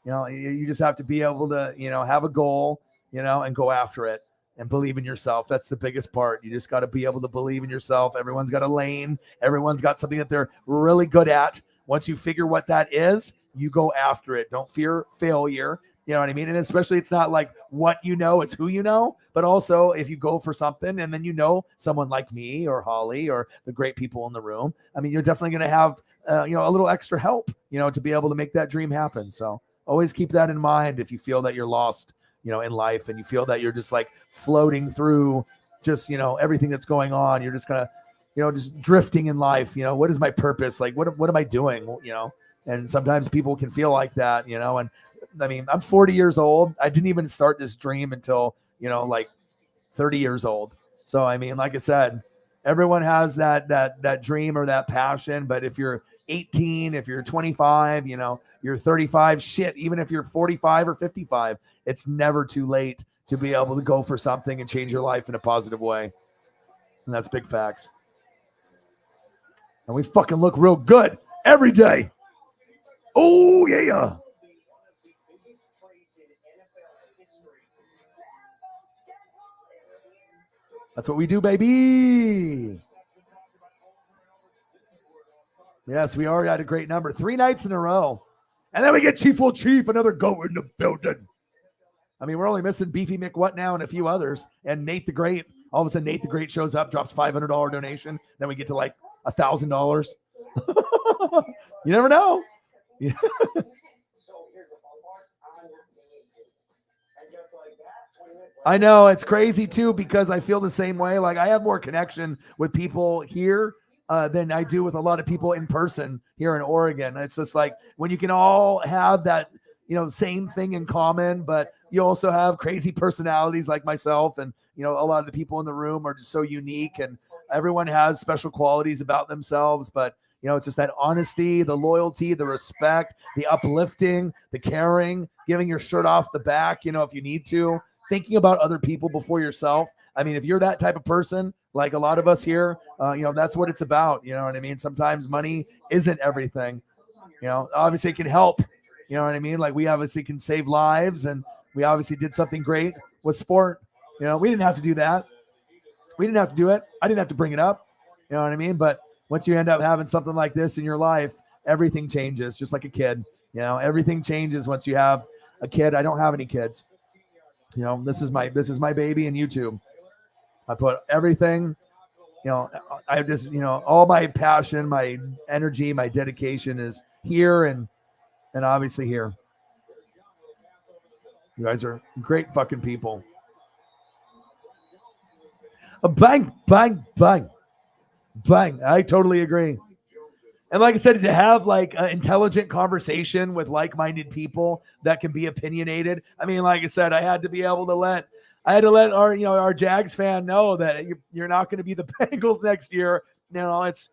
You know, you just have to be able to, you know, have a goal, you know, and go after it and believe in yourself. That's the biggest part. You just got to be able to believe in yourself. Everyone's got a lane. Everyone's got something that they're really good at. Once you figure what that is, you go after it. Don't fear failure. You know what I mean? And especially it's not like what you know, it's who you know. But also if you go for something and then you know someone like me or Holly or the great people in the room, I mean, you're definitely going to have, you know, a little extra help, you know, to be able to make that dream happen. So always keep that in mind if you feel that you're lost, you know, in life and you feel that you're just like floating through just, you know, everything that's going on. You're just kind of, you know, just drifting in life. You know, what is my purpose? Like, what am I doing? You know, and sometimes people can feel like that, you know, and I mean, I'm 40 years old. I didn't even start this dream until, you know, like 30 years old. So, I mean, like I said, everyone has that dream or that passion, but if you're 18, if you're 25, you know, you're 35, shit, even if you're 45 or 55, it's never too late to be able to go for something and change your life in a positive way. And that's big facts. And we fucking look real good every day. Oh, yeah. That's what we do, baby. Yes, we already had a great number. 3 nights in a row. And then we get Chief Will Chief, another goat in the building. I mean, we're only missing Beefy McWhat now and a few others. And Nate the Great. All of a sudden, Nate the Great shows up, drops $500 donation. Then we get to like $1,000. You never know. Yeah. I know it's crazy too, because I feel the same way. Like I have more connection with people here than I do with a lot of people in person here in Oregon. It's just like when you can all have that, you know, same thing in common, but you also have crazy personalities like myself. And, you know, a lot of the people in the room are just so unique and everyone has special qualities about themselves. But, you know, it's just that honesty, the loyalty, the respect, the uplifting, the caring, giving your shirt off the back, you know, if you need to. Thinking about other people before yourself. I mean, if you're that type of person, like a lot of us here, you know, that's what it's about. You know what I mean? Sometimes money isn't everything. You know, obviously it can help. You know what I mean? Like we obviously can save lives and we obviously did something great with sport. You know, we didn't have to do that. We didn't have to do it. I didn't have to bring it up. You know what I mean? But once you end up having something like this in your life, everything changes, just like a kid. You know, everything changes once you have a kid. I don't have any kids. You know, this is my baby and YouTube. I put everything, you know, I just, you know, all my passion, my energy, my dedication is here and obviously here. You guys are great fucking people. Bang, bang, bang, bang. I totally agree. And like I said, to have like an intelligent conversation with like-minded people that can be opinionated. I mean, like I said, I had to let our, you know, our Jags fan know that you're not going to be the Bengals next year. You know, it's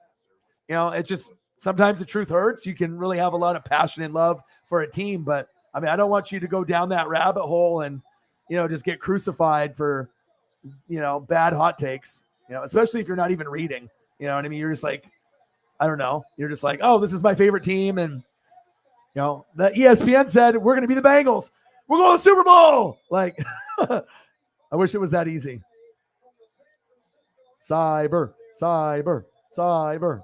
just sometimes the truth hurts. You can really have a lot of passion and love for a team, but I mean, I don't want you to go down that rabbit hole and, you know, just get crucified for, you know, bad hot takes, you know, especially if you're not even reading, you know what I mean? You're just like, I don't know. You're just like, oh, this is my favorite team. And, you know, the ESPN said, we're going to be the Bengals. We're going to the Super Bowl. Like, I wish it was that easy. Cyber, cyber, cyber.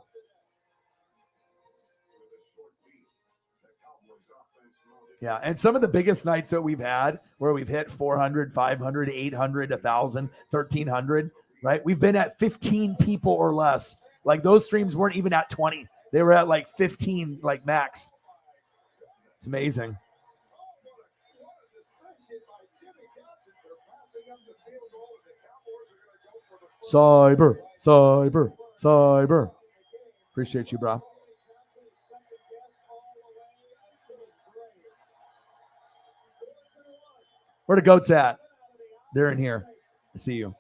Yeah. And some of the biggest nights that we've had where we've hit 400, 500, 800, 1,000, 1,300, right? We've been at 15 people or less. Like those streams weren't even at 20. They were at like 15, like max. It's amazing. Cyber, cyber, cyber. Appreciate you, bro. Where the goats at? They're in here. I see you.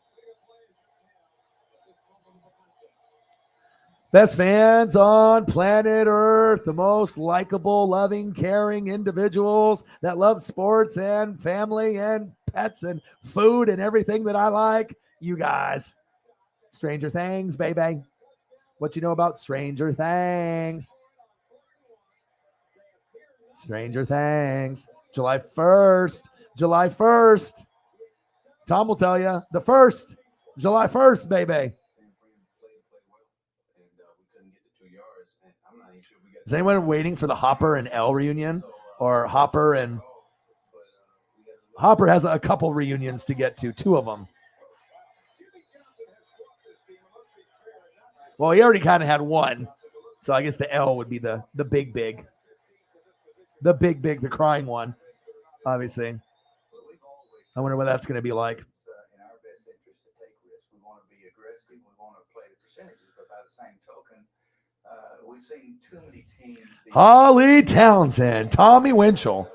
Best fans on planet Earth, the most likable, loving, caring individuals that love sports and family and pets and food and everything that I like. You guys. Stranger Things, baby. What you know about Stranger Things? Stranger Things. July 1st. July 1st. Tom will tell you. The 1st. July 1st, baby. Is anyone waiting for the Hopper and Elle reunion? Or Hopper and... Hopper has a couple reunions to get to. 2 of them. Well, he already kind of had one. So I guess the Elle would be the big. The big, the crying one. Obviously. I wonder what that's going to be like. In our best interest to take risks. We want to be aggressive. We want to play the percentages. But by the same token, we've seen too many teams. Holly Townsend, Tommy Winchell.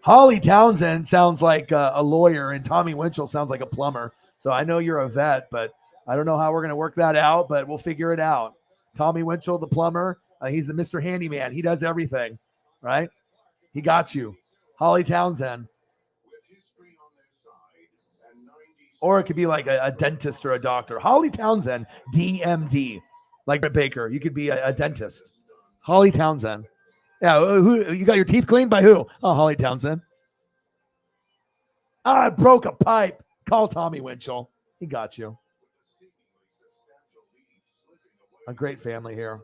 Holly Townsend sounds like a lawyer, and Tommy Winchell sounds like a plumber. So I know you're a vet, but I don't know how we're going to work that out, but we'll figure it out. Tommy Winchell, the plumber, he's the Mr. Handyman. He does everything, right? He got you. Holly Townsend. Or it could be like a dentist or a doctor. Holly Townsend, DMD. Like Britt Baker. You could be a dentist. Holly Townsend. Yeah, who you got your teeth cleaned by who? Oh, Holly Townsend. I broke a pipe. Call Tommy Winchell. He got you. A great family here.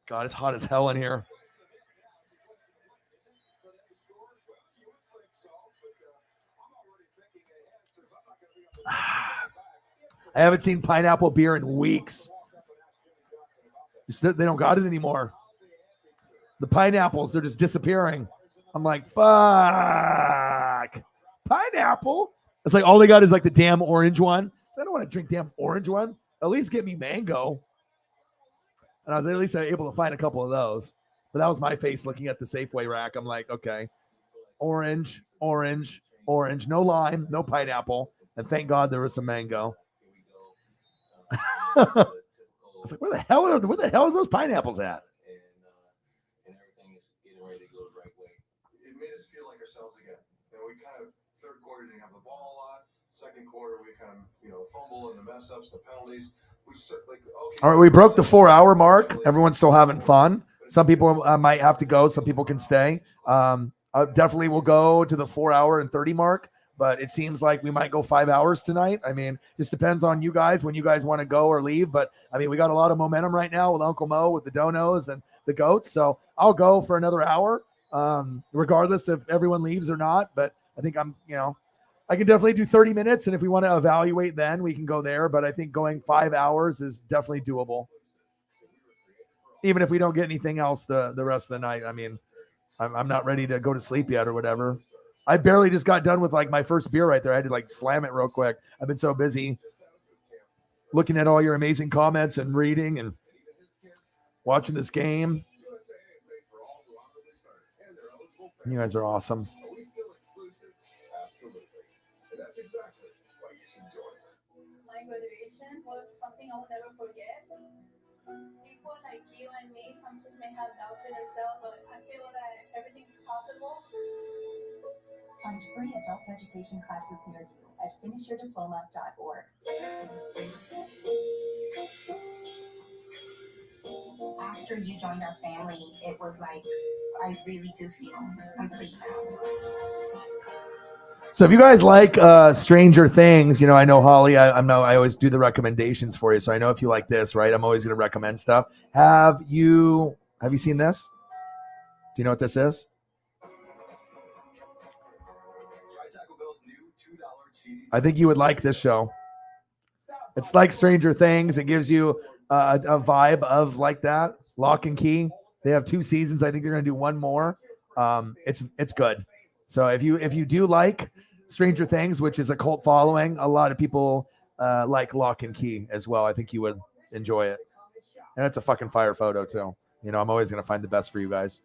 God, it's hot as hell in here. I haven't seen pineapple beer in weeks. They don't got it anymore. The pineapples, they're just disappearing. I'm like, fuck. Pineapple? It's like all they got is like the damn orange one. So I don't want to drink damn orange one. At least get me mango. And I was at least able to find a couple of those. But that was my face looking at the Safeway rack. I'm like, okay. Orange, orange, orange. No lime, no pineapple. And thank God there was some mango. I was like, where the hell is those pineapples at? And everything is getting ready to go the right way. It made us feel like ourselves again. You know, we kind of third quarter didn't have the ball a lot. Second quarter we kind of the fumble and the mess ups, the penalties. We start like okay. All right, we broke the 4-hour mark. Everyone's still having fun. Some people might have to go. Some people can stay. I definitely will go to the 4-hour and 30 mark. But it seems like we might go 5 hours tonight. I mean, just depends on you guys when you guys want to go or leave. But I mean, we got a lot of momentum right now with Uncle Mo, with the donos and the goats. So I'll go for another hour, regardless if everyone leaves or not. But I think I can definitely do 30 minutes. And if we want to evaluate, then we can go there. But I think going 5 hours is definitely doable. Even if we don't get anything else the rest of the night. I mean, I'm not ready to go to sleep yet or whatever. I barely just got done with like my first beer right there. I had to like slam it real quick. I've been so busy looking at all your amazing comments and reading and watching this game. You guys are awesome. My graduation was something I will never forget. People like you and me sometimes may have doubts in ourselves, but I feel that everything's possible. Find free adult education classes near you at finishyourdiploma.org. After you joined our family, it was like, I really do feel complete now. So if you guys like Stranger Things, I know Holly, I always do the recommendations for you. So I know if you like this, right? I'm always going to recommend stuff. Have you seen this? Do you know what this is? I think you would like this show. It's like Stranger Things. It gives you a vibe of like that. Lock and Key. They have 2 seasons. I think they're going to do 1 more. It's good. So if you do like Stranger Things, which is a cult following, a lot of people like Lock and Key as well. I think you would enjoy it. And it's a fucking fire photo too. You know, I'm always going to find the best for you guys.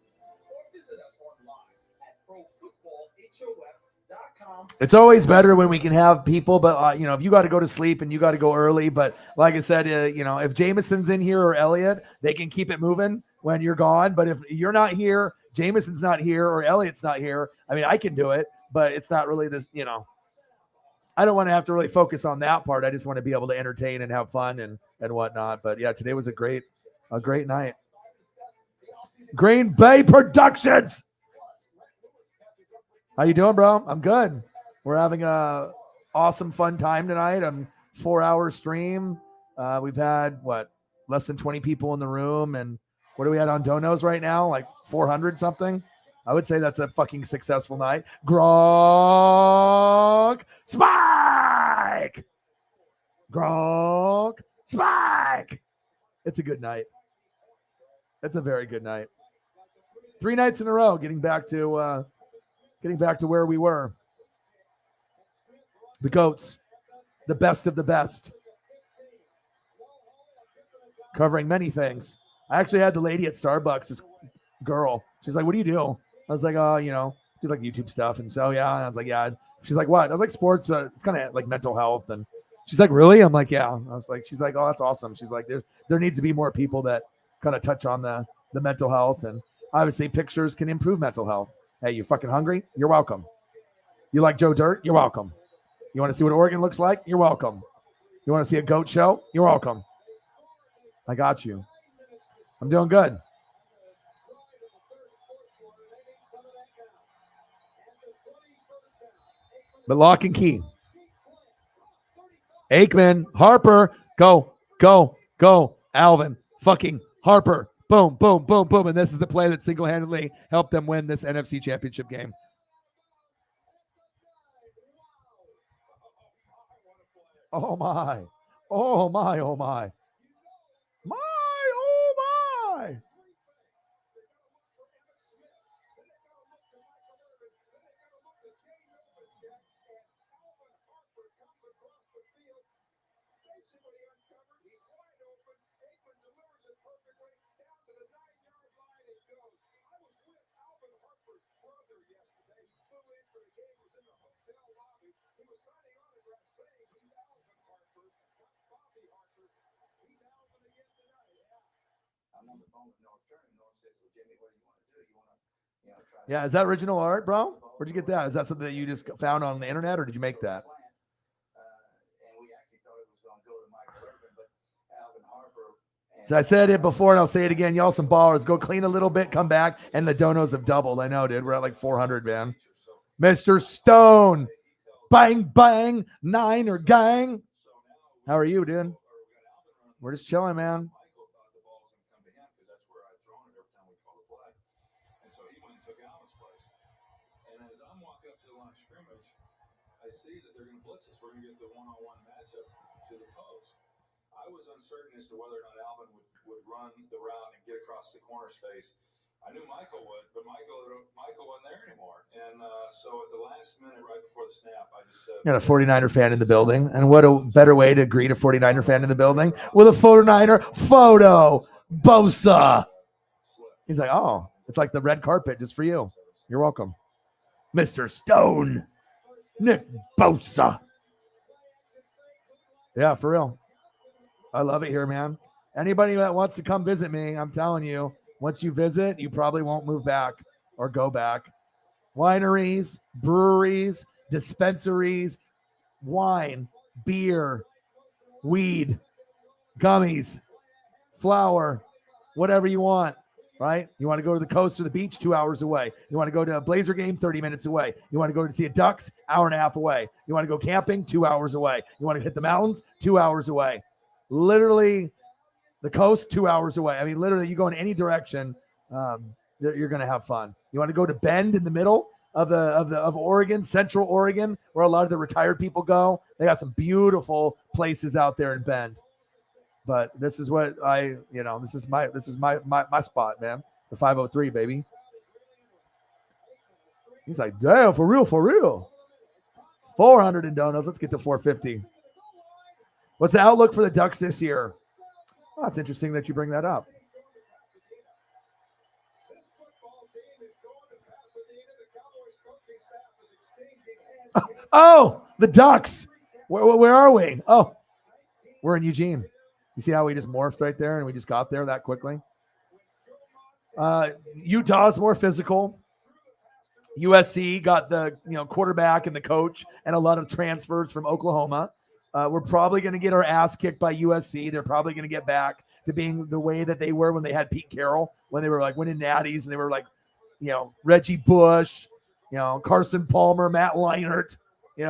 It's always better when we can have people, but you know, if you got to go to sleep and you got to go early, but like I said, you know, if Jameson's in here or Elliot, they can keep it moving when you're gone. But if you're not here, Jameson's not here, or Elliot's not here, I mean, I can do it, but it's not really this, you know, I don't want to have to really focus on that part. I just want to be able to entertain and have fun and whatnot. But yeah, today was a great night. Green Bay Productions. How you doing, bro? I'm good. We're having a awesome, fun time tonight. 4-hour stream. We've had less than 20 people in the room, and what do we have on Donos right now? Like 400 something. I would say that's a fucking successful night. Gronk Spike. Gronk Spike. It's a good night. It's a very good night. 3 nights in a row, getting back to where we were. The GOATs, the best of the best. Covering many things. I actually had the lady at Starbucks, this girl. She's like, what do you do? I was like, oh, you know, do like YouTube stuff. And so, yeah. And I was like, yeah. She's like, what? I was like, sports, but it's kind of like mental health. And she's like, really? I'm like, yeah. I was like, she's like, oh, that's awesome. She's like, there needs to be more people that kind of touch on the mental health. And obviously pictures can improve mental health. Hey, you fucking hungry? You're welcome. You like Joe Dirt? You're welcome. You want to see what Oregon looks like? You're welcome. You want to see a goat show? You're welcome. I got you. I'm doing good. But Lock and Key. Aikman, Harper, go. Alvin, fucking Harper. Boom, boom, boom, boom. And this is the play that single-handedly helped them win this NFC Championship game. Oh, my. Oh, my, oh, my. My, oh, my. Yeah, is that original art, bro? Where'd you get that? Is that something that you just found on the internet, or did you make that? So I said it before, and I'll say it again. Y'all some ballers. Go clean a little bit, come back, and the donos have doubled. I know, dude. We're at like 400, man. Mr. Stone. Bang, bang. Niner gang. How are you, dude? We're just chilling, man. We're going to get the one-on-one matchup to the post. I was uncertain as to whether or not Alvin would run the route and get across the corner's face. I knew Michael would, but Michael wasn't there anymore. And so at the last minute, right before the snap, I just said... Got a 49er fan in the building. And what a better way to greet a 49er fan in the building with a 49er photo. Bosa. He's like, oh, it's like the red carpet just for you. You're welcome. Mr. Stone. Nick Bosa. Yeah, for real. I love it here, man. Anybody that wants to come visit me, I'm telling you, once you visit, you probably won't move back or go back. Wineries, breweries, dispensaries, wine, beer, weed, gummies, flour, whatever you want, right? You want to go to the coast or the beach, 2 hours away. You want to go to a Blazer game, 30 minutes away. You want to go to see a Ducks, hour and a half away. You want to go camping, 2 hours away. You want to hit the mountains, 2 hours away. Literally, the coast, 2 hours away. I mean, literally, you go in any direction, you're going to have fun. You want to go to Bend in the middle of Oregon, Central Oregon, where a lot of the retired people go. They got some beautiful places out there in Bend. But this is what this is my spot, man. The 503, baby. He's like, damn, for real. 400 in donuts. Let's get to 450. What's the outlook for the Ducks this year? Oh, it's interesting that you bring that up. Oh, the Ducks. Where are we? Oh, we're in Eugene. You see how we just morphed right there and we just got there that quickly? Utah's more physical. USC got the quarterback and the coach and a lot of transfers from Oklahoma. We're probably going to get our ass kicked by USC. They're probably going to get back to being the way that they were when they had Pete Carroll, when they were like winning natties and they were like, Reggie Bush, Carson Palmer, Matt Leinart. They're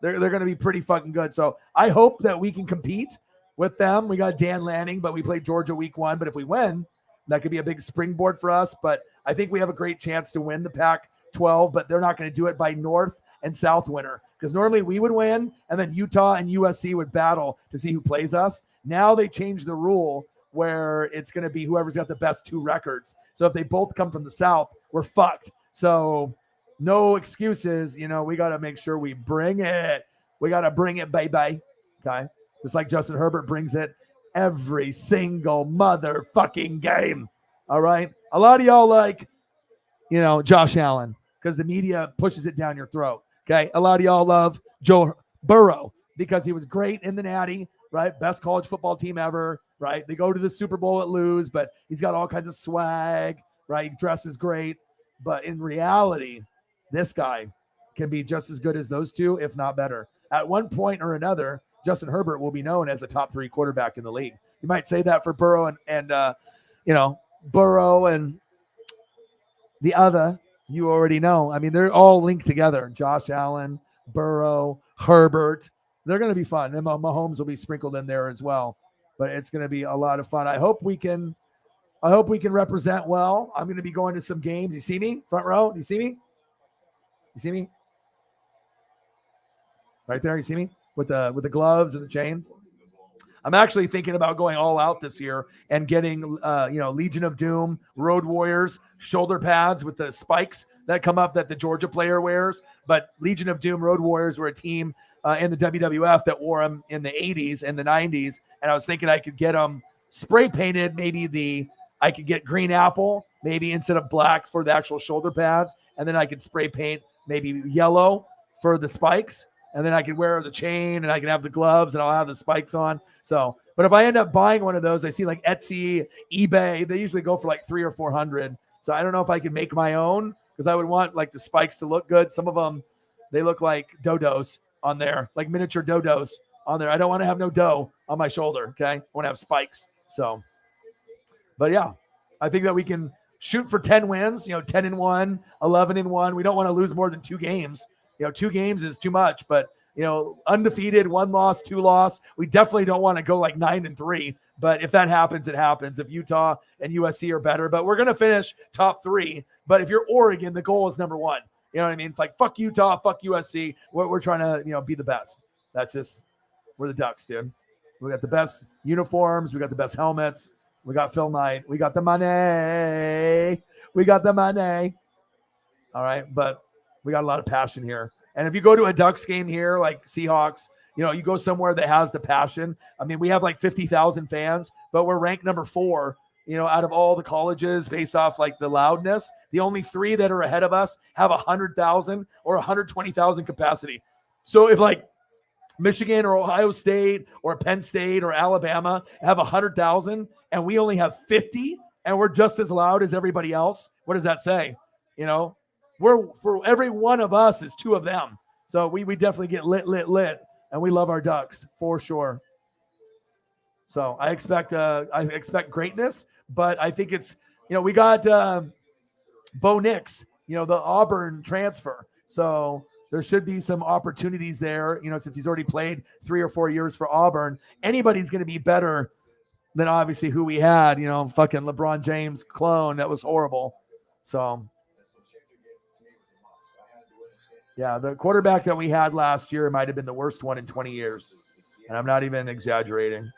going to be pretty fucking good. So I hope that we can compete with them. We got Dan Lanning, but we played Georgia week 1. But if we win, that could be a big springboard for us. But I think we have a great chance to win the Pac-12, but they're not going to do it by North and South winner, because normally we would win and then Utah and USC would battle to see who plays us. Now they changed the rule where it's going to be whoever's got the best 2 records. So if they both come from the South, we're fucked. So no excuses. We got to make sure we bring it. We got to bring it, baby. Okay. Just like Justin Herbert brings it every single motherfucking game. All right. A lot of y'all like, Josh Allen because the media pushes it down your throat. Okay. A lot of y'all love Joe Burrow because he was great in the Natty, right? Best college football team ever, right? They go to the Super Bowl at lose, but he's got all kinds of swag, right? He dresses great. But in reality, this guy can be just as good as those two, if not better. At one point or another, Justin Herbert will be known as a top 3 quarterback in the league. You might say that for Burrow and Burrow and the other, you already know. I mean, they're all linked together. Josh Allen, Burrow, Herbert. They're going to be fun. And Mahomes will be sprinkled in there as well. But it's going to be a lot of fun. I hope we can represent well. I'm going to be going to some games. You see me? Front row? You see me? You see me? Right there, you see me? With the gloves and the chain. I'm actually thinking about going all out this year and getting Legion of Doom, Road Warriors, shoulder pads with the spikes that come up that the Georgia player wears. But Legion of Doom, Road Warriors were a team in the WWF that wore them in the 80s and the 90s. And I was thinking I could get them spray painted. I could get green apple, maybe instead of black for the actual shoulder pads. And then I could spray paint maybe yellow for the spikes. And then I could wear the chain and I can have the gloves and I'll have the spikes on. So, but if I end up buying one of those, I see like Etsy, eBay, they usually go for like $300 or $400. So I don't know if I can make my own because I would want like the spikes to look good. Some of them, they look like dodos on there, like miniature dodos on there. I don't want to have no dough on my shoulder. Okay. I want to have spikes. So, but yeah, I think that we can shoot for 10 wins, 10-1, 11-1. We don't want to lose more than 2 games. 2 games is too much, but undefeated, 1 loss, 2 loss. We definitely don't want to go like 9-3, but if that happens, it happens. If Utah and USC are better, but we're going to finish top 3. But if you're Oregon, the goal is number 1. You know what I mean? It's like, fuck Utah, fuck USC. We're trying to, be the best. That's just, we're the Ducks, dude. We got the best uniforms. We got the best helmets. We got Phil Knight. We got the money. We got the money. All right. But we got a lot of passion here. And if you go to a Ducks game here, like Seahawks, you go somewhere that has the passion. I mean, we have like 50,000 fans, but we're ranked number 4, out of all the colleges based off like the loudness. The only 3 that are ahead of us have 100,000 or 120,000 capacity. So if like Michigan or Ohio State or Penn State or Alabama have 100,000 and we only have 50 and we're just as loud as everybody else, what does that say? For every one of us is 2 of them. So we definitely get lit, and we love our Ducks for sure. So I expect greatness, but I think it's, we got Bo Nix, the Auburn transfer. So there should be some opportunities there, since he's already played 3 or 4 years for Auburn. Anybody's going to be better than obviously who we had, fucking LeBron James clone. That was horrible. So yeah, the quarterback that we had last year might have been the worst one in 20 years. And I'm not even exaggerating.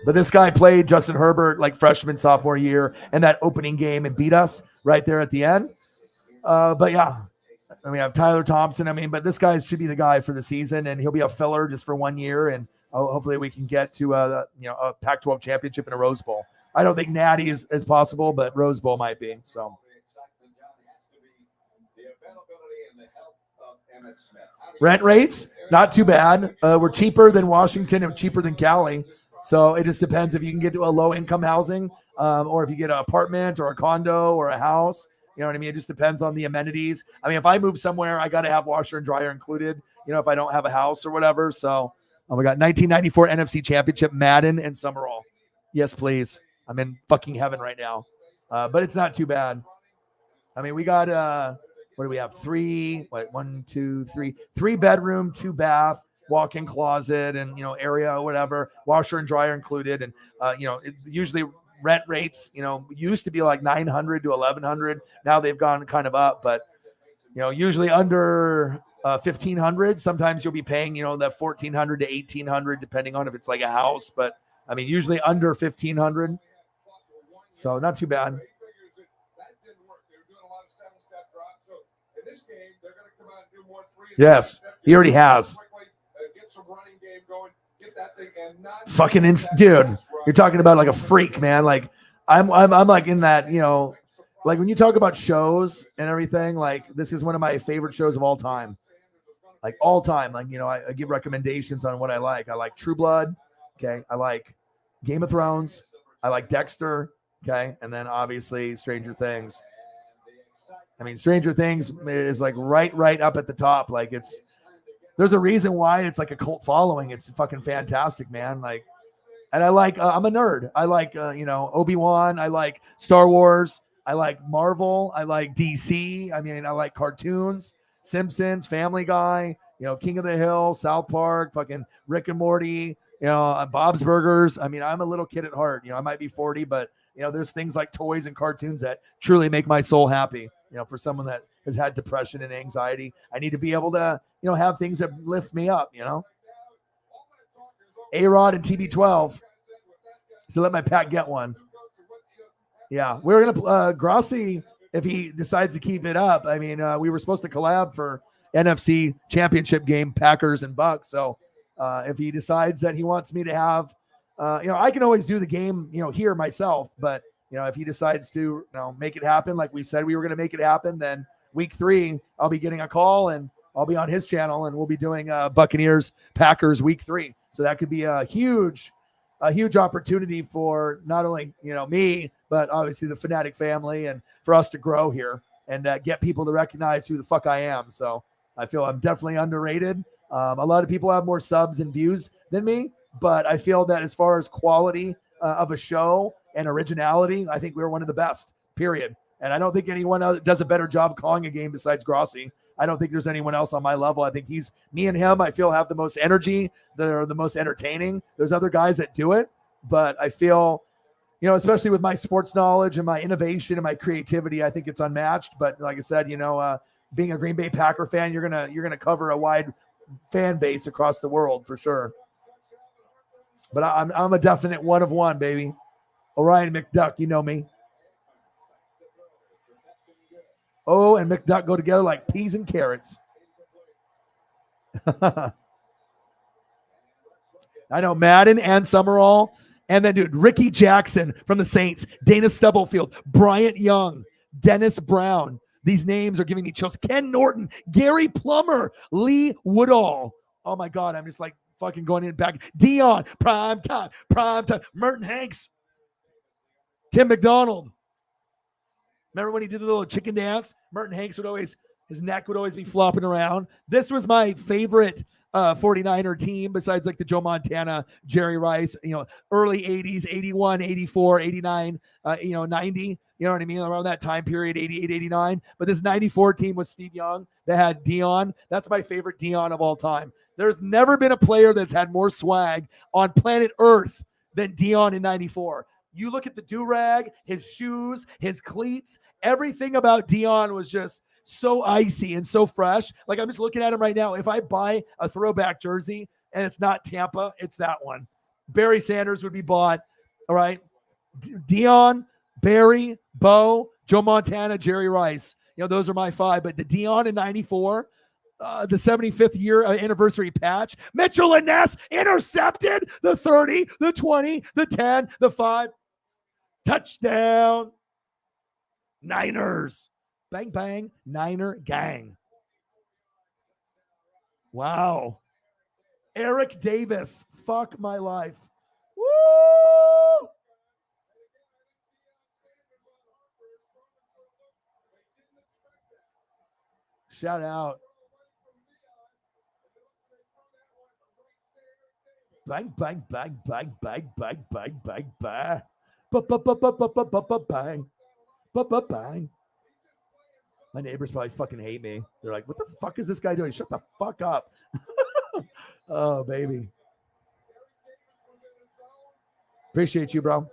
But this guy played Justin Herbert like freshman, sophomore year and that opening game and beat us right there at the end. But yeah, I mean, I have Tyler Thompson. I mean, but this guy should be the guy for the season, and he'll be a filler just for 1 year. And hopefully we can get to a Pac-12 championship in a Rose Bowl. I don't think Natty is possible, but Rose Bowl might be. So. Rent rates, not too bad. We're cheaper than Washington and cheaper than Cali. So it just depends if you can get to a low-income housing or if you get an apartment or a condo or a house. You know what I mean? It just depends on the amenities. I mean, if I move somewhere, I got to have washer and dryer included, if I don't have a house or whatever. So we got 1994 NFC Championship, Madden and Summerall. Yes, please. I'm in fucking heaven right now. But it's not too bad. I mean, we got, what do we have? 3 bedroom, 2 bath, walk-in closet and, area or whatever, washer and dryer included. And, usually rent rates, used to be like $900 to $1,100. Now they've gone kind of up, but, usually under $1,500. Sometimes you'll be paying, that $1,400 to $1,800, depending on if it's like a house. But I mean, usually under $1,500. So not too bad. Yes, he already has. Fucking dude, you're talking about like a freak, man. Like I'm like in that, like when you talk about shows and everything, like this is one of my favorite shows of all time. Like all time. Like, I give recommendations on what I like. I like True Blood. Okay. I like Game of Thrones. I like Dexter. Okay. And then obviously Stranger Things. I mean, Stranger Things is like right up at the top. Like there's a reason why it's like a cult following. It's fucking fantastic, man. Like, and I like, I'm a nerd. I like, Obi-Wan. I like Star Wars. I like Marvel. I like DC. I mean, I like cartoons, Simpsons, Family Guy, King of the Hill, South Park, fucking Rick and Morty, Bob's Burgers. I mean, I'm a little kid at heart. I might be 40, but there's things like toys and cartoons that truly make my soul happy. For someone that has had depression and anxiety, I need to be able to, have things that lift me up, A-Rod and TB12. So let my Pat get one. Yeah, we're going to, Grossi, if he decides to keep it up, I mean, we were supposed to collab for NFC Championship game, Packers and Bucks. So if he decides that he wants me to have, I can always do the game, here myself, but if he decides to, make it happen, like we said we were going to make it happen, then week 3, I'll be getting a call and I'll be on his channel and we'll be doing Buccaneers Packers week 3. So that could be a huge opportunity for not only, me, but obviously the Fanatic family and for us to grow here and get people to recognize who the fuck I am. So I feel I'm definitely underrated. A lot of people have more subs and views than me, but I feel that as far as quality of a show and originality, I think we're one of the best, period. And I don't think anyone else does a better job calling a game besides Grossi. I don't think there's anyone else on my level. I think me and him, I feel, have the most energy, that are the most entertaining. There's other guys that do it, but I feel, especially with my sports knowledge and my innovation and my creativity, I think it's unmatched. But like I said, being a Green Bay Packer fan, you're gonna cover a wide fan base across the world for sure. But I'm a definite one of one, baby. Orion McDuck, you know me. Oh, and McDuck go together like peas and carrots. I know Madden and Summerall. And then, dude, Ricky Jackson from the Saints, Dana Stubblefield, Bryant Young, Dennis Brown. These names are giving me chills. Ken Norton, Gary Plummer, Lee Woodall. Oh, my God. I'm just like fucking going in back. Dion, prime time. Merton Hanks. Tim McDonald. Remember when he did the little chicken dance? Merton Hanks his neck would always be flopping around. This was my favorite 49er team besides like the Joe Montana, Jerry Rice, early 80s, 81, 84, 89, 90, you know what I mean? Around that time period, 88, 89. But this 94 team with Steve Young that had Dion. That's my favorite Dion of all time. There's never been a player that's had more swag on planet Earth than Dion in 94. You look at the do-rag, his shoes, his cleats, everything about Dion was just so icy and so fresh. Like I'm just looking at him right now. If I buy a throwback jersey and it's not Tampa, it's that one. Barry Sanders would be bought. All right. Dion, Barry, Bo, Joe Montana, Jerry Rice. those are my 5. But the Dion in 94, the 75th year anniversary patch, Mitchell and Ness intercepted the 30, the 20, the 10, the 5. Touchdown. Niners. Bang, bang. Niner gang. Wow. Eric Davis. Fuck my life. Woo! Shout out. Bang, bang, bang, bang, bang, bang, bang, bang, bang. Bang. Bang. My neighbors probably fucking hate me. They're like, what the fuck is this guy doing? Shut the fuck up. Oh, baby. Appreciate you, bro.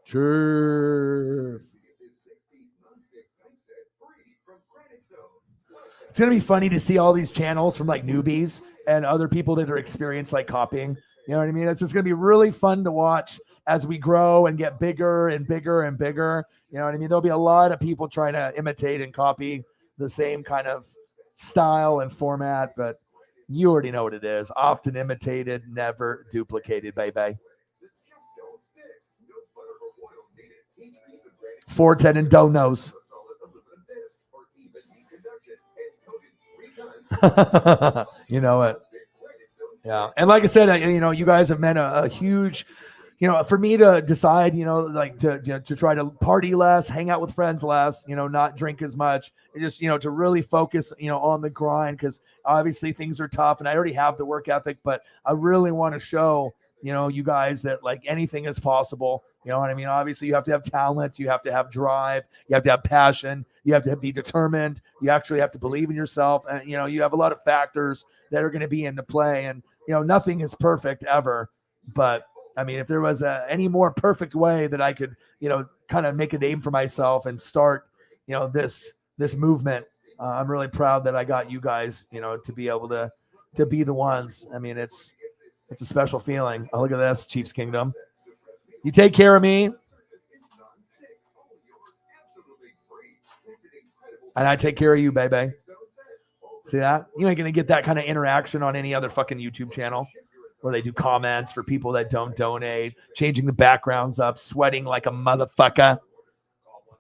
Sure. It's going to be funny to see all these channels from like newbies and other people that are experienced like copying. You know what I mean? It's just going to be really fun to watch as we grow and get bigger and bigger and bigger. You know what I mean? There'll be a lot of people trying to imitate and copy the same kind of style and format, but you already know what it is. Often imitated, never duplicated, baby. 410 and donos. You know it. Yeah. And like I said, you guys have meant a huge, for me to decide, like to try to party less, hang out with friends less, not drink as much, and just, to really focus, on the grind, because obviously things are tough and I already have the work ethic, but I really want to show, you guys that like anything is possible. You know what I mean? Obviously you have to have talent, you have to have drive, you have to have passion, you have to be determined, you actually have to believe in yourself. And, you have a lot of factors that are going to be into play, and, nothing is perfect ever. But I mean, if there was any more perfect way that I could, kind of make a name for myself and start, this movement, I'm really proud that I got you guys, to be able to be the ones. I mean, it's a special feeling. Oh, look at this, Chiefs Kingdom. You take care of me, and I take care of you, baby. See that? You ain't going to get that kind of interaction on any other fucking YouTube channel where they do comments for people that don't donate, changing the backgrounds up, sweating like a motherfucker,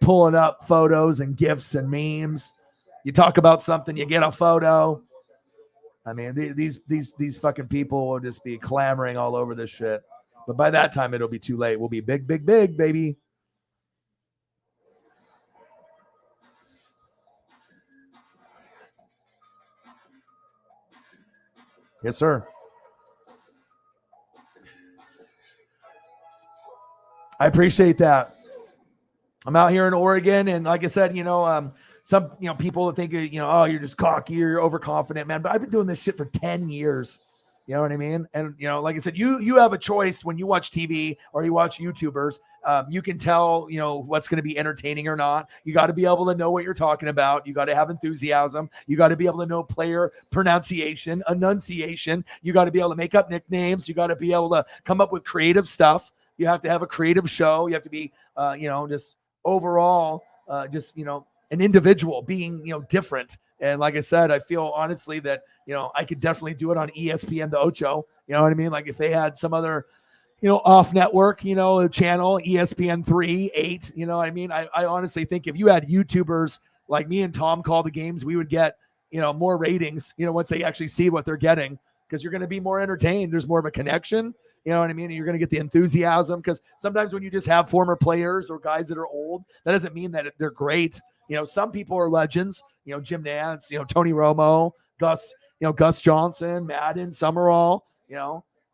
pulling up photos and GIFs and memes. You talk about something, you get a photo. I mean, these fucking people will just be clamoring all over this shit. But by that time, it'll be too late. We'll be big, big, big, baby. Yes, sir. I appreciate that. I'm out here in Oregon, and like I said, some people think, oh, you're just cocky, you're overconfident, man. But I've been doing this shit for 10 years. You know what I mean? And, like I said, you have a choice when you watch TV or you watch YouTubers. You can tell, what's going to be entertaining or not. You got to be able to know what you're talking about. You got to have enthusiasm. You got to be able to know player pronunciation, enunciation. You got to be able to make up nicknames. You got to be able to come up with creative stuff. You have to have a creative show. You have to be, just overall, an individual being, different. And like I said, I feel honestly that, I could definitely do it on ESPN the Ocho. You know what I mean? Like if they had some other, off network, channel, ESPN 3, 8, you know what I mean? I honestly think if you had YouTubers like me and Tom call the games, we would get, more ratings, once they actually see what they're getting, because you're going to be more entertained. There's more of a connection. You know what I mean? And you're going to get the enthusiasm, because sometimes when you just have former players or guys that are old, that doesn't mean that they're great. Some people are legends, Jim Nantz, Tony Romo, Gus Johnson, Madden, Summerall,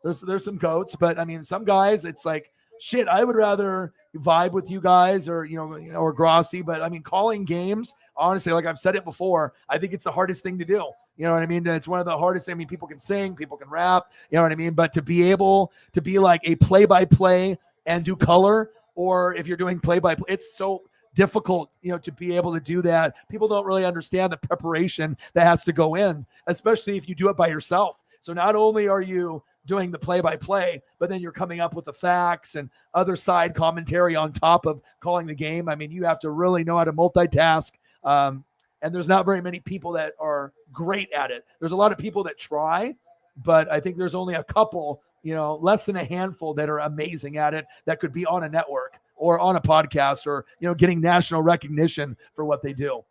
there's some goats, but I mean, some guys, it's like, shit, I would rather vibe with you guys or, or Grossi, but I mean, calling games, honestly, like I've said it before, I think it's the hardest thing to do. You know what I mean? It's one of the hardest. I mean, people can sing, people can rap, you know what I mean? But to be able to be like a play-by-play and do color, or if you're doing play-by-play, it's so difficult, to be able to do that. People don't really understand the preparation that has to go in, especially if you do it by yourself. So not only are you, doing the play-by-play, but then you're coming up with the facts and other side commentary on top of calling the game. I mean, you have to really know how to multitask. And there's not very many people that are great at it. There's a lot of people that try, but I think there's only a couple, less than a handful that are amazing at it that could be on a network or on a podcast or, getting national recognition for what they do.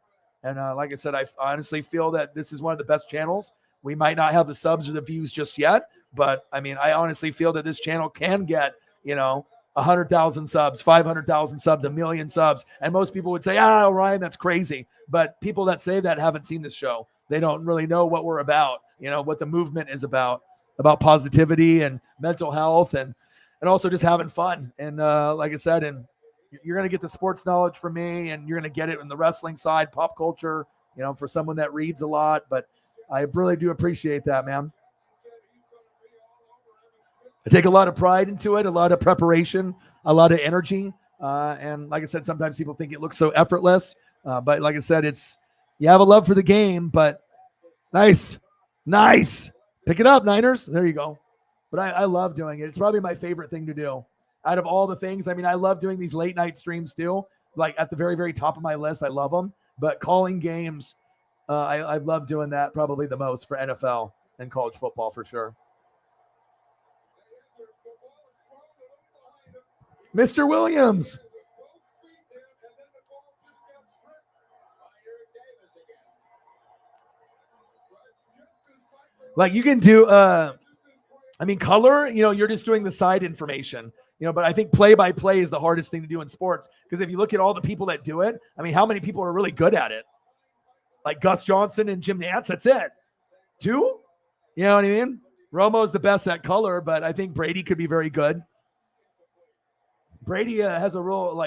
And like I said, I honestly feel that this is one of the best channels. We might not have the subs or the views just yet, but I mean, I honestly feel that this channel can get, 100,000 subs, 500,000 subs, 1 million subs. And most people would say, Ryan, that's crazy. But people that say that haven't seen this show. They don't really know what we're about, what the movement is about positivity and mental health and also just having fun. And like I said, and you're going to get the sports knowledge from me, and you're going to get it in the wrestling side, pop culture, for someone that reads a lot. But I really do appreciate that, man. I take a lot of pride into it, a lot of preparation, a lot of energy. And like I said, sometimes people think it looks so effortless. But like I said, you have a love for the game, but nice. Pick it up, Niners. There you go. But I love doing it. It's probably my favorite thing to do. Out of all the things, I mean, I love doing these late night streams too. Like at the very, very top of my list, I love them. But calling games, I love doing that probably the most for NFL and college football for sure. Mr. Williams. Like you can do, color, you're just doing the side information. But I think play-by-play is the hardest thing to do in sports, because if you look at all the people that do it, I mean, how many people are really good at it? Like Gus Johnson and Jim Nantz, that's it. 2? You know what I mean? Romo's the best at color, but I think Brady could be very good. Brady has a real,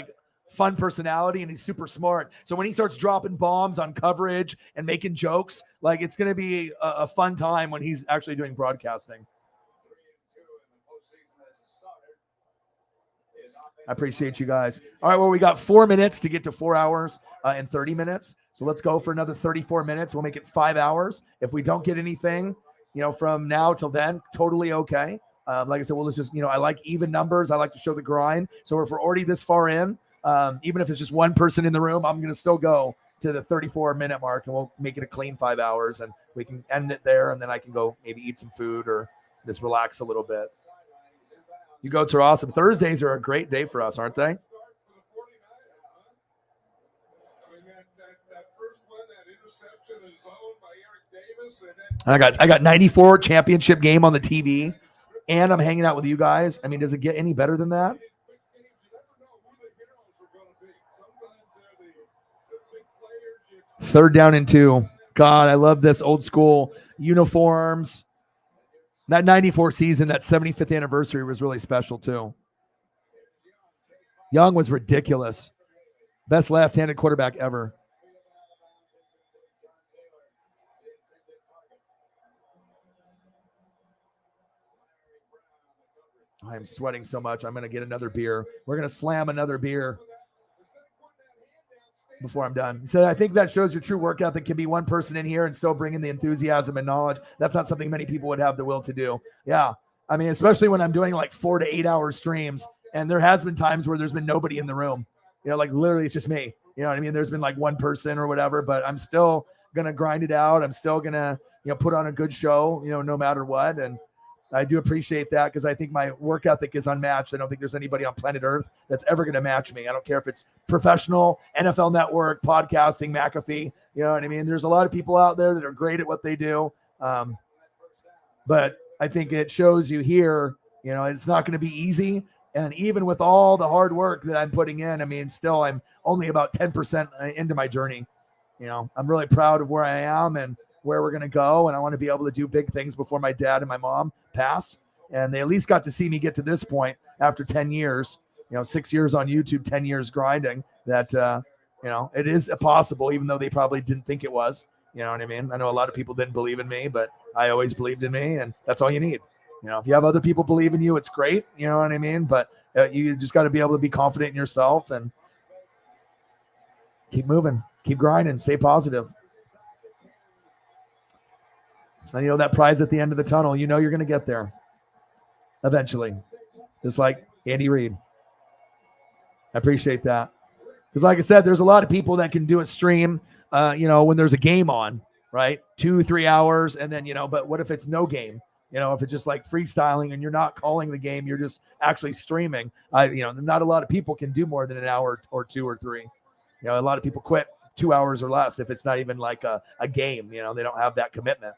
fun personality, and he's super smart. So when he starts dropping bombs on coverage and making jokes, it's going to be a fun time when he's actually doing broadcasting. I appreciate you guys. All right, well, we got 4 minutes to get to 4 hours and 30 minutes. So let's go for another 34 minutes. We'll make it 5 hours. If we don't get anything, from now till then, totally okay. Like I said, let's just, I like even numbers. I like to show the grind. So if we're already this far in, even if it's just one person in the room, I'm going to still go to the 34-minute mark, and we'll make it a clean 5 hours, and we can end it there, and then I can go maybe eat some food or just relax a little bit. You go to awesome. Thursdays are a great day for us, aren't they? I got 94 championship game on the TV, and I'm hanging out with you guys. I mean, does it get any better than that? Third down and 2. God, I love this old school uniforms. That 94 season, that 75th anniversary was really special too. Young was ridiculous. Best left-handed quarterback ever. I'm sweating so much. I'm going to get another beer. We're going to slam another beer before I'm done. So I think that shows your true work ethic. Can be one person in here and still bring in the enthusiasm and knowledge. That's not something many people would have the will to do. Yeah. I mean, especially when I'm doing 4 to 8 hour streams, and there has been times where there's been nobody in the room, literally it's just me, you know what I mean? There's been one person or whatever, but I'm still going to grind it out. I'm still going to, put on a good show, no matter what. And I do appreciate that, because I think my work ethic is unmatched. I don't think there's anybody on planet Earth that's ever going to match me. I don't care if it's professional, NFL Network, podcasting, McAfee. You know what I mean? There's a lot of people out there that are great at what they do. But I think it shows you here, it's not going to be easy. And even with all the hard work that I'm putting in, I mean, still I'm only about 10% into my journey. I'm really proud of where I am and where we're going to go. And I want to be able to do big things before my dad and my mom pass. And they at least got to see me get to this point after 10 years, 6 years on YouTube, 10 years grinding, that, it is possible, even though they probably didn't think it was. You know what I mean? I know a lot of people didn't believe in me, but I always believed in me, and that's all you need. If you have other people believe in you, it's great. You know what I mean? But you just got to be able to be confident in yourself and keep moving, keep grinding, stay positive. So, that pride's at the end of the tunnel. You're going to get there. eventually, just like Andy Reid. I appreciate that. Because like I said, there's a lot of people that can do a stream, when there's a game on, right? 2-3 hours. And then, but what if it's no game? If it's just like freestyling and you're not calling the game, you're just actually streaming. Not a lot of people can do more than an hour or 2 or 3. A lot of people quit 2 hours or less if it's not even like a game. They don't have that commitment.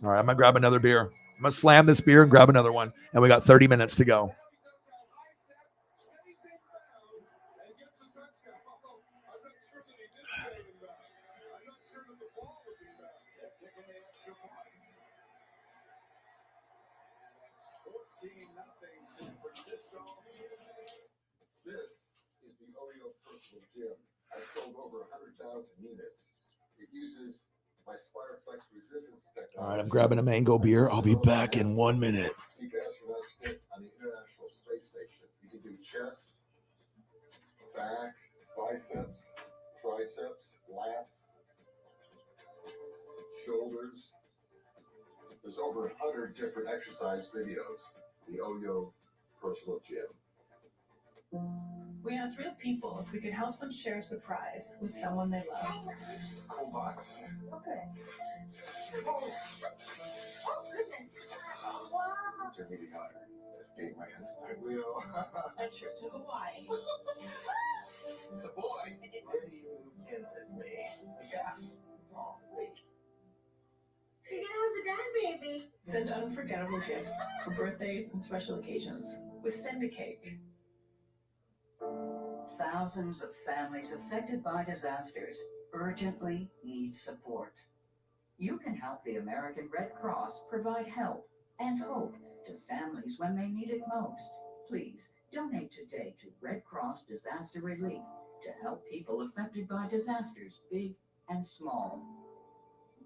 All right, I'm going to grab another beer. I'm going to slam this beer and grab another one. And we got 30 minutes to go. This is the Oyo Personal Gym. I've sold over 100,000 units. It uses my Spireflex resistance technology. All right, I'm grabbing a mango beer. I'll be back in 1 minute. Keep astronauts fit on the International Space Station. You can do chest, back, biceps, triceps, lats, shoulders. There's over 100 different exercise videos. The Oyo Personal Gym. We asked real people if we could help them share a surprise with someone they love. Cool box. Okay. Oh, goodness. Wow. Jimmy Hunter. Gave my husband wheel. A trip to Hawaii. It's a boy. Will you get with me? Yeah. Oh, wait. You know the grandbaby. Send unforgettable gifts for birthdays and special occasions with Send a Cake. Thousands of families affected by disasters urgently need support. You can help the American Red Cross provide help and hope to families when they need it most. Please donate today to Red Cross Disaster Relief to help people affected by disasters, big and small.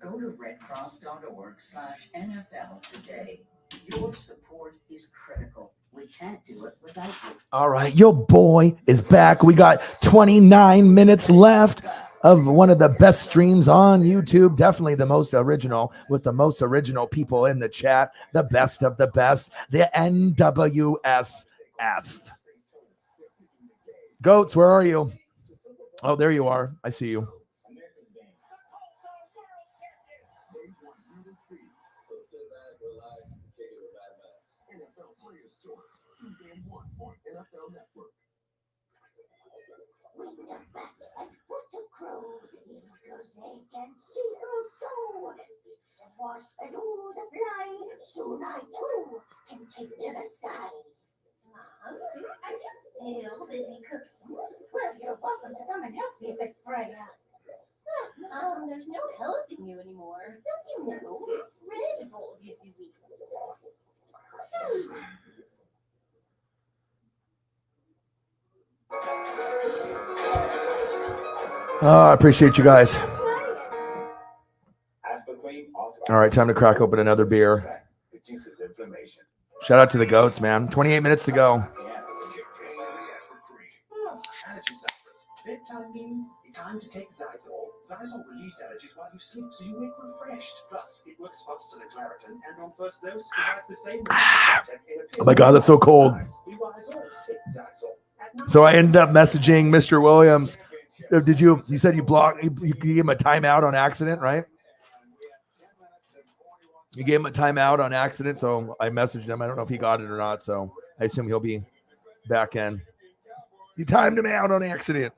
Go to redcross.org/NFL today. Your support is critical. We can't do it without you. All right, your boy is back. We got 29 minutes left of one of the best streams on YouTube. Definitely the most original, with the most original people in the chat. The best of the best, the NWSF. Goats, where are you? Oh, there you are. I see you. NFL Network. When the bats and foot crow, eagles they can seagulls too. Beaks and wasps and oohs a fly. Soon I too can take to the sky. Mom, are you still busy cooking? Well, you're welcome to come and help me, Big Freya. There's no helping you anymore. Don't you know? Red Bull gives you weakness. Oh, I appreciate you guys. All right, time to crack open another beer. Shout out to the goats, man. 28 minutes to go. Bedtime means it's time to take Zysol. Zysol relieves allergies while you sleep, so you wake refreshed. Plus, it works faster than Claritin, and on first dose, provides the same. Oh my God, that's so cold. So I ended up messaging Mr. Williams. You said you blocked, you gave him a timeout on accident, right? You gave him a timeout on accident, so I messaged him. I don't know if he got it or not, so I assume he'll be back in. You timed him out on accident.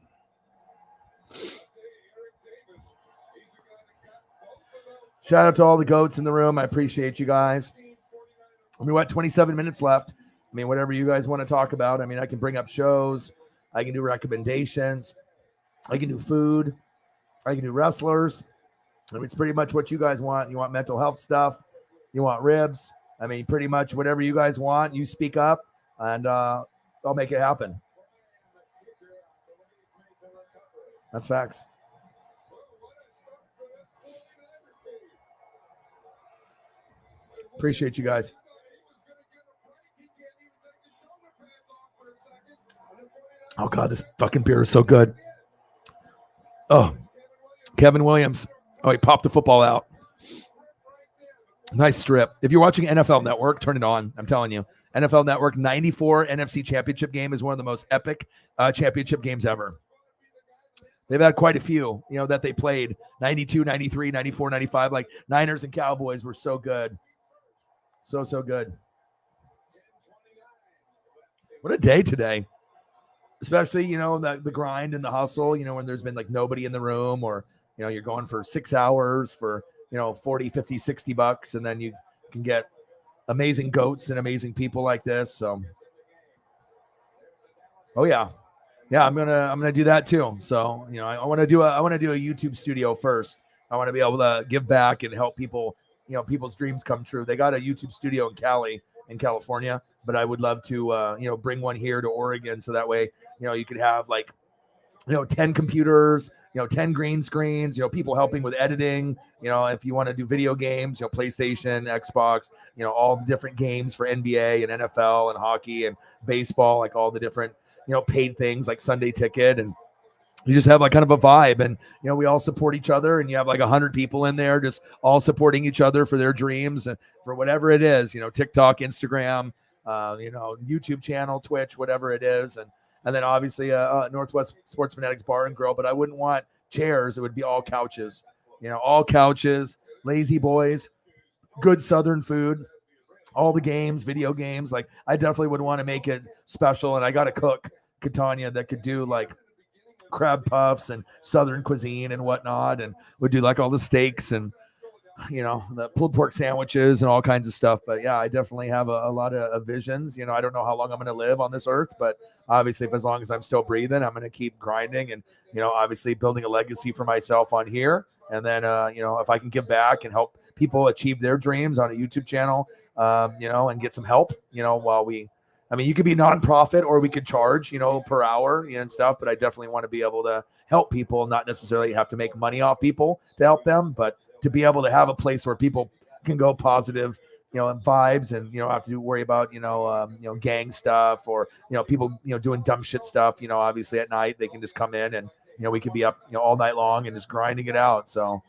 Shout out to all the goats in the room. I appreciate you guys. We got 27 minutes left. I mean, whatever you guys want to talk about. I mean, I can bring up shows. I can do recommendations. I can do food. I can do wrestlers. I mean, it's pretty much what you guys want. You want mental health stuff. You want ribs. I mean, pretty much whatever you guys want, you speak up, and I'll make it happen. That's facts. Appreciate you guys. Oh, God, this fucking beer is so good. Oh, Kevin Williams. Oh, he popped the football out. Nice strip. If you're watching NFL Network, turn it on. I'm telling you. NFL Network 94 NFC Championship game is one of the most epic championship games ever. They've had quite a few, that they played. 92, 93, 94, 95. Like Niners and Cowboys were so good. So good. What a day today. Especially, the grind and the hustle, when there's been like nobody in the room, or, you're going for 6 hours for, 40, 50, 60 bucks. And then you can get amazing goats and amazing people like this. So, oh yeah. Yeah, I'm gonna do that too. So, I want to do a YouTube studio first. I want to be able to give back and help people, people's dreams come true. They got a YouTube studio in Cali, in California, but I would love to, bring one here to Oregon. So that way, you could have like, 10 computers, 10 green screens, people helping with editing, if you want to do video games, PlayStation, Xbox, all the different games for NBA and NFL and hockey and baseball, like all the different, paid things like Sunday Ticket, and you just have like kind of a vibe, and we all support each other, and you have like 100 people in there just all supporting each other for their dreams and for whatever it is, TikTok, Instagram, YouTube channel, Twitch, whatever it is. And then obviously Northwest Sports Fanatics Bar and Grill, but I wouldn't want chairs. It would be all couches, all couches, lazy boys, good Southern food, all the games, video games. Like I definitely would want to make it special. And I got a cook, Catania, that could do like crab puffs and Southern cuisine and whatnot. And would do like all the steaks and, the pulled pork sandwiches and all kinds of stuff. But yeah, I definitely have a lot of visions. I don't know how long I'm going to live on this earth, but obviously as long as I'm still breathing, I'm going to keep grinding and, obviously building a legacy for myself on here. And then, if I can give back and help people achieve their dreams on a YouTube channel, and get some help, while you could be nonprofit or we could charge, per hour and stuff, but I definitely want to be able to help people, not necessarily have to make money off people to help them, but to be able to have a place where people can go positive, and vibes, and have to worry about gang stuff or people doing dumb shit stuff. Obviously at night they can just come in and we could be up all night long and just grinding it out. So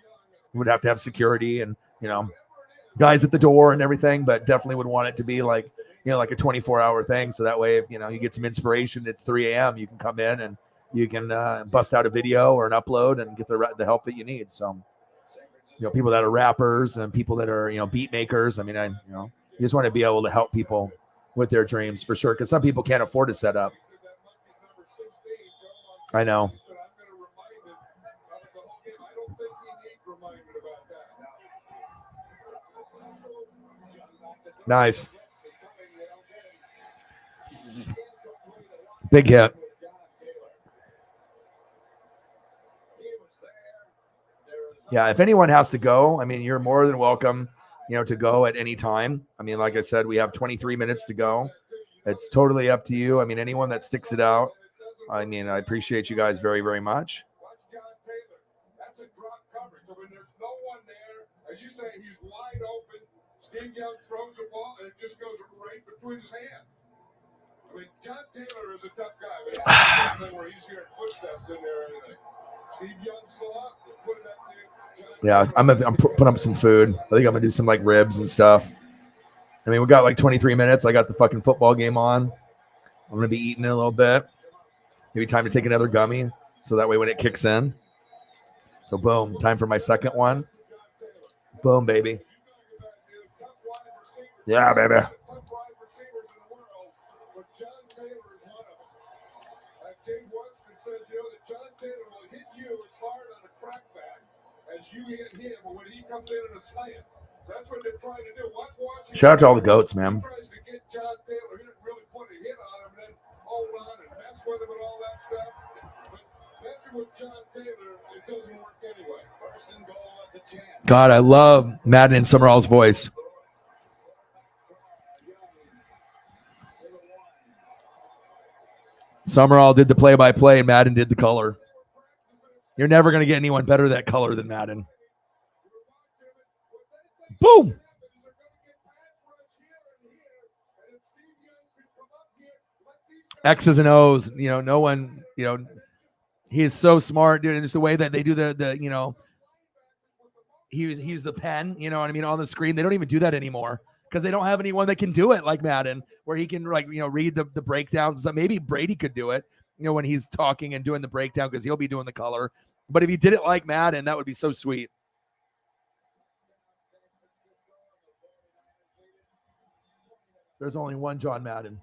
we would have to have security and guys at the door and everything, but definitely would want it to be like like a 24-hour thing. So that way, if you get some inspiration, it's 3 a.m. you can come in and you can bust out a video or an upload and get the help that you need. So. People that are rappers and people that are, beat makers. You just want to be able to help people with their dreams for sure. Cause some people can't afford to set up. I know. Nice. Big hit. Yeah, if anyone has to go, you're more than welcome, to go at any time. Like I said, we have 23 minutes to go. It's totally up to you. Anyone that sticks it out, I appreciate you guys very, very much. That's a drop coverage. There's no one there. As you say, he's wide open. Steve Young throws the ball, and it just goes right between his hands. John Taylor is a tough guy. I mean, where he's hearing footsteps in there or anything. Steve Young saw it, put it up there. Yeah, I'm putting up some food. I think I'm gonna do some like ribs and stuff. We got like 23 minutes. I got the fucking football game on. I'm gonna be eating in a little bit. Maybe time to take another gummy, so that way when it kicks in. So boom, time for my second one. Boom, baby. Yeah, baby. You hit him, but when he comes in a slant, that's what they're trying to do. Watch Washington. Shout out to all the goats, man. He tries to get John Taylor. He didn't really put a hit on him and then hold on and mess with him and all that stuff. But messing with John Taylor, it doesn't work anyway. First and goal at the 10. God, I love Madden and Summerall's voice. Summerall did the play-by-play and Madden did the color. You're never going to get anyone better that color than Madden. Boom. X's and O's, no one, he is so smart, dude. And just the way that they do the he's the pen, you know what I mean, on the screen. They don't even do that anymore because they don't have anyone that can do it like Madden, where he can read the breakdowns. So maybe Brady could do it, when he's talking and doing the breakdown because he'll be doing the color. But if he did it like Madden, that would be so sweet. There's only one John Madden.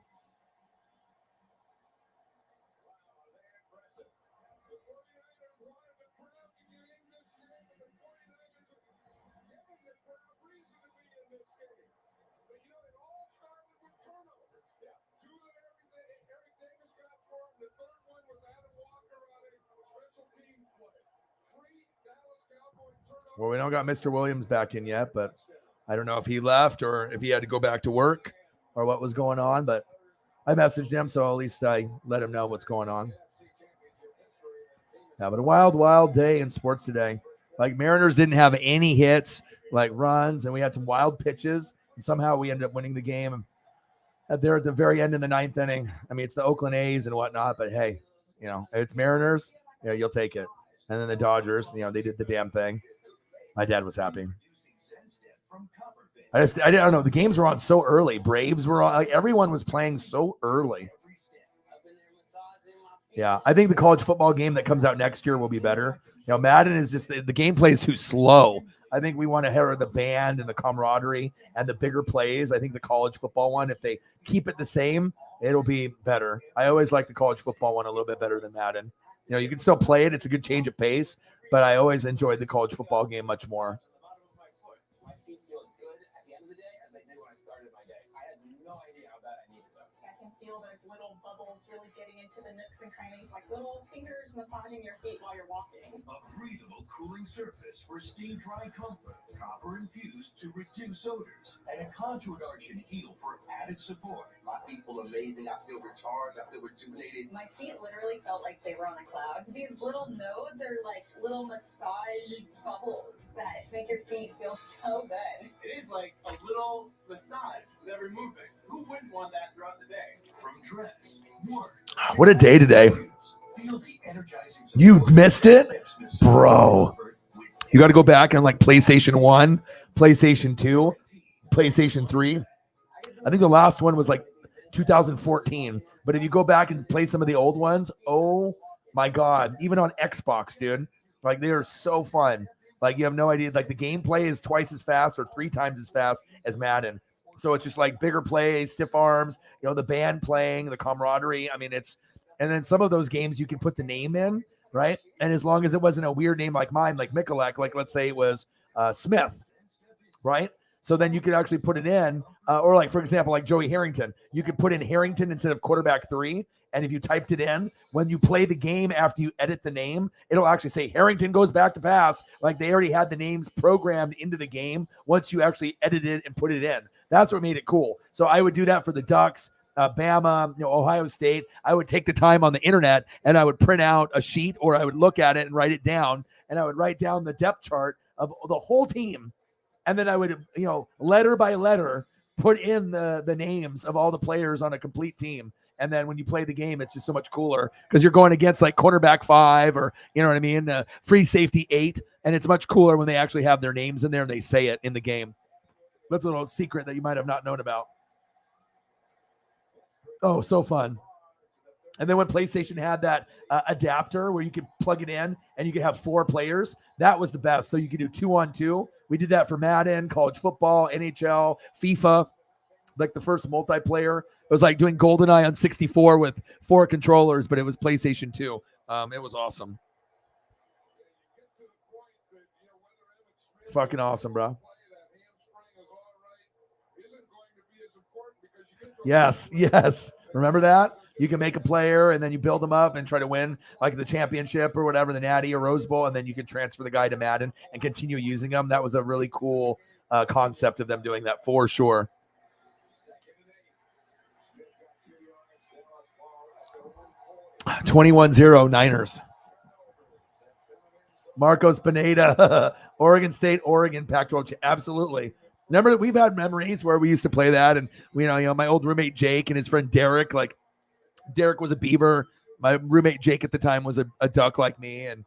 Well, we don't got Mr. Williams back in yet, but I don't know if he left or if he had to go back to work or what was going on, but I messaged him, so at least I let him know what's going on. Yeah, but a wild, wild day in sports today. Like, Mariners didn't have any hits, like runs, and we had some wild pitches, and somehow we ended up winning the game. At the very end in the ninth inning. I mean, it's the Oakland A's and whatnot, but hey, it's Mariners, you'll take it. And then the Dodgers, they did the damn thing. My dad was happy. I don't know. The games were on so early. Braves were on. Like, everyone was playing so early. Yeah, I think the college football game that comes out next year will be better. Madden is just the gameplay is too slow. I think we want to hear the band and the camaraderie and the bigger plays. I think the college football one, if they keep it the same, it'll be better. I always like the college football one a little bit better than Madden. You can still play it. It's a good change of pace, but I always enjoyed the college football game much more. My feet feel as good at the end of the day as they did when I started my day. I had no idea how bad I needed them. I can feel those little bubbles really getting into the nooks and crannies, like little fingers massaging your feet while you're walking. A breathable cooling surface for steam dry comfort, copper infused to reduce odors, and a contoured arch and heel for added support. My feet feel amazing. I feel recharged. I feel rejuvenated. My feet literally felt like they were on a cloud. These little nodes are like little massage bubbles that make your feet feel so good. It is like a little massage with every movement. Who wouldn't want that throughout the day? From dress, work. What a day today. Feel the energizing You missed it? Bro. You got to go back on like PlayStation 1, PlayStation 2, PlayStation 3. I think the last one was like 2014. But if you go back and play some of the old ones, oh my God. Even on Xbox, dude. Like, they are so fun. Like, you have no idea. Like, the gameplay is twice as fast or 3 times as fast as Madden. So it's just like bigger plays, stiff arms, the band playing, the camaraderie. I mean, and then some of those games you can put the name in, right? And as long as it wasn't a weird name like mine, like Michalek, like let's say it was Smith, right? So then you could actually put it in, or like, for example, like Joey Harrington, you could put in Harrington instead of quarterback 3. And if you typed it in, when you play the game after you edit the name, it'll actually say Harrington goes back to pass. Like, they already had the names programmed into the game once you actually edit it and put it in. That's what made it cool. So I would do that for the Ducks, Bama, Ohio State. I would take the time on the internet and I would print out a sheet, or I would look at it and write it down. And I would write down the depth chart of the whole team. And then I would, letter by letter, put in the names of all the players on a complete team. And then when you play the game, it's just so much cooler because you're going against like quarterback 5 or, you know what I mean? Free safety 8. And it's much cooler when they actually have their names in there and they say it in the game. That's a little secret that you might have not known about. Oh, so fun. And then when PlayStation had that adapter where you could plug it in and you could have 4 players, that was the best. So you could do 2-on-2. We did that for Madden, college football, NHL, FIFA, like the first multiplayer. It was like doing GoldenEye on 64 with 4 controllers, but it was PlayStation 2. It was awesome. Fucking awesome, bro. Yes. Remember that? You can make a player and then you build them up and try to win like the championship or whatever, the Natty or Rose Bowl, and then you can transfer the guy to Madden and continue using them. That was a really cool concept of them doing that for sure. – 21-0 Niners. Marcos Pineda, Oregon State, Oregon Pac-12. Absolutely. Remember that we've had memories where we used to play that, and my old roommate Jake and his friend Derek. Like, Derek was a Beaver. My roommate Jake at the time was a Duck like me, and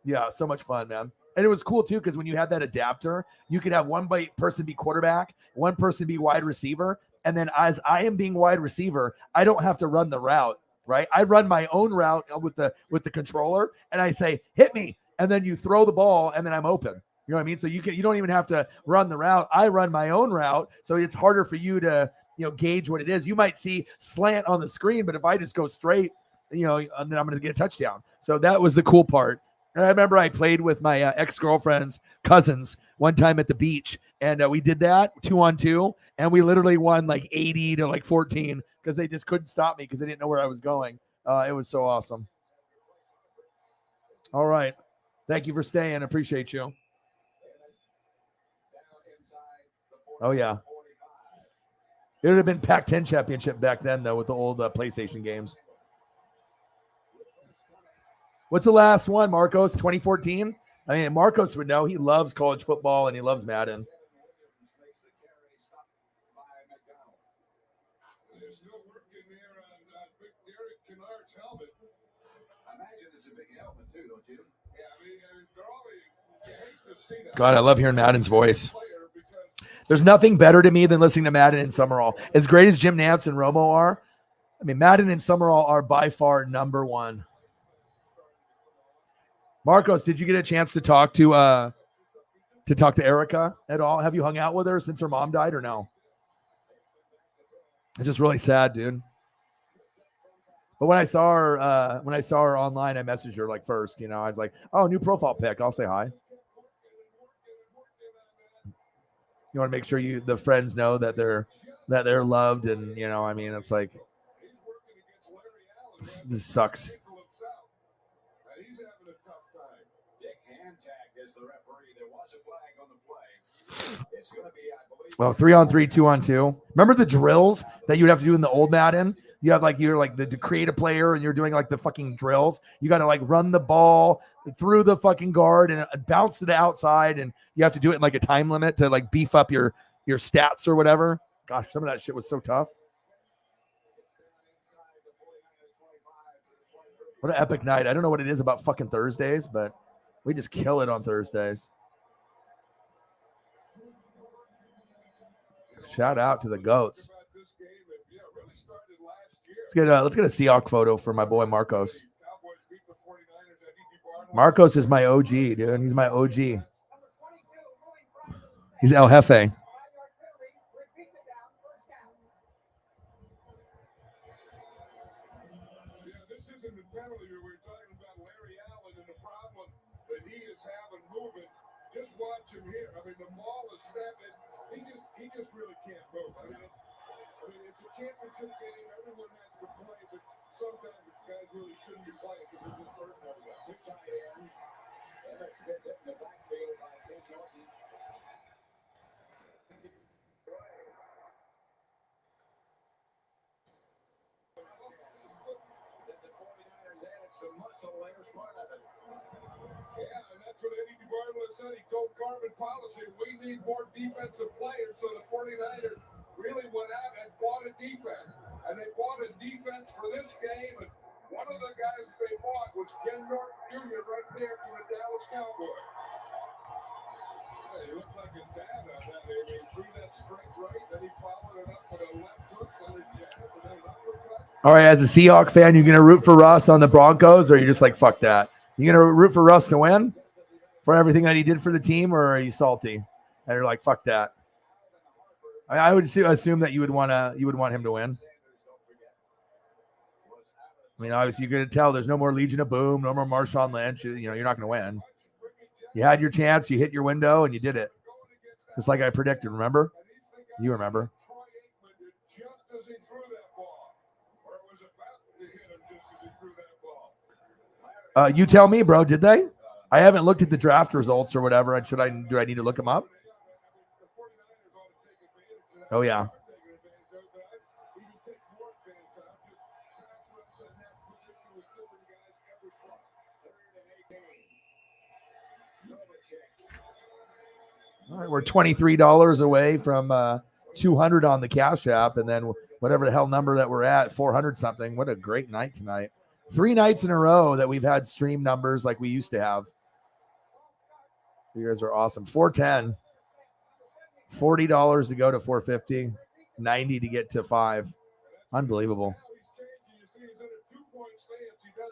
yeah, so much fun, man. And it was cool too, because when you had that adapter, you could have one person be quarterback, one person be wide receiver. And then as I am being wide receiver, I don't have to run the route, right? I run my own route with the controller, and I say, hit me. And then you throw the ball, and then I'm open. You know what I mean? So you don't even have to run the route. I run my own route. So it's harder for you to, gauge what it is. You might see slant on the screen, but if I just go straight, and then I'm going to get a touchdown. So that was the cool part. And I remember I played with my ex-girlfriend's cousins one time at the beach, and we did that 2-on-2, and we literally won like 80 to like 14 because they just couldn't stop me because they didn't know where I was going. It was so awesome. All right. Thank you for staying. Appreciate you. Oh, yeah. It would have been Pac-10 championship back then, though, with the old PlayStation games. What's the last one, Marcos? 2014? I mean, Marcos would know. He loves college football, and he loves Madden. There's no work in there on Big Derek Kennard's helmet. I imagine it's a big helmet, too, don't you? Yeah, I mean, they're always, you hate to see that. God, I love hearing Madden's voice. There's nothing better to me than listening to Madden and Summerall. As great as Jim Nantz and Romo are, I mean, Madden and Summerall are by far number one. Marcos, did you get a chance to talk to Erica at all? Have you hung out with her since her mom died or no? It's just really sad, dude. But when I saw her online, I messaged her like first, I was like, oh, new profile pic. I'll say hi. You want to make sure the friends know that they're loved, and I mean, it's like this sucks. Well, 3-on-3, 2-on-2. Remember the drills that you'd have to do in the old Madden? You have you're like the create a player, and you're doing like the fucking drills. You got to like run the ball through the fucking guard and bounce to the outside, and you have to do it in like a time limit to like beef up your stats or whatever. Gosh, some of that shit was so tough. What an epic night. I don't know what it is about fucking Thursdays, but we just kill it on Thursdays. Shout out to the GOATs. Let's get a Seahawk photo for my boy Marcos. Marcos is my OG, dude. He's my OG. He's El Jefe. This isn't a penalty. We're talking about Larry Allen and the problem that he is having moving. Just watch him here. I mean, the ball is stepping. He just really can't move. I mean, it's a championship game. Everyone has to play, but sometimes guys really shouldn't be playing because they're just hurt more well. Two tight ends. And that's hit in the backfield by Ted Norton. That the 49ers added some muscle there's part of it. Yeah, and that's what Eddie DeBartolo said. He told Carmen Policy, we need more defensive players. So the 49ers really went out and bought a defense. And they bought a defense for this game. And one of the guys they bought was Ken Norton Jr. right there from the Dallas Cowboys. He looked like his dad on that. He threw that straight right, then he followed it up with a left hook, then a jab, and then an uppercut. All right, as a Seahawk fan, you going to root for Russ on the Broncos, or are you just like, fuck that? You going to root for Russ to win for everything that he did for the team, or are you salty? And you're like, fuck that. I would assume that you would want him to win. I mean, obviously, you're going to tell there's no more Legion of Boom, no more Marshawn Lynch. You're not going to win. You had your chance, you hit your window, and you did it. Just like I predicted, remember? You remember. You tell me, bro, did they? I haven't looked at the draft results or whatever. Do I need to look them up? Oh, yeah. All right, we're $23 away from 200 on the Cash App, and then whatever the hell number that we're at, 400 something. What a great night tonight. 3 nights in a row that we've had stream numbers like we used to have. You guys are awesome. 410. $40 to go to 450. 90 to get to 5. Unbelievable.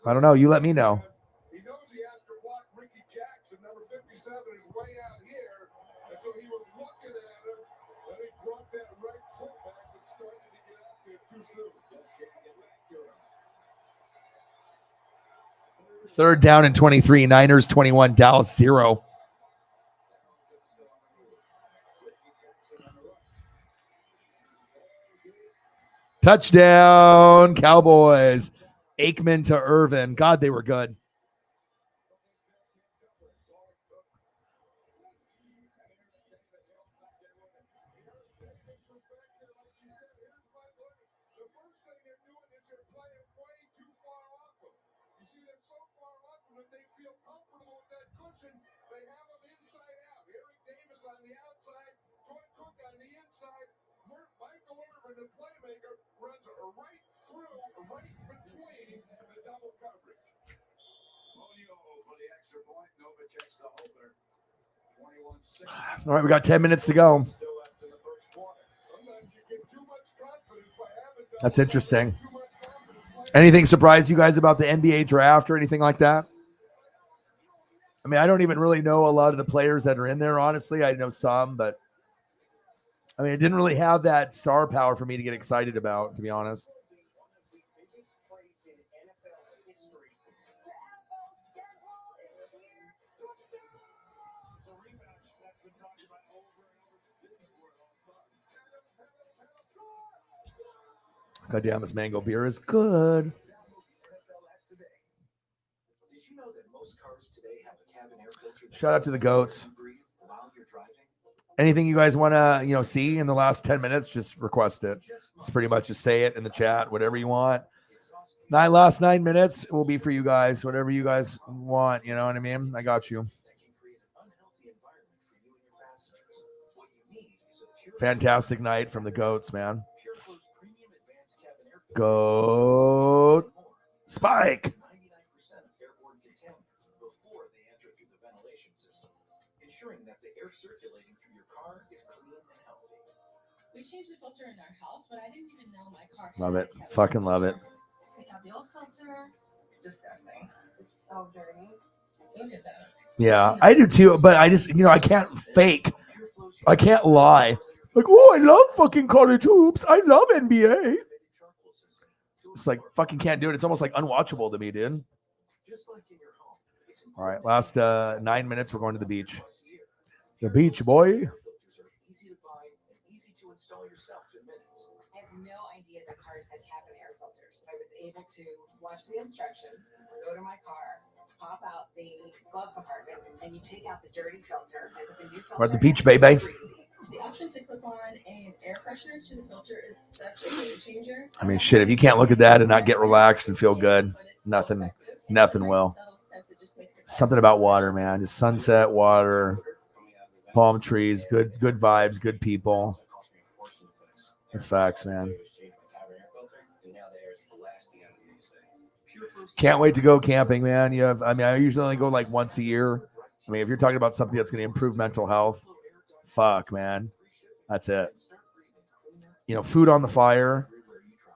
I don't know. You let me know. He knows he has to block Ricky Jackson. Number 57 is way out here. And so he was looking at him. Then he brought that right foot back and started to get out there too soon. Just can't get back to him. Third down and 23. Niners 21. Dallas 0. Touchdown, Cowboys. Aikman to Irvin. God, they were good. The playmaker runs right through, right between the double coverage. Monio for the extra point. Nova checks the holder. 21-6. All right, we got 10 minutes to go. That's interesting. Anything surprise you guys about the NBA draft or anything like that? I mean, I don't even really know a lot of the players that are in there, honestly. I know some, but I mean, it didn't really have that star power for me to get excited about, to be honest. God damn, this mango beer is good. Shout out to the goats. Anything you guys want to, see in the last 10 minutes, just request it. It's pretty much just say it in the chat, whatever you want. Last 9 minutes will be for you guys, whatever you guys want. You know what I mean? I got you. Fantastic night from the goats, man. Goat Spike. Circulating through your car is clean and healthy. We changed the filter in our house, but I didn't even know my car. Love it. Fucking love it. Take out the old filter. Disgusting. It's so dirty. Look at that. Yeah, I do too, but I just, I can't fake. I can't lie. Like, oh, I love fucking college hoops. I love NBA. It's like, fucking can't do it. It's almost like unwatchable to me, dude. All right, last 9 minutes. We're going to the beach. The beach, boy. Easy to buy and easy to install yourself in minutes. I had no idea that cars had cabin air filters. I was able to watch the instructions, go to my car, pop out the glove compartment, and you take out the dirty filter and put the new filter. We're at the beach, baby. The option to clip on an air freshener to the filter is such a game changer. I mean, shit, if you can't look at that and not get relaxed and feel good, nothing will. Something about water, man. Just sunset, water, palm trees, good vibes, good people. That's facts, man. Can't wait to go camping, man. I usually only go like once a year. I mean, if you're talking about something that's going to improve mental health, fuck, man. That's it. Food on the fire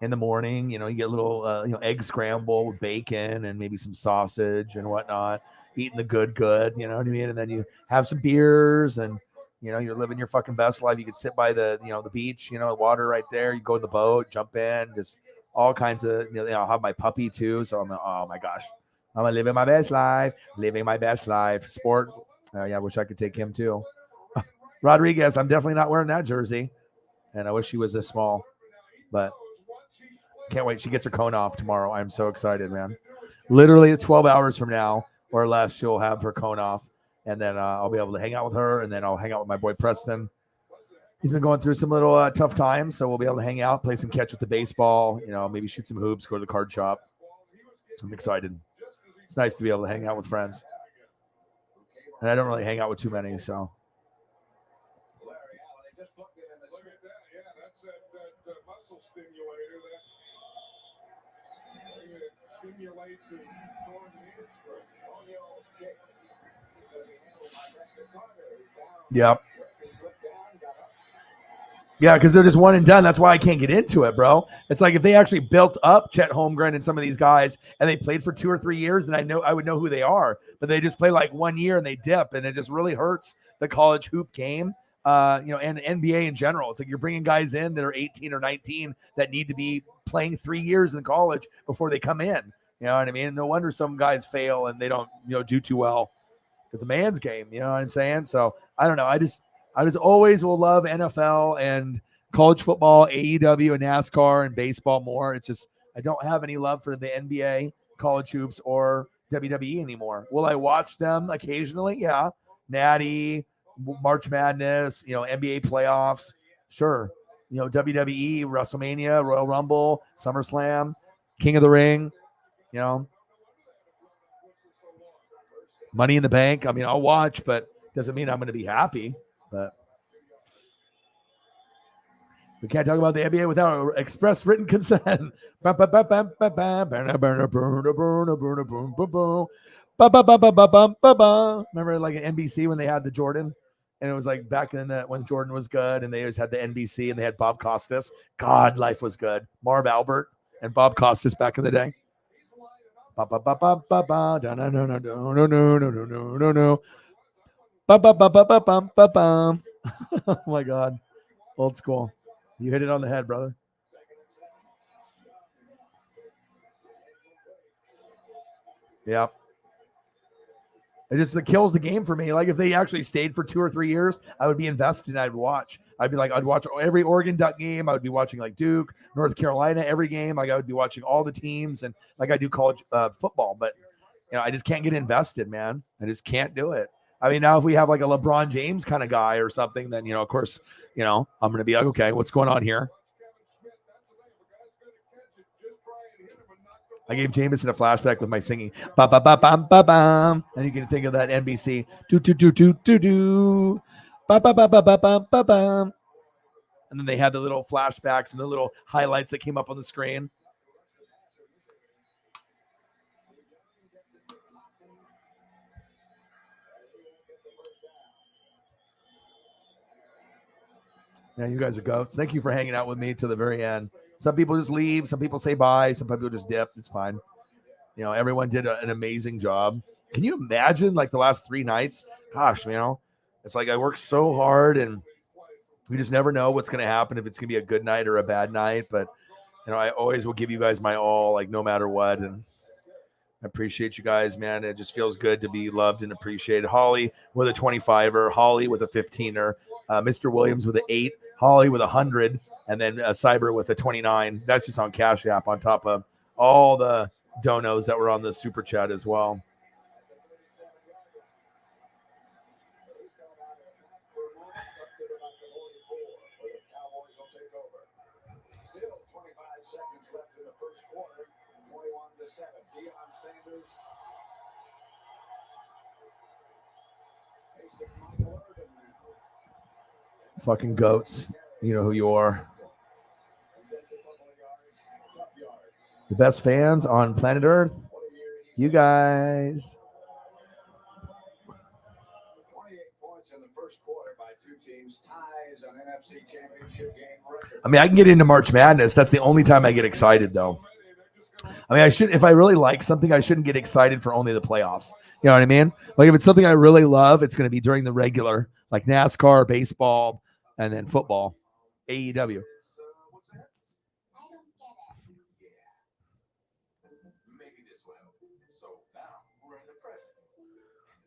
in the morning. You get a little, egg scramble with bacon and maybe some sausage and whatnot. Eating the good, you know what I mean? And then you have some beers and, you're living your fucking best life. You could sit by the, the beach, water right there. You go in the boat, jump in, just all kinds of, I'll have my puppy too. So I'm, oh my gosh, I'm living my best life, Sport. Yeah, I wish I could take him too. Rodriguez, I'm definitely not wearing that jersey. And I wish she was this small, but can't wait. She gets her cone off tomorrow. I'm so excited, man. Literally 12 hours from now or less, she'll have her cone off. And then I'll be able to hang out with her. And then I'll hang out with my boy Preston. He's been going through some little tough times. So we'll be able to hang out, play some catch with the baseball, maybe shoot some hoops, go to the card shop. I'm excited. It's nice to be able to hang out with friends. And I don't really hang out with too many, so. Muscle stimulator that stimulates his torn hamstring. Yep. Yeah, because they're just one and done. That's why I can't get into it, bro. It's like if they actually built up Chet Holmgren and some of these guys and they played for 2 or 3 years, then I would know who they are. But they just play like 1 year and they dip, and it just really hurts the college hoop game, and NBA in general. It's like you're bringing guys in that are 18 or 19 that need to be playing 3 years in college before they come in. You know what I mean? No wonder some guys fail and they don't, do too well. It's a man's game. You know what I'm saying? So I don't know. I just always will love NFL and college football, AEW and NASCAR and baseball more. It's just, I don't have any love for the NBA, college hoops, or WWE anymore. Will I watch them occasionally? Yeah. Natty, March Madness, NBA playoffs. Sure. WWE, WrestleMania, Royal Rumble, SummerSlam, King of the Ring, Money in the Bank. I mean, I'll watch, but doesn't mean I'm going to be happy. But we can't talk about the NBA without express written consent. Remember, like an NBC when they had the Jordan, and it was like back in when Jordan was good, and they always had the NBC, and they had Bob Costas. God, life was good. Marv Albert and Bob Costas back in the day. Oh my God. Old school. You hit it on the head, brother. Yep. It kills the game for me. Like if they actually stayed for 2 or 3 years, I would be invested and I'd watch. I'd watch every Oregon Duck game. I would be watching like Duke, North Carolina, every game. Like I would be watching all the teams, and like I do college football, but I just can't get invested, man. I just can't do it. I mean, now if we have like a LeBron James kind of guy or something, then, of course, I'm going to be like, okay, what's going on here? I gave Jameson a flashback with my singing. Ba ba ba bam ba bam. And you can think of that NBC. Do do do do do do. Ba ba ba ba ba bam ba bam. And then they had the little flashbacks and the little highlights that came up on the screen. Yeah, you guys are goats. Thank you for hanging out with me to the very end. Some people just leave. Some people say bye. Some people just dip. It's fine. Everyone did an amazing job. Can you imagine like the last 3 nights? Gosh, it's like I worked so hard, and we just never know what's going to happen, if it's going to be a good night or a bad night. But, I always will give you guys my all, like no matter what. And I appreciate you guys, man. It just feels good to be loved and appreciated. Holly with a 25er, Holly with a 15er, Mr. Williams with an 8, Holly with 100, and then Cyber with a 29. That's just on Cash App, on top of all the donos that were on the super chat as well. Still 25 seconds left in the first quarter. 21-7. Deion Sanders facing Michael Irvin now. Fucking goats. You know who you are. The best fans on planet Earth. You guys. 28 points in the first quarter by 2 teams. Ties an NFC Championship game record. I mean, I can get into March Madness. That's the only time I get excited, though. I mean, if I really like something, I shouldn't get excited for only the playoffs. You know what I mean? Like if it's something I really love, it's going to be during the regular, like NASCAR, baseball, and then football, AEW. Maybe this will help. So now we're in the present.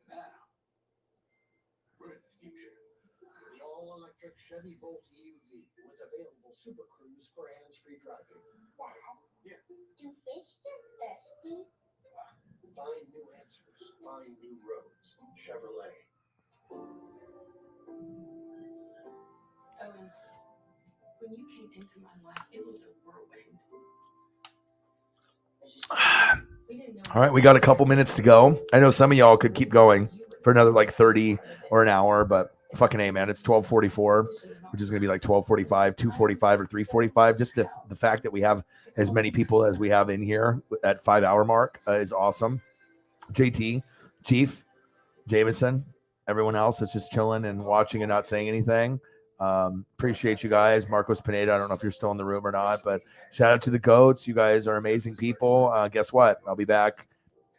Now we're in the future. The all-electric Chevy Bolt EUV with available Super Cruise for hands-free driving. Dad, Yeah. do fish get thirsty? Find new answers. Find new roads. Chevrolet. Owen, when you came into my life, it was a whirlwind. We didn't know. All right, we got a couple minutes to go. I know some of y'all could keep going for another like 30 or an hour, but fucking A, man, it's 12:44, which is going to be like 12:45, 2:45, or 3:45. Just the fact that we have as many people as we have in here at 5 hour mark is awesome. JT, Chief, Jameson, everyone else that's just chilling and watching and not saying anything. Appreciate you guys. Marcos Pineda, I don't know if you're still in the room or not, but shout out to the GOATs. You guys are amazing people. Guess what? I'll be back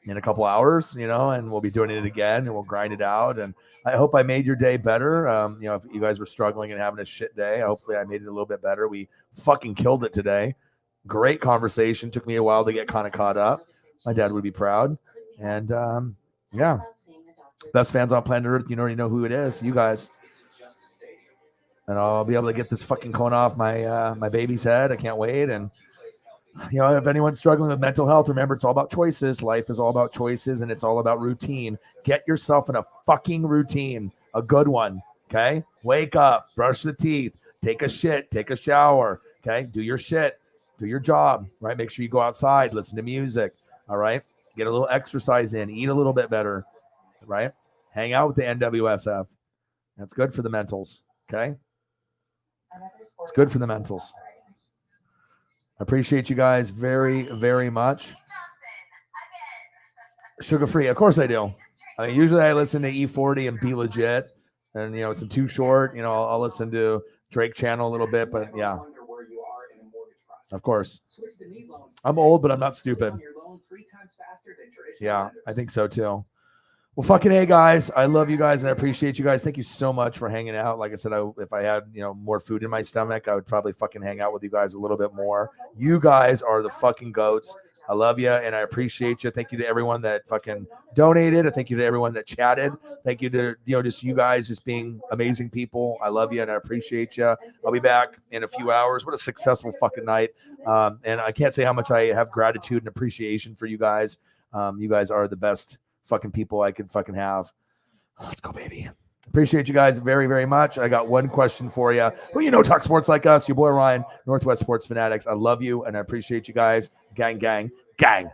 in a couple hours, and we'll be doing it again, and we'll grind it out. And I hope I made your day better. If you guys were struggling and having a shit day, hopefully I made it a little bit better. We fucking killed it today. Great conversation. Took me a while to get kind of caught up. My dad would be proud. And yeah, best fans on planet Earth. You already know who it is. You guys. And I'll be able to get this fucking cone off my baby's head. I can't wait. And if anyone's struggling with mental health, remember, it's all about choices. Life is all about choices, and it's all about routine. Get yourself in a fucking routine, a good one, okay? Wake up, brush the teeth, take a shit, take a shower, okay? Do your shit, do your job, right? Make sure you go outside, listen to music, all right? Get a little exercise in, eat a little bit better, right? Hang out with the NWSF. That's good for the mentals, okay? It's good for the mentals. I appreciate you guys very, very much. Sugar free, of course I do. I mean, usually I listen to E40 and Be Legit, and it's Too Short. I'll listen to Drake Channel a little bit, but yeah, of course. I'm old, but I'm not stupid. Yeah, I think so too. Well, fucking hey, guys. I love you guys and I appreciate you guys. Thank you so much for hanging out. Like I said, if I had, more food in my stomach, I would probably fucking hang out with you guys a little bit more. You guys are the fucking GOATs. I love you and I appreciate you. Thank you to everyone that fucking donated. And thank you to everyone that chatted. Thank you to, just you guys just being amazing people. I love you and I appreciate you. I'll be back in a few hours. What a successful fucking night. And I can't say how much I have gratitude and appreciation for you guys. You guys are the best fucking people I could fucking have. Let's go, baby. Appreciate you guys very, very much. I got one question for you. Who talk sports like us? Your boy Ryan, Northwest Sports Fanatics. I love you and I appreciate you guys. Gang, gang, gang.